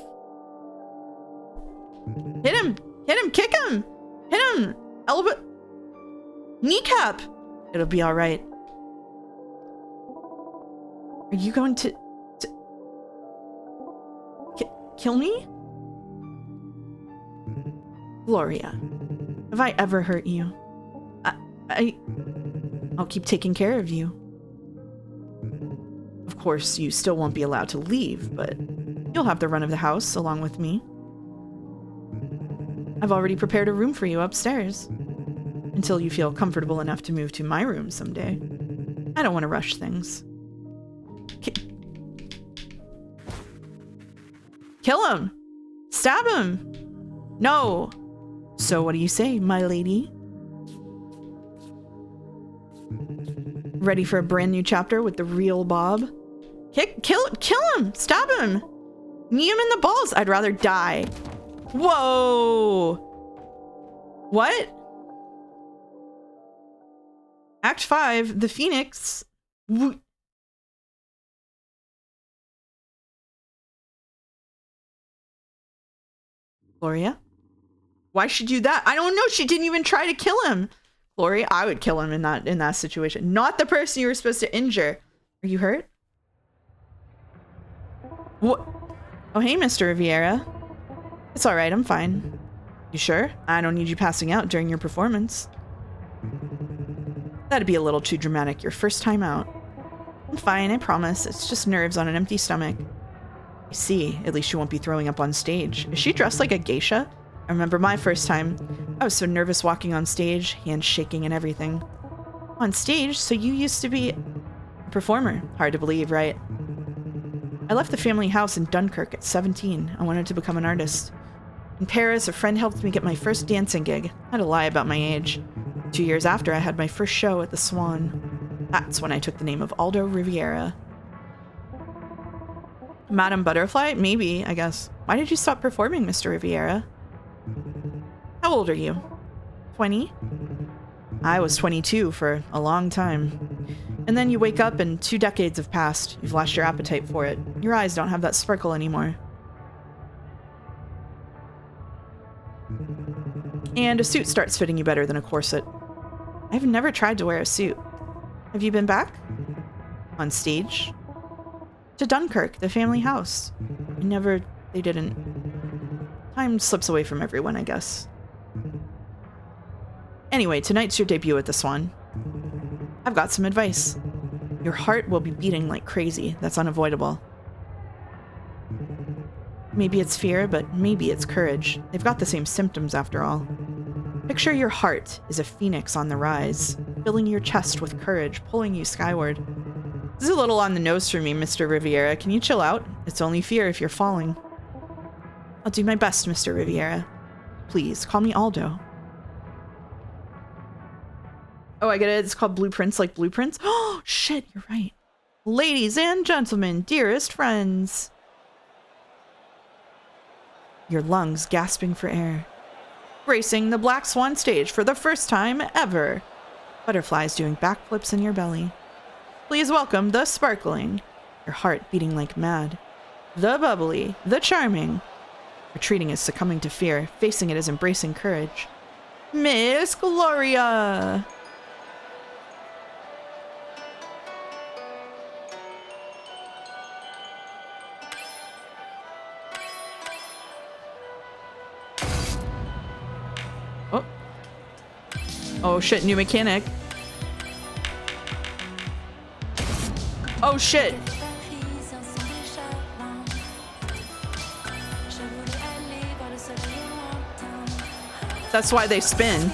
Hit him! Hit him! Kick him! Hit him! Elbow... Kneecap! It'll be alright. Are you going to kill me? Gloria, have I ever hurt you? I'll keep taking care of you. Of course, you still won't be allowed to leave, but you'll have the run of the house along with me. I've already prepared a room for you upstairs. Until you feel comfortable enough to move to my room someday. I don't want to rush things. Kill him! Stab him! No! So what do you say, my lady? Ready for a brand new chapter with the real Bob? Kill him! Stab him! Knee him in the balls! I'd rather die. Whoa! What? Act 5, the Phoenix. Gloria? Why should you do that? I don't know. She didn't even try to kill him. Gloria, I would kill him in that situation. Not the person you were supposed to injure. Are you hurt? What? Oh, hey, Mr. Riviera. It's all right. I'm fine. You sure? I don't need you passing out during your performance. That'd be a little too dramatic your first time out. I'm fine, I promise. It's just nerves on an empty stomach. I see. At least you won't be throwing up on stage. Is she dressed like a geisha? I remember my first time. I was so nervous walking on stage, hands shaking and everything. On stage? So you used to be a performer. Hard to believe, right? I left the family house in Dunkirk at 17. I wanted to become an artist. In Paris, a friend helped me get my first dancing gig. I had to lie about my age. 2 years after, I had my first show at the Swan. That's when I took the name of Aldo Riviera. Madame Butterfly? Maybe, I guess. Why did you stop performing, Mr. Riviera? How old are you? 20? I was 22 for a long time. And then you wake up and 2 decades have passed. You've lost your appetite for it. Your eyes don't have that sparkle anymore. And a suit starts fitting you better than a corset. I've never tried to wear a suit. Have you been back? On stage? To Dunkirk, the family house. They didn't. Time slips away from everyone, I guess. Anyway, tonight's your debut at the Swan. I've got some advice. Your heart will be beating like crazy. That's unavoidable. Maybe it's fear, but maybe it's courage. They've got the same symptoms after all. Picture your heart is a phoenix on the rise, filling your chest with courage, pulling you skyward. This is a little on the nose for me, Mr. Riviera. Can you chill out? It's only fear if you're falling. I'll do my best, Mr. Riviera. Please, call me Aldo. Oh, I get it. It's called Blueprints, like blueprints. Oh, shit, you're right. Ladies and gentlemen, dearest friends. Your lungs gasping for air. Gracing the Black Swan stage for the first time ever. Butterflies doing backflips in your belly. Please welcome the sparkling. Your heart beating like mad. The bubbly. The charming. Retreating is succumbing to fear. Facing it is embracing courage. Miss Gloria. Oh shit, new mechanic. Oh shit. That's why they spin.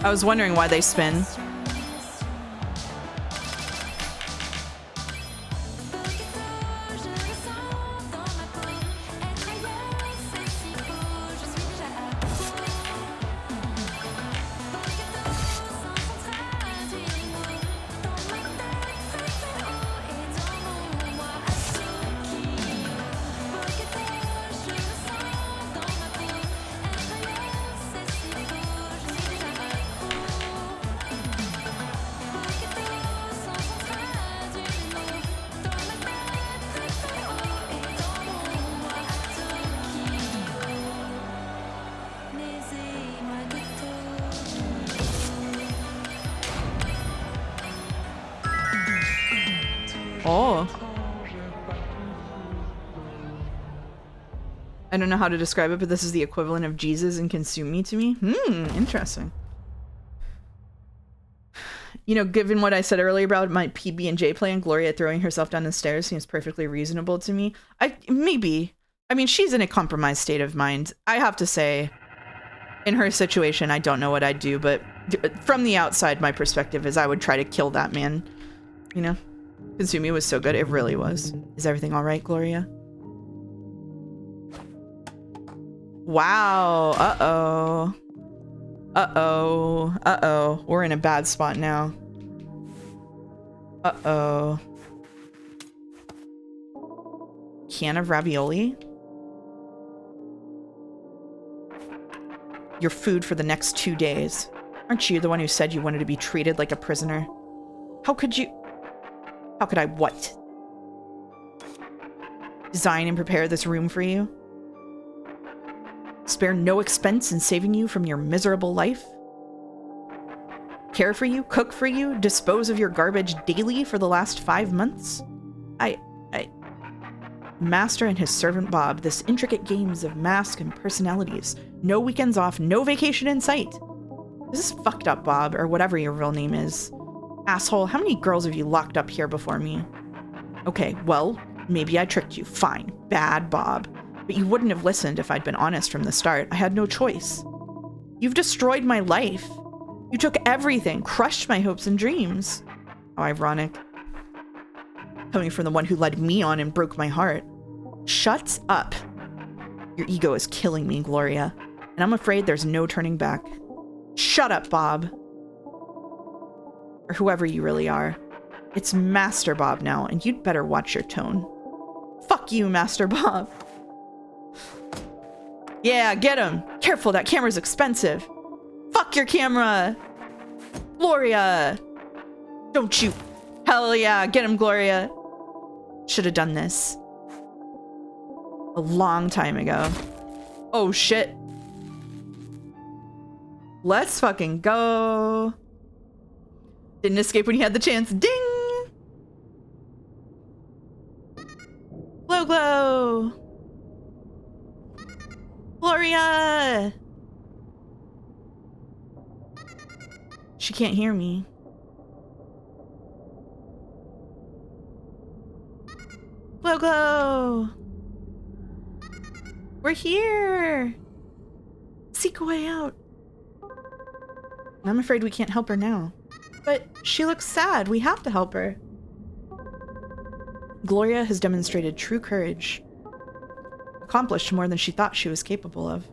I was wondering why they spin. Oh. I don't know how to describe it, but this is the equivalent of Jesus and consume me to me. Interesting. You know, given what I said earlier about my PB&J plan, Gloria throwing herself down the stairs seems perfectly reasonable to me. Maybe. I mean, she's in a compromised state of mind. I have to say, in her situation, I don't know what I'd do, but from the outside, my perspective is I would try to kill that man. You know? Consumi was so good. It really was. Is everything all right, Gloria? Wow. Uh-oh. Uh-oh. Uh-oh. We're in a bad spot now. Uh-oh. Can of ravioli? Your food for the next 2 days. Aren't you the one who said you wanted to be treated like a prisoner? How could you... How could I what? Design and prepare this room for you? Spare no expense in saving you from your miserable life? Care for you, cook for you, dispose of your garbage daily for the last 5 months? Master and his servant Bob, this intricate games of mask and personalities. No weekends off, no vacation in sight. This is fucked up, Bob, or whatever your real name is. Asshole, how many girls have you locked up here before me? Okay, well, maybe I tricked you. Fine. Bad Bob. But you wouldn't have listened if I'd been honest from the start. I had no choice. You've destroyed my life. You took everything, crushed my hopes and dreams. How ironic. Coming from the one who led me on and broke my heart. Shut up. Your ego is killing me, Gloria. And I'm afraid there's no turning back. Shut up, Bob. Or whoever you really are. It's Master Bob now, and you'd better watch your tone. Fuck you, Master Bob. Yeah, get him. Careful, that camera's expensive. Fuck your camera. Gloria. Don't you. Hell yeah, get him, Gloria. Should have done this a long time ago. Oh shit. Let's fucking go. Didn't escape when you had the chance. Ding! Glow glow! Gloria! She can't hear me. Glow glow! We're here! Seek a way out. I'm afraid we can't help her now. But she looks sad. We have to help her. Gloria has demonstrated true courage. Accomplished more than she thought she was capable of.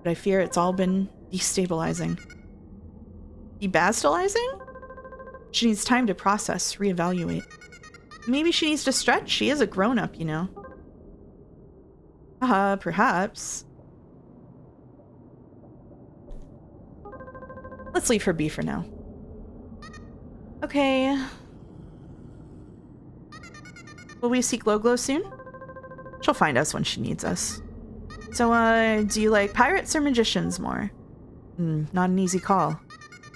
But I fear it's all been destabilizing. Debastalizing? She needs time to process, reevaluate. Maybe she needs to stretch. She is a grown-up, you know. Perhaps. Let's leave her be for now. Okay. Will we see Glow Glow soon? She'll find us when she needs us. So, do you like pirates or magicians more? Not an easy call.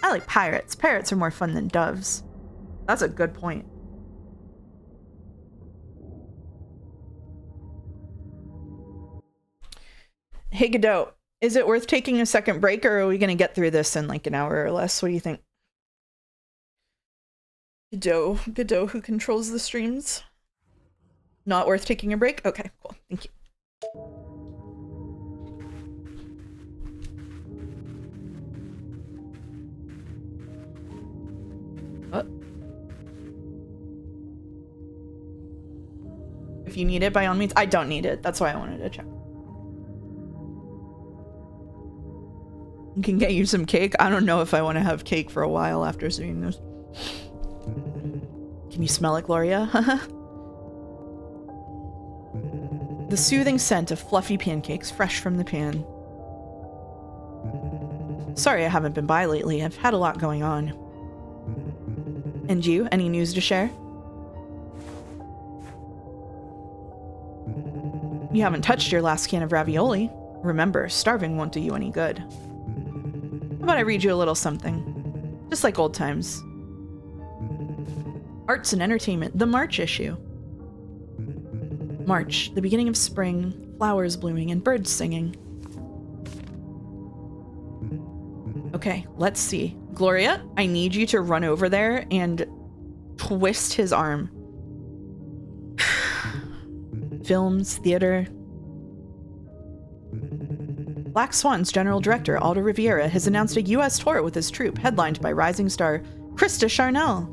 I like pirates. Parrots are more fun than doves. That's a good point. Hey Godot, is it worth taking a second break, or are we gonna get through this in like an hour or less? What do you think? Godot who controls the streams. Not worth taking a break? Okay, cool. Thank you. If you need it, by all means. I don't need it. That's why I wanted to check. I can get you some cake. I don't know if I want to have cake for a while after seeing this. Can you smell it, Gloria? The soothing scent of fluffy pancakes fresh from the pan. Sorry I haven't been by lately. I've had a lot going on. And you? Any news to share? You haven't touched your last can of ravioli. Remember, starving won't do you any good. How about I read you a little something? Just like old times. Arts and entertainment, the March issue. March, the beginning of spring, flowers blooming and birds singing. Okay, let's see. Gloria, I need you to run over there and twist his arm. Films, theater. Black Swan's general director, Aldo Riviera, has announced a U.S. tour with his troupe, headlined by rising star Krista Charnel.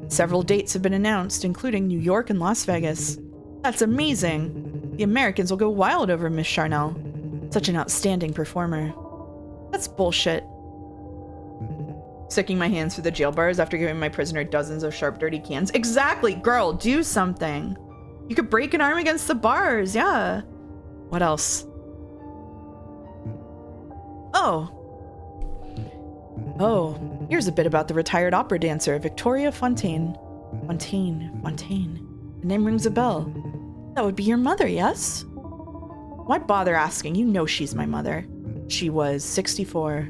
Several dates have been announced, including New York and Las Vegas. That's amazing. The Americans will go wild over Miss Charnel. Such an outstanding performer. That's bullshit. Sticking my hands through the jail bars after giving my prisoner dozens of sharp, dirty cans. Exactly, girl, do something. You could break an arm against the bars, yeah. What else? Oh, here's a bit about the retired opera dancer, Victoria Fontaine. Fontaine. The name rings a bell. That would be your mother, yes? Why bother asking? You know she's my mother. She was 64.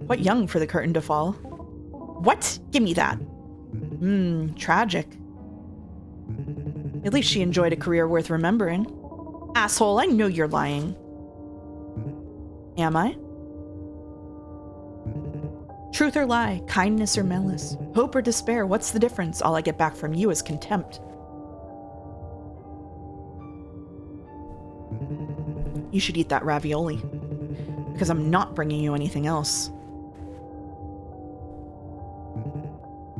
Quite young for the curtain to fall. What? Give me that. Tragic. At least she enjoyed a career worth remembering. Asshole, I know you're lying. Am I? Truth or lie, kindness or malice, hope or despair, what's the difference? All I get back from you is contempt. You should eat that ravioli, because I'm not bringing you anything else.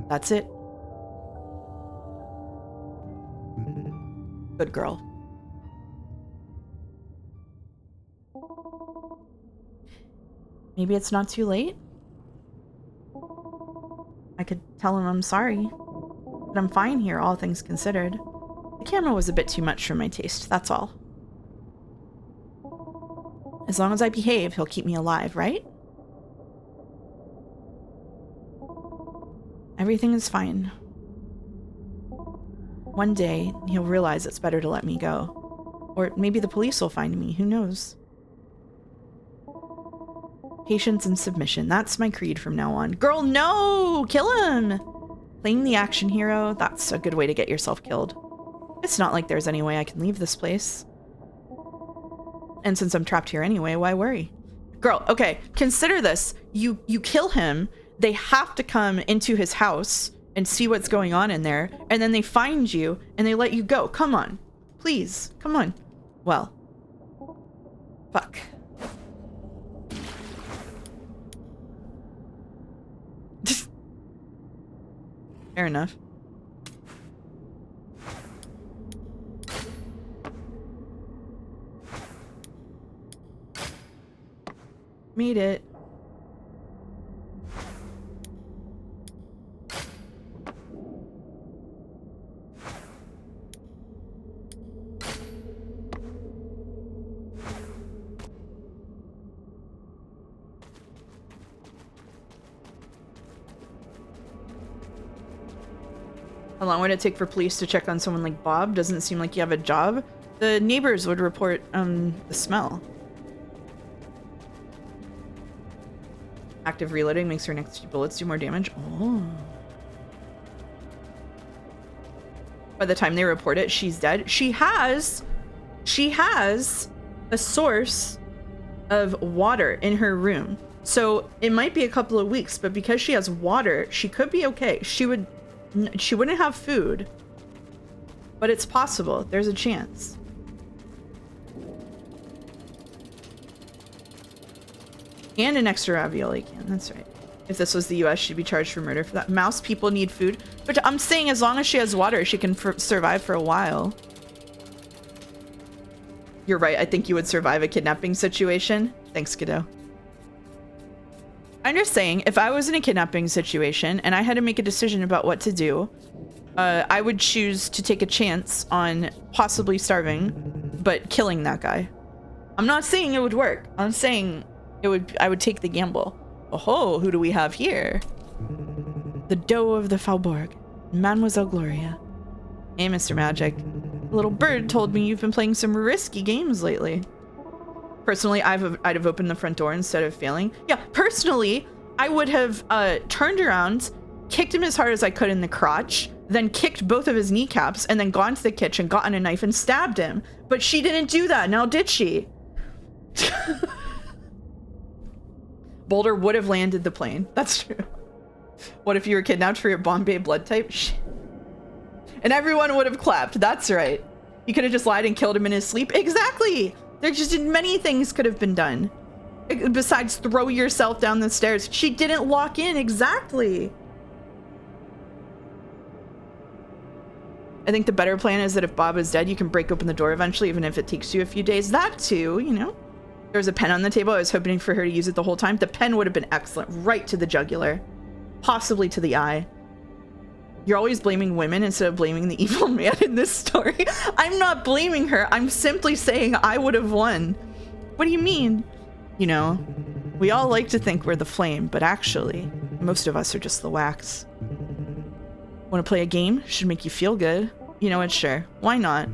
That's it. Good girl. Maybe it's not too late? I could tell him I'm sorry, but I'm fine here, all things considered. The camera was a bit too much for my taste, that's all. As long as I behave, he'll keep me alive, right? Everything is fine. One day, he'll realize it's better to let me go. Or maybe the police will find me, who knows? Patience and submission, that's my creed from now on. Girl, no! Kill him! Playing the action hero, that's a good way to get yourself killed. It's not like there's any way I can leave this place. And since I'm trapped here anyway, why worry? Girl, okay, consider this. You kill him, they have to come into his house and see what's going on in there, and then they find you and they let you go. Come on. Please, come on. Well. Fuck. Fair enough. Made it. How long would it take for police to check on someone like Bob? Doesn't seem like you have a job. The neighbors would report the smell. Active reloading makes her next few bullets do more damage. Oh. By the time they report it, she's dead. She has a source of water in her room. So it might be a couple of weeks, but because she has water, she could be okay. She wouldn't have food, but it's possible. There's a chance. And an extra ravioli can. That's right. If this was the US, she'd be charged for murder for that. Mouse people need food. But I'm saying as long as she has water, she can survive for a while. You're right. I think you would survive a kidnapping situation. Thanks, Godot. I'm just saying, if I was in a kidnapping situation and I had to make a decision about what to do, I would choose to take a chance on possibly starving, but killing that guy. I'm not saying it would work. I'm saying I would take the gamble. Oh, who do we have here? The doe of the Faubourg, Mademoiselle Gloria. Hey, Mr. Magic. A little bird told me you've been playing some risky games lately. Personally, I'd have opened the front door instead of failing. Yeah, personally, I would have turned around, kicked him as hard as I could in the crotch, then kicked both of his kneecaps, and then gone to the kitchen, gotten a knife, and stabbed him. But she didn't do that, now did she? Boulder would have landed the plane. That's true. What if you were kidnapped for your Bombay blood type? Shit. And everyone would have clapped. That's right. You could have just lied and killed him in his sleep. Exactly. There just many things could have been done. Besides throw yourself down the stairs. She didn't lock in. Exactly. I think the better plan is that if Bob is dead, you can break open the door eventually, even if it takes you a few days. That too, you know. There was a pen on the table. I was hoping for her to use it the whole time. The pen would have been excellent. Right to the jugular. Possibly to the eye. You're always blaming women instead of blaming the evil man in this story. I'm not blaming her. I'm simply saying I would have won. What do you mean? You know, we all like to think we're the flame, but actually, most of us are just the wax. Want to play a game? Should make you feel good. You know what? Sure. Why not?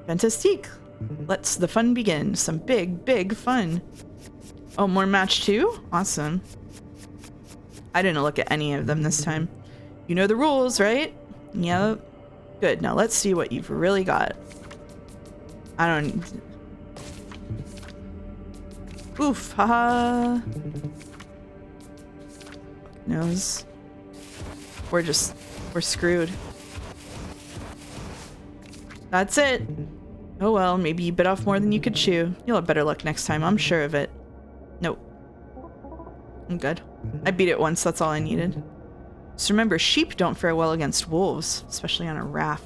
Fantastique. Let's the fun begin. Some big, big fun. Oh, more match 2? Awesome. I didn't look at any of them this time. You know the rules, right? Yep. Good. Now let's see what you've really got. I don't... Oof. Haha. Nose. We're screwed. That's it. Oh well, maybe you bit off more than you could chew. You'll have better luck next time, I'm sure of it. Nope. I'm good. I beat it once, that's all I needed. Just remember, sheep don't fare well against wolves, especially on a raft.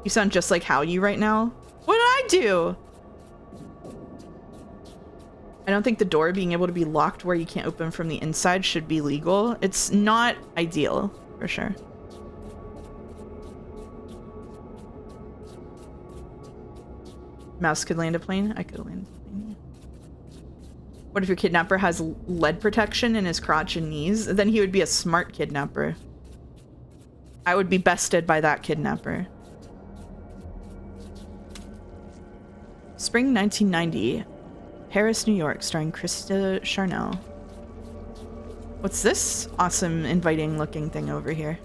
You sound just like Howdy right now. What did I do? I don't think the door being able to be locked where you can't open from the inside should be legal. It's not ideal, for sure. Mouse could land a plane? I could land a plane. What if your kidnapper has lead protection in his crotch and knees? Then he would be a smart kidnapper. I would be bested by that kidnapper. Spring 1990. Paris, New York, starring Krista Charnel. What's this awesome, inviting looking thing over here?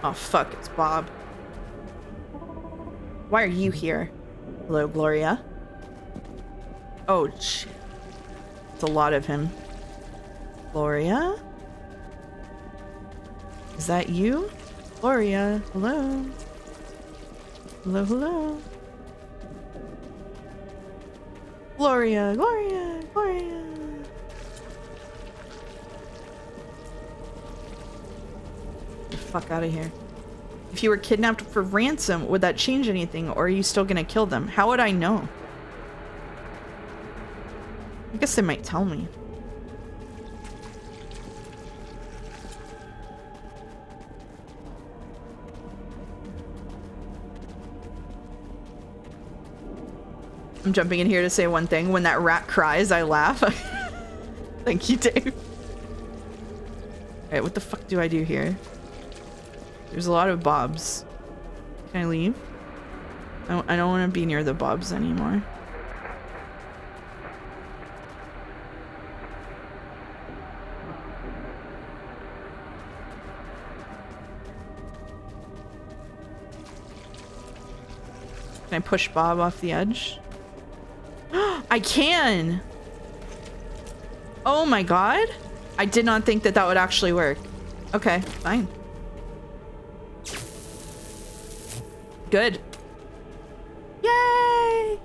Oh fuck, it's Bob. Why are you here? Hello, Gloria. Oh shit. It's a lot of him. Gloria? Is that you? Gloria, hello? Hello, hello? Gloria, Gloria, Gloria. Fuck out of here. If you were kidnapped for ransom, would that change anything, or are you still gonna kill them? How would I know? I guess they might tell me. I'm jumping in here to say one thing. When that rat cries, I laugh. Thank you, Dave. Alright, what the fuck do I do here? There's a lot of bobs. Can I leave? I don't want to be near the bobs anymore. Can I push Bob off the edge? I can! Oh my god! I did not think that that would actually work. Okay, fine. Good. Yay!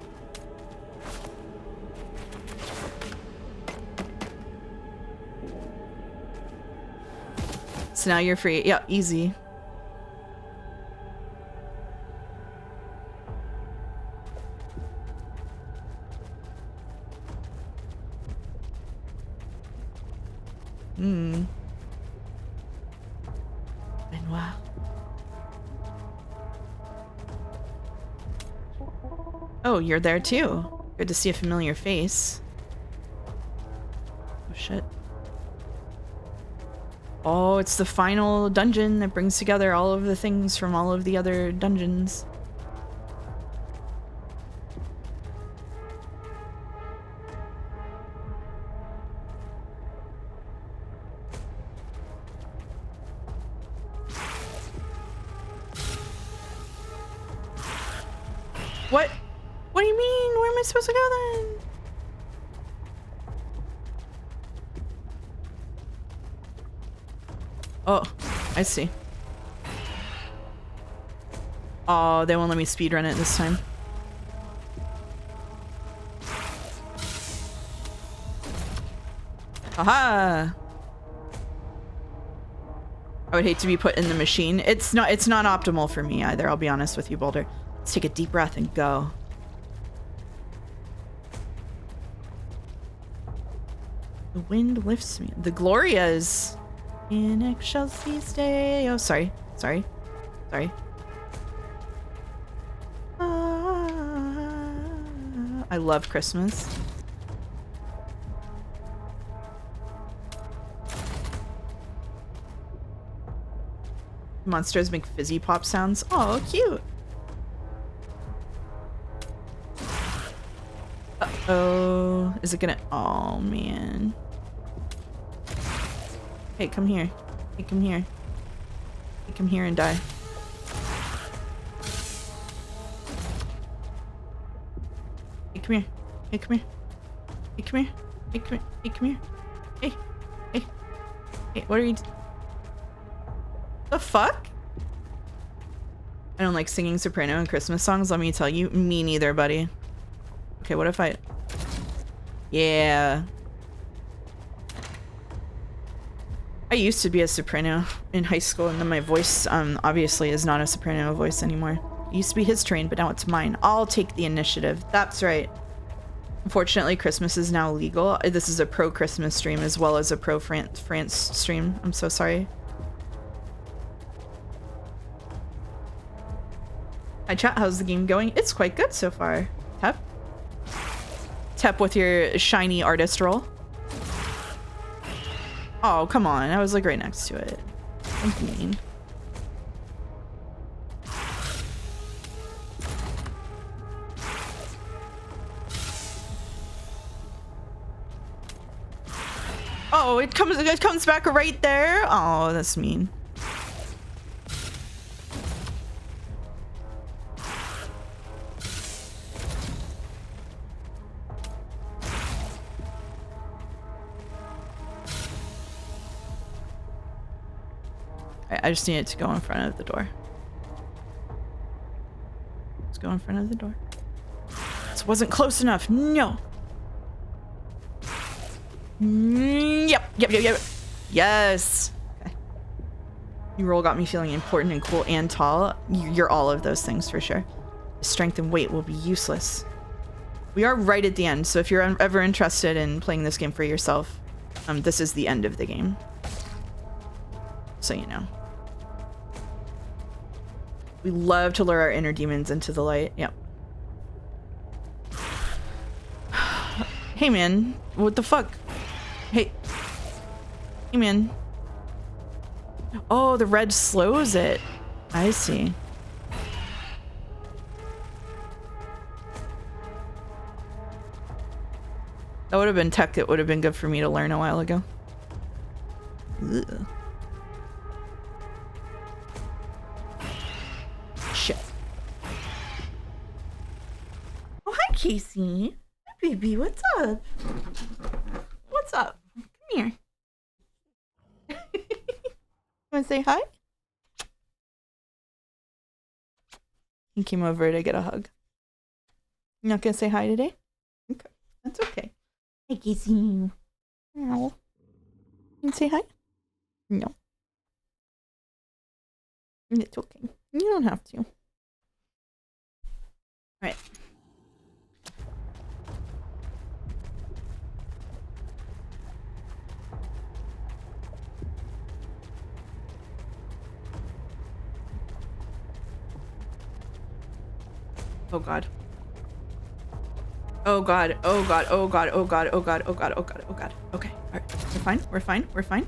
So now you're free. Yeah, easy. Hmm. Benoit. Oh, you're there too. Good to see a familiar face. Oh shit. Oh, it's the final dungeon that brings together all of the things from all of the other dungeons. What? What do you mean? Where am I supposed to go then? Oh, I see. Oh, they won't let me speedrun it this time. Aha! I would hate to be put in the machine. It's not optimal for me either, I'll be honest with you, Boulder. Let's take a deep breath and go. The wind lifts me. The Glorias. In excelsis Deo. Oh, sorry. Sorry. Sorry. I love Christmas. Monsters make fizzy pop sounds. Oh, cute. Uh-oh. Is it gonna... Oh, man. Hey, come here. Hey, come here. Hey, come here and die. Hey, come here. Hey, come here. Hey, come here. Hey, come here. Hey, come here. Hey. Hey. Hey, what are you... The fuck? I don't like singing soprano and Christmas songs, let me tell you. Me neither, buddy. Okay, what if I... Yeah. I used to be a soprano in high school, and then my voice, obviously is not a soprano voice anymore. It used to be his train, but now it's mine. I'll take the initiative. That's right. Unfortunately, Christmas is now legal. This is a pro-Christmas stream as well as a pro-France stream. I'm so sorry. Hi chat, how's the game going? It's quite good so far. Tep? Tep with your shiny artist roll. Oh, come on. I was like right next to it. Don't be mean. Oh, it comes back right there. Oh, that's mean. I just need it to go in front of the door. Let's go in front of the door. This wasn't close enough. No. Yep. Yes. Okay. Your roll got me feeling important and cool and tall. You're all of those things for sure. Strength and weight will be useless. We are right at the end, so if you're ever interested in playing this game for yourself, this is the end of the game. So you know. We love to lure our inner demons into the light. Yep. Hey, man. What the fuck? Hey. Hey, man. Oh, the red slows it. I see. That would have been tech that would have been good for me to learn a while ago. Ugh. Shit. Oh, hi, Casey. Hi, baby. What's up? What's up? Come here. You want to say hi? He came over to get a hug. You're not going to say hi today? Okay. That's okay. Hi, Casey. No. You want to say hi? No. It's okay. You don't have to. Alright. Oh god. Oh god. Oh god. Oh god. Oh god. Oh god. Oh god. Oh god. Oh god. Okay. All right. We're fine. We're fine. We're fine.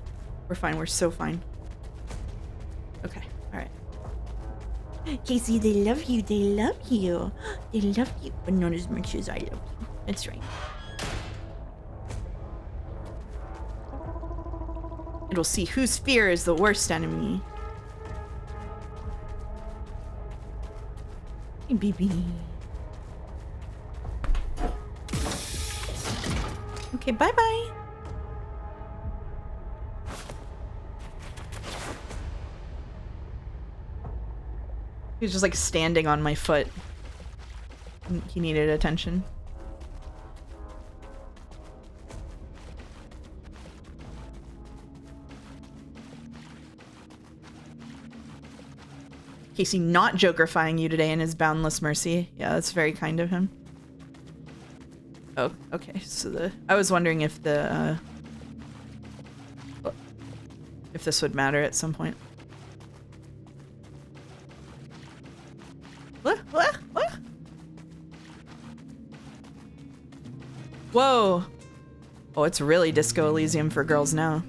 We're fine. We're so fine. Okay. All right. Casey, they love you. They love you. They love you, but not as much as I love you. That's right. And we'll see whose fear is the worst enemy. Hey, baby. Okay, bye-bye. He was just like standing on my foot. He needed attention. Casey not jokerifying you today in his boundless mercy. Yeah, that's very kind of him. Oh, okay. So I was wondering if if this would matter at some point. Whoa. Oh, it's really Disco Elysium for girls now.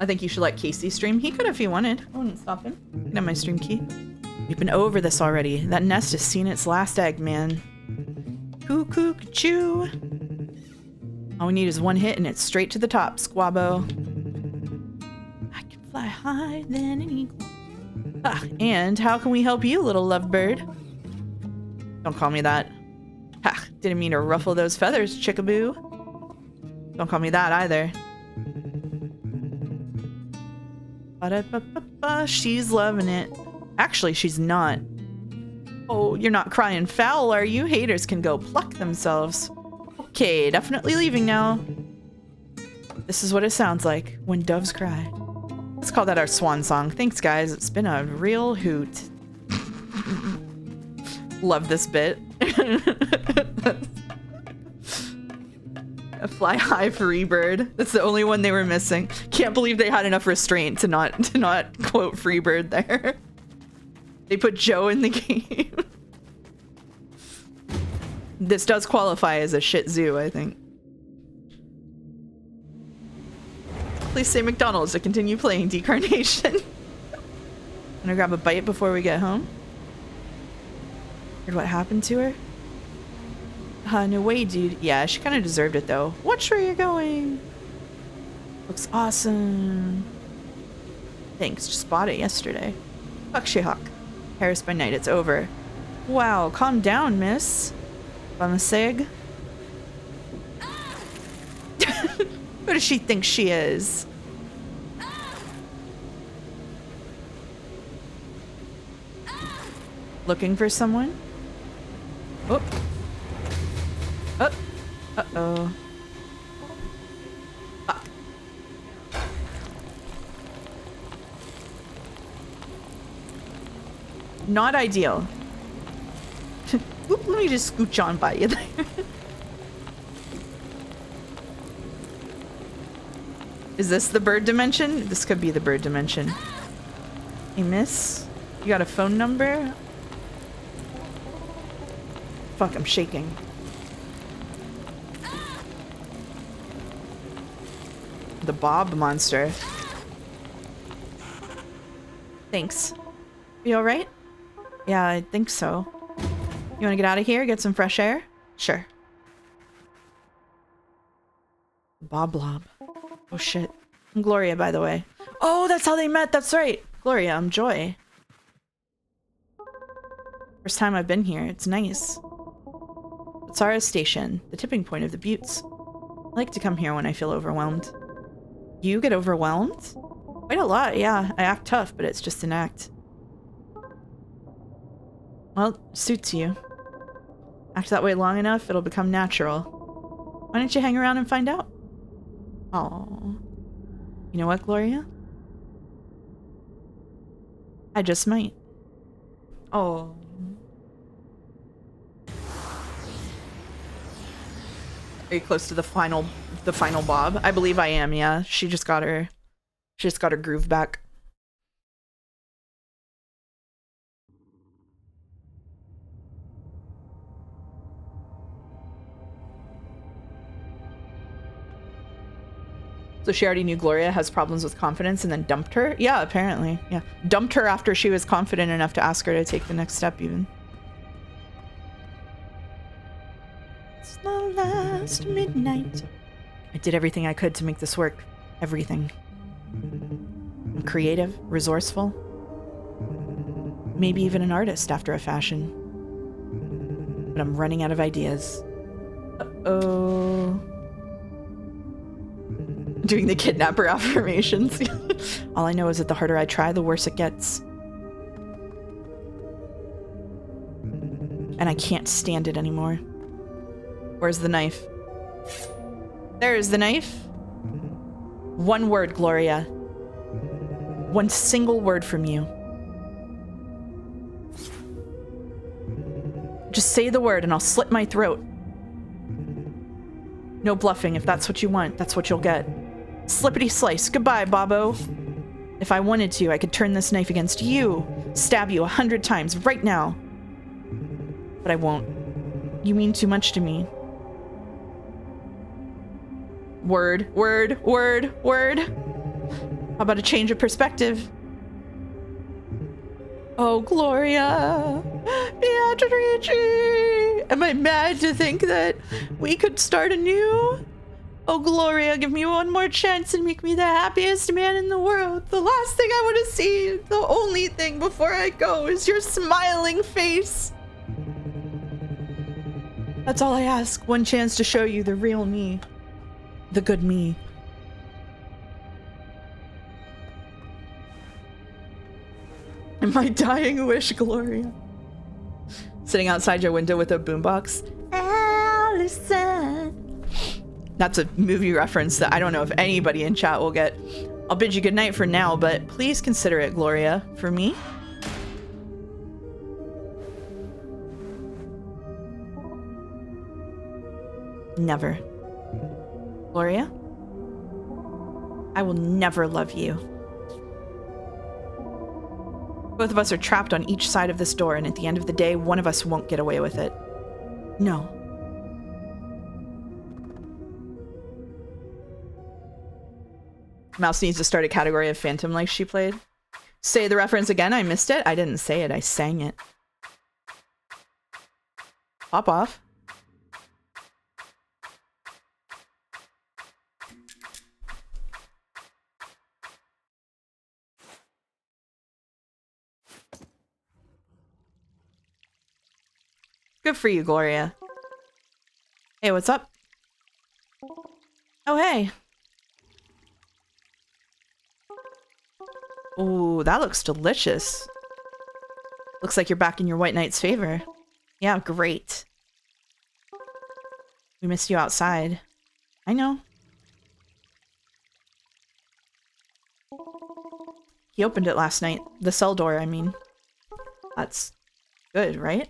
I think you should let Casey stream. He could if he wanted. I wouldn't stop him. You can have my stream key. We've been over this already. That nest has seen its last egg, man. Cuckoo, choo. All we need is one hit and it's straight to the top, squabbo. I can fly higher than an eagle. Ah, and how can we help you, little lovebird? Don't call me that. Ha, didn't mean to ruffle those feathers, chickaboo. Don't call me that either. Ba-da-ba-ba-ba, she's loving it. Actually, she's not. Oh, you're not crying foul, are you? Haters can go pluck themselves. Okay, definitely leaving now. This is what it sounds like when doves cry. Let's call that our swan song. Thanks, guys. It's been a real hoot. Love this bit. A fly high Freebird. That's the only one they were missing. Can't believe they had enough restraint to not quote Freebird there. They put Joe in the game. This does qualify as a shit zoo, I think. Please say McDonald's to continue playing Decarnation. Gonna grab a bite before we get home. Heard what happened to her? No way, dude. Yeah, she kind of deserved it, though. Watch where you're going. Looks awesome. Thanks, just bought it yesterday. Fuck She-Hawk. Paris by night, it's over. Wow, calm down, miss. Bamasig. Who does she think she is? Looking for someone? Oh. Oh. Uh-oh. Fuck. Not ideal. Oop, let me just scooch on by you there. Is this the bird dimension? This could be the bird dimension. Hey, miss? You got a phone number? Fuck, I'm shaking. The Bob monster. Thanks. You alright? Yeah, I think so. You wanna get out of here? Get some fresh air? Sure. Bob Blob. Oh shit. I'm Gloria, by the way. Oh, that's how they met. That's right. Gloria, I'm Joy. First time I've been here. It's nice. Tsara Station, the tipping point of the Buttes. I like to come here when I feel overwhelmed. You get overwhelmed? Quite a lot, yeah. I act tough, but it's just an act. Well, suits you. Act that way long enough, it'll become natural. Why don't you hang around and find out? Oh, you know what, Gloria? I just might. Oh. Are you close to the final the final bob. I believe I am, yeah. She just got her groove back. So she already knew Gloria has problems with confidence and then dumped her? Yeah, apparently. Yeah. Dumped her after she was confident enough to ask her to take the next step even. It's the last midnight. I did everything I could to make this work. Everything. I'm creative, resourceful. Maybe even an artist after a fashion. But I'm running out of ideas. Uh-oh. Doing the kidnapper affirmations. All I know is that the harder I try, the worse it gets. And I can't stand it anymore. Where's the knife? There's the knife. One word, Gloria. One single word from you. Just say the word and I'll slit my throat. No bluffing. If that's what you want, that's what you'll get. Slippity slice. Goodbye, Bobo. If I wanted to, I could turn this knife against you. Stab you 100 times right now. But I won't. You mean too much to me. Word, word, word, word. How about a change of perspective? Oh, Gloria. Beatrice. Am I mad to think that we could start anew? Oh, Gloria, give me one more chance and make me the happiest man in the world. The last thing I want to see, the only thing before I go, is your smiling face. That's all I ask. One chance to show you the real me. The good me. And my dying wish, Gloria. Sitting outside your window with a boombox. Allison. That's a movie reference that I don't know if anybody in chat will get. I'll bid you good night for now, but please consider it, Gloria, for me. Never. Gloria? I will never love you. Both of us are trapped on each side of this door, and at the end of the day, one of us won't get away with it. No. Mouse needs to start a category of Phantom like she played. Say the reference again. I missed it. I didn't say it. I sang it. Pop off. Good for you, Gloria. Hey, what's up? Oh, hey. Ooh, that looks delicious. Looks like you're back in your white knight's favor. Yeah, great. We missed you outside. I know. He opened it last night. The cell door, I mean. That's good, right?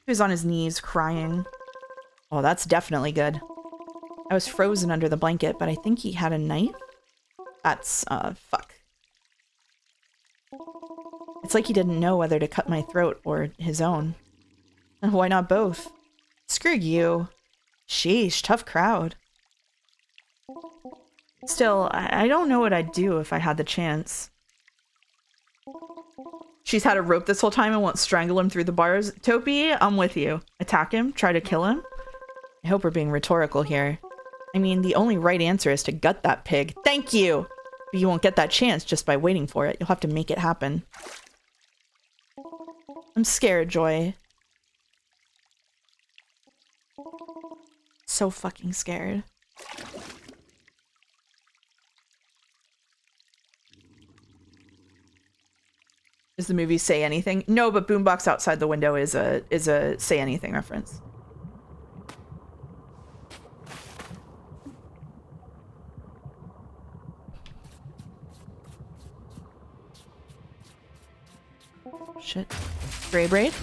He was on his knees, crying. Oh, that's definitely good. I was frozen under the blanket, but I think he had a knife? That's, fuck. It's like he didn't know whether to cut my throat or his own. Why not both? Screw you. Sheesh, tough crowd. Still, I don't know what I'd do if I had the chance. She's had a rope this whole time and won't strangle him through the bars. Topi, I'm with you. Attack him? Try to kill him? I hope we're being rhetorical here. I mean, the only right answer is to gut that pig. Thank you! But you won't get that chance just by waiting for it. You'll have to make it happen. I'm scared, Joy. So fucking scared. Does the movie Say Anything? No, but Boombox Outside the Window is a Say Anything reference. Shit. Gray braid?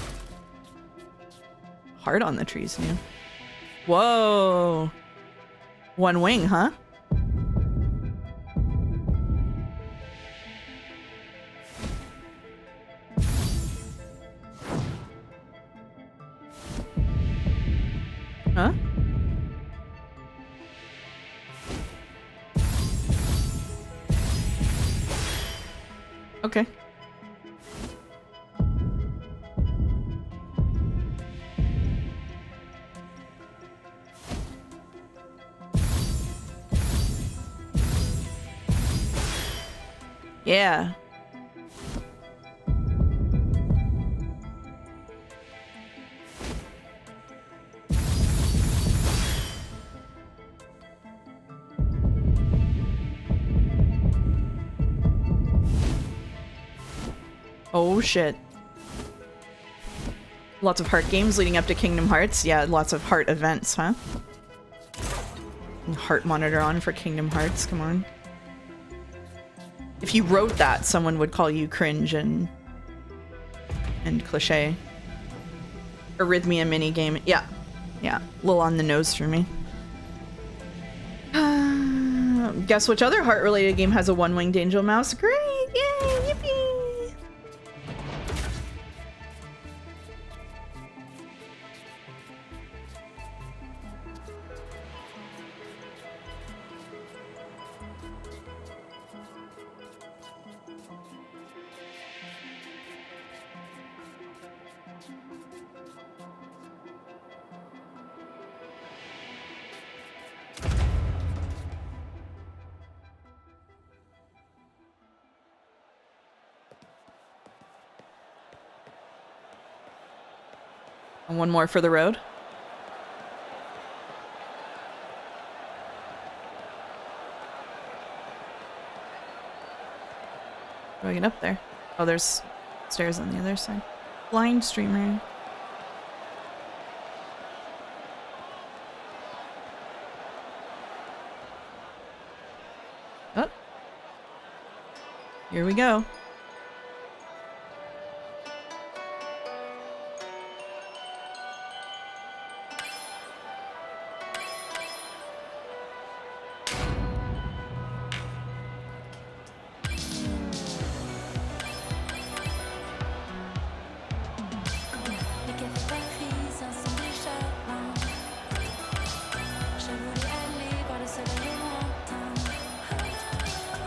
Hard on the trees, new. Whoa. One wing, huh? Huh? Okay. Yeah. Oh shit. Lots of heart games leading up to Kingdom Hearts. Yeah, lots of heart events, huh? Heart monitor on for Kingdom Hearts, come on. If you wrote that, someone would call you cringe and cliche. Arrhythmia minigame. Yeah. Yeah. A little on the nose for me. Guess which other heart-related game has a one-winged angel mouse? Great! Yay! Yippee! And one more for the road. How do I get up there? Oh, there's stairs on the other side. Blind streamer. Oh. Here we go. Les cafés parisiens sont déjà pleins. Je voulais aller voir le soleil lointain.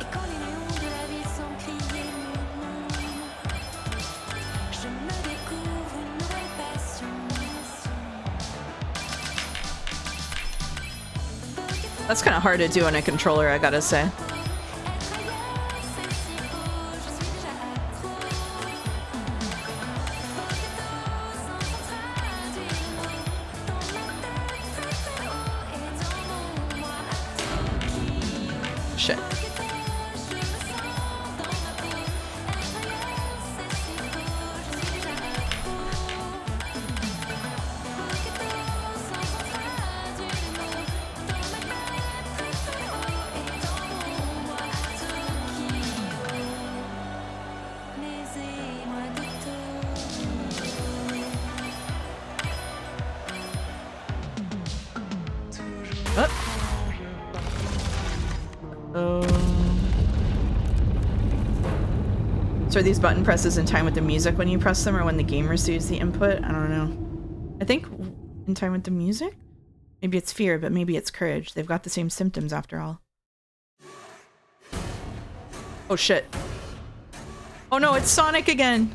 Et quand les néons de la ville sont criés mon nom, je me découvre une nouvelle passion. That's kind of hard to do on a controller, I gotta say. Être ailleurs, c'est si beau, je suis déjà accro. Sans traduire le mot, dans ma tête très très haut et dans mon moi à Tokyo. Shit. Je me sens dans ma peau. Être ailleurs, c'est si beau, je suis déjà accro. Sans traduire le mot, dans ma tête très très haut et dans mon moi à Tokyo. Mais moi de Oh. Oh. So are these button presses in time with the music when you press them or when the game receives the input? I don't know. I think in time with the music? Maybe it's fear, but maybe it's courage. They've got the same symptoms after all. Oh shit. Oh no, it's Sonic again!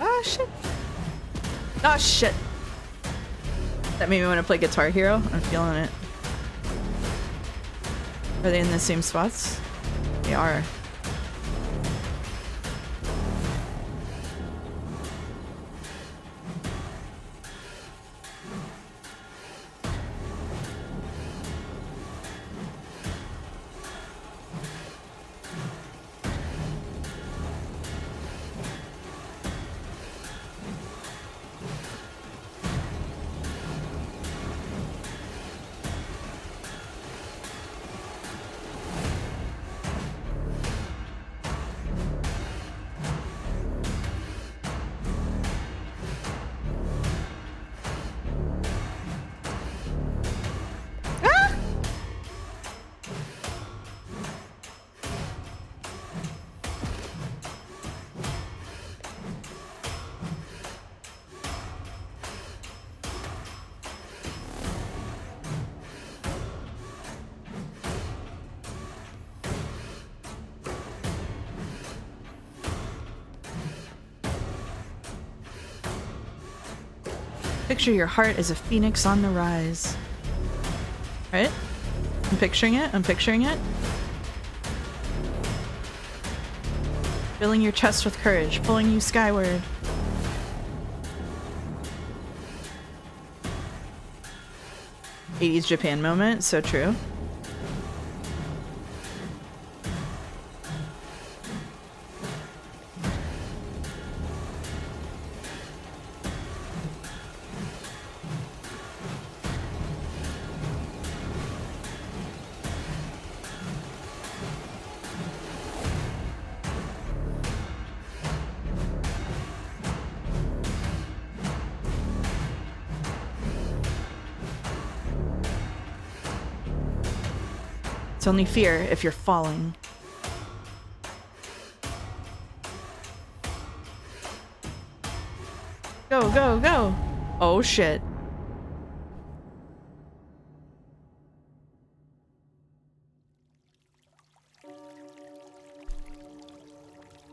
Ah shit. Ah shit. That made me want to play Guitar Hero. I'm feeling it. Are they in the same spots? They are. Picture your heart as a phoenix on the rise. Right? I'm picturing it. I'm picturing it. Filling your chest with courage, pulling you skyward. '80s Japan moment, so true. It's only fear if you're falling. Go, go, go. Oh shit.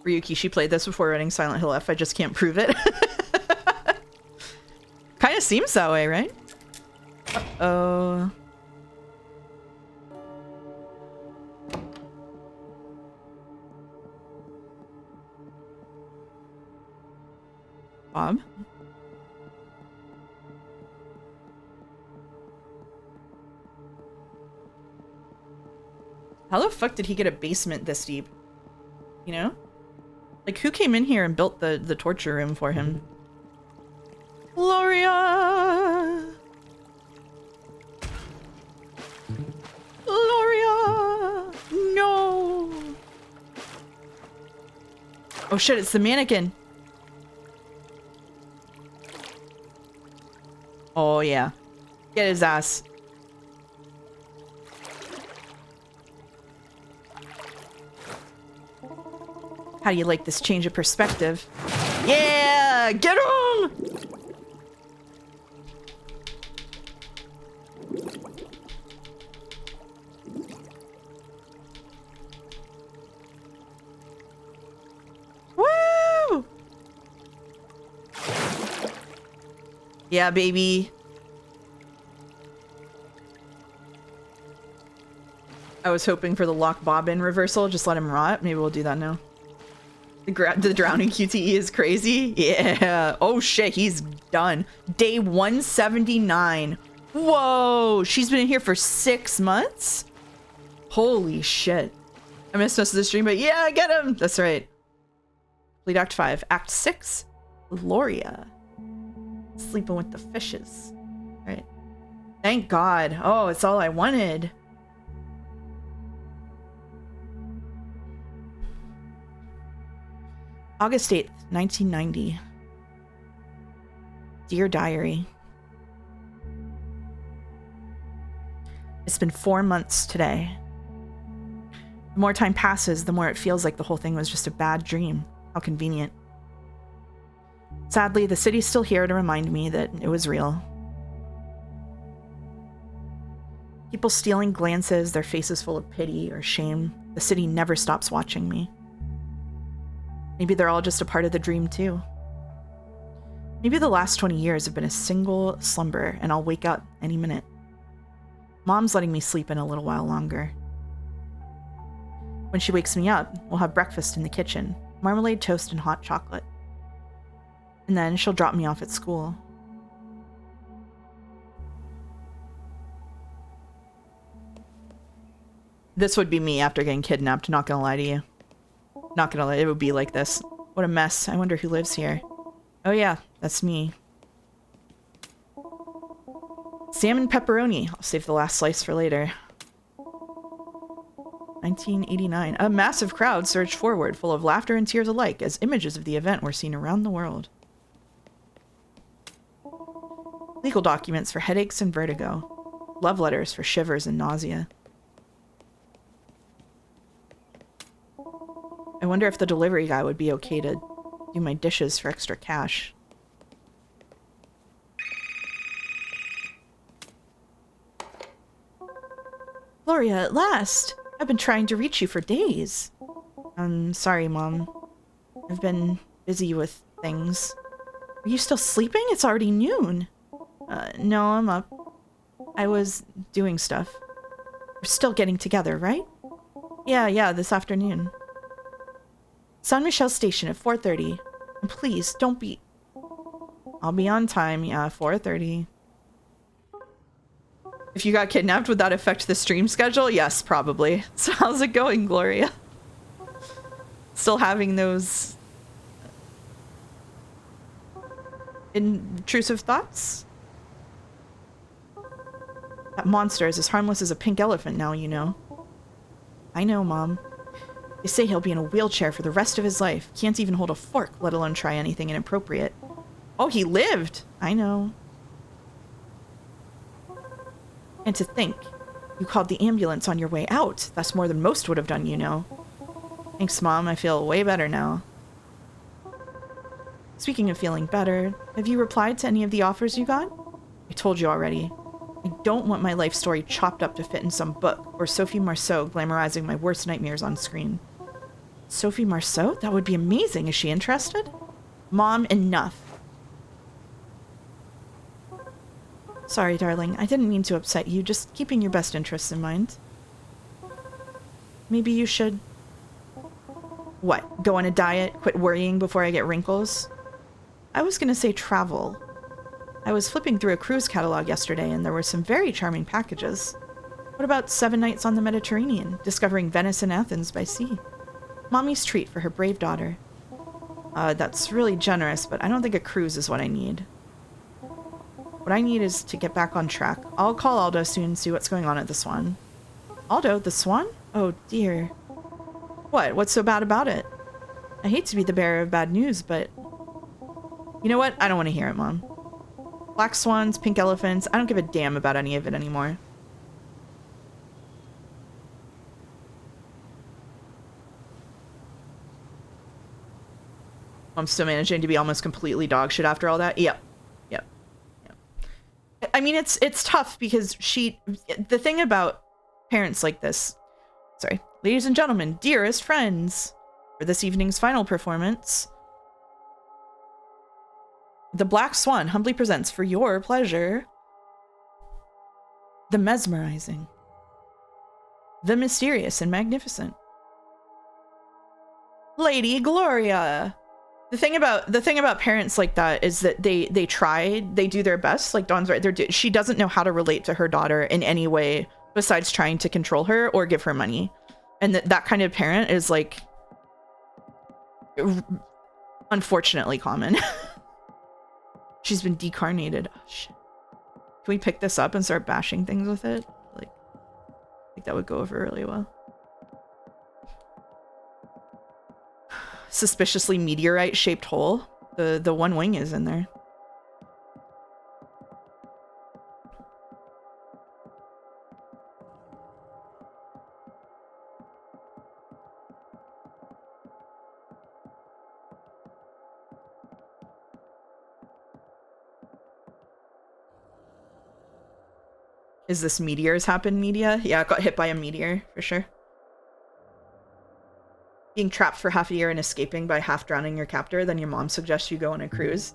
Ryuki, she played this before writing Silent Hill F. I just can't prove it. Kind of seems that way, right? Uh-oh. Bob? How the fuck did he get a basement this deep? You know? Like, who came in here and built the torture room for him? Gloria! Gloria! No! Oh shit, it's the mannequin! Oh yeah. Get his ass. How do you like this change of perspective? Yeah! Get him! Woo! Yeah, baby. I was hoping for the lock bobbin reversal. Just let him rot. Maybe we'll do that now. The drowning QTE is crazy. Yeah. Oh shit, he's done. Day 179. Whoa, she's been in here for 6 months? Holy shit. I missed most of the stream, but yeah, get him. That's right. Lead Act 5. Act 6. Gloria. Sleeping with the fishes. All right. Thank God. Oh, it's all I wanted. August 8th, 1990. Dear Diary. It's been 4 months today. The more time passes, the more it feels like the whole thing was just a bad dream. How convenient. Sadly, the city's still here to remind me that it was real. People stealing glances, their faces full of pity or shame. The city never stops watching me. Maybe they're all just a part of the dream too. Maybe the last 20 years have been a single slumber and I'll wake up any minute. Mom's letting me sleep in a little while longer. When she wakes me up, we'll have breakfast in the kitchen, marmalade toast and hot chocolate. And then she'll drop me off at school. This would be me after getting kidnapped, not gonna lie to you. Not gonna lie, it would be like this. What a mess. I wonder who lives here. Oh yeah, that's me. Salmon pepperoni. I'll save the last slice for later. 1989. A massive crowd surged forward, full of laughter and tears alike, as images of the event were seen around the world. Legal documents for headaches and vertigo. Love letters for shivers and nausea. I wonder if the delivery guy would be okay to do my dishes for extra cash. Gloria, at last! I've been trying to reach you for days. I'm sorry, Mom. I've been busy with things. Are you still sleeping? It's already noon. No, I'm up. I was doing stuff. We're still getting together, right? Yeah, this afternoon. San Michel Station at 4:30. And please, don't be... I'll be on time, yeah, 4:30. If you got kidnapped, would that affect the stream schedule? Yes, probably. So how's it going, Gloria? Still having those... intrusive thoughts? That monster is as harmless as a pink elephant now, you know. I know, Mom. They say he'll be in a wheelchair for the rest of his life. Can't even hold a fork, let alone try anything inappropriate. Oh, he lived! I know. And to think, you called the ambulance on your way out. That's more than most would have done, you know. Thanks, Mom. I feel way better now. Speaking of feeling better, have you replied to any of the offers you got? I told you already. I don't want my life story chopped up to fit in some book, or Sophie Marceau glamorizing my worst nightmares on screen. Sophie Marceau? That would be amazing. Is she interested? Mom, enough. Sorry, darling. I didn't mean to upset you, just keeping your best interests in mind. Maybe you should... What? Go on a diet? Quit worrying before I get wrinkles? I was gonna say travel. I was flipping through a cruise catalog yesterday and there were some very charming packages. What about 7 nights on the Mediterranean, discovering Venice and Athens by sea? Mommy's treat for her brave daughter. That's really generous, but I don't think a cruise is what I need. What I need is to get back on track. I'll call Aldo soon and see what's going on at the Swan. Aldo, the Swan? Oh dear. What? What's so bad about it? I hate to be the bearer of bad news, but... You know what? I don't want to hear it, Mom. Black swans, pink elephants, I don't give a damn about any of it anymore. I'm still managing to be almost completely dog shit after all that? Yep. I mean, it's tough because the thing about parents like this, sorry, ladies and gentlemen, dearest friends, for this evening's final performance, the Black Swan humbly presents for your pleasure, the mesmerizing, the mysterious and magnificent, Lady Gloria. The thing about parents like that is that they do their best. Like Dawn's right, she doesn't know how to relate to her daughter in any way besides trying to control her or give her money, and that kind of parent is like unfortunately common. She's been decarnated. Oh, shit. Can we pick this up and start bashing things with it? Like, I think that would go over really well. Suspiciously meteorite-shaped hole. The one wing is in there. Is this meteors happen media? Yeah, it got hit by a meteor, for sure. Being trapped for half a year and escaping by half drowning your captor, then your mom suggests you go on a cruise.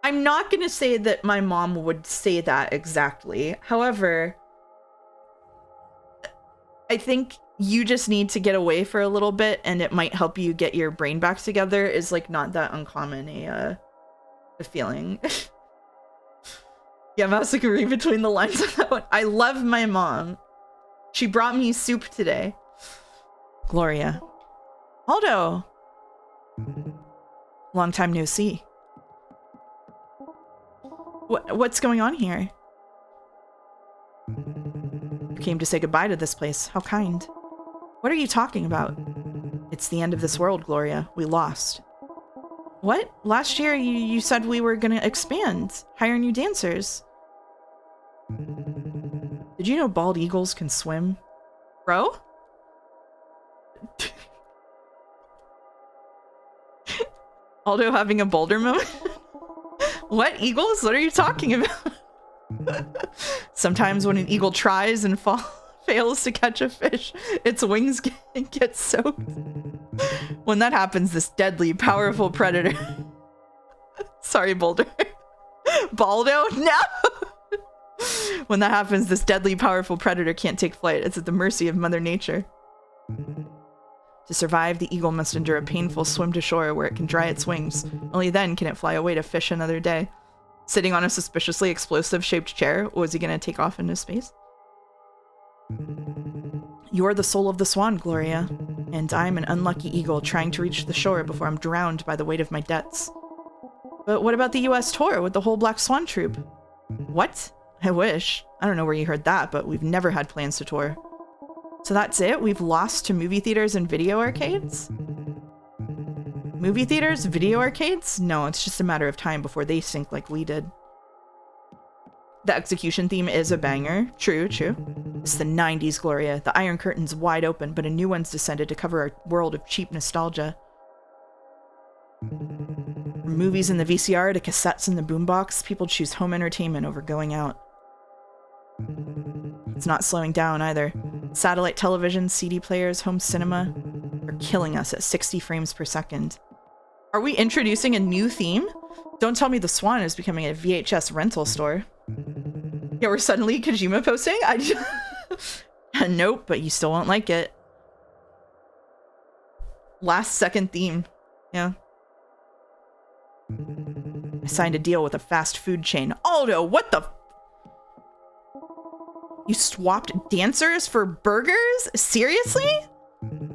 I'm not gonna say that my mom would say that exactly. However, I think you just need to get away for a little bit and it might help you get your brain back together is like not that uncommon a feeling. Yeah, Mouse can read between the lines of that one. I love my mom. She brought me soup today. Gloria. Aldo. Long time no see. What's going on here? You came to say goodbye to this place. How kind. What are you talking about? It's the end of this world, Gloria. We lost. What? Last year you said we were gonna expand, hire new dancers. Did you know bald eagles can swim? Bro? Aldo having a boulder moment? What? Eagles? What are you talking about? Sometimes when an eagle tries and fails to catch a fish, its wings get soaked. When that happens, this deadly, powerful predator... Sorry, Boulder. Baldo? No! When that happens, this deadly, powerful predator can't take flight. It's at the mercy of Mother Nature. To survive, the eagle must endure a painful swim to shore where it can dry its wings. Only then can it fly away to fish another day. Sitting on a suspiciously explosive-shaped chair, was he going to take off into space? You're the soul of the swan, Gloria, and I'm an unlucky eagle trying to reach the shore before I'm drowned by the weight of my debts. But what about the US tour with the whole Black Swan troupe? What? I wish. I don't know where you heard that, but we've never had plans to tour. So that's it? We've lost to movie theaters and video arcades? Movie theaters? Video arcades? No, it's just a matter of time before they sink like we did. The execution theme is a banger. True, true. It's the 90s, Gloria. The Iron Curtain's wide open, but a new one's descended to cover our world of cheap nostalgia. From movies in the VCR to cassettes in the boombox, people choose home entertainment over going out. It's not slowing down either. Satellite television, CD players, home cinema are killing us at 60 frames per second. Are we introducing a new theme? Don't tell me the Swan is becoming a VHS rental store. Yeah, we're suddenly Kojima posting? Nope, but you still won't like it. Last second theme. Yeah. I signed a deal with a fast food chain. Aldo, what the... You swapped dancers for burgers? Seriously?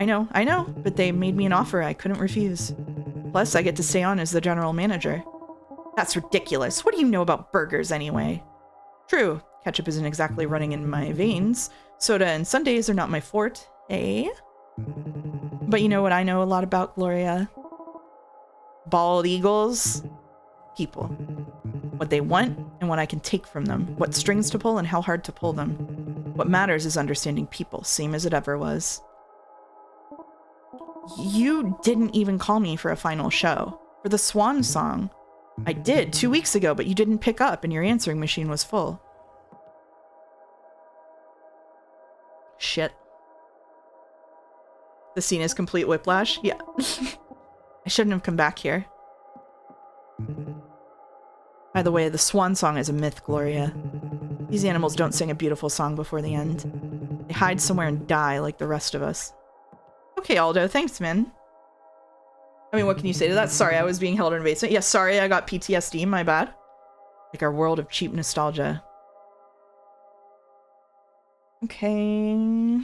I know, but they made me an offer I couldn't refuse. Plus, I get to stay on as the general manager. That's ridiculous. What do you know about burgers anyway? True, ketchup isn't exactly running in my veins. Soda and sundaes are not my forte, eh? But you know what I know a lot about, Gloria? Bald eagles? People. What they want and what I can take from them. What strings to pull and how hard to pull them. What matters is understanding people, same as it ever was. You didn't even call me for a final show. For the Swan song. I did 2 weeks ago, but you didn't pick up and your answering machine was full. Shit. The scene is complete whiplash? Yeah. I shouldn't have come back here. By the way, the Swan song is a myth, Gloria. These animals don't sing a beautiful song before the end. They hide somewhere and die like the rest of us. Okay, Aldo, thanks, man. I mean, what can you say to that? Sorry, I was being held in a basement. Yeah, sorry, I got PTSD, my bad. Like our world of cheap nostalgia. Okay.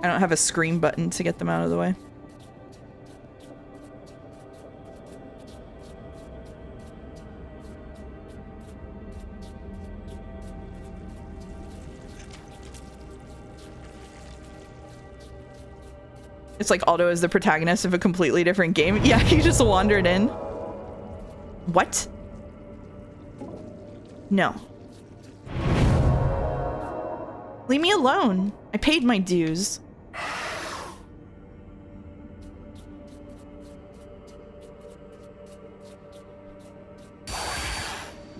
I don't have a scream button to get them out of the way. It's like Aldo is the protagonist of a completely different game. Yeah, he just wandered in. What? No. Leave me alone. I paid my dues.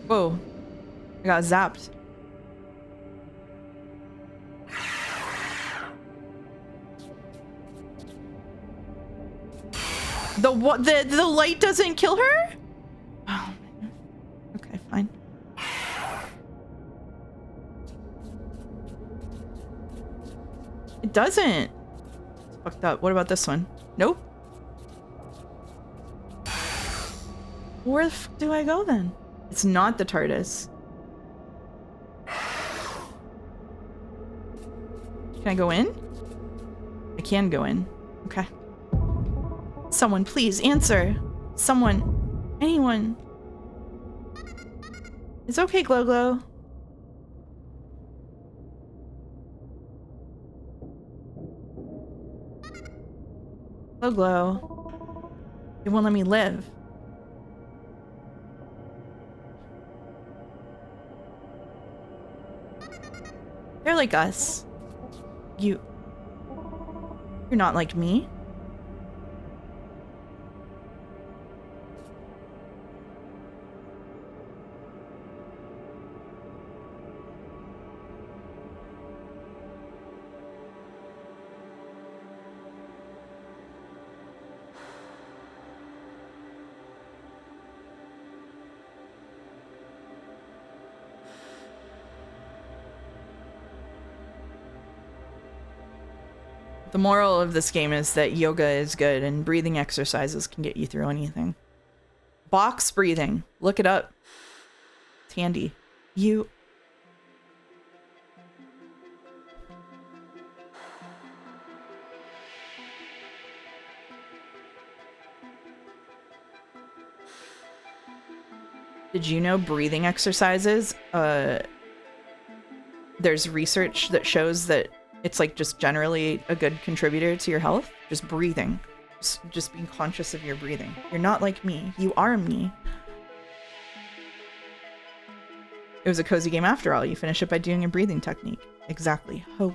Whoa. I got zapped. The what? The light doesn't kill her? Oh, okay, fine. It doesn't. It's fucked up. What about this one? Nope. Where the fuck do I go then? It's not the TARDIS. Can I go in? I can go in. Okay. Someone, please answer. Someone. Anyone. It's okay, Glow Glow. Glow Glow. It won't let me live. They're like us. You're not like me. The moral of this game is that yoga is good and breathing exercises can get you through anything. Box breathing. Look it up. It's handy. Did you know breathing exercises, there's research that shows that it's like just generally a good contributor to your health? Just breathing. Just being conscious of your breathing. You're not like me. You are me. It was a cozy game after all. You finish it by doing a breathing technique. Exactly. Hope.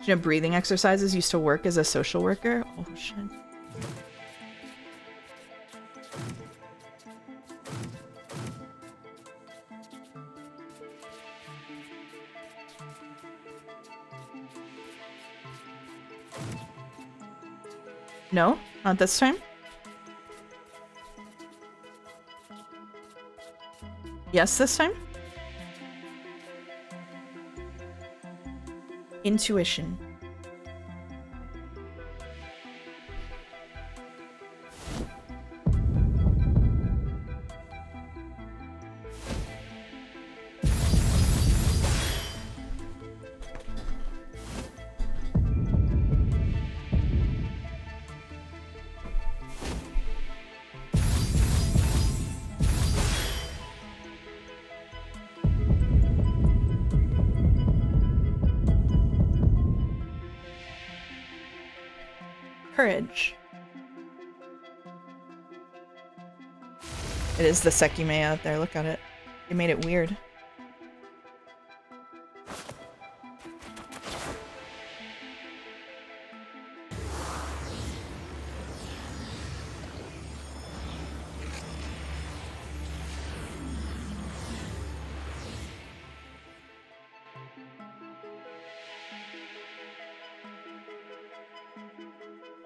You know, breathing exercises used to work as a social worker. Oh, shit. No, not this time. Yes, this time. Intuition. Courage. It is the Sekime out there. Look at it. They made it weird.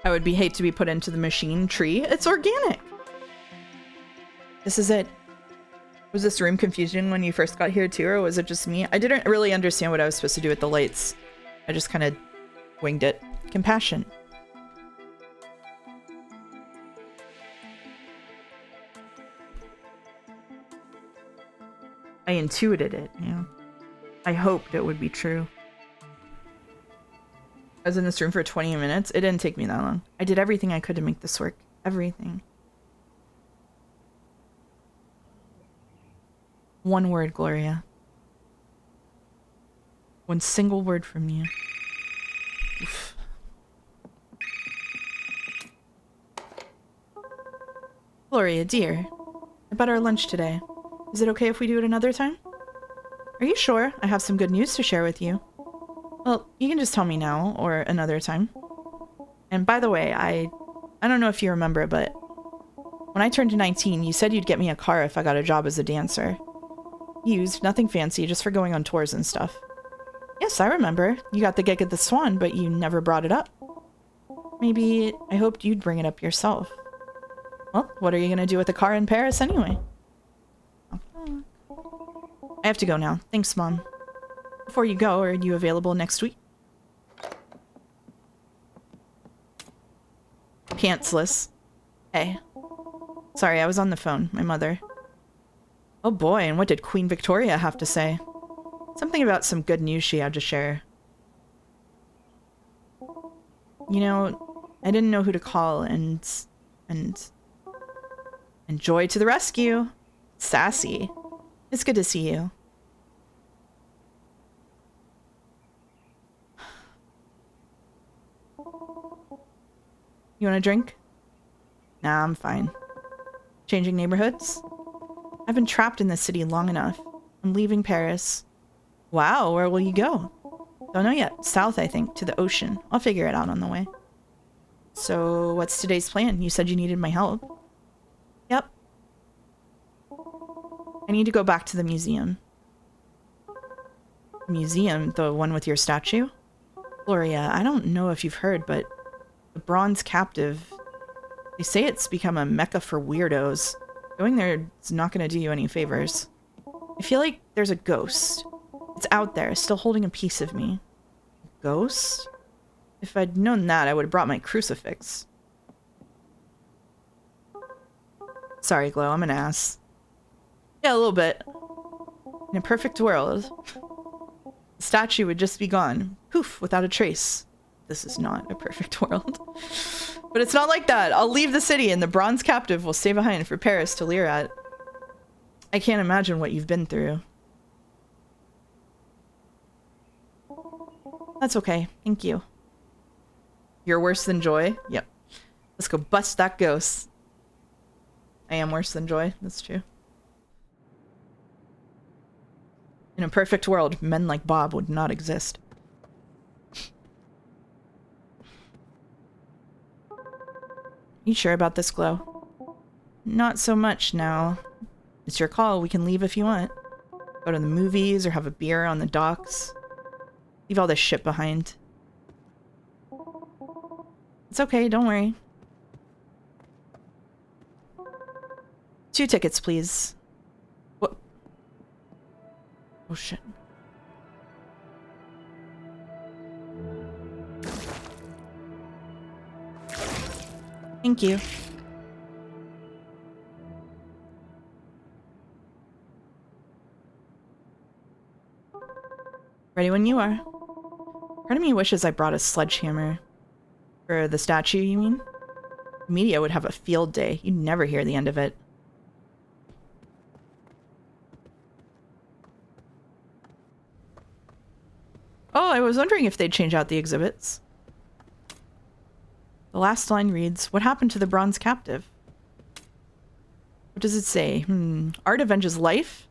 I would hate to be put into the machine tree. It's organic. This is it. Was this room confusing when you first got here too, or was it just me? I didn't really understand what I was supposed to do with the lights. I just kind of winged it. Compassion. I intuited it, yeah. I hoped it would be true. I was in this room for 20 minutes. It didn't take me that long. I did everything I could to make this work. Everything. One word, Gloria. One single word from you. Oof. Gloria, dear. About our lunch today. Is it okay if we do it another time? Are you sure? I have some good news to share with you. Well, you can just tell me now, or another time. And by the way, I don't know if you remember, but when I turned 19, you said you'd get me a car if I got a job as a dancer. Used, nothing fancy, just for going on tours and stuff. Yes, I remember. You got the gig at the Swan, but you never brought it up. Maybe I hoped you'd bring it up yourself. Well, what are you gonna do with a car in Paris anyway? I have to go now. Thanks, Mom. Before you go, are you available next week? Pantsless. Hey. Sorry, I was on the phone. My mother. Oh boy, and what did Queen Victoria have to say? Something about some good news she had to share. You know, I didn't know who to call, and Joy to the rescue. Sassy. It's good to see you. You want a drink? Nah, I'm fine. Changing neighborhoods? I've been trapped in this city long enough. I'm leaving Paris. Wow, where will you go? Don't know yet. South, I think, to the ocean. I'll figure it out on the way. So, what's today's plan? You said you needed my help. Yep. I need to go back to the museum. Museum? The one with your statue? Gloria, I don't know if you've heard, but the bronze captive, They say it's become a mecca for weirdos. Going there is not going to do you any favors. I feel like there's a ghost. It's out there, still holding a piece of me. Ghost? If I'd known that, I would have brought my crucifix. Sorry, Glow, I'm an ass. Yeah, a little bit. In a perfect world, the statue would just be gone. Poof, without a trace. This is not a perfect world. But it's not like that. I'll leave the city and the bronze captive will stay behind for Paris to leer at. I can't imagine what you've been through. That's okay. Thank you. You're worse than Joy? Yep. Let's go bust that ghost. I am worse than Joy. That's true. In a perfect world, men like Bob would not exist. You sure about this, Glow? Not so much now. It's your call. We can leave if you want. Go to the movies or have a beer on the docks. Leave all this shit behind. It's okay, don't worry. 2 tickets, please. What? Oh shit. Thank you. Ready when you are. Part of me wishes I brought a sledgehammer. For the statue, you mean? The media would have a field day. You'd never hear the end of it. Oh, I was wondering if they'd change out the exhibits. The last line reads, "What happened to the bronze captive?" What does it say? Art avenges life?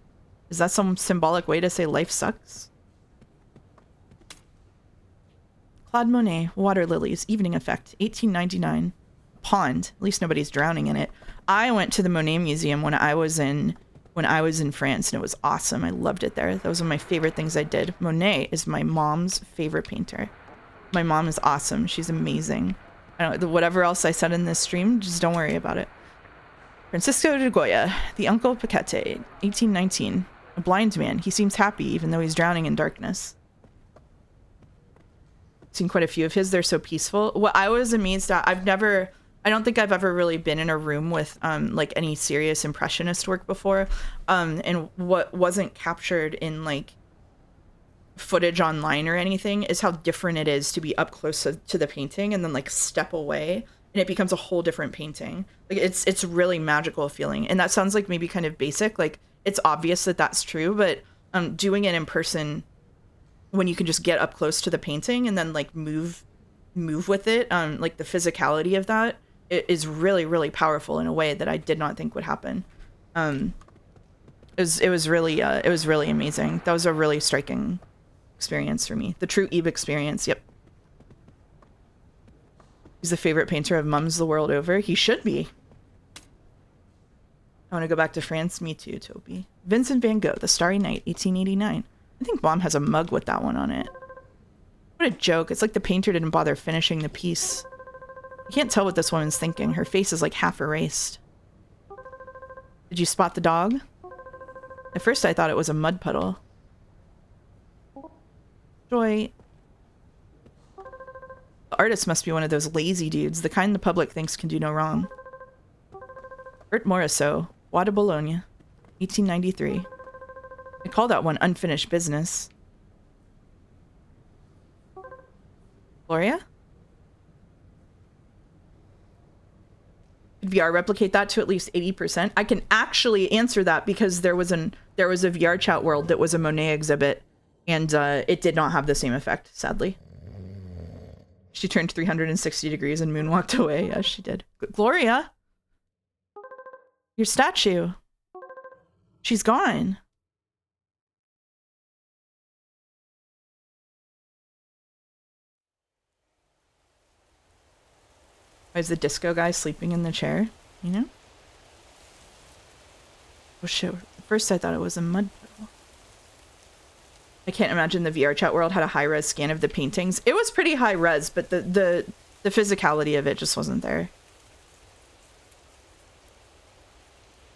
Is that some symbolic way to say life sucks? Claude Monet, Water Lilies, Evening Effect, 1899. Pond. At least nobody's drowning in it. I went to the Monet Museum when I was in France, and it was awesome. I loved it there. That was one of my favorite things I did. Monet is my mom's favorite painter. My mom is awesome. She's amazing. I don't know, whatever else I said in this stream, just don't worry about it. Francisco de Goya, The Uncle Paquete, 1819. A blind man. He seems happy even though he's drowning in darkness. Seen quite a few of his. They're so peaceful. What I was amazed at, I don't think I've ever really been in a room with like any serious impressionist work before. And what wasn't captured in like footage online or anything is how different it is to be up close to the painting and then like step away and it becomes a whole different painting. Like it's really magical feeling. And that sounds like maybe kind of basic. Like it's obvious that that's true, but doing it in person when you can just get up close to the painting and then like move with it, like the physicality of that, it is really, really powerful in a way that I did not think would happen. It was really amazing. That was a really striking experience for me. The true Eve experience. Yep. He's the favorite painter of mums the world over. He should be. I want to go back to France. Me too, Toby. Vincent van Gogh, The Starry Night, 1889. I think Mom has a mug with that one on it. What a joke. It's like the painter didn't bother finishing the piece. I can't tell what this woman's thinking. Her face is like half erased. Did you spot the dog? At first I thought it was a mud puddle. Joy. The artist must be one of those lazy dudes, the kind the public thinks can do no wrong. Bert Morisot, Bois de Boulogne, 1893. I call that one unfinished business. Gloria? Could VR replicate that to at least 80%? I can actually answer that because there was a VR chat world that was a Monet exhibit, and it did not have the same effect, sadly. She turned 360 degrees and moonwalked away. Yes, she did. Gloria? Your statue. She's gone. Why is the disco guy sleeping in the chair? You know? Oh shit. At first I thought it was a mud puddle. I can't imagine the VR chat world had a high-res scan of the paintings. It was pretty high-res, but the physicality of it just wasn't there.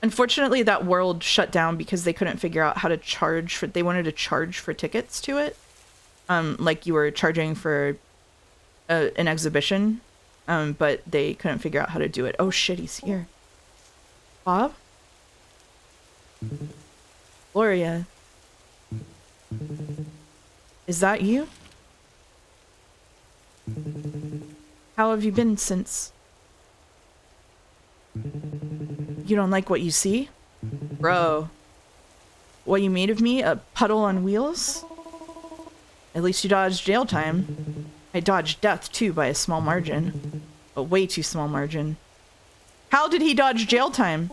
Unfortunately, that world shut down because they couldn't figure out how to charge for. They wanted to charge for tickets to it, like you were charging for an exhibition, but they couldn't figure out how to do it. Oh shit, he's here. Bob? Gloria? Is that you? How have you been since? You don't like what you see? Bro. What you made of me? A puddle on wheels? At least you dodged jail time. I dodged death too by a small margin. A way too small margin. How did he dodge jail time?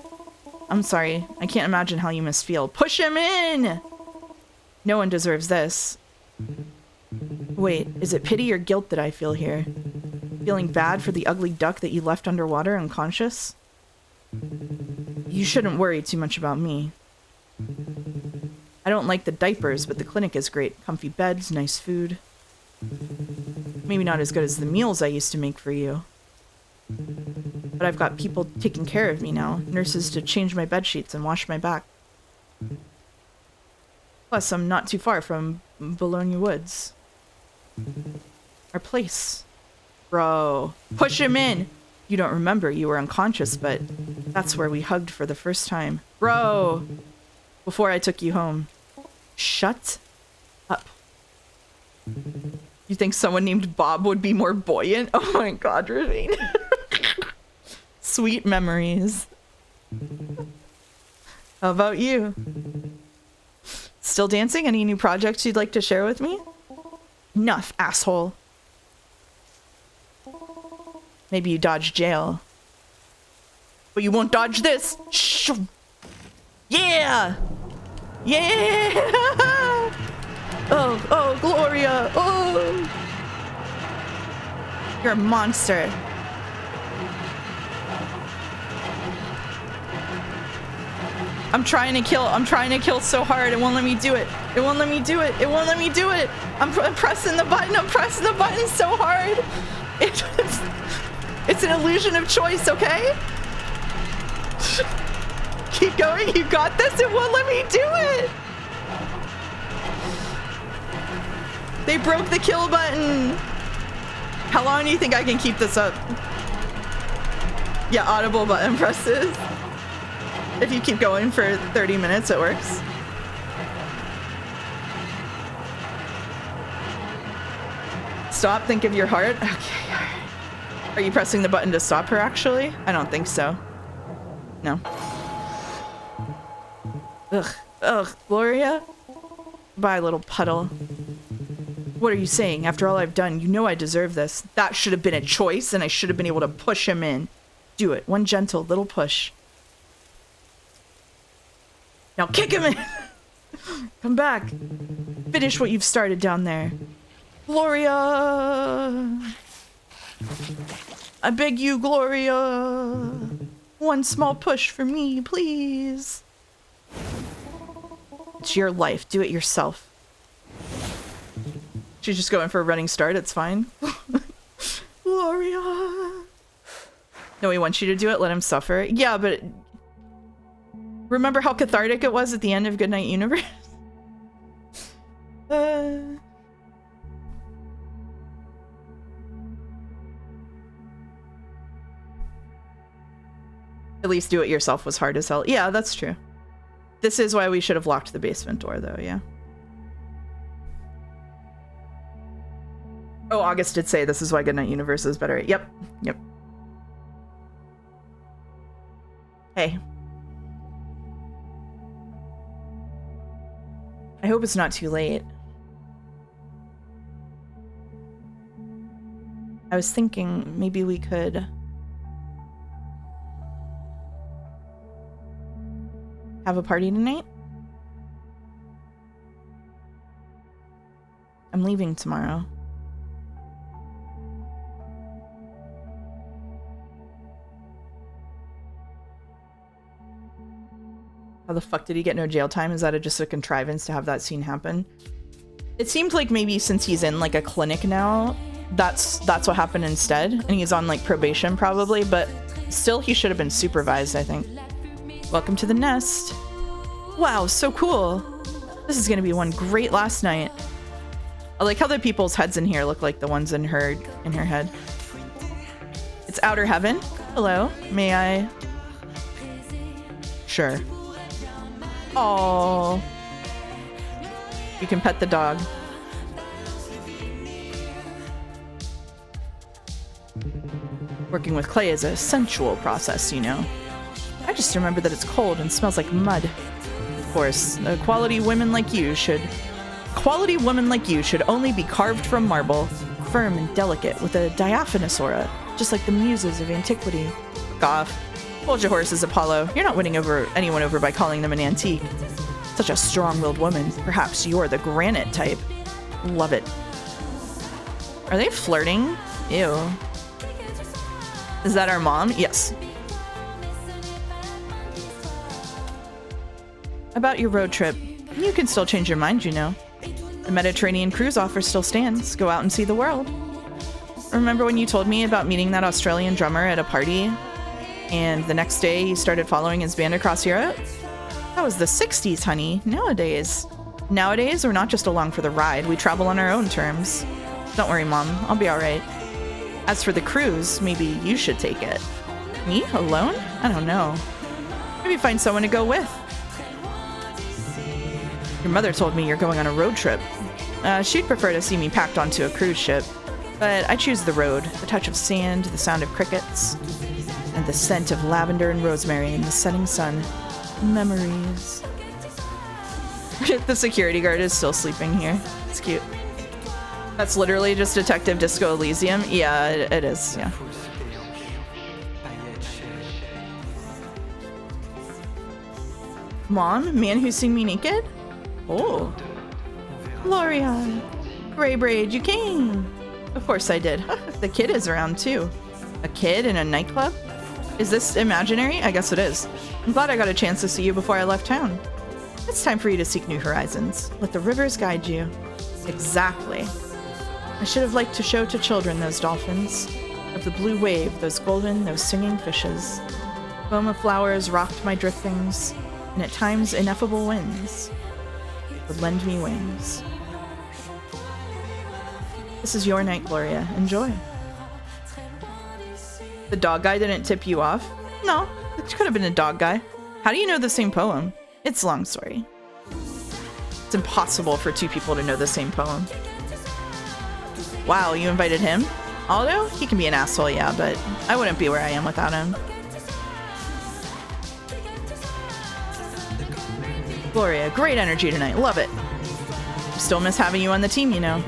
I'm sorry. I can't imagine how you must feel. Push him in! No one deserves this. Wait, is it pity or guilt that I feel here? Feeling bad for the ugly duck that you left underwater unconscious? You shouldn't worry too much about me. I don't like the diapers, but the clinic is great. Comfy beds, nice food. Maybe not as good as the meals I used to make for you. But I've got people taking care of me now. Nurses to change my bed sheets and wash my back. Plus, I'm not too far from Bologna Woods. Our place. Bro. Push him in! You don't remember, you were unconscious, but that's where we hugged for the first time. Bro! Before I took you home. Shut up. You think someone named Bob would be more buoyant? Oh my god, Ravine. Sweet memories. How about you? Still dancing? Any new projects you'd like to share with me? Enough, asshole. Maybe you dodged jail. But you won't dodge this! Shh! Yeah! Yeah! Oh, Gloria! Oh! You're a monster. I'm trying to kill so hard. It won't let me do it. It won't let me do it. It won't let me do it. I'm pressing the button. I'm pressing the button so hard. It's an illusion of choice, okay? Keep going. You got this. It won't let me do it. They broke the kill button. How long do you think I can keep this up? Yeah, audible button presses. If you keep going for 30 minutes, it works. Stop, think of your heart. Okay, alright. Are you pressing the button to stop her, actually? I don't think so. No. Ugh, Gloria? Bye, little puddle. What are you saying? After all I've done, you know I deserve this. That should have been a choice, and I should have been able to push him in. Do it. One gentle little push. Now kick him in! Come back. Finish what you've started down there. Gloria! I beg you, Gloria. One small push for me, please. It's your life. Do it yourself. She's just going for a running start. It's fine. Gloria. No, he wants you to do it. Let him suffer. Yeah, but remember how cathartic it was at the end of Goodnight Universe? At least do it yourself was hard as hell. Yeah, that's true. This is why we should have locked the basement door, though, yeah. Oh, August did say this is why Goodnight Universe is better. Yep. Hey. I hope it's not too late. I was thinking maybe we could have a party tonight? I'm leaving tomorrow. How the fuck did he get no jail time? Is that just a contrivance to have that scene happen? It seemed like maybe since he's in like a clinic now, that's what happened instead. And he's on like probation probably, but still he should have been supervised, I think. Welcome to the nest. Wow, so cool. This is gonna be one great last night. I like how the people's heads in here look like the ones in her head. It's outer heaven. Hello, may I? Sure. Oh, you can pet the dog. Working with clay is a sensual process, you know. I just remember that it's cold and smells like mud. Of course, quality women like you should only be carved from marble, firm and delicate with a diaphanous aura, just like the muses of antiquity. Fuck off. Hold your horses, Apollo. You're not winning anyone over by calling them an antique. Such a strong-willed woman. Perhaps you're the granite type. Love it. Are they flirting? Ew. Is that our mom? Yes. About your road trip. You can still change your mind, you know. The Mediterranean cruise offer still stands. Go out and see the world. Remember when you told me about meeting that Australian drummer at a party? And the next day he started following his band across Europe? That was the 60s, honey. Nowadays, we're not just along for the ride. We travel on our own terms. Don't worry, Mom. I'll be all right. As for the cruise, maybe you should take it. Me? Alone? I don't know. Maybe find someone to go with. Your mother told me you're going on a road trip. She'd prefer to see me packed onto a cruise ship. But I choose the road. The touch of sand, the sound of crickets, and the scent of lavender and rosemary in the setting sun. Memories. The security guard is still sleeping here. It's cute. That's literally just Detective Disco Elysium. Yeah, it is, yeah. Mom? Man who's seen me naked? Oh. Gloria. Gray braid, you came. Of course I did. The kid is around too. A kid in a nightclub? Is this imaginary? I guess it is. I'm glad I got a chance to see you before I left town. It's time for you to seek new horizons. Let the rivers guide you. Exactly. I should have liked to show to children those dolphins. Of the blue wave, those golden, those singing fishes. Foam of flowers rocked my driftings, and at times ineffable winds would lend me wings. This is your night, Gloria. Enjoy. The dog guy didn't tip you off? No, it could have been a dog guy. How do you know the same poem? It's a long story. It's impossible for two people to know the same poem. Wow, you invited him? Aldo? He can be an asshole, yeah, but I wouldn't be where I am without him. Gloria, great energy tonight. Love it. Still miss having you on the team, you know.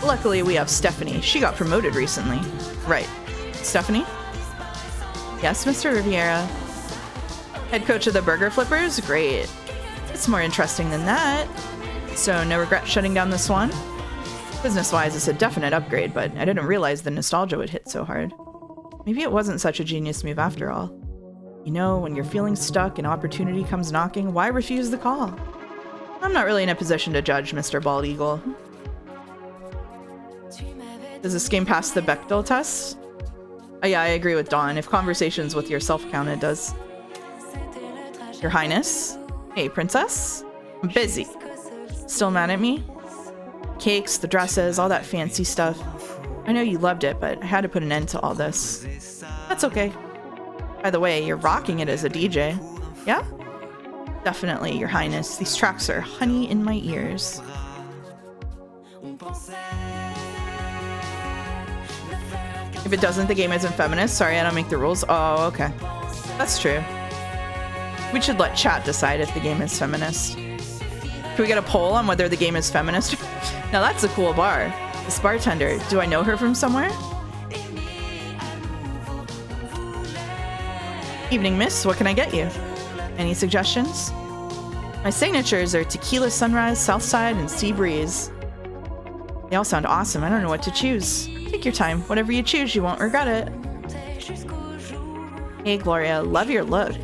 Luckily, we have Stephanie. She got promoted recently. Right. Stephanie? Yes, Mr. Riviera. Head coach of the Burger Flippers? Great. It's more interesting than that. So, no regret shutting down the Swan? Business-wise, it's a definite upgrade, but I didn't realize the nostalgia would hit so hard. Maybe it wasn't such a genius move after all. You know, when you're feeling stuck and opportunity comes knocking, why refuse the call? I'm not really in a position to judge, Mr. Bald Eagle. Does this game pass the Bechdel test? Oh yeah, I agree with Dawn. If conversations with yourself count, it does. Your Highness? Hey, Princess? I'm busy. Still mad at me? Cakes, the dresses, all that fancy stuff. I know you loved it, but I had to put an end to all this. That's okay. By the way, you're rocking it as a DJ. Yeah? Definitely, Your Highness. These tracks are honey in my ears. If it doesn't, the game isn't feminist. Sorry, I don't make the rules. Oh, okay. That's true. We should let chat decide if the game is feminist. Can we get a poll on whether the game is feminist? Now that's a cool bar. This bartender, do I know her from somewhere? Evening, miss. What can I get you? Any suggestions? My signatures are Tequila Sunrise, Southside, and Sea Breeze. They all sound awesome. I don't know what to choose. Take your time. Whatever you choose, you won't regret it. Hey, Gloria. Love your look.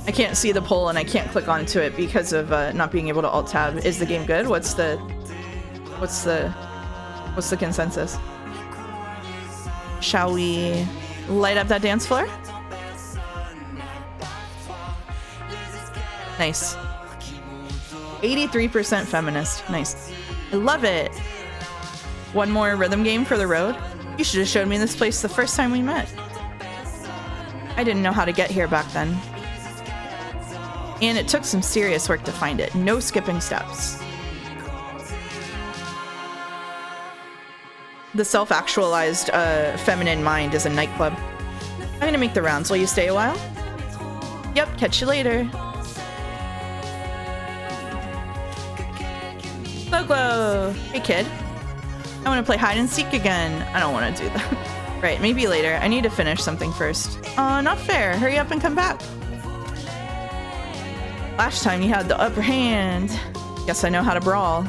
I can't see the poll and I can't click onto it because of not being able to alt-tab. Is the game good? What's the... What's the consensus? Shall we light up that dance floor? Nice. 83% feminist. Nice. I love it. One more rhythm game for the road. You should have showed me this place the first time we met. I didn't know how to get here back then. And it took some serious work to find it. No skipping steps. The self-actualized feminine mind is a nightclub. I'm gonna make the rounds. Will you stay a while? Yep, catch you later. Glow. Hey kid. I want to play hide and seek again. I don't want to do that. Right, maybe later. I need to finish something first. Not fair. Hurry up and come back. Last time you had the upper hand. Guess I know how to brawl.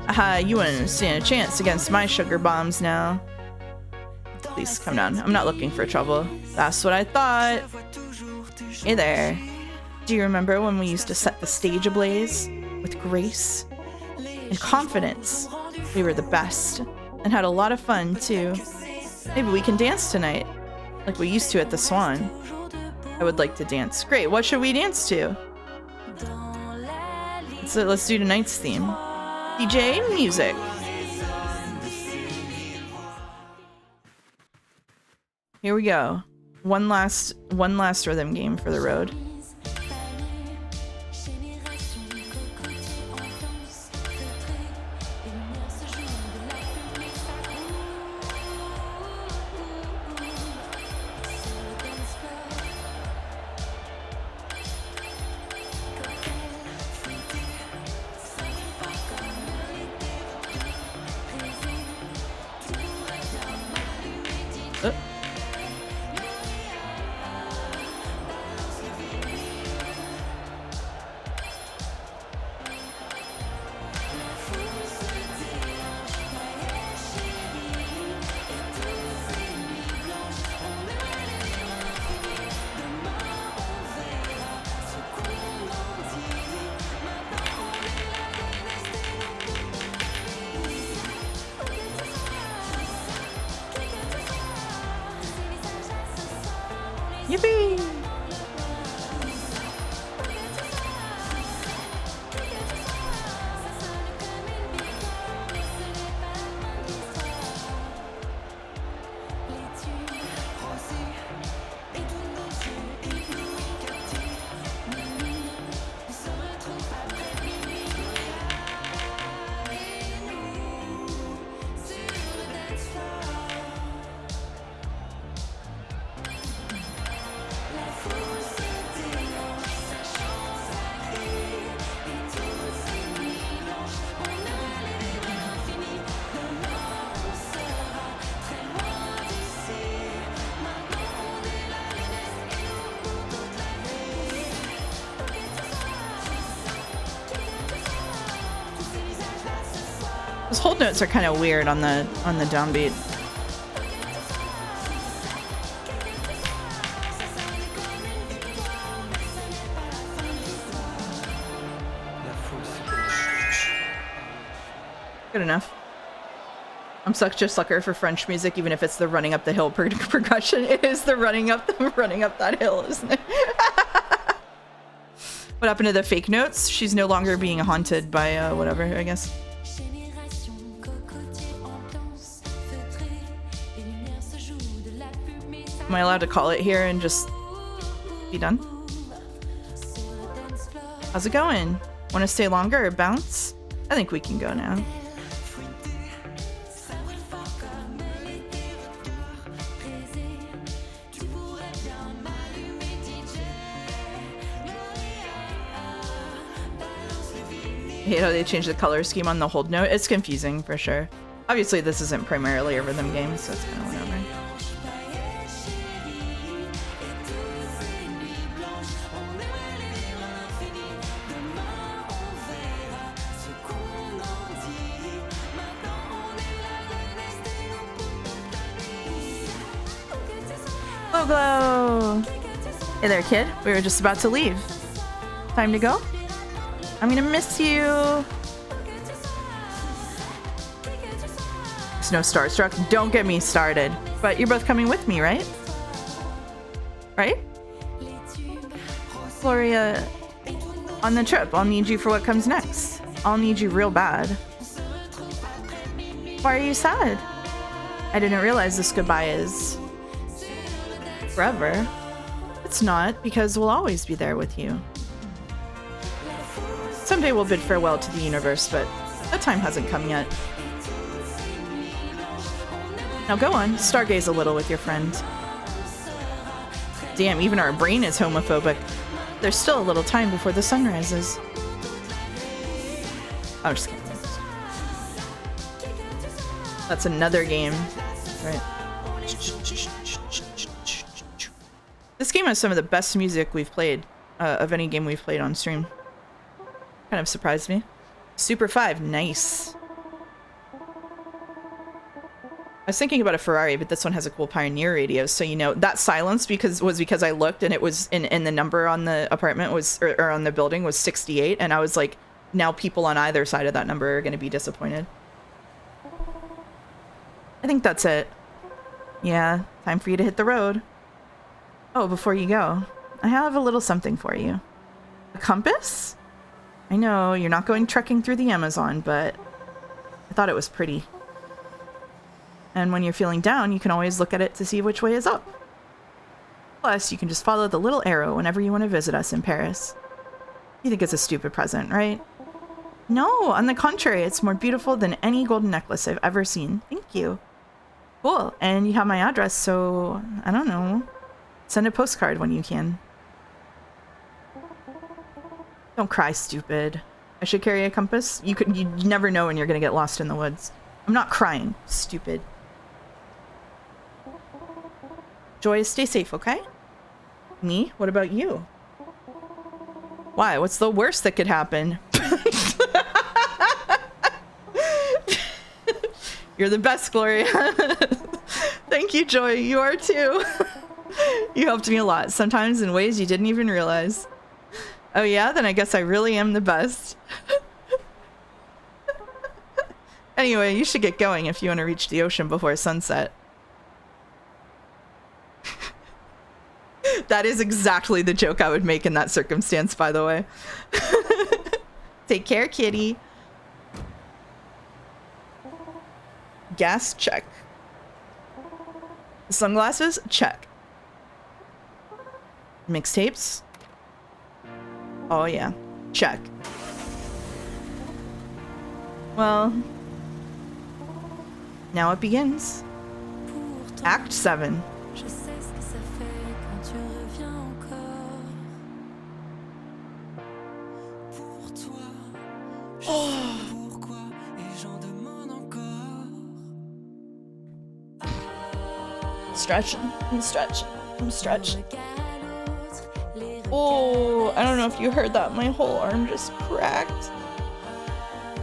Aha, you wouldn't stand a chance against my sugar bombs now. Please, come down. I'm not looking for trouble. That's what I thought. Hey there. Do you remember when we used to set the stage ablaze? With grace and confidence. We were the best. And had a lot of fun, too. Maybe we can dance tonight. Like we used to at the Swan. I would like to dance. Great, what should we dance to? So let's do tonight's theme. DJ music. Here we go. One last rhythm game for the road. Yippee! Those hold notes are kind of weird on the downbeat. Good enough. I'm such a sucker for French music, even if it's the running up the hill percussion. It is the running up that hill, isn't it? What happened to the fake notes? She's no longer being haunted by whatever, I guess. Am I allowed to call it here and just be done? How's it going? Want to stay longer or bounce? I think we can go now. I hate how they changed the color scheme on the hold note. It's confusing for sure. Obviously this isn't primarily a rhythm game, so it's kind of whatever. Glow! Hey there, kid. We were just about to leave. Time to go? I'm gonna miss you. Snow starstruck. Don't get me started. But you're both coming with me, right? Right? Gloria, on the trip, I'll need you for what comes next. I'll need you real bad. Why are you sad? I didn't realize this goodbye is forever. It's not, because we'll always be there with you. Someday we'll bid farewell to the universe, but that time hasn't come yet. Now go on, stargaze a little with your friend. Damn, even our brain is homophobic. There's still a little time before the sun rises. I'm just kidding. That's another game. Right. This game has some of the best music we've played, of any game we've played on stream. Kind of surprised me. Super 5, nice. I was thinking about a Ferrari, but this one has a cool Pioneer radio, so you know that silence was because I looked and it was in the number on the apartment was or on the building was 68, and I was like, now people on either side of that number are going to be disappointed. I think that's it. Yeah, time for you to hit the road. Oh, before you go, I have a little something for you. A compass? I know you're not going trekking through the Amazon, but I thought it was pretty. And when you're feeling down, you can always look at it to see which way is up. Plus, you can just follow the little arrow whenever you want to visit us in Paris. You think it's a stupid present, right? No, on the contrary, it's more beautiful than any golden necklace I've ever seen. Thank you. Cool, and you have my address, so I don't know. Send a postcard when you can. Don't cry, stupid. I should carry a compass? You never know when you're gonna get lost in the woods. I'm not crying, stupid. Joy, stay safe, okay? Me? What about you? Why? What's the worst that could happen? You're the best, Gloria. Thank you, Joy. You are too. You helped me a lot, sometimes in ways you didn't even realize. Oh yeah? Then I guess I really am the best. Anyway, you should get going if you want to reach the ocean before sunset. That is exactly the joke I would make in that circumstance, by the way. Take care, kitty. Gas, check. Sunglasses, check. Mixtapes? Oh yeah, check. Well, now it begins. Act 7. Stretching, I'm stretching, I'm stretching. Oh, I don't know if you heard that. My whole arm just cracked.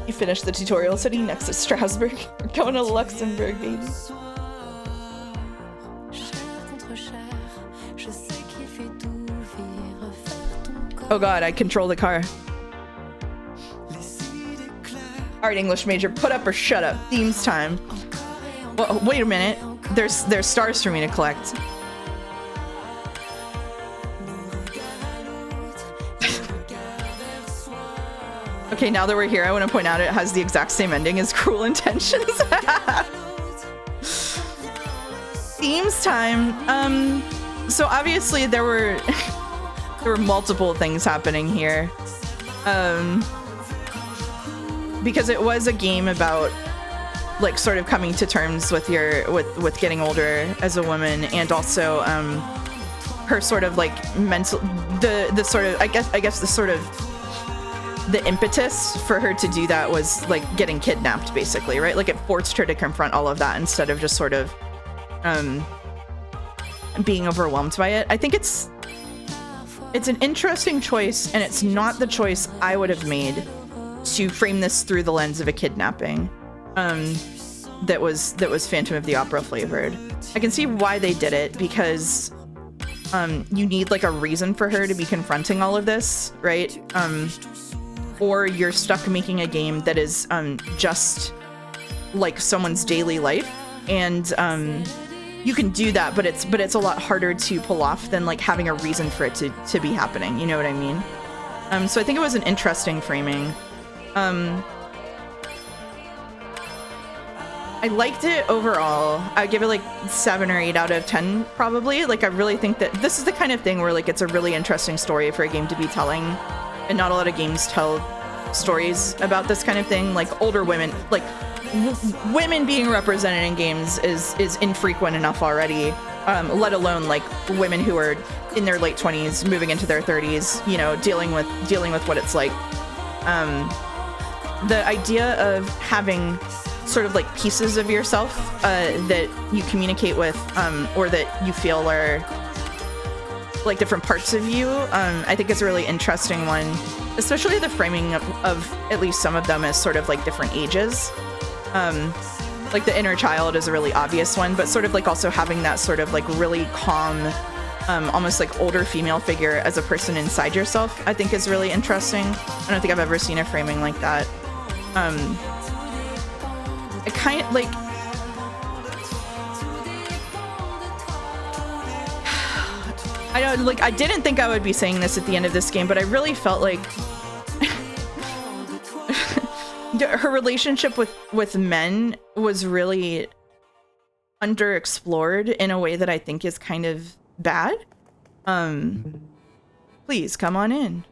You finished the tutorial sitting next to Strasbourg. We're going to Luxembourg, baby. Oh god, I control the car. Alright, English major, put up or shut up. Themes time. Well, wait a minute. There's stars for me to collect. Okay, now that we're here, I want to point out it has the exact same ending as Cruel Intentions. Themes time. So obviously there were multiple things happening here. Because it was a game about like sort of coming to terms with with getting older as a woman, and also her sort of like mental the sort of I guess the sort of the impetus for her to do that was like getting kidnapped, basically, right? Like it forced her to confront all of that instead of just sort of being overwhelmed by it. I think it's an interesting choice, and it's not the choice I would have made to frame this through the lens of a kidnapping that was Phantom of the Opera flavored. I can see why they did it, because you need like a reason for her to be confronting all of this, right? Or you're stuck making a game that is just like someone's daily life, and you can do that, but it's a lot harder to pull off than like having a reason for it to be happening. You know what I mean? So I think it was an interesting framing. I liked it overall. I would give it like 7 or 8 out of 10 probably. Like I really think that this is the kind of thing where like it's a really interesting story for a game to be telling, and not a lot of games tell stories about this kind of thing. Like older women, like women being represented in games is infrequent enough already. Let alone like women who are in their late 20s, moving into their 30s, you know, dealing with what it's like. The idea of having sort of like pieces of yourself that you communicate with, or that you feel are like different parts of you, I think is a really interesting one, especially the framing of at least some of them as sort of like different ages. Like the inner child is a really obvious one, but sort of like also having that sort of like really calm, almost like older female figure as a person inside yourself, I think is really interesting. I don't think I've ever seen a framing like that. I kind of like, I don't like, I didn't think I would be saying this at the end of this game, but I really felt like her relationship with men was really underexplored in a way that I think is kind of bad. Please come on in.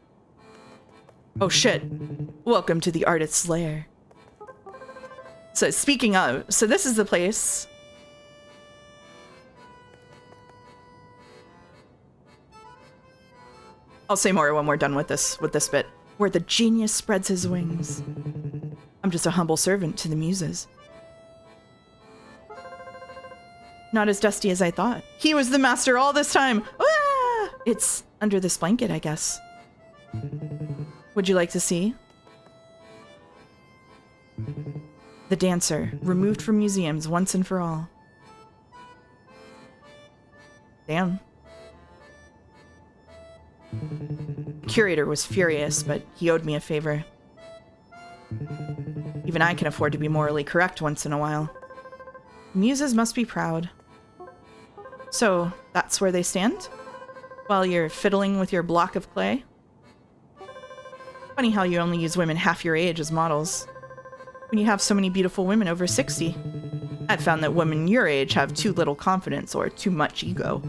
Oh shit. Welcome to the artist's lair. So speaking of, so this is the place. I'll say more when we're done with this bit. Where the genius spreads his wings. I'm just a humble servant to the muses. Not as dusty as I thought. He was the master all this time. Ah! It's under this blanket, I guess. Would you like to see? The dancer, removed from museums once and for all. Damn. The curator was furious, but he owed me a favor. Even I can afford to be morally correct once in a while. Muses must be proud. So, that's where they stand? While you're fiddling with your block of clay? Funny how you only use women half your age as models. When you have so many beautiful women over 60. I've found that women your age have too little confidence or too much ego.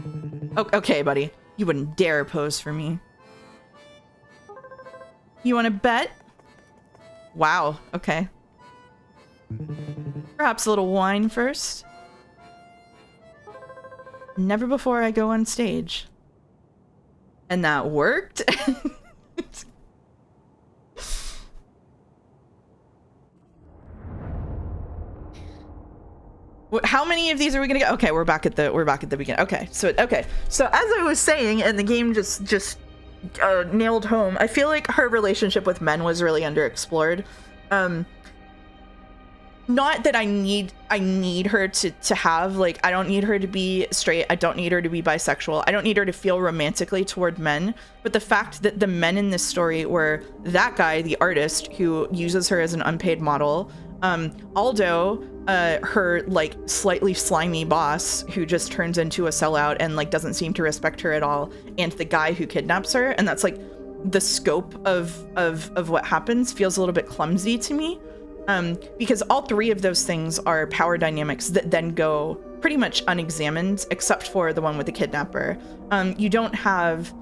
Okay, buddy. You wouldn't dare pose for me. You want to bet? Wow, okay. Perhaps a little wine first? Never before I go on stage. And that worked? How many of these are we gonna get? Okay, we're back at the beginning. Okay, so as I was saying, and the game just nailed home, I feel like her relationship with men was really underexplored. Not that I need her to have, like, I don't need her to be straight, I don't need her to be bisexual, I don't need her to feel romantically toward men, but the fact that the men in this story were that guy, the artist, who uses her as an unpaid model, Aldo, her like slightly slimy boss who just turns into a sellout and like doesn't seem to respect her at all, and the guy who kidnaps her, and that's like the scope of what happens feels a little bit clumsy to me, because all three of those things are power dynamics that then go pretty much unexamined, except for the one with the kidnapper. You don't have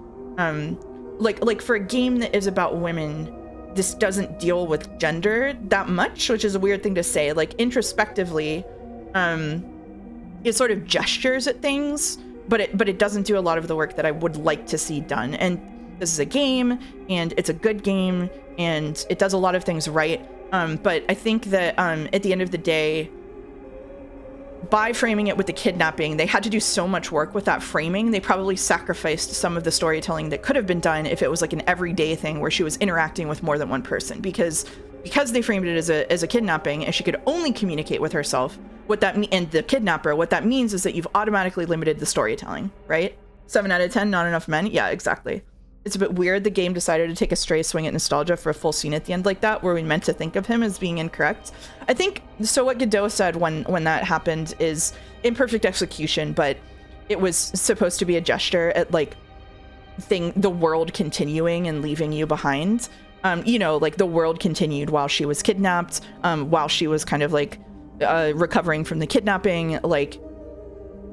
like for a game that is about women, this doesn't deal with gender that much, which is a weird thing to say. Like introspectively, it sort of gestures at things, but it doesn't do a lot of the work that I would like to see done. And this is a game, and it's a good game, and it does a lot of things right. But I think that at the end of the day, by framing it with the kidnapping, they had to do so much work with that framing. They probably sacrificed some of the storytelling that could have been done if it was like an everyday thing where she was interacting with more than one person, because they framed it as a kidnapping and she could only communicate with herself. And the kidnapper, what that means is that you've automatically limited the storytelling, right? 7 out of 10, not enough men. Yeah, exactly. it's a bit weird the game decided to take a stray swing at nostalgia for a full scene at the end like that, where we meant to think of him as being incorrect. I think, so what Godot said when that happened is imperfect execution, but it was supposed to be a gesture at like the world continuing and leaving you behind. You know, like the world continued while she was kidnapped, while she was kind of like recovering from the kidnapping, like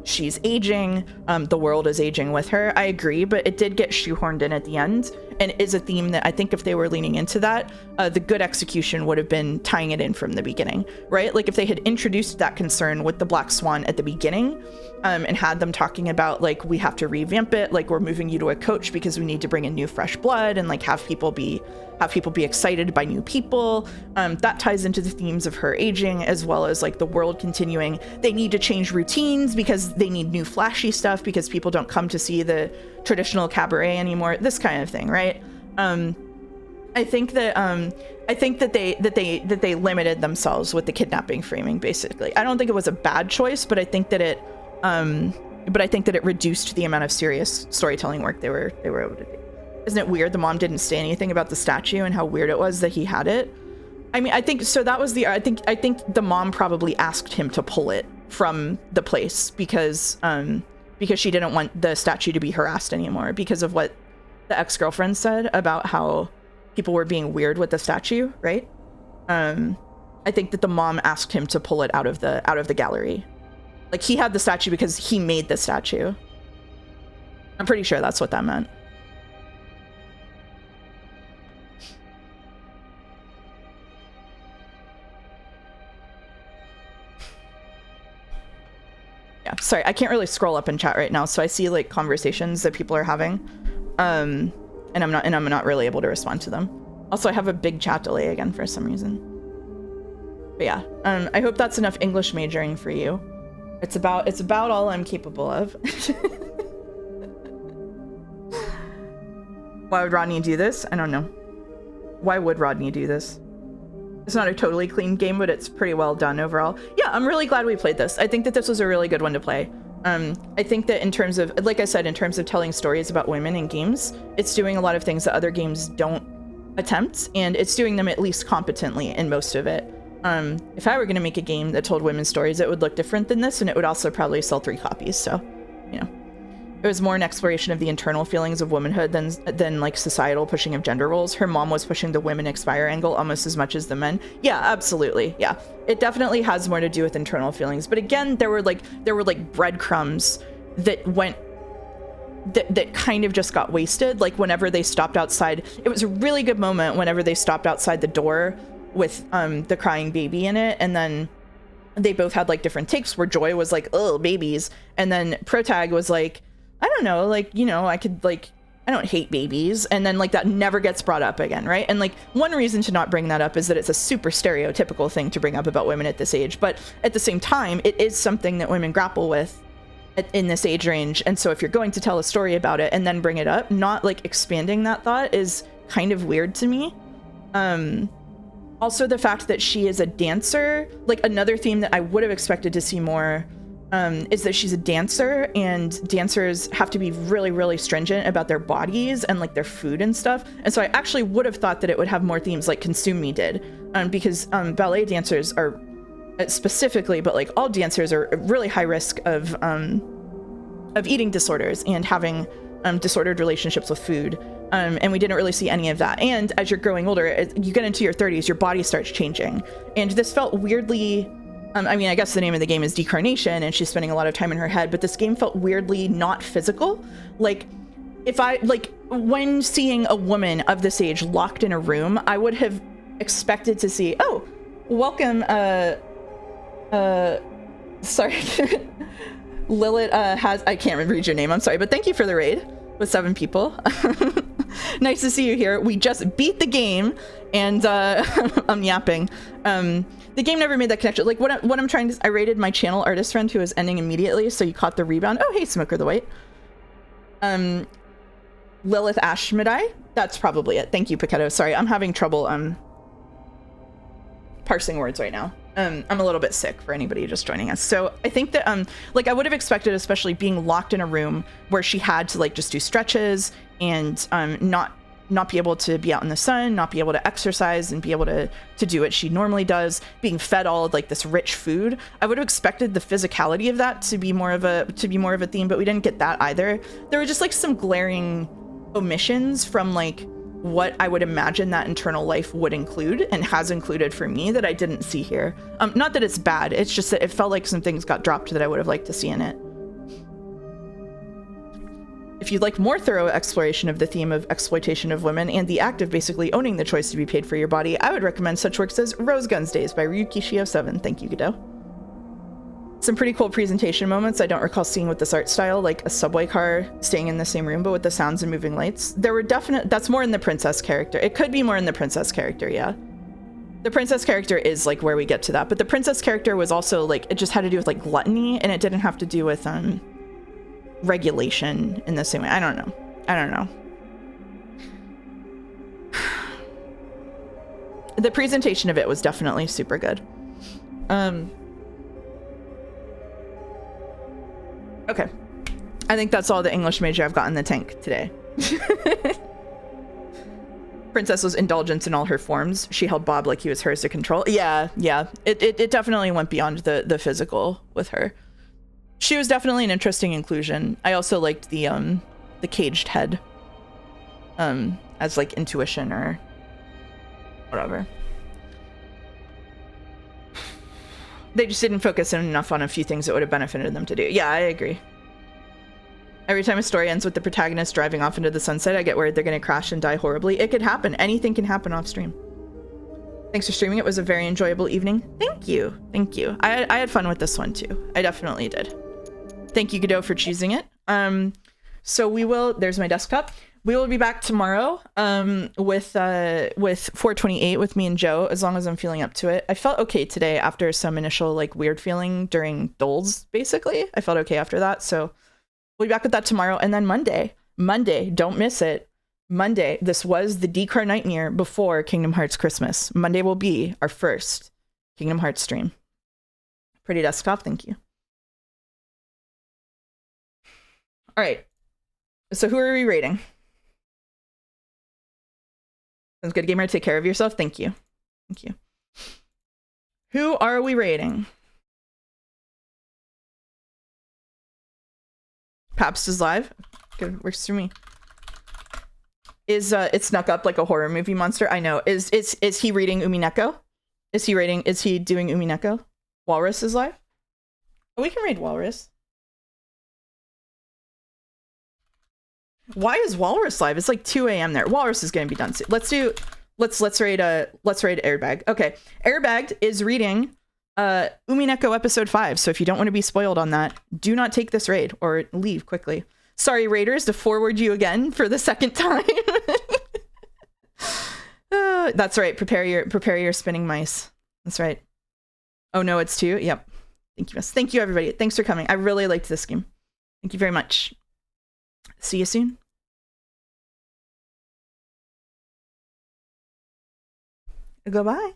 she's aging, the world is aging with her. I agree, but it did get shoehorned in at the end, and is a theme that I think if they were leaning into that, the good execution would have been tying it in from the beginning, right? Like if they had introduced that concern with the Black Swan at the beginning, and had them talking about like, we have to revamp it, like we're moving you to a coach because we need to bring in new fresh blood, and like have people be excited by new people. That ties into the themes of her aging, as well as like the world continuing. They need to change routines because they need new flashy stuff because people don't come to see the traditional cabaret anymore. This kind of thing, right? I think that they limited themselves with the kidnapping framing. Basically, I don't think it was a bad choice, but I think that it reduced the amount of serious storytelling work they were able to do. Isn't it weird the mom didn't say anything about the statue and how weird it was that he had it? I mean, I think so. That was I think the mom probably asked him to pull it from the place because she didn't want the statue to be harassed anymore because of what the ex-girlfriend said about how people were being weird with the statue, right? I think that the mom asked him to pull it out of the gallery. Like he had the statue because he made the statue. I'm pretty sure that's what that meant. Yeah, sorry, I can't really scroll up in chat right now, so I see like conversations that people are having, and I'm not really able to respond to them. Also, I have a big chat delay again for some reason. But yeah, I hope that's enough English majoring for you. It's about all I'm capable of. Why would Rodney do this? I don't know. Why would Rodney do this? It's not a totally clean game, but it's pretty well done overall. Yeah, I'm really glad we played this. I think that this was a really good one to play. I think that in terms of, like I said, in terms of telling stories about women in games, it's doing a lot of things that other games don't attempt, and it's doing them at least competently in most of it. If I were going to make a game that told women's stories, it would look different than this, and it would also probably sell 3 copies, so, you know. It was more an exploration of the internal feelings of womanhood than like societal pushing of gender roles. Her mom was pushing the women expire angle almost as much as the men. Yeah, absolutely. Yeah, it definitely has more to do with internal feelings. But again, there were like breadcrumbs that kind of just got wasted. Like whenever they stopped outside, it was a really good moment whenever they stopped outside the door with the crying baby in it, and then they both had like different takes where Joy was like, oh, babies, and then Protag was like, I don't know, like, you know, I don't hate babies. And then like that never gets brought up again, right? And like one reason to not bring that up is that it's a super stereotypical thing to bring up about women at this age. But at the same time, it is something that women grapple with in this age range. And so if you're going to tell a story about it and then bring it up, not like expanding that thought is kind of weird to me. Also the fact that she is a dancer, like another theme that I would have expected to see more is that she's a dancer, and dancers have to be really, really stringent about their bodies and like their food and stuff. And so I actually would have thought that it would have more themes like Consume Me did, because ballet dancers are specifically, but like all dancers are at really high risk of eating disorders and having disordered relationships with food. And we didn't really see any of that. And as you're growing older, you get into your 30s, your body starts changing. And this felt weirdly, I mean, I guess the name of the game is Decarnation, and she's spending a lot of time in her head, but this game felt weirdly not physical. Like, when seeing a woman of this age locked in a room, I would have expected to see, oh, welcome, sorry, Lilith I can't read your name, I'm sorry, but thank you for the raid with 7 people. Nice to see you here. We just beat the game, and I'm yapping. The game never made that connection. Like what I'm trying to, I rated my channel artist friend who was ending immediately, so you caught the rebound. Oh, hey, Smoker the White. Lilith Ashmedai. That's probably it. Thank you, Paquetto. Sorry, I'm having trouble parsing words right now. I'm a little bit sick for anybody just joining us. So I think that like I would have expected, especially being locked in a room where she had to like just do stretches and not be able to be out in the sun, not be able to exercise and be able to do what she normally does, being fed all of like this rich food. I would have expected the physicality of that to be more of a theme, but we didn't get that either. There were just like some glaring omissions from like what I would imagine that internal life would include and has included for me that I didn't see here. Not that it's bad, it's just that it felt like some things got dropped that I would have liked to see in it. If you'd like more thorough exploration of the theme of exploitation of women and the act of basically owning the choice to be paid for your body, I would recommend such works as Rose Guns Days by Ryuki Shio 7. Thank you, Godot. Some pretty cool presentation moments I don't recall seeing with this art style, like a subway car staying in the same room, but with the sounds and moving lights. There were that's more in the princess character. It could be more in the princess character, yeah. The princess character is like where we get to that, but the princess character was also like, it just had to do with like gluttony, and it didn't have to do with, regulation in the same way. I don't know. The presentation of it was definitely super good. Okay. I think that's all the English major I've got in the tank today. Princess was indulgence in all her forms. She held Bob like he was hers to control. Yeah. It definitely went beyond the physical with her. She was definitely an interesting inclusion. I also liked the caged head as like intuition or whatever. They just didn't focus enough on a few things that would have benefited them to do. Yeah, I agree. Every time a story ends with the protagonist driving off into the sunset, I get worried they're going to crash and die horribly. It could happen. Anything can happen off stream. Thanks for streaming. It was a very enjoyable evening. Thank you. I had fun with this one too. I definitely did. Thank you, Godot, for choosing it. So there's my desktop. We will be back tomorrow with 428 with me and Joe, as long as I'm feeling up to it. I felt okay today after some initial like weird feeling during Dles, basically. I felt okay after that. So we'll be back with that tomorrow. And then Monday, don't miss it. Monday, this was the Decarnightmare before Kingdom Hearts Christmas. Monday will be our first Kingdom Hearts stream. Pretty desktop, thank you. All right, so who are we rating? Sounds good, gamer. Take care of yourself. Thank you. Who are we rating? Pabst is live. Good, works for me. Is it snuck up like a horror movie monster? I know. Is he reading Umineko? Is he doing Umineko? Walrus is live. Oh, we can raid Walrus. Why is Walrus live? It's like 2 a.m. there. Walrus is going to be done soon. Let's raid Airbag. Okay, Airbagged is reading Umineko episode 5. So if you don't want to be spoiled on that, do not take this raid or leave quickly. Sorry, raiders, to forward you again for the second time. That's right. Prepare your spinning mice. That's right. Oh no, it's 2. Yep. Thank you. Thank you, everybody. Thanks for coming. I really liked this game. Thank you very much. See you soon. Goodbye.